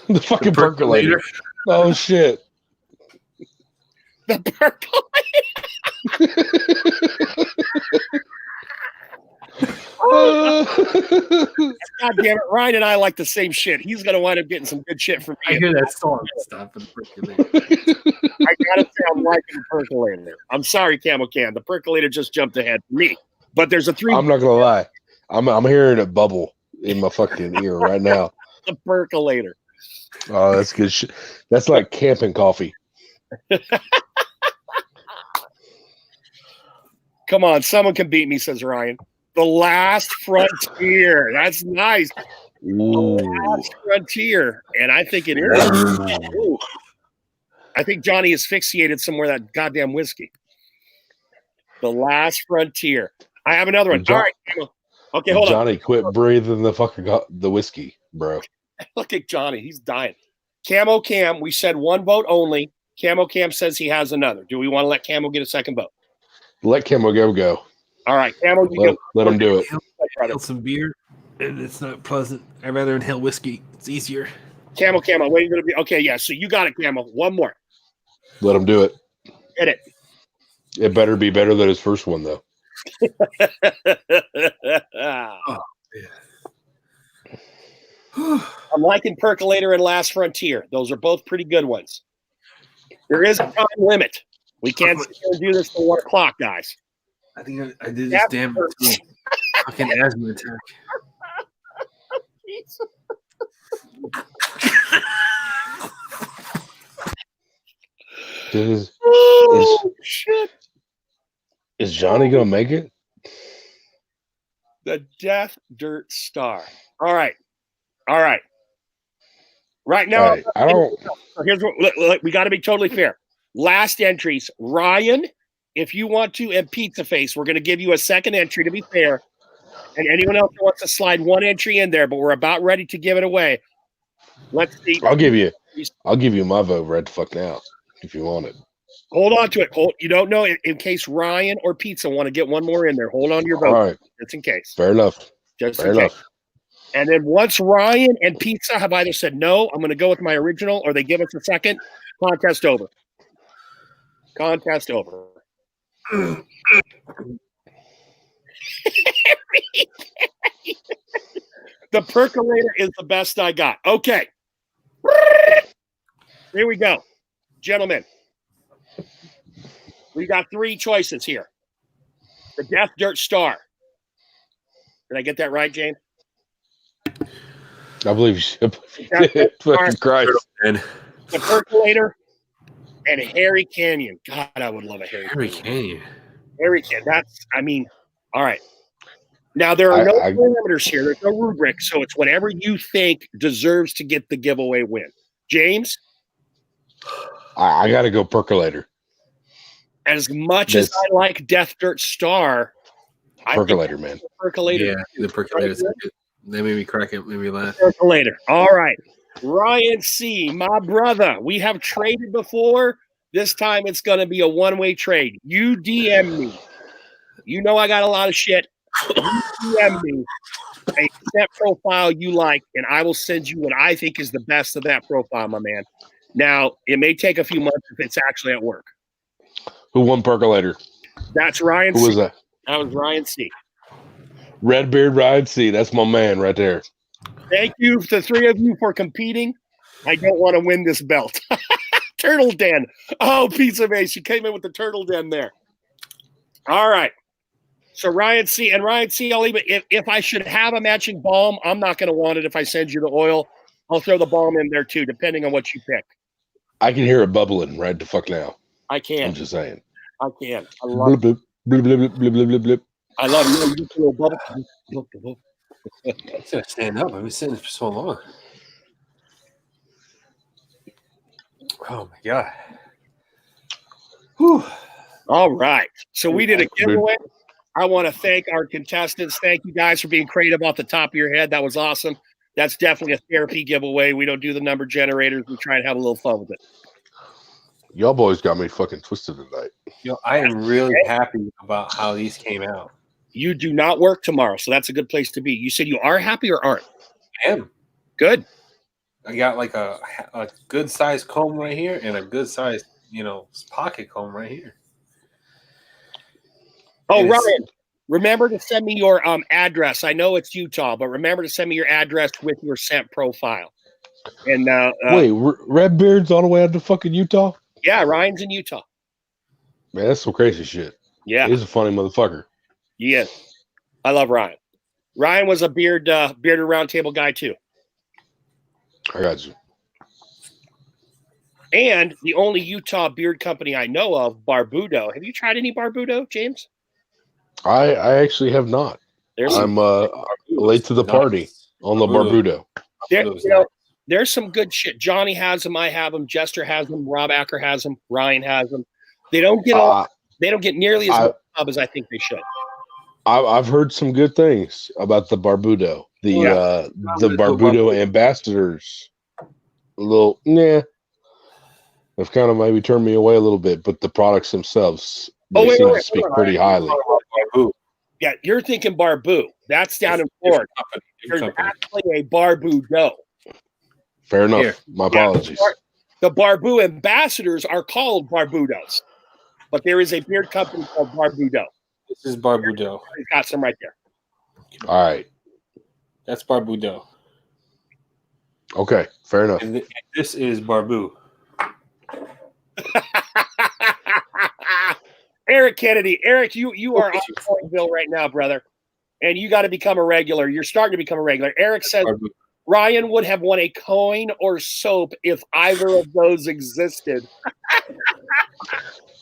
Speaker 3: The fucking percolator. Oh, shit.
Speaker 2: the percolator. God damn it. Ryan and I like the same shit. He's going to wind up getting some good shit from me.
Speaker 1: I hear that song and stuff for the percolator.
Speaker 2: I got to say I'm liking the percolator. I'm sorry, Camo Cam. The percolator just jumped ahead for me. But there's a three.
Speaker 3: I'm not going to lie. I'm hearing it bubble in my fucking ear right now.
Speaker 2: The percolator.
Speaker 3: Oh, that's good shit. That's like camping coffee.
Speaker 2: Come on, someone can beat me, says Ryan. The Last Frontier. That's nice.
Speaker 3: Ooh.
Speaker 2: The Last Frontier. And I think it is. Ooh. I think Johnny asphyxiated somewhere that goddamn whiskey. The Last Frontier. I have another one. All right. Okay, hold on.
Speaker 3: Johnny, quit breathing the fucking the whiskey, bro.
Speaker 2: Look at Johnny. He's dying. Camo Cam, we said one vote only. Camo Cam says he has another. Do we want to let Camo get a second vote?
Speaker 3: Let Camo go.
Speaker 2: All right, Camo, you
Speaker 3: let him do it.
Speaker 1: Inhale some beer, and it's not pleasant. I'd rather inhale whiskey. It's easier.
Speaker 2: Camo, what are you going to be? Okay, yeah, so you got it, Camo. One more.
Speaker 3: Let him do it.
Speaker 2: Hit it.
Speaker 3: It better be better than his first one, though.
Speaker 1: Oh, yeah.
Speaker 2: I'm liking Percolator and Last Frontier. Those are both pretty good ones. There is a time limit. We can't sit here and do this till 1 o'clock, guys.
Speaker 1: I think I did this damn fucking asthma attack.
Speaker 2: Shit.
Speaker 3: Is Johnny gonna make it?
Speaker 2: The Death Dirt Star. All right. Right now,
Speaker 3: All right. I don't.
Speaker 2: Here's what look, we got to be totally fair. Last entries, Ryan, if you want to, and Pizza Face, we're going to give you a second entry to be fair. And anyone else who wants to slide one entry in there, but we're about ready to give it away. Let's see.
Speaker 3: I'll give you my vote right the fuck now if you want it.
Speaker 2: Hold on to it. You don't know in case Ryan or Pizza want to get one more in there. Hold on to your vote.
Speaker 3: All right.
Speaker 2: Just in case.
Speaker 3: Fair enough.
Speaker 2: Just
Speaker 3: Fair
Speaker 2: in
Speaker 3: enough.
Speaker 2: case. And then once Ryan and Pizza have either said no, I'm going to go with my original, or they give us a second, contest over. Contest over. The Percolator is the best I got. Okay. Here we go. Gentlemen, we got three choices here. The Death Dirt Star. Did I get that right, James?
Speaker 3: I believe you did. Fucking Christ.
Speaker 1: And
Speaker 2: The Percolator and Harry Canyon. God, I would love a Harry Canyon.
Speaker 1: Canyon.
Speaker 2: Harry Canyon. All right. Now, there are no
Speaker 3: I-
Speaker 2: parameters here. There's no rubric. So it's whatever you think deserves to get the giveaway win. James?
Speaker 3: I got to go Percolator.
Speaker 2: As much as I like Death Dirt Star,
Speaker 3: Percolator, man.
Speaker 2: Percolator.
Speaker 1: Yeah, the percolator's good. They made me crack it, made me laugh.
Speaker 2: Percolator. All right. Ryan C., my brother. We have traded before. This time it's going to be a one-way trade. You DM me. You know I got a lot of shit. You DM me a set profile you like, and I will send you what I think is the best of that profile, my man. Now, it may take a few months if it's actually at work.
Speaker 3: Who won Percolator?
Speaker 2: That's Ryan
Speaker 3: Who
Speaker 2: C.
Speaker 3: was that?
Speaker 2: That was Ryan C.
Speaker 3: Redbeard Ryan C. That's my man right there.
Speaker 2: Thank you, the three of you, for competing. I don't want to win this belt. Turtle Den. Oh, Pizza Base. You came in with the Turtle Den there. All right. So Ryan C. And Ryan C., I'll leave it. If I should have a matching balm, I'm not going to want it if I send you the oil. I'll throw the balm in there too, depending on what you pick.
Speaker 3: I can hear it bubbling right the fuck now.
Speaker 2: I can.
Speaker 3: I'm just saying.
Speaker 2: I can. I love
Speaker 3: Blip, blip, blip, blip, blip, blip, blip, blip.
Speaker 2: I love you. You feel bubble.
Speaker 1: I gotta stand up. I've been sitting for so long. Oh my god. Whew.
Speaker 2: All right. So we did a giveaway. I want to thank our contestants. Thank you guys for being creative off the top of your head. That was awesome. That's definitely a therapy giveaway. We don't do the number generators. We try and have a little fun with it.
Speaker 3: Y'all boys got me fucking twisted tonight.
Speaker 1: Yo, I am really happy about how these came out.
Speaker 2: You do not work tomorrow, so that's a good place to be. You said you are happy or aren't?
Speaker 1: I am.
Speaker 2: Good.
Speaker 1: I got like a good sized comb right here and a good sized, pocket comb right here.
Speaker 2: Oh,
Speaker 1: And it's-
Speaker 2: Ryan, remember to send me your address. I know it's Utah, but remember to send me your address with your scent profile. And
Speaker 3: Wait, Redbeard's all the way out to fucking Utah?
Speaker 2: yeah, Ryan's in Utah.
Speaker 3: Man, that's some crazy shit.
Speaker 2: Yeah,
Speaker 3: He's a funny motherfucker.
Speaker 2: he is. I love Ryan. Ryan was a bearded roundtable guy too.
Speaker 3: I got you.
Speaker 2: And the only Utah beard company I know of, Barbudo. Have you tried any Barbudo, James?
Speaker 3: I actually have not.
Speaker 2: There's some,
Speaker 3: I'm late to the party on the Barbudo.
Speaker 2: there's some good shit. Johnny has them. I have them. Jester has them. Rob Acker has them. Ryan has them. They don't get nearly as much love as I think they should.
Speaker 3: I've heard some good things about the Barbudo. The Barbudo ambassadors. A little, they've kind of maybe turned me away a little bit, but the products themselves, they seem to speak pretty highly.
Speaker 2: Yeah, you're thinking Barbu. That's down in Florida. There's actually a Barbudo.
Speaker 3: Fair enough.
Speaker 1: Here.
Speaker 3: My apologies.
Speaker 2: The Barbu ambassadors are called Barbudos, but there is a beard company called Barbudo.
Speaker 1: This is Barbudo.
Speaker 2: We've got some right there.
Speaker 3: All right.
Speaker 1: That's Barbudo.
Speaker 3: Okay. Fair enough.
Speaker 1: And this is Barbu.
Speaker 2: Eric Kennedy. Eric, you are on Coinville right now, brother. And you got to become a regular. You're starting to become a regular. Eric says
Speaker 1: Barbu.
Speaker 2: Ryan would have won a coin or soap if either of those existed.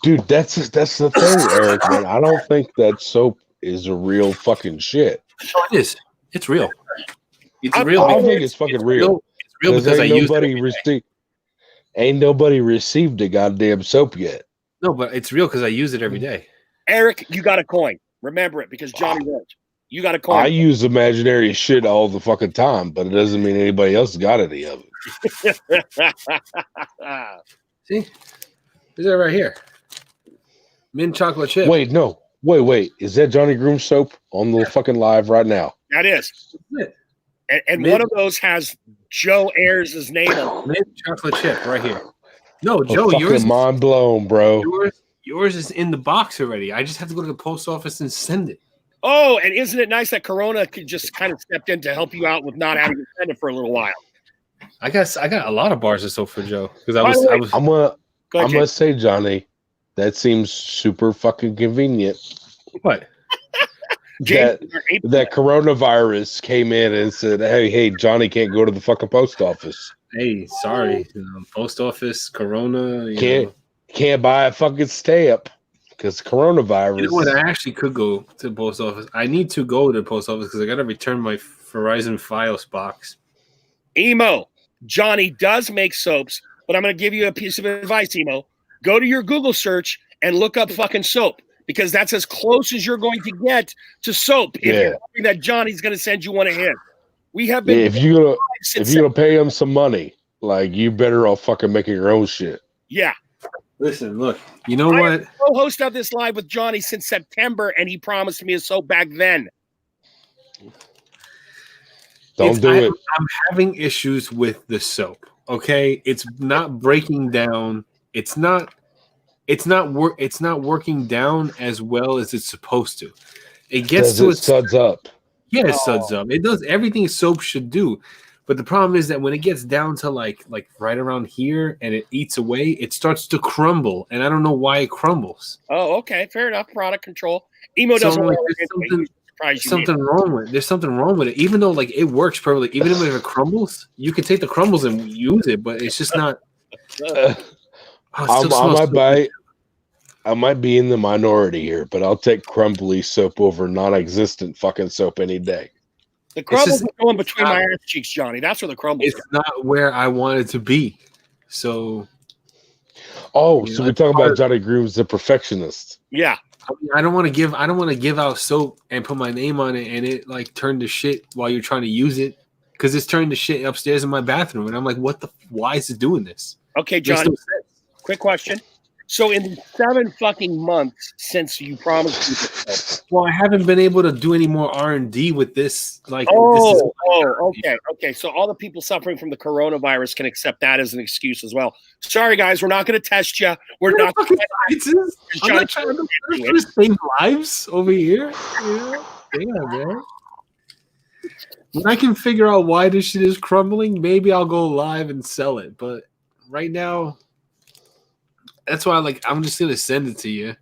Speaker 3: Dude, that's the thing, Eric, man. I don't think that soap is a real fucking shit.
Speaker 1: Oh, it is. It's real. It's
Speaker 2: I'm-
Speaker 1: real.
Speaker 3: I think it's fucking real.
Speaker 1: It's real because I used it.
Speaker 3: Ain't nobody received a goddamn soap yet.
Speaker 1: No, but it's real because I use it every day.
Speaker 2: Eric, you got a coin. Remember it because Johnny won't. You got a coin.
Speaker 3: I use imaginary shit all the fucking time, but it doesn't mean anybody else got any of it.
Speaker 1: See? Is that right here? Mint chocolate chip.
Speaker 3: Wait, no. Wait. Is that Johnny Groom soap on the fucking live right now?
Speaker 2: That is.
Speaker 1: Mint
Speaker 2: And one of those has Joe Ayers' name on it.
Speaker 1: chocolate chip right here. No,
Speaker 3: I'm
Speaker 1: Joe,
Speaker 3: fucking
Speaker 1: yours,
Speaker 3: mind blown, bro.
Speaker 1: yours is in the box already. I just have to go to the post office and send it.
Speaker 2: Oh, and isn't it nice that Corona could just kind of stepped in to help you out with not having to send it for a little while?
Speaker 1: I got a lot of bars of soap for Joe because I
Speaker 2: By the way,
Speaker 1: was
Speaker 3: I'm
Speaker 2: Go ahead,
Speaker 3: gonna say, Johnny, that seems super fucking convenient.
Speaker 1: what?
Speaker 2: James,
Speaker 3: that coronavirus came in and said, hey, Johnny can't go to the fucking post office.
Speaker 1: Hey, sorry. Post office, Corona.
Speaker 3: Can't buy a fucking stamp because coronavirus.
Speaker 1: You know what? I actually could go to the post office. I need to go to the post office because I got to return my Verizon Fios box.
Speaker 2: Emo, Johnny does make soaps, but I'm going to give you a piece of advice, Emo. Go to your Google search and look up fucking soap because that's as close as you're going to get to soap if you're hoping that Johnny's going to send you one of his. We have been.
Speaker 3: If you're gonna pay him some money, like you better off fucking making your own shit.
Speaker 2: Yeah.
Speaker 1: Listen, look. You know what?
Speaker 2: I'm co-host of this live with Johnny since September, and he promised me a soap back then.
Speaker 3: Don't do it.
Speaker 1: I'm having issues with the soap. Okay, it's not breaking down. It's not working down as well as it's supposed to. It gets to
Speaker 3: it suds up.
Speaker 1: Yeah, it suds up. It does everything soap should do. But the problem is that when it gets down to like right around here and it eats away, it starts to crumble, and I don't know why it crumbles.
Speaker 2: Oh, okay, fair enough. Product control. Emo doesn't.
Speaker 1: Something wrong with it. There's something wrong with it. Even though like it works perfectly, even if it crumbles, you can take the crumbles and use it, but it's just not.
Speaker 3: I might be in the minority here, but I'll take crumbly soap over non-existent fucking soap any day.
Speaker 2: The crumbles are going between my ass cheeks, Johnny. That's where the crumbles
Speaker 1: It's not where I want it to be. So.
Speaker 3: Oh, so we're talking about Johnny Groove's the perfectionist.
Speaker 2: Yeah.
Speaker 1: I don't want to give out soap and put my name on it and it like turn to shit while you're trying to use it because it's turned to shit upstairs in my bathroom and I'm like, why is it doing this?
Speaker 2: Okay, Johnny. Quick question. So in the 7 fucking months since you promised me this,
Speaker 1: well, I haven't been able to do any more R&D with this. Like,
Speaker 2: okay. So all the people suffering from the coronavirus can accept that as an excuse as well. Sorry, guys, we're not going to test you. We're not
Speaker 1: I'm not trying to save lives over here. Yeah, man. When I can figure out why this shit is crumbling, maybe I'll go live and sell it. But right now. That's why I'm just going to send it to you,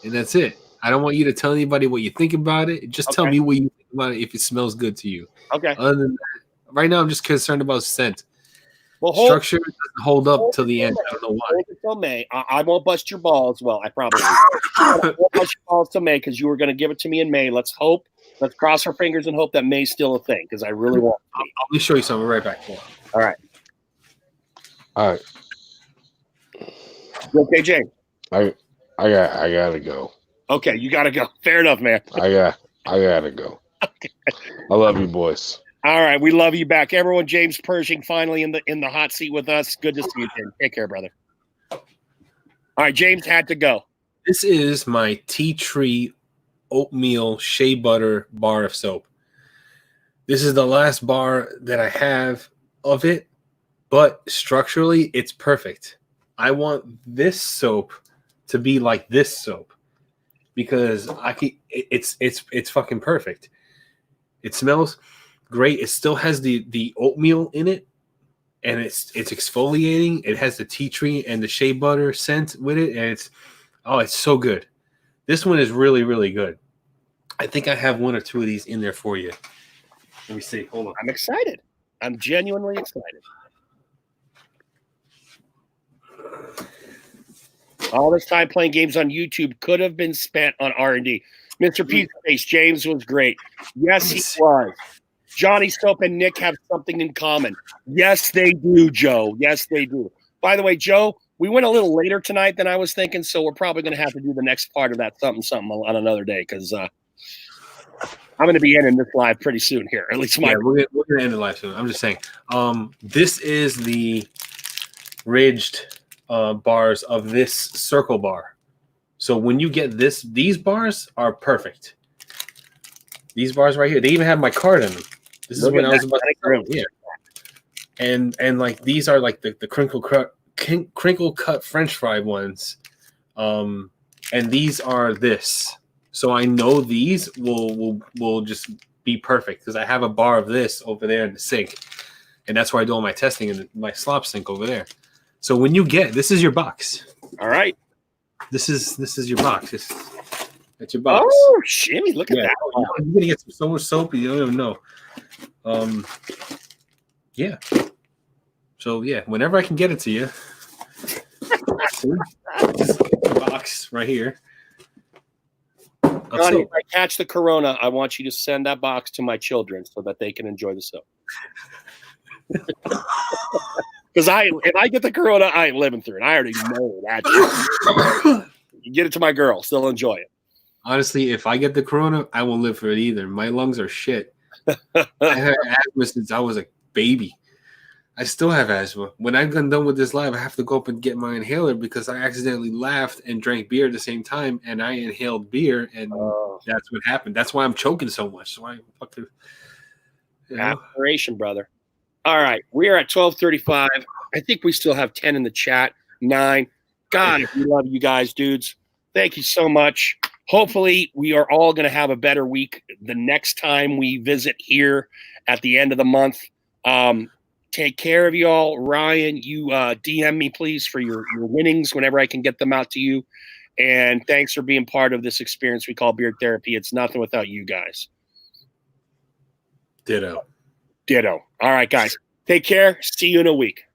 Speaker 1: and that's it. I don't want you to tell anybody what you think about it. Just tell me what you think about it if it smells good to you.
Speaker 2: Okay.
Speaker 1: Other than that, right now, I'm just concerned about scent.
Speaker 2: Well,
Speaker 1: structure doesn't hold up till the end. I don't know why.
Speaker 2: Hold it till May. I won't bust your balls. Well, I probably I won't bust your balls till May because you were going to give it to me in May. Let's hope. Let's cross our fingers and hope that May's still a thing because I really want it.
Speaker 1: Let me show you something right back.
Speaker 2: All right. Okay, James.
Speaker 3: I gotta go.
Speaker 2: Okay, you gotta go. Fair enough, man.
Speaker 3: I gotta go. Okay. I love you, boys.
Speaker 2: All right, we love you back, everyone. James Pershing finally in the hot seat with us. Good to see you, James. Take care, brother. All right, James had to go.
Speaker 1: This is my tea tree oatmeal shea butter bar of soap. This is the last bar that I have of it, but structurally, it's perfect. I want this soap to be like this soap because it's fucking perfect. It smells great. It still has the oatmeal in it, and it's exfoliating. It has the tea tree and the shea butter scent with it, and it's so good. This one is really, really good. I think I have 1 or 2 of these in there for you. Let me see. Hold on.
Speaker 2: I'm excited. I'm genuinely excited. All this time playing games on YouTube could have been spent on R&D. Mr. Pizza Face, James was great. Yes, he was. Johnny Soap and Nick have something in common. Yes, they do, Joe. Yes, they do. By the way, Joe, we went a little later tonight than I was thinking, so we're probably going to have to do the next part of that something on another day because I'm going to be ending this live pretty soon here. At least we're
Speaker 1: going to end the live soon. I'm just saying. This is the ridged bars of this circle bar. So when you get these bars are perfect. These bars right here, they even have my card in them. This is when I was about to yeah. And like these are like the crinkle cut French fry ones. And these are this. So I know these will just be perfect because I have a bar of this over there in the sink. And that's where I do all my testing in my slop sink over there. So when you get this is your box.
Speaker 2: All right.
Speaker 1: This is your box. at your box.
Speaker 2: Oh, shimmy! Look at
Speaker 1: Yeah,
Speaker 2: that.
Speaker 1: you're gonna get so much soap you don't even know. Yeah. So yeah, whenever I can get it to you, see? This box right here.
Speaker 2: Johnny, if I catch the corona, I want you to send that box to my children so that they can enjoy the soap. Because if I get the corona, I ain't living through it. I already know that shit. You get it to my girls, they'll enjoy it.
Speaker 1: Honestly, if I get the corona, I won't live for it either. My lungs are shit. I had asthma since I was a baby. I still have asthma. When I'm done with this live, I have to go up and get my inhaler because I accidentally laughed and drank beer at the same time, and I inhaled beer, and that's what happened. That's why I'm choking so much. So I fucking
Speaker 2: Admiration, brother. All right, we are at 12:35. I think we still have 10 in the chat. 9. God, we love you guys, dudes. Thank you so much. Hopefully, we are all going to have a better week the next time we visit here at the end of the month. Take care of y'all. Ryan, you DM me, please, for your winnings whenever I can get them out to you. And thanks for being part of this experience we call Beard Therapy. It's nothing without you guys.
Speaker 1: Ditto.
Speaker 2: All right, guys. Take care. See you in a week.